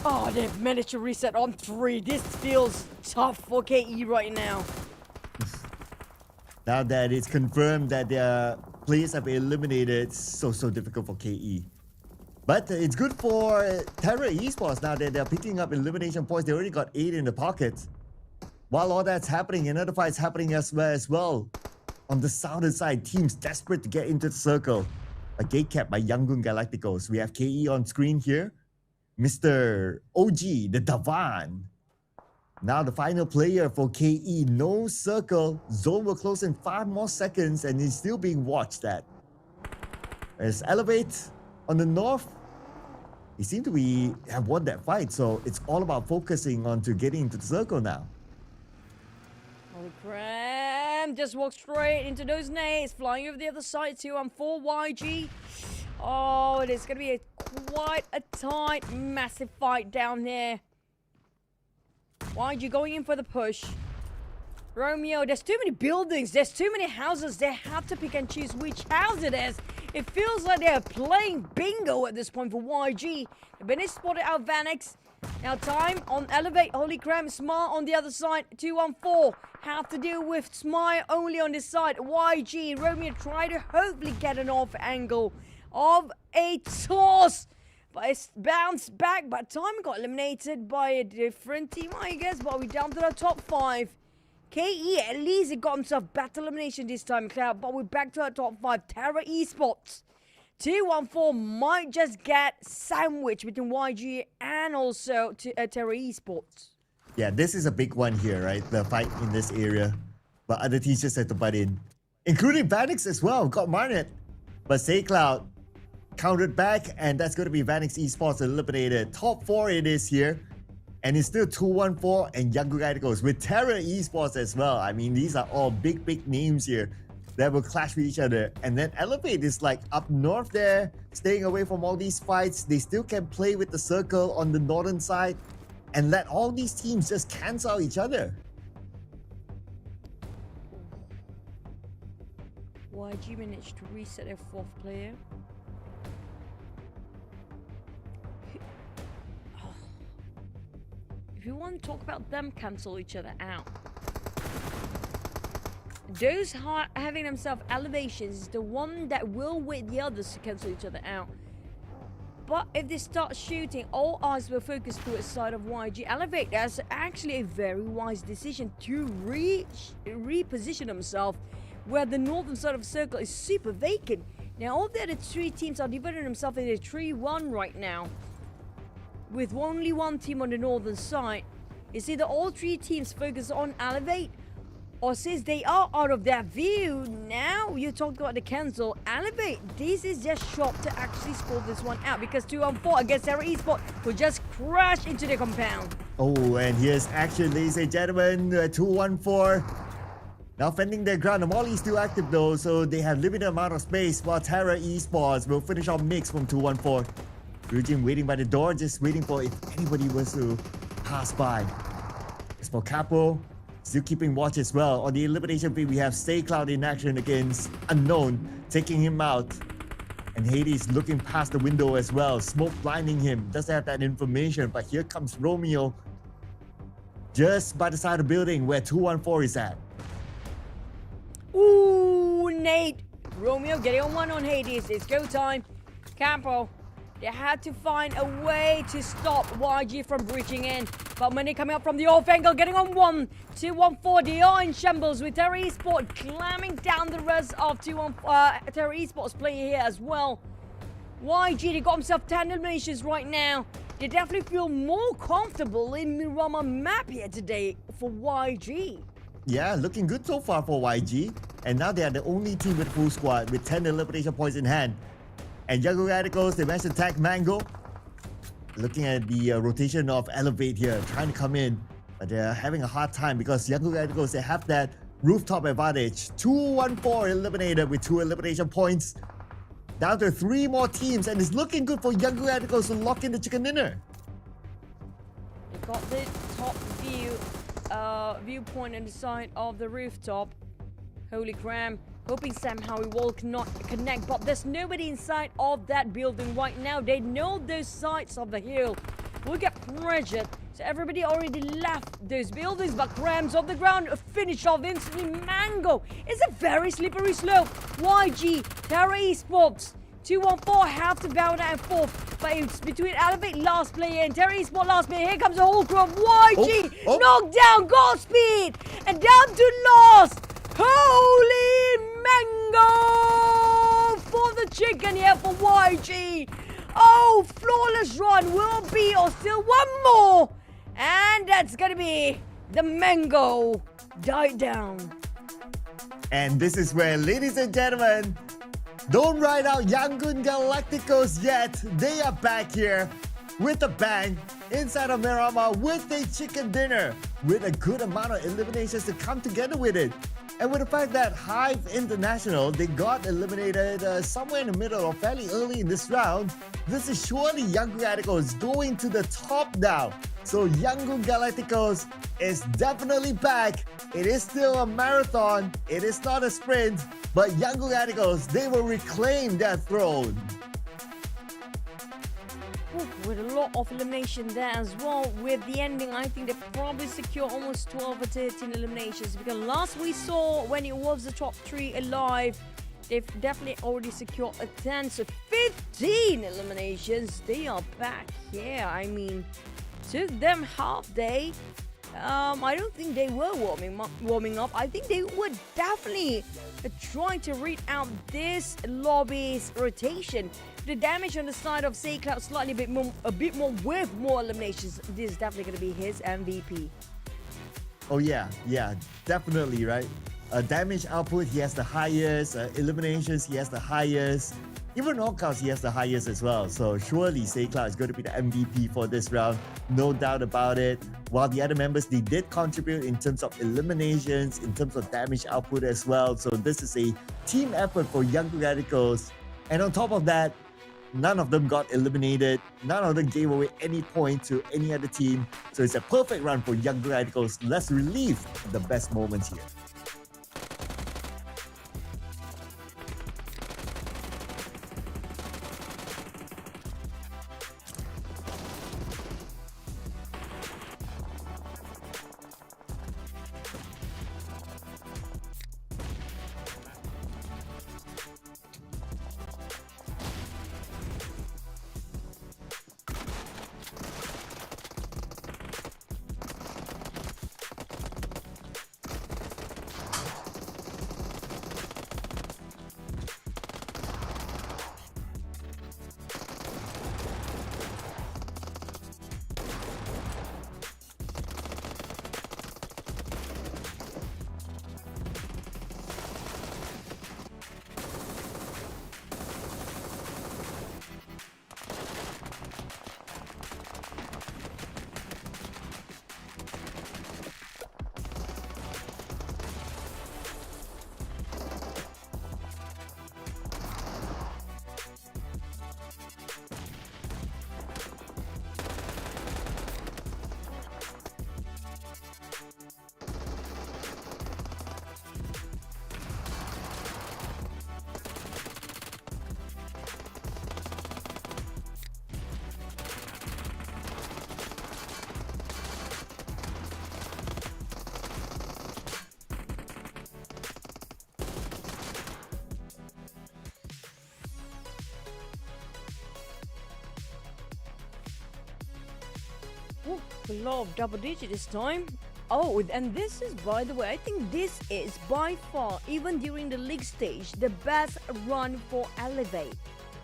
Oh, they've managed to reset on 3. This feels tough for KE right now. Now that it's confirmed that their players have been eliminated, it's so difficult for KE. But it's good for Terra Esports now that they're picking up elimination points. They already got 8 in the pocket. While all that's happening, another fight's happening as well. On the southern side, teams desperate to get into the circle. A gate kept by Yangon Galacticos. We have KE on screen here. Mr. OG, the Davan. Now the final player for KE. No circle. Zone will close in 5 more seconds and he's still being watched at. There's Elevate on the north. He seemed to have won that fight, so it's all about focusing on to getting into the circle now. Holy crap. Just walked straight into those nades. Flying over the other side too on 4 YG. Oh, it is going to be quite a tight, massive fight down there. YG going in for the push. Romeo, there's too many buildings. There's too many houses. They have to pick and choose which house it is. It feels like they're playing bingo at this point for YG. They've been spotted out Vanix. Now time on Elevate. Holy crap, Smile on the other side. 2-1-4. Have to deal with Smile only on this side. YG, Romeo try to hopefully get an off angle of a toss. But it's bounced back. But time got eliminated by a different team, I guess. But we're down to the top 5. KE, at least it got himself battle elimination this time, Cloud. But we're back to our top 5. Terra Esports. 2-1-4 might just get sandwiched between YG and also Terra Esports. Yeah, this is a big one here, right? The fight in this area. But other teams just had to butt in. Including Vanix as well. Got Marnet. But SayCloud countered back. And that's going to be Vanix Esports eliminated. Top 4 it is here. And it's still 2-1-4 and Yangon Galacticos with Terra Esports as well. I mean, these are all big names here that will clash with each other. And then Elevate is like up north there, staying away from all these fights. They still can play with the circle on the northern side and let all these teams just cancel each other. YG managed to reset their 4th player. If you want to talk about them cancel each other out, those having themselves elevations is the one that will wait the others to cancel each other out. But if they start shooting, all eyes will focus to the side of YG. Elevate, that's actually a very wise decision to reposition themselves where the northern side of the circle is super vacant. Now all the other 3 teams are dividing themselves into 3-1 right now, with only one team on the northern side. It's either all 3 teams focus on Elevate, or since they are out of their view, now you talk about the cancel. Elevate, this is just shot to actually score this one out, because 2-on-4 against Terra Esports will just crash into the compound. Oh, and here's action, ladies and gentlemen. 2-1-4. Now fending their ground. The Molly is still active though, so they have limited amount of space, while Terra Esports will finish off mix from 2-1-4. Ryujin waiting by the door, just waiting for if anybody was to pass by. As for Capo, still keeping watch as well. On the elimination field, we have SayCloud in action against Unknown, taking him out. And Hades looking past the window as well, smoke blinding him. Doesn't have that information, but here comes Romeo, just by the side of the building where 2-1-4 is at. Ooh, Nate. Romeo getting on one on Hades. It's go time. Campo. They had to find a way to stop YG from breaching in. But Money coming up from the off angle, getting on 2-1-4. They are in shambles with Terry Esports clamming down the rest of Terry Esports player here as well. YG, they got himself 10 eliminations right now. They definitely feel more comfortable in Miramar map here today for YG. Yeah, looking good so far for YG. And now they are the only team with full squad with 10 elimination points in hand. And Young Radicals, they managed to tag Mango. Looking at the rotation of Elevate here, trying to come in. But they're having a hard time because Young Radicals, they have that rooftop advantage. 2-1-4 eliminated with 2 elimination points. Down to 3 more teams, and it's looking good for Young Radicals to lock in the chicken dinner. They got the top viewpoint on the side of the rooftop. Holy Cram, hoping somehow it will not connect, but there's nobody inside of that building right now. They know those sides of the hill will get pressured, so everybody already left those buildings, but Cram's on the ground, a finish off instantly. Mango, it's a very slippery slope. YG, Terra Esports, 2-1-4 have to bow down fourth, but it's between Elevate last player and Terra Esports last player. Here comes the whole crew of YG, knocked down, Godspeed, and down to last. Holy Mango for the chicken here for YG. Oh, flawless run will be, or still one more. And that's gonna be the Mango died down. And this is where, ladies and gentlemen, don't ride out Yangon Galacticos yet. They are back here with a bang inside of Miramar with a chicken dinner with a good amount of eliminations to come together with it. And with the fact that Hive International, they got eliminated somewhere in the middle or fairly early in this round, this is surely Yangon Galacticos going to the top now. So Yangon Galacticos is definitely back. It is still a marathon. It is not a sprint. But Yangon Galacticos, they will reclaim their throne. With a lot of elimination there as well. With the ending, I think they probably secure almost 12 or 13 eliminations, because last we saw when it was the top 3 alive, they've definitely already secured a 10, so 15 eliminations. They are back here. I mean, took them half day. I don't think they were warming up. I think they were definitely trying to read out this lobby's rotation. The damage on the side of Saycloud slightly a bit more with more eliminations. This is definitely going to be his MVP. Oh yeah, definitely, right? Damage output, he has the highest. Eliminations, he has the highest. Even knockouts, he has the highest as well. So surely Saycloud is going to be the MVP for this round. No doubt about it. While the other members, they did contribute in terms of eliminations, in terms of damage output as well. So this is a team effort for Young Radicals. And on top of that, none of them got eliminated. None of them gave away any point to any other team. So it's a perfect run for Young Radicals. Let's relive the best moments here. Oh, a lot of double digit this time. Oh, and this is, by the way, I think this is by far, even during the league stage, the best run for Elevate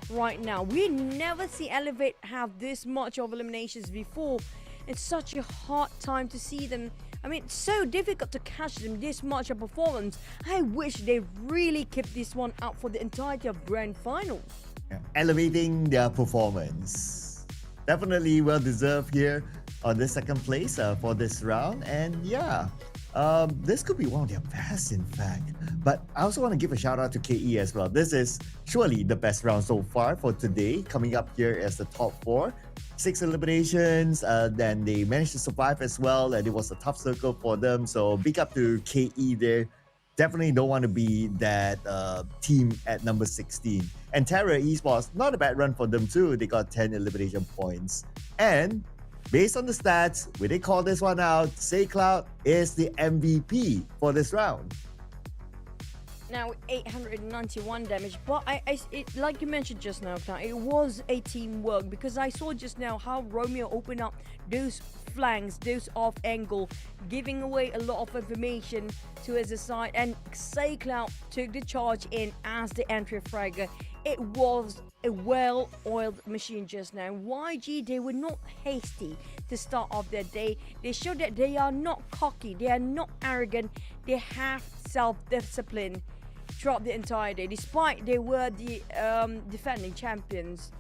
right now. We never see Elevate have this much of eliminations before. It's such a hard time to see them. I mean, it's so difficult to catch them this much of performance. I wish they really kept this one up for the entirety of grand finals. Elevating their performance. Definitely well deserved here on the second place for this round. And yeah, this could be one of their best, in fact. But I also want to give a shout out to KE as well. This is surely the best round so far for today, coming up here as the top 4. 6 eliminations, then they managed to survive as well, and it was a tough circle for them. So big up to KE there. Definitely don't want to be that team at number 16. And Terra Esports, not a bad run for them too. They got 10 elimination points. And based on the stats, when they call this one out, SayCloud is the MVP for this round. Now 891 damage, but it, like you mentioned just now, it was a teamwork, because I saw just now how Romeo opened up those flanks, those off angle, giving away a lot of information to his side, and SayCloud took the charge in as the entry fragger. It was a well-oiled machine just now. YG, they were not hasty to start off their day. They showed that they are not cocky, they are not arrogant, they have self-discipline throughout the entire day, despite they were the defending champions.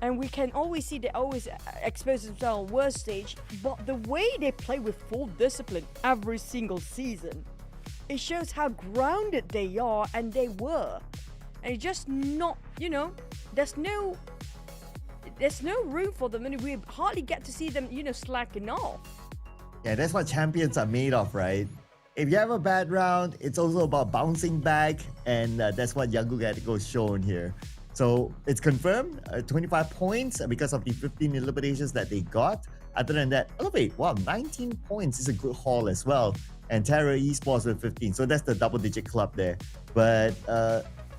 And we can always see they always expose themselves worst stage, but the way they play with full discipline every single season, it shows how grounded they are, and they were. And it's just not, you know, there's no room for them, and we hardly get to see them, you know, slacking off. Yeah, that's what champions are made of, right? If you have a bad round, it's also about bouncing back, and that's what Young Galactico has shown here. So it's confirmed, 25 points because of the 15 eliminations that they got. Other than that, Elevate, wow, 19 points is a good haul as well. And Terra Esports with 15, so that's the double-digit club there. But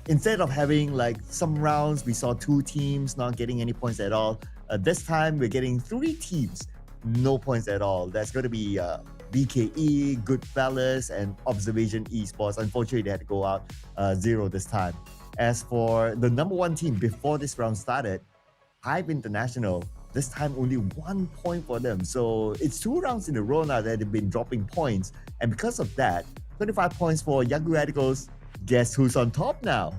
instead of having like some rounds, we saw 2 teams not getting any points at all. This time, we're getting 3 teams, no points at all. That's going to be BKE, Goodfellas, and Observation Esports. Unfortunately, they had to go out 0 this time. As for the number 1 team before this round started, Hype International, this time only 1 point for them. So it's 2 rounds in a row now that they've been dropping points. And because of that, 25 points for Young Radicals. Guess who's on top now?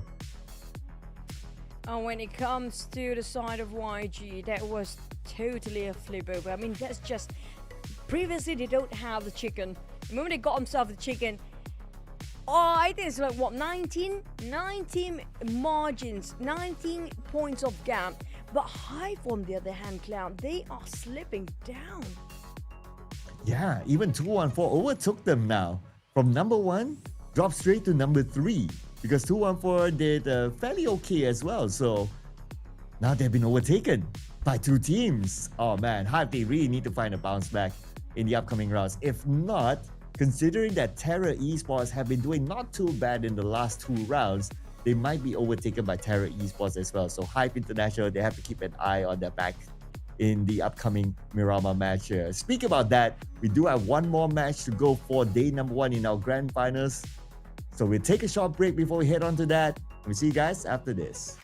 And when it comes to the side of YG, that was totally a flip over. I mean, that's just... Previously, they don't have the chicken. The moment they got themselves the chicken, I think it's like, what, 19 margins, 19 points of gap. But Hive, on the other hand, Cloud, they are slipping down. Yeah, even 214 overtook them now. From number 1, dropped straight to number 3. Because 214 did fairly okay as well. So now they've been overtaken by 2 teams. Oh man, Hive, they really need to find a bounce back in the upcoming rounds. If not, considering that Terra Esports have been doing not too bad in the last 2 rounds, they might be overtaken by Terra Esports as well. So Hype International, they have to keep an eye on their back in the upcoming Miramar match here. Speaking about that, we do have 1 more match to go for day number 1 in our grand finals. So we'll take a short break before we head on to that. We'll see you guys after this.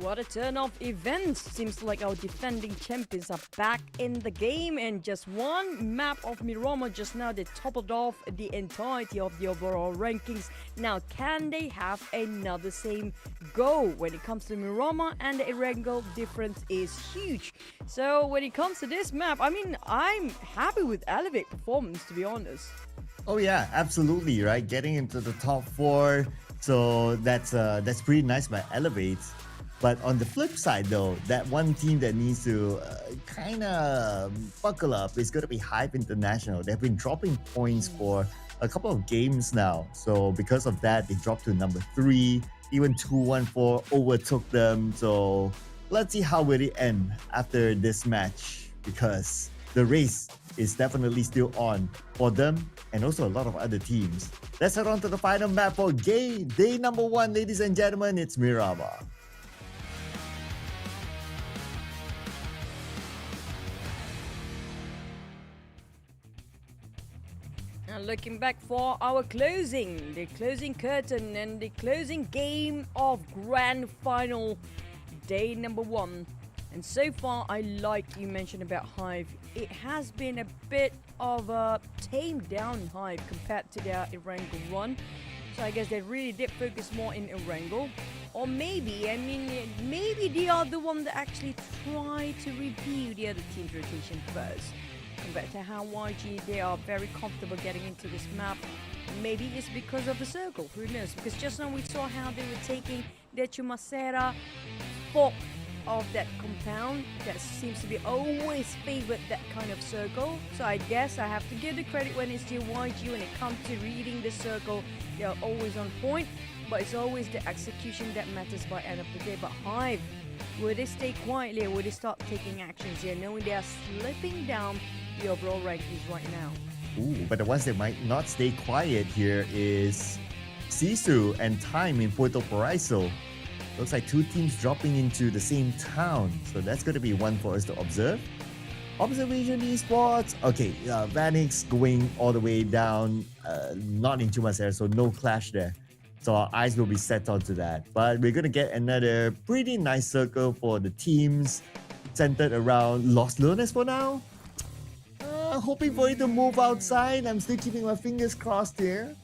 What a turn of events. Seems like our defending champions are back in the game, and just one map of Miramar just now, they toppled off the entirety of the overall rankings. Now, can they have another same go? When it comes to Miramar and the Erangel, difference is huge. So when it comes to this map, I mean, I'm happy with Elevate performance, to be honest. Oh yeah, absolutely, right? Getting into the top 4, so that's pretty nice by Elevate. But on the flip side though, that one team that needs to kind of buckle up is going to be Hive International. They've been dropping points for a couple of games now. So because of that, they dropped to number 3. Even 214 overtook them. So let's see how will it end after this match, because the race is definitely still on for them and also a lot of other teams. Let's head on to the final map for day number 1, ladies and gentlemen. It's Miramar. And looking back for our the closing curtain and the closing game of grand final day number 1. And so far, I like you mentioned about Hive. It has been a bit of a tamed down Hive compared to their Erangel run. So I guess they really did focus more in Erangel. Or maybe, maybe they are the one that actually try to review the other team's rotation first. Compared to how YG, they are very comfortable getting into this map. Maybe it's because of the circle, who knows? Because just now we saw how they were taking their Chumacera fork of that compound that seems to be always favored that kind of circle. So I guess I have to give the credit when it's to YG. When it comes to reading the circle, they are always on point, but it's always the execution that matters by end of the day. But Hive, will they stay quietly or will they start taking actions here, knowing they are slipping down the overall rankings right now? Ooh, but the ones that might not stay quiet here is Sisu and Time in Puerto Paraiso. Looks like 2 teams dropping into the same town, so that's going to be one for us to observe. Observation esports. Okay, Vanix going all the way down, not in Chumacera, so no clash there. So our eyes will be set onto that. But we're going to get another pretty nice circle for the teams centered around Los Lunas for now. Hoping for it to move outside. I'm still keeping my fingers crossed here.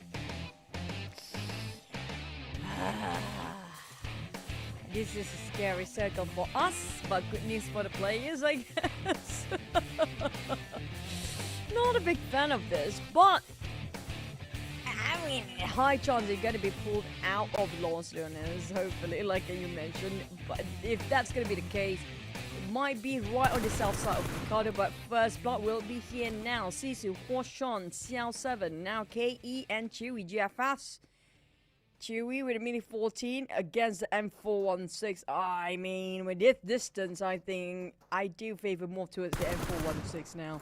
This is a scary circle for us, but good news for the players, I guess. Not a big fan of this, but I mean, high chance they're going to be pulled out of Los Lunas, hopefully, like you mentioned. But if that's going to be the case, it might be right on the south side of Ricardo, but first blood will be here now. Sisu, Huoshon, Xiao7, now KE and Chewy, GFS. Chewy with a Mini 14 against the M416. I mean, with this distance, I think I do favor more towards the M416 now.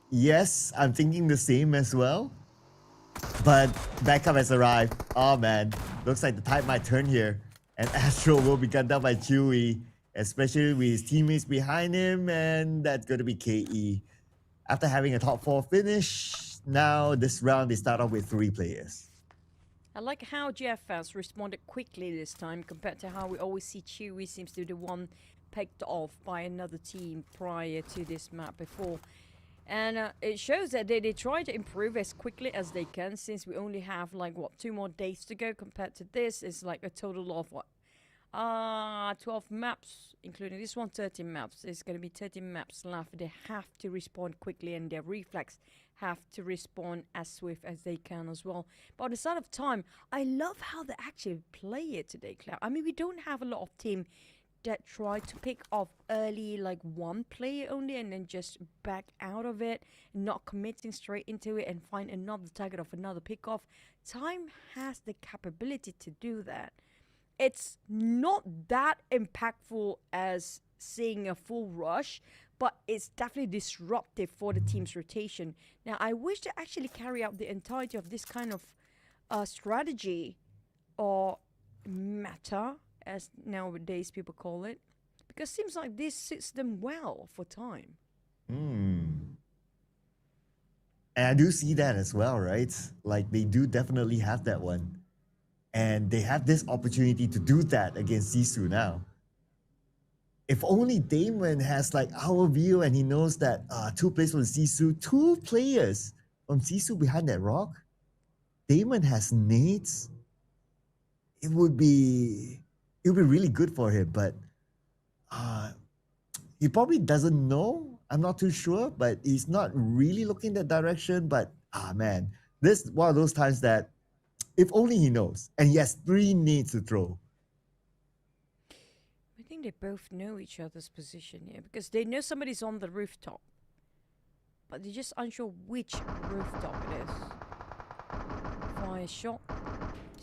Yes, I'm thinking the same as well. But backup has arrived. Oh man, looks like the tide might turn here. And Astro will be gunned down by Chewy, especially with his teammates behind him, and that's going to be KE. After having a top 4 finish, now this round they start off with 3 players. I like how GFS responded quickly this time compared to how we always see Chewy seems to be the one picked off by another team prior to this map before. And it shows that they try to improve as quickly as they can, since we only have like, what, 2 more days to go compared to this. It's like a total of, what, 12 maps, including this one, 13 maps. It's going to be 13 maps left. They have to respond quickly, and their reflex have to respond as swift as they can as well. But at the side of time, I love how they actually play it today, Claire. I mean, we don't have a lot of team that try to pick off early, like one player only, and then just back out of it, not committing straight into it and find another target of another pick-off. Time has the capability to do that. It's not that impactful as seeing a full rush, but it's definitely disruptive for the team's rotation. Now, I wish to actually carry out the entirety of this kind of strategy or meta, as nowadays people call it, because it seems like this suits them well for Time. And I do see that as well, right? Like, they do definitely have that one. And they have this opportunity to do that against Sisu now. If only Damon has like our view and he knows that 2 players from Sisu, 2 players from Sisu behind that rock. Damon has nades. It would be really good for him, but he probably doesn't know. I'm not too sure, but he's not really looking that direction. But man, this is one of those times that if only he knows, and he has 3 nades to throw. I think they both know each other's position here because they know somebody's on the rooftop, but they're just unsure which rooftop it is. Fire shot.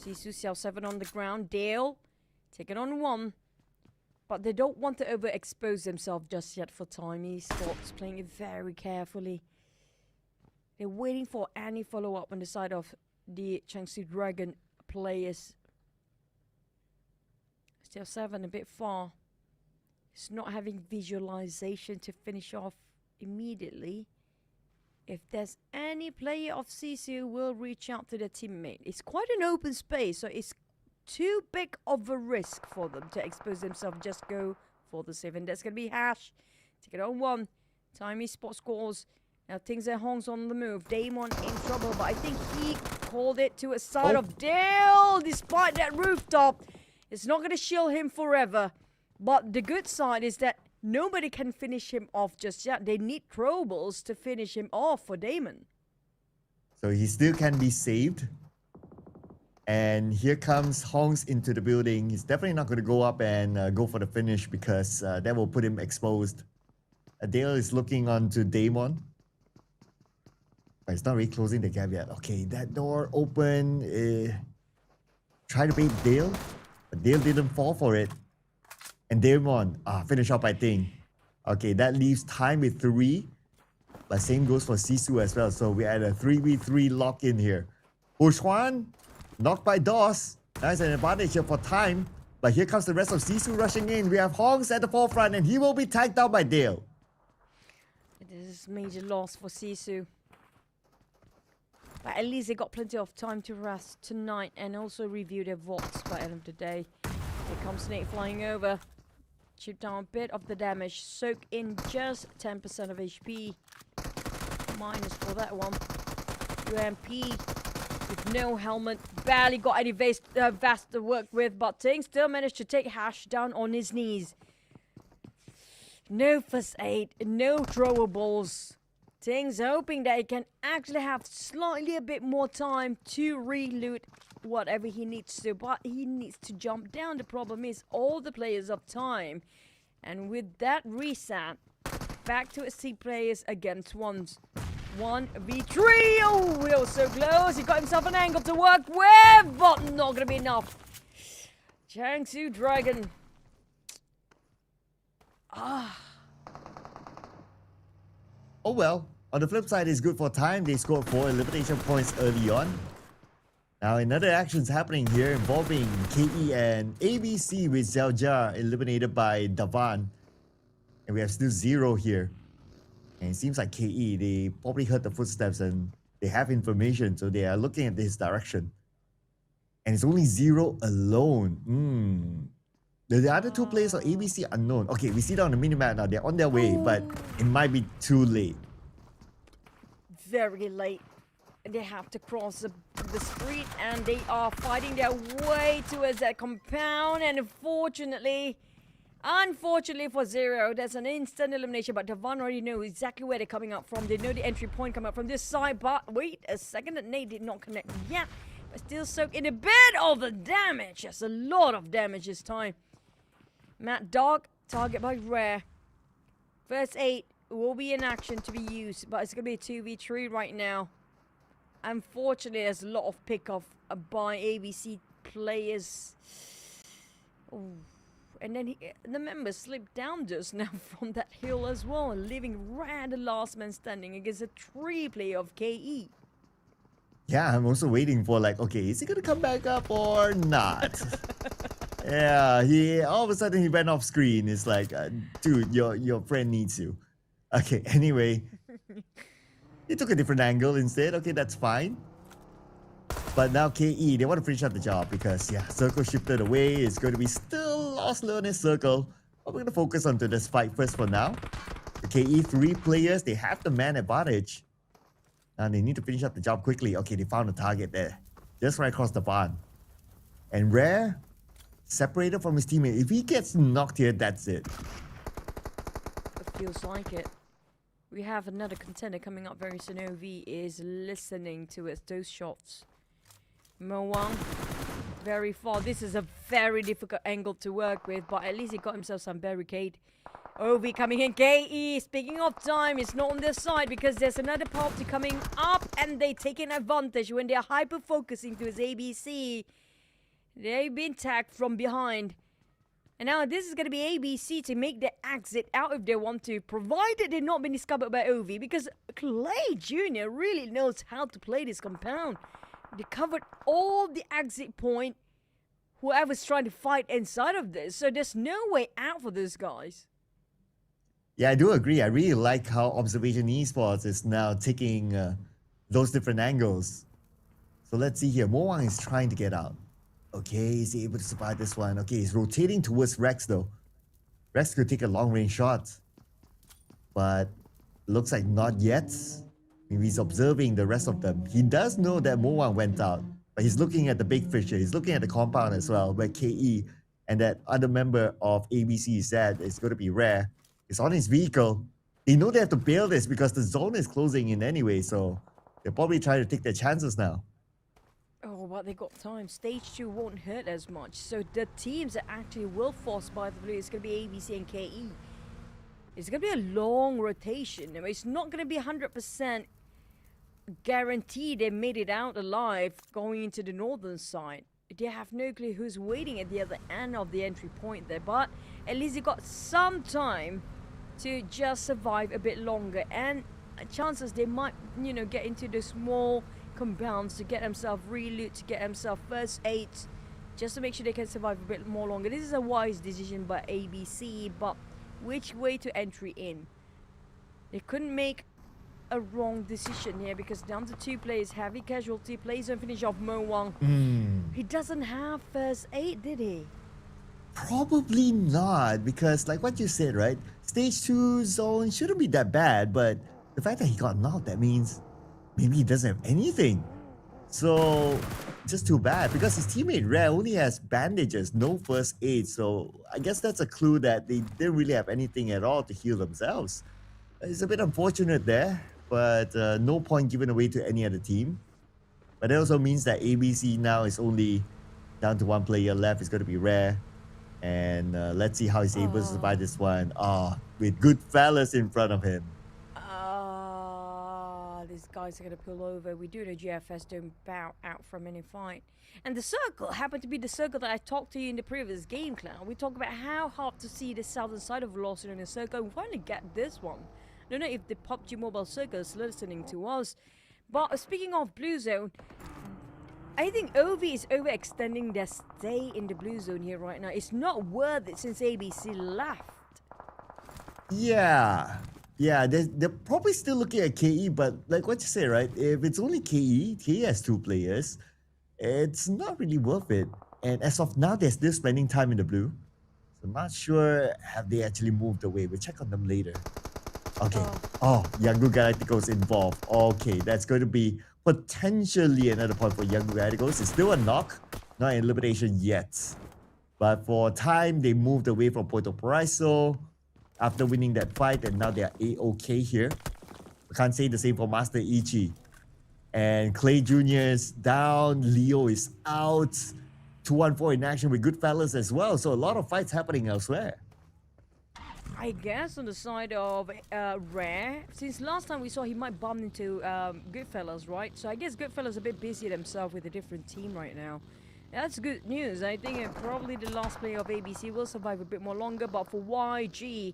Sisu CL7 on the ground. Dale taking on 1. But they don't want to overexpose themselves just yet for time. Esports playing it very carefully. They're waiting for any follow-up on the side of the Changsu Dragon players. Still 7 a bit far. It's not having visualization to finish off immediately. If there's any player of Sisu will reach out to their teammate. It's quite an open space, so it's too big of a risk for them to expose themselves. Just go for the 7. That's going to be Hash. Take it on 1. Timey spot scores. Now things are Hong's on the move. Damon in trouble, but I think he called it to a side of Dale. Despite that rooftop, it's not going to shield him forever. But the good side is that nobody can finish him off just yet. They need throwables to finish him off for Damon. So he still can be saved. And here comes Hongs into the building. He's definitely not going to go up and go for the finish because that will put him exposed. Dale is looking onto Damon. But it's not really closing the gap yet. Okay, that door open. Try to bait Dale. But Dale didn't fall for it. And Damon, finish up, I think. Okay, that leaves time with 3. But same goes for Sisu as well. So we're at a 3v3 lock-in here. Huan, knocked by DOS. Nice an advantage here for time. But here comes the rest of Sisu rushing in. We have Hongs at the forefront and he will be tagged down by Dale. It is major loss for Sisu. But at least they got plenty of time to rest tonight and also review their vaults by the end of the day. Here comes Snake flying over. Chip down a bit of the damage. Soak in just 10% of HP. Minus for that one. UMP with no helmet. Barely got any vest to work with, but Ting still managed to take Hash down on his knees. No first aid, no throwables. Ting's hoping that he can actually have slightly a bit more time to reloot whatever he needs to, but he needs to jump down. The problem is all the players of time, and with that reset, back to C players against 1v3. Oh, we were so close. He got himself an angle to work with, but not gonna be enough. Changsu Dragon. Oh well, on the flip side, it's good for time. They scored 4 elimination points early on. Now another action's happening here involving KE and ABC with Xiaojia eliminated by Davan. And we have still 0 here. And it seems like KE, they probably heard the footsteps and they have information, so they are looking at this direction. And it's only 0 alone. The other 2 players of ABC unknown. Okay, we see that on the minimap now. They're on their way, but it might be too late. Very late. They have to cross the street and they are fighting their way towards that compound. And unfortunately for 0, there's an instant elimination. But Davan already knows exactly where they're coming up from. They know the entry point coming up from this side. But wait a second, that Nate did not connect yet. But still soak in a bit of the damage. That's a lot of damage this time. Matt Dog, target by Rare. First 8 will be in action to be used, but it's going to be a 2v3 right now. Unfortunately, there's a lot of pick-off by ABC players. Ooh. And then the members slipped down just now from that hill as well, leaving Rare the last man standing against a 3-player of KE. Yeah, I'm also waiting for like, okay, is he going to come back up or not? Yeah, all of a sudden he went off screen. It's like, dude, your friend needs you. Okay, anyway. He took a different angle instead. Okay, that's fine. But now KE, they want to finish up the job because, yeah, circle shifted away. It's going to be still lost Leonis circle. But we're going to focus onto this fight first for now. The KE 3 players, they have the man advantage. Now they need to finish up the job quickly. Okay, they found a target there. Just right across the barn. And Rare, separated from his teammate. If he gets knocked here, that's it. It feels like it. We have another contender coming up very soon. OV is listening to it. Those shots. Moang, very far. This is a very difficult angle to work with, but at least he got himself some barricade. OV coming in. KE, speaking of time, it's not on their side because there's another party coming up and they taking advantage when they're hyper-focusing to his ABC. They've been tagged from behind. And now this is going to be ABC to make the exit out if they want to, provided they've not been discovered by OV, because Clay Jr. really knows how to play this compound. They covered all the exit point, whoever's trying to fight inside of this, so there's no way out for those guys. Yeah, I do agree. I really like how Observation Esports is now taking those different angles. So let's see here. Moang is trying to get out. Okay, is he able to survive this one? Okay, he's rotating towards Rex though. Rex could take a long-range shot. But looks like not yet. Maybe he's observing the rest of them. He does know that Moang went out. But he's looking at the big picture. He's looking at the compound as well, where KE and that other member of ABC said it's going to be Rare. It's on his vehicle. They know they have to bail this because the zone is closing in anyway, so they're probably trying to take their chances now. Oh, but they got time. Stage 2 won't hurt as much. So the teams that actually will force by the blue is going to be ABC and KE. It's going to be a long rotation. I mean, it's not going to be 100% guaranteed they made it out alive going into the northern side. They have no clue who's waiting at the other end of the entry point there. But at least they got some time to just survive a bit longer. And chances they might, get into the small compounds to get themselves reloot, to get themselves first aid, just to make sure they can survive a bit more longer. This is a wise decision by ABC, but which way to entry in? They couldn't make a wrong decision here because down to 2 players, heavy casualty, plays and finish off Moang. He doesn't have first aid, did he? Probably not, because like what you said, right? Stage 2 zone shouldn't be that bad, but the fact that he got knocked, that means maybe he doesn't have anything. So, just too bad, because his teammate Rare only has bandages, no first aid. So, I guess that's a clue that they didn't really have anything at all to heal themselves. It's a bit unfortunate there, but no point given away to any other team. But it also means that ABC now is only down to 1 player left. It's going to be Rare. And let's see how he's able to survive this one. With good fellas in front of him. These guys are going to pull over. We do the GFS don't bow out from any fight. And the circle happened to be the circle that I talked to you in the previous game, Clown. We talked about how hard to see the southern side of Velocity in the circle. We finally get this one. I don't know if the PUBG Mobile circle is listening to us. But speaking of Blue Zone, I think OV is overextending their stay in the Blue Zone here right now. It's not worth it since ABC left. Yeah, they're probably still looking at KE, but like what you say, right? If it's only KE has 2 players, it's not really worth it. And as of now, they're still spending time in the blue. So I'm not sure have they actually moved away. We'll check on them later. Okay. Yangu Galacticos involved. Okay, that's going to be potentially another point for Yangu Galacticos. It's still a knock, not an elimination yet. But for time, they moved away from Puerto Paraiso after winning that fight, and now they are A-OK here. I can't say the same for Master Ichi. And Clay Jr. is down, Leo is out, 214 in action with Goodfellas as well, so a lot of fights happening elsewhere. I guess on the side of Rare, since last time we saw he might bump into Goodfellas, right? So I guess Goodfellas a bit busy themselves with a different team right now. That's good news. I think probably the last player of ABC will survive a bit more longer, but for YG,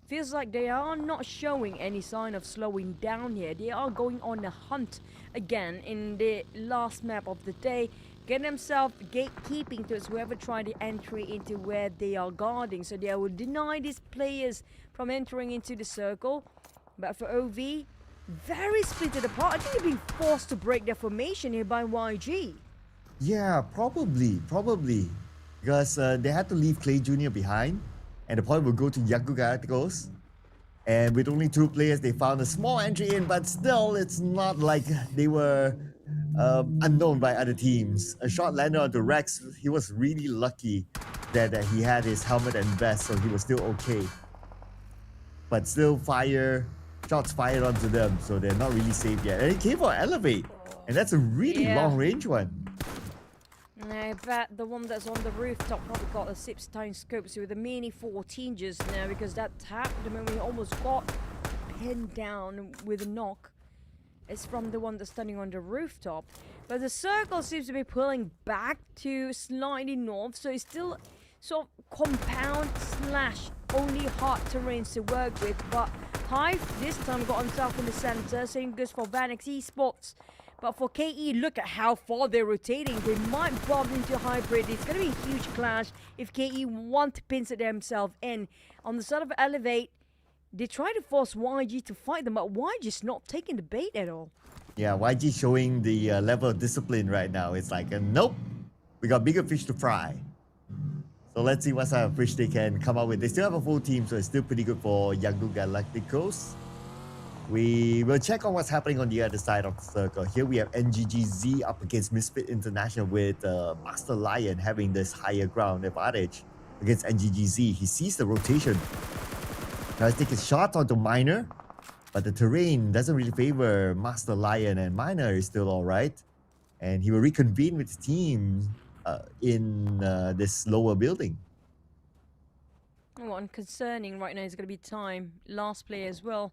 feels like they are not showing any sign of slowing down here. They are going on a hunt again in the last map of the day, getting themselves gatekeeping towards whoever tried the entry into where they are guarding. So they will deny these players from entering into the circle. But for OV, very splitted apart. I think they're being forced to break their formation here by YG. Yeah, probably. Because they had to leave Clay Jr. behind, and the point will go to Yaku Galacticos. And with only 2 players, they found a small entry in, but still, it's not like they were unknown by other teams. A shot landed onto Rex. He was really lucky that he had his helmet and vest, so he was still okay. But still, shots fired onto them, so they're not really safe yet. And it came for Elevate, and that's a really Yeah. long range one. I bet the one that's on the rooftop probably got a 6-time scope, so with a mini 14 just now, because that tap, the moment he almost got pinned down with a knock, is from the one that's standing on the rooftop. But the circle seems to be pulling back to slightly north, so it's still sort of compound / only hard terrains to work with. But Hive this time got himself in the center, same goes for Vanix Esports. But for KE, look at how far they're rotating. They might bump into Hybrid. It's going to be a huge clash if KE want to pinch themselves in. On the side of Elevate, they try to force YG to fight them, but YG's not taking the bait at all. Yeah, YG showing the level of discipline right now. It's like, nope, we got bigger fish to fry. So let's see what kind of fish they can come up with. They still have a full team, so it's still pretty good for Yanggu Galacticos. We will check on what's happening on the other side of the circle. Here we have NGGZ up against Misfit International with Master Lion having this higher ground advantage against NGGZ. He sees the rotation. Now he's taking shots onto Miner, but the terrain doesn't really favor Master Lion, and Miner is still alright. And he will reconvene with his team in this lower building. One concerning right now is going to be time. Last play as well.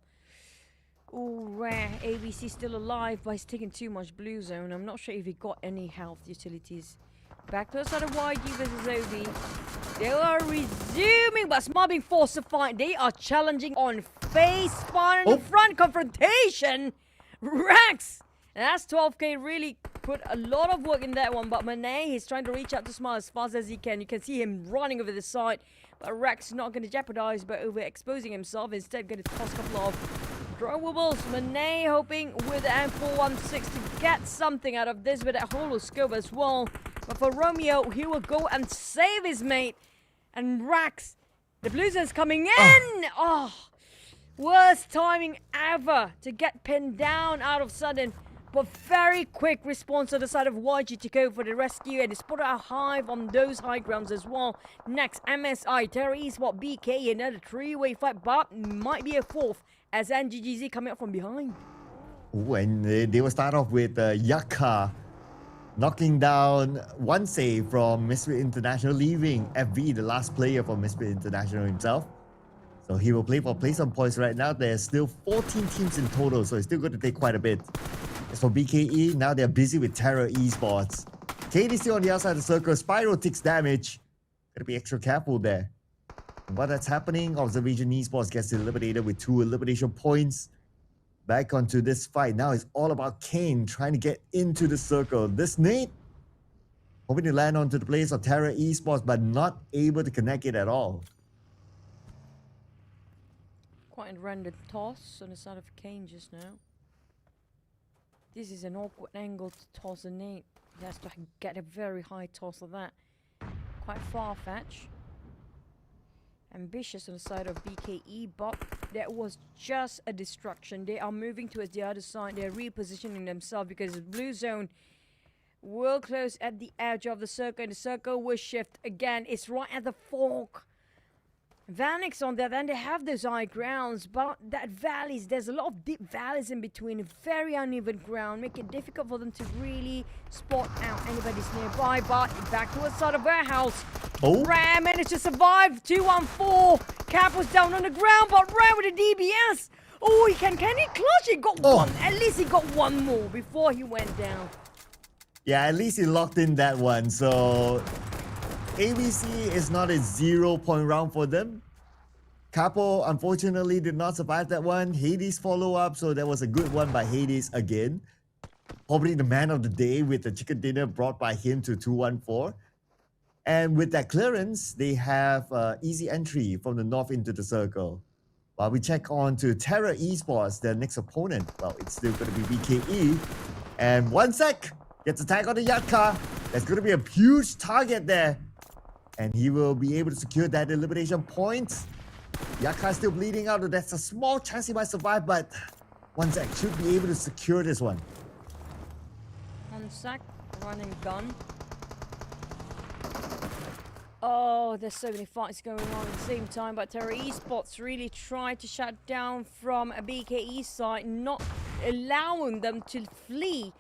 Oh, rare. ABC still alive, but he's taking too much blue zone. I'm not sure if he got any health utilities. Back to the side of YG versus OV. They are resuming, but Smart being forced to fight. They are challenging on face, fire in the front confrontation. Rex! And that's 12k, really put a lot of work in that one. But Manet, he's trying to reach out to Smart as fast as he can. You can see him running over the side. But Rex not going to jeopardize by overexposing himself. Instead, going to toss a couple of throwables. Manet hoping with the M416 to get something out of this with that holo scope as well. But for Romeo, he will go and save his mate. And Rex, the blue zone's coming in! Oh, worst timing ever to get pinned down out of sudden. But very quick response on the side of YG to go for the rescue, and they spotted a Hive on those high grounds as well. Next, MSI, Terra Esport, BK, another 3-way fight, but might be a 4th as NGGZ coming up from behind. Ooh, and they will start off with Yaka knocking down one save from Misfit International, leaving FV, the last player for Misfit International himself. So he will play for play some points right now. There's still 14 teams in total, so it's still going to take quite a bit. As for BKE, now they're busy with Terra Esports. Katie's still on the outside of the circle. Spyro takes damage. Gotta be extra careful there. And while that's happening, Observation Esports gets eliminated with 2 elimination points. Back onto this fight. Now it's all about Kane trying to get into the circle. This nade, hoping to land onto the place of Terra Esports, but not able to connect it at all. Quite a random toss on the side of Kane just now. This is an awkward angle to toss a nade. He has to get a very high toss of that. Quite far-fetched. Ambitious on the side of BKE, but that was just a distraction. They are moving towards the other side. They're repositioning themselves because the blue zone will close at the edge of the circle, and the circle will shift again. It's right at the fork. Vanix on that end, they have those high grounds, but that valleys, there's a lot of deep valleys in between, very uneven ground, make it difficult for them to really spot out anybody's nearby. But back towards side of warehouse. Rare managed to survive. 2-1-4. Cap was down on the ground, but Rare with a DBS. Oh, can he clutch? He got one. At least he got one more before he went down. Yeah, at least he locked in that one. So ABC is not a 0-point round for them. Capo unfortunately did not survive that one. Hades follow up, so that was a good one by Hades again. Probably the man of the day with the chicken dinner brought by him to 2-1-4. And with that clearance, they have easy entry from the north into the circle. While we check on to Terra Esports, their next opponent. Well, it's still going to be BKE. And 1sec gets a tag on the Yatka. There's going to be a huge target there. And he will be able to secure that elimination point. Yaka still bleeding out. That's a small chance he might survive, but Wanzak should be able to secure this one. Wanzak, running gun. Oh, there's so many fights going on at the same time, but Terra Esports really tried to shut down from a BKE side, not allowing them to flee.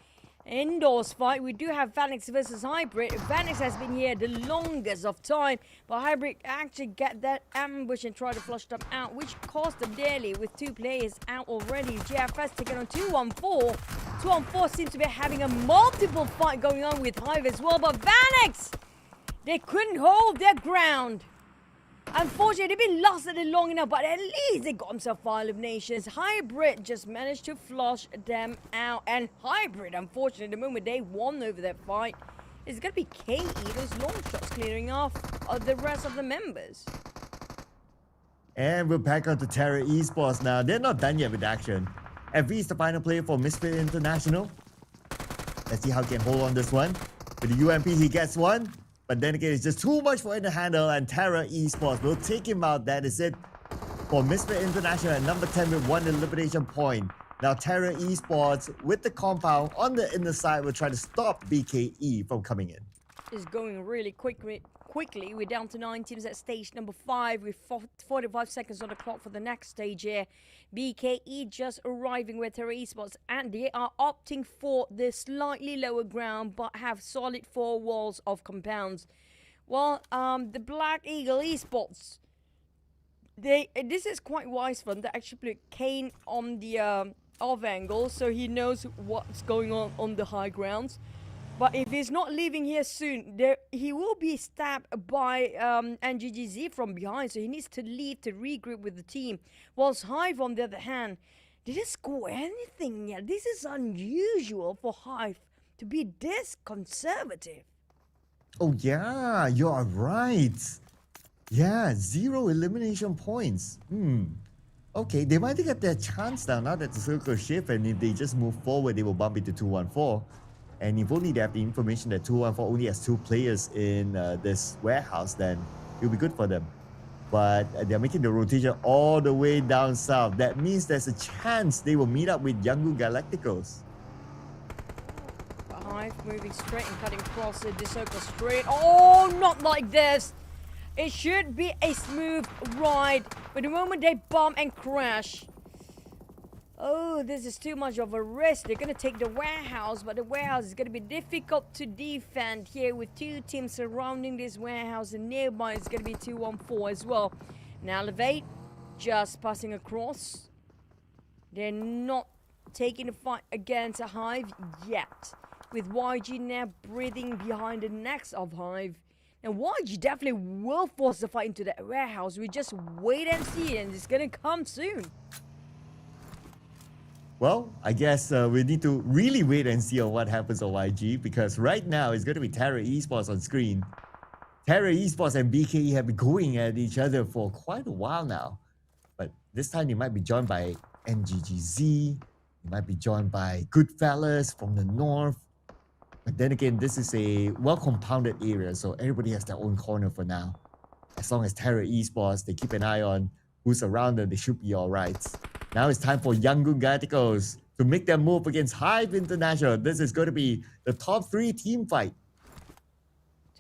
Indoors fight, we do have Vanix versus Hybrid. Vanix has been here the longest of time, but Hybrid actually get that ambush and try to flush them out, which cost them dearly with 2 players out already. GFS taking on 214. 214 seems to be having a multiple fight going on with Hive as well, but Vanix, they couldn't hold their ground. Unfortunately, they've been lost at it long enough, but at least they got themselves 5 eliminations. Hybrid just managed to flush them out. And Hybrid, unfortunately, the moment they won over that fight, is going to be KE, those long shots clearing off the rest of the members. And we're back on to Terra Esports now. They're not done yet with action. FV is the final player for Misfit International. Let's see how he can hold on this one. With the UMP, he gets one. But then again, it's just too much for him to handle, and Terra Esports will take him out. That is it for Misfit International at number 10 with 1 elimination point. Now Terra Esports with the compound on the inner side will try to stop BKE from coming in. It's going really quickly. We're down to 9 teams at stage number 5 with 45 seconds on the clock for the next stage here. BKE just arriving with Terra Esports, and they are opting for the slightly lower ground but have solid 4 walls of compounds. Well, the Black Eagle Esports, this is quite wise for them. They actually put Kane on the off angle, so he knows what's going on the high grounds. But if he's not leaving here soon, he will be stabbed by NGGZ from behind, so he needs to leave to regroup with the team. Whilst Hive, on the other hand, didn't score anything yet. This is unusual for Hive to be this conservative. Oh yeah, you are right. Yeah, 0 elimination points. Okay, they might get their chance now that the circle shift, and if they just move forward, they will bump into 214. And if only they have the information that 214 only has 2 players in this warehouse, then it'll be good for them. But they're making the rotation all the way down south. That means there's a chance they will meet up with Yangon Galacticos. Hive moving straight and cutting across the circle straight. Oh, not like this. It should be a smooth ride. But the moment they bump and crash, oh, this is too much of a risk. They're going to take the warehouse, but the warehouse is going to be difficult to defend here with 2 teams surrounding this warehouse, and nearby is going to be 214 as well. Now Elevate just passing across. They're not taking the fight against a Hive yet, with YG now breathing behind the necks of Hive. And YG definitely will force the fight into that warehouse. We just wait and see, and it's going to come soon. Well, I guess we need to really wait and see on what happens on YG, because right now it's going to be Terra Esports on screen. Terra Esports and BKE have been going at each other for quite a while now. But this time they might be joined by NGGZ, they might be joined by Goodfellas from the north. But then again, this is a well-compounded area, so everybody has their own corner for now. As long as Terra Esports, they keep an eye on who's around them, they should be alright. Now it's time for Yangon Galacticos to make their move against Hive International. This is going to be the top 3 team fight.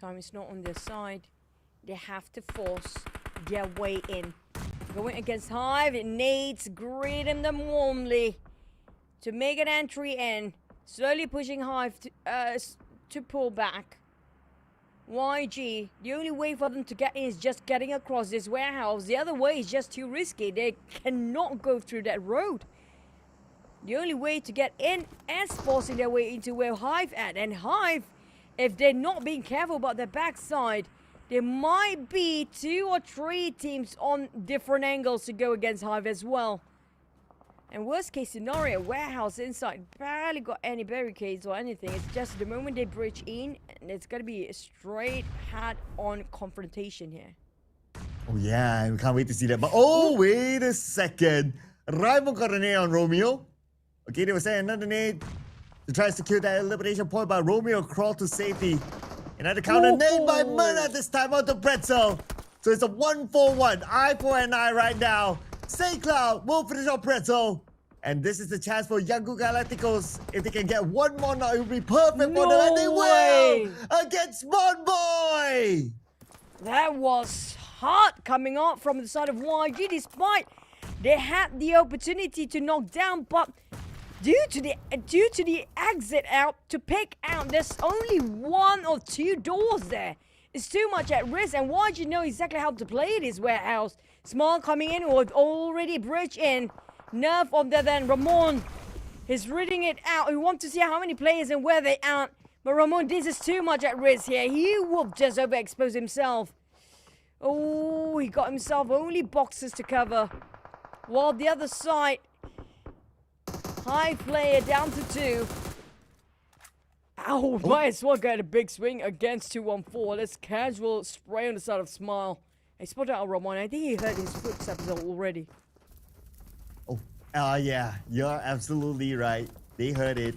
Time is not on their side. They have to force their way in. Going against Hive, it needs greeting them warmly to make an entry in. Slowly pushing Hive to pull back. YG, the only way for them to get in is just getting across this warehouse. The other way is just too risky. They cannot go through that road. The only way to get in is forcing their way into where Hive at. And Hive, if they're not being careful about their backside, there might be 2 or 3 teams on different angles to go against Hive as well. And worst case scenario, warehouse inside barely got any barricades or anything. It's just the moment they breach in, and it's gonna be a straight head-on confrontation here. Oh yeah, we can't wait to see that. But oh, wait a second. Raimon got a nade on Romeo. Okay, they were saying another nade to try to secure that elimination point, but Romeo crawled to safety. And at the counter, named by Myrna this time on the pretzel. So it's a 1-4-1. Eye for an eye right now. St. Cloud will finish off pretzel. And this is the chance for Yangon Galacticos. If they can get one more now, it will be perfect for them. And they will against Mon Boy. That was hard coming out from the side of YG, despite they had the opportunity to knock down, but due to the exit out to pick out, there's only 1 or 2 doors there. It's too much at risk, and YG know exactly how to play this warehouse. Small coming in with already bridge in. Nerf on there then. Ramon is reading it out. We want to see how many players and where they are. But Ramon, this is too much at risk here. He will just overexpose himself. Oh, he got himself only boxes to cover. While the other side, high player down to 2. Ow, might as well get a big swing against 214. Let's casual spray on the side of Smile. I spotted out Ramon. I think he heard his footsteps already. Yeah, you're absolutely right. They heard it.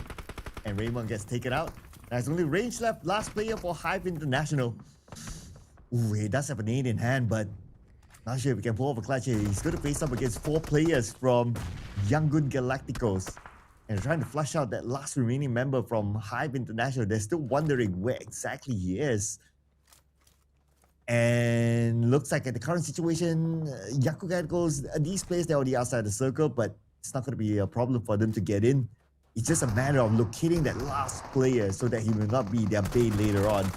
And Raymond gets taken out. There's only range left. Last player for Hive International. Ooh, he does have an 8 in hand, but not sure if he can pull off a clutch here. He's going to face up against 4 players from Yangon Galacticos. And trying to flush out that last remaining member from Hive International. They're still wondering where exactly he is. And looks like at the current situation, Yangon Galacticos, these players, they're on the outside of the circle, but it's not going to be a problem for them to get in. It's just a matter of locating that last player so that he will not be their bait later on.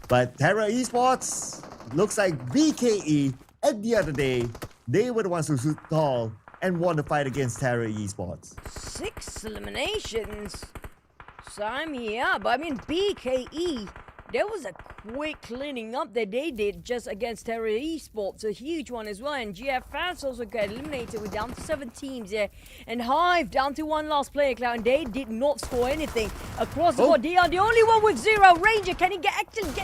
But Terra Esports, looks like BKE, at the other day, they were the ones who stood tall and won the fight against Terra Esports. 6 eliminations. Sign me up. I mean, BKE, there was a quick cleaning up that they did just against Terra Esports, a huge one as well. And GFS also got eliminated. We're down to 7 teams here. And Hive down to 1 last player, Cloud. And they did not score anything across the board. They are the only one with 0. Ranger, can he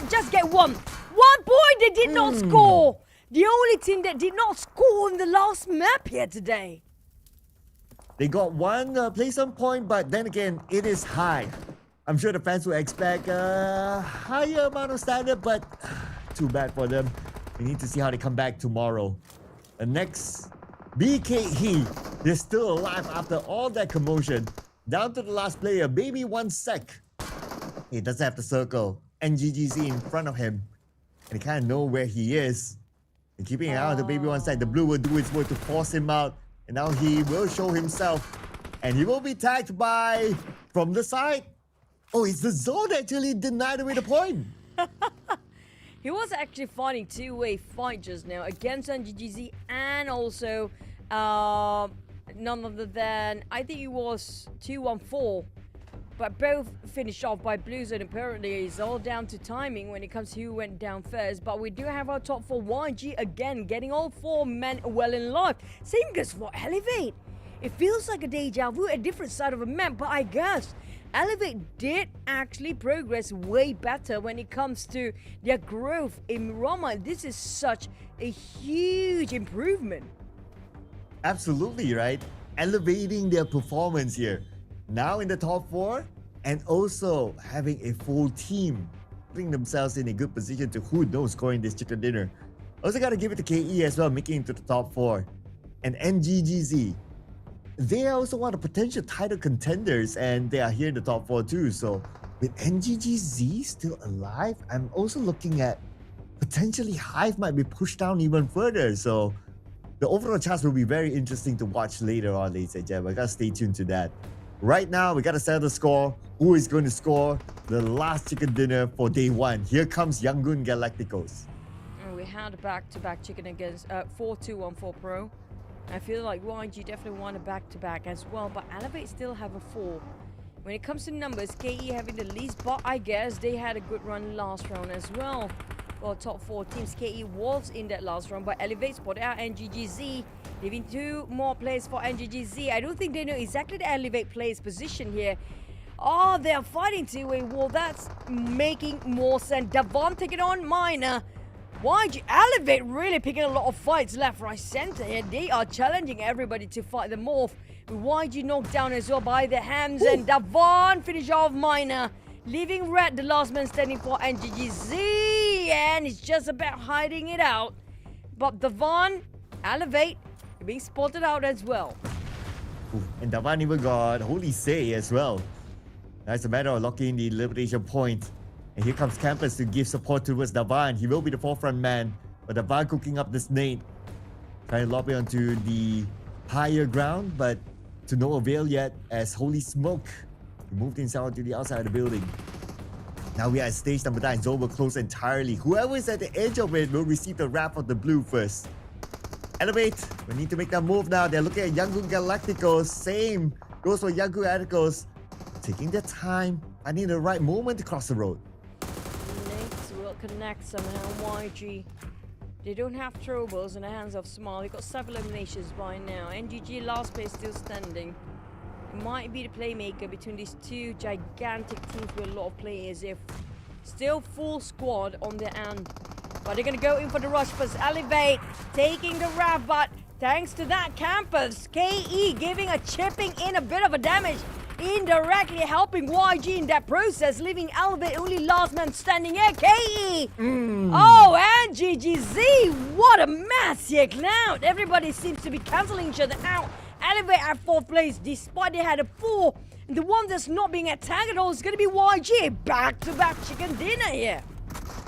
just get 1? 1 point, they did not score. The only team that did not score in the last map here today. They got 1 placement point, but then again, it is high. I'm sure the fans will expect a higher amount of standard, but too bad for them. We need to see how they come back tomorrow. The next, BKE, they're still alive after all that commotion. Down to the last player, Baby 1 sec. He doesn't have the circle. NGGZ in front of him. And they kind of know where he is. And keeping an eye on the Baby 1 sec, the blue will do its work to force him out. And now he will show himself. And he will be tagged by, from the side. Oh, it's the zone actually denied away the point. He was actually fighting 2-way fight just now against NGGZ and also none other than, I think it was 214. But both finished off by Blues, and apparently it's all down to timing when it comes to who went down first. But we do have our top 4 YG again, getting all 4 men well in life. Same goes for Elevate. It feels like a deja vu, a different side of a map, but I guess Elevate did actually progress way better when it comes to their growth in Roma. This is such a huge improvement. Absolutely, right? Elevating their performance here. Now in the top 4, and also having a full team, putting themselves in a good position to, who knows, scoring this chicken dinner. Also gotta give it to KE as well, making it to the top 4. And NGGZ, they are also one of the potential title contenders, and they are here in the top 4 too. So with NGGZ still alive, I'm also looking at potentially Hive might be pushed down even further. So the overall chance will be very interesting to watch later on, ladies and gentlemen. I gotta stay tuned to that. Right now, we gotta settle the score. Who is going to score the last chicken dinner for day 1? Here comes Yangon Galacticos. And we had a back-to-back chicken against 4-2-1-4 Pro. I feel like YG definitely won a back-to-back as well, but Elevate still have a 4. When it comes to numbers, KE having the least, but I guess they had a good run last round as well. Well, top 4 teams, KE was in that last round, but Elevate spotted out NGGZ, leaving 2 more players for NGGZ. I don't think they know exactly the Elevate player's position here. Oh, they are fighting 2-way wall. That's making more sense. Davon taking on Minor. YG Elevate really picking a lot of fights left, right, center here. They are challenging everybody to fight them off. YG knocked down as well by the hands, and Davon finish off Minor. leaving red the last man standing for NGGZ, and it's just about hiding it out. But Davan, Elevate, being spotted out as well. Ooh, and Davan even got Holy Say as well. Now it's a matter of locking the elimination point. And here comes Campus to give support towards Davan. He will be the forefront man. But Davan cooking up this nade. Trying to lob it onto the higher ground, but to no avail yet as Holy Smoke moved himself to the outside of the building. Now we are at stage number 9. Zone will close entirely. Whoever is at the edge of it will receive the wrap of the blue first. Elevate. We need to make that move now. They're looking at Yangon Galacticos. Same goes for Yangon Galacticos. Taking their time, finding the right moment to cross the road. Next will connect somehow. YG. They don't have throwables in the hands of Small. They got 7 eliminations by now. NGG last place still standing. It might be the playmaker between these two gigantic teams with a lot of players. If still full squad on their end. But they're gonna go in for the rush first. Elevate taking the wrap, but thanks to that Campus, KE giving a chipping in a bit of a damage. Indirectly helping YG in that process, leaving Elevate only last man standing here. KE! Oh, and GGZ! What a mess here, Cloud! Everybody seems to be cancelling each other out. Elevate at 4th place, despite they had a 4. And the one that's not being attacked at all is going to be YG. Back-to-back chicken dinner here.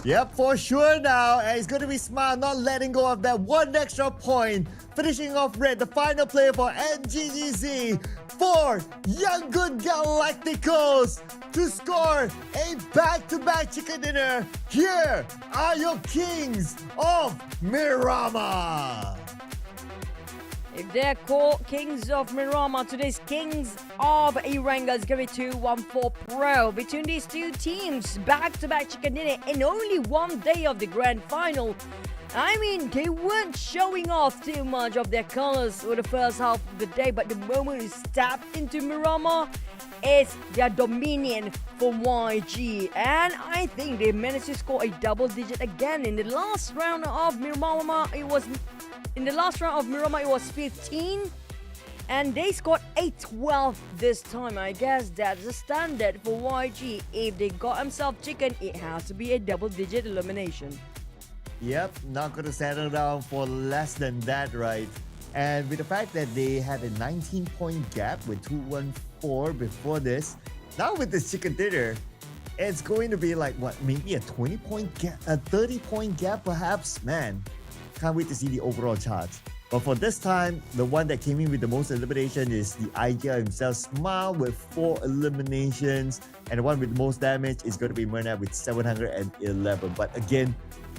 Yep, for sure now. And it's going to be Smile not letting go of that one extra point. Finishing off red, the final player for NGGZ for Yangon Galacticos to score a back-to-back chicken dinner. Here are your kings of Miramar. If they're called Kings of Miramar, today's Kings of Iranga is going to be 2-1-4 Pro. Between these two teams, back-to-back chicken dinner in only one day of the grand final. I mean, they weren't showing off too much of their colors for the first half of the day, but the moment we stepped into Miramar, it's their dominion for YG. And I think they managed to score a double digit again. In the last round of Miramar, it was 15. And they scored a 12 this time. I guess that's the standard for YG. If they got themselves chicken, it has to be a double digit elimination. Yep, not going to settle down for less than that, right? And with the fact that they had a 19-point gap with 2-1-4 before this, now with this chicken dinner, it's going to be like, what, maybe a 20-point gap, a 30-point gap perhaps? Man, can't wait to see the overall charts. But for this time, the one that came in with the most elimination is the IGL himself, Smile, with 4 eliminations. And the one with the most damage is going to be Myrna with 711. But again,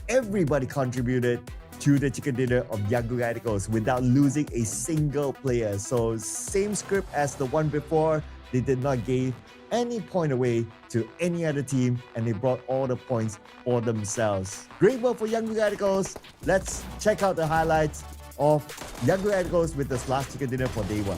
everybody contributed to the chicken dinner of Yangon Galacticos without losing a single player. So same script as the one before. They did not give any point away to any other team, and they brought all the points for themselves. Great work for Yangon Galacticos. Let's check out the highlights of Yangon Galacticos with this last chicken dinner for day 1.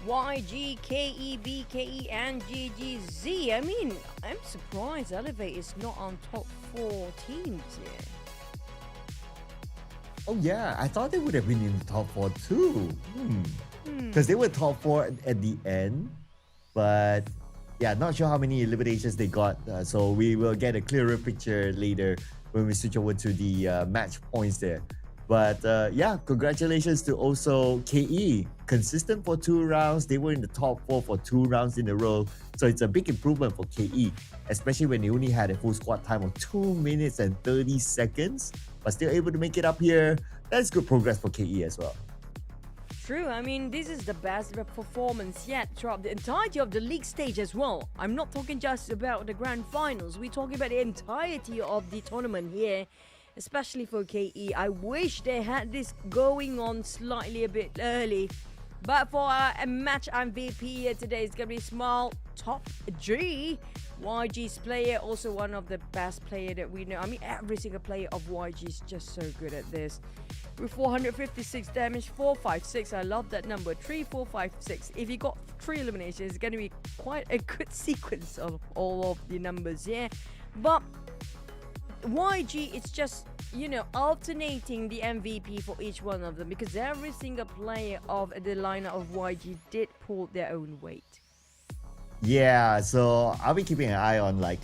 YG, KE, BKE, and GGZ. I mean, I'm surprised Elevate is not on top 4 teams here. Oh yeah, I thought they would have been in the top 4 too. Because they were top 4 at the end. But yeah, not sure how many eliminations they got. So we will get a clearer picture later when we switch over to the match points there. But yeah, congratulations to also KE. Consistent for 2 rounds. They were in the top 4 for 2 rounds in a row. So it's a big improvement for KE, especially when they only had a full squad time of 2 minutes and 30 seconds, but still able to make it up here. That's good progress for KE as well. True, I mean, this is the best performance yet throughout the entirety of the league stage as well. I'm not talking just about the grand finals, we're talking about the entirety of the tournament here, especially for KE. I wish they had this going on slightly a bit early. But for a match MVP here today, it's going to be Small Top G. YG's player, also one of the best player that we know. I mean, every single player of YG is just so good at this. With 456 damage, 456. I love that number. 3, 4, 5, 6. If you got 3 eliminations, it's going to be quite a good sequence of all of the numbers, yeah. But YG, it's just, you know, alternating the MVP for each one of them, because every single player of the lineup of YG did pull their own weight. Yeah, so I'll be keeping an eye on like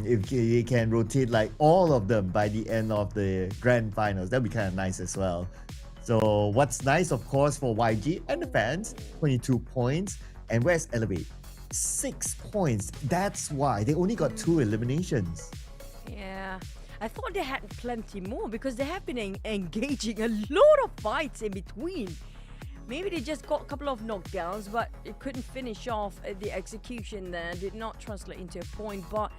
if he can rotate like all of them by the end of the grand finals. That'd be kind of nice as well. So what's nice, of course, for YG and the fans, 22 points. And where's Elevate? 6 points. That's why they only got 2 eliminations. Yeah, I thought they had plenty more because they have been engaging a lot of fights in between. Maybe they just got a couple of knockdowns, but it couldn't finish off the execution there. Did not translate into a point, but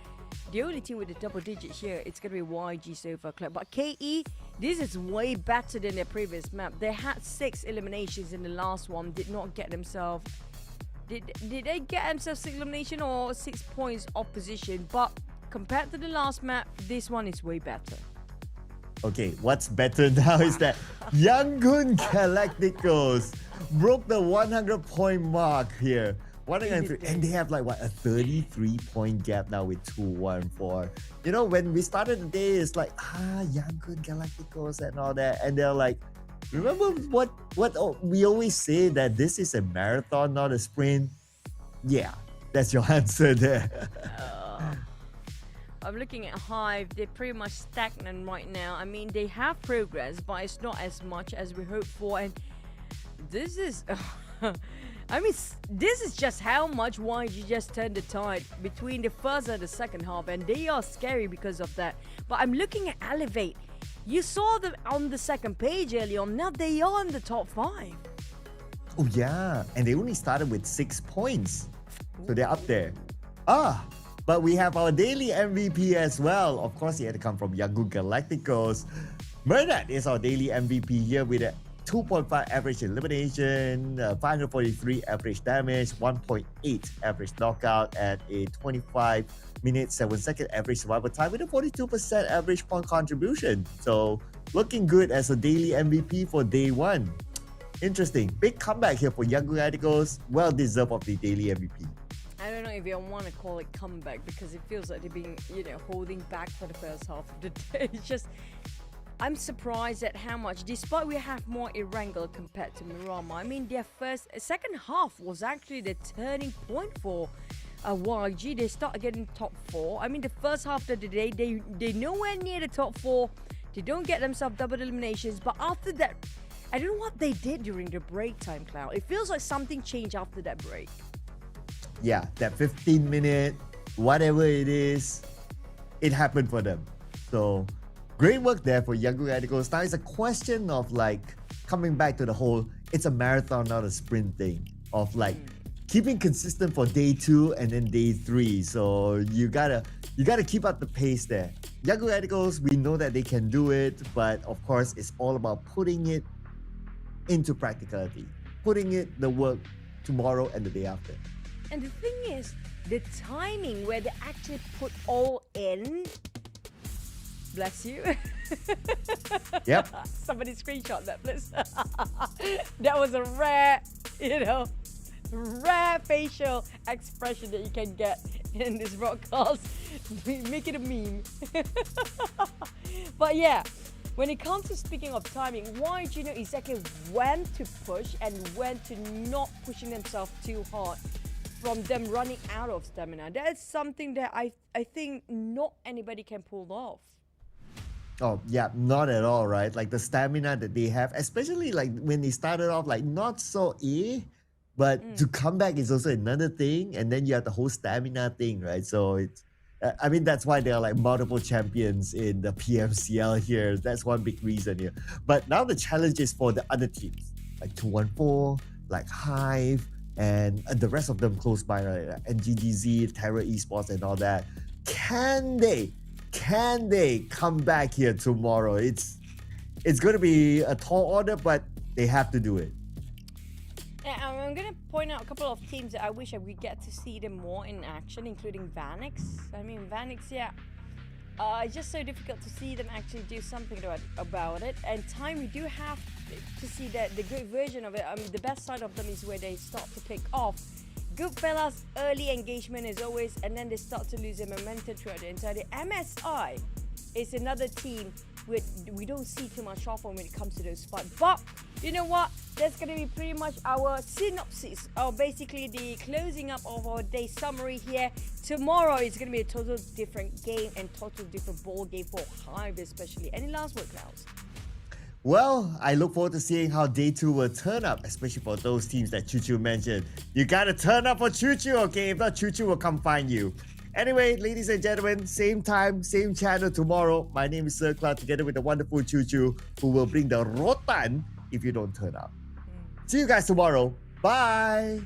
the only team with the double digits here, it's going to be YG so far. But KE, this is way better than their previous map. They had 6 eliminations in the last one, did not get themselves... Did they get themselves 6 elimination or 6 points of position? But compared to the last map, this one is way better. Okay, what's better now is that Yangon Galacticos broke the 100-point mark here. 103, and they have like what, a 33-point gap now with 2-1-4. You know, when we started the day, it's like Yangon Galacticos and all that, and they're like, remember what we always say, that this is a marathon, not a sprint? Yeah, that's your answer there. I'm looking at Hive, they're pretty much stagnant right now. I mean, they have progress, but it's not as much as we hoped for. And this is... I mean, this is just how much YG just turned the tide between the first and the second half. And they are scary because of that. But I'm looking at Elevate. You saw them on the second page early on. Now they are in the top 5. Oh yeah, and they only started with 6 points. So they're up there. But we have our daily MVP as well. Of course, he had to come from Yangon Galacticos. Mernat is our daily MVP here with a 2.5 average elimination, 543 average damage, 1.8 average knockout at a 25 minutes 7 second average survival time with a 42% average point contribution. So looking good as a daily MVP for day 1. Interesting. Big comeback here for Yangon Galacticos. Well deserved of the daily MVP. I don't know if you want to call it comeback, because it feels like they're being, you know, holding back for the first half of the day. It's just, I'm surprised at how much, despite we have more Erangel compared to Miramar. I mean, their second half was actually the turning point for YG. They start getting top 4. I mean, the first half of the day, they nowhere near the top 4. They don't get themselves double eliminations. But after that, I don't know what they did during the break time, Cloud. It feels like something changed after that break. Yeah, that 15-minute, whatever it is, it happened for them. So, great work there for Yangon Galacticos. Now it's a question of like coming back to the whole, it's a marathon, not a sprint thing. Of like keeping consistent for day 2 and then day 3. So you gotta keep up the pace there. Yangon Galacticos, we know that they can do it, but of course it's all about putting it into practicality, putting it the work tomorrow and the day after. And the thing is, the timing where they actually put all in. Bless you. Yep. Somebody screenshot that, please. That was a rare, you know, rare facial expression that you can get in this broadcast. Make it a meme. But yeah, when it comes to speaking of timing, why do you know exactly when to push and when to not pushing themselves too hard from them running out of stamina? That is something that I think not anybody can pull off. Oh, yeah, not at all, right? Like the stamina that they have, especially like when they started off, like not so but to come back is also another thing. And then you have the whole stamina thing, right? So it's, I mean, that's why there are like multiple champions in the PMCL here. That's one big reason here. But now the challenge is for the other teams, like 214, like Hive, and the rest of them close by, right? Like NGGZ, Terra Esports, and all that. Can they come back here tomorrow? It's going to be a tall order, but they have to do it. Yeah, I'm going to point out a couple of teams that I wish I would get to see them more in action, including Vanix. I mean, Vanix, yeah, it's just so difficult to see them actually do something about it. And time, we do have to see that the good version of it. I mean, the best side of them is where they start to pick off. Goodfellas, early engagement as always, and then they start to lose their momentum throughout the entire day. MSI is another team we don't see too much of when it comes to those fights. But you know what? That's going to be pretty much our synopsis, or basically the closing up of our day summary here. Tomorrow is going to be a total different game and total different ball game for Hive especially. Any last word, Klaus? Well, I look forward to seeing how day 2 will turn up, especially for those teams that Choo Choo mentioned. You gotta turn up for Choo Choo, okay? If not, Choo Choo will come find you. Anyway, ladies and gentlemen, same time, same channel tomorrow. My name is Sir Cloud, together with the wonderful Choo Choo, who will bring the rotan if you don't turn up. See you guys tomorrow. Bye!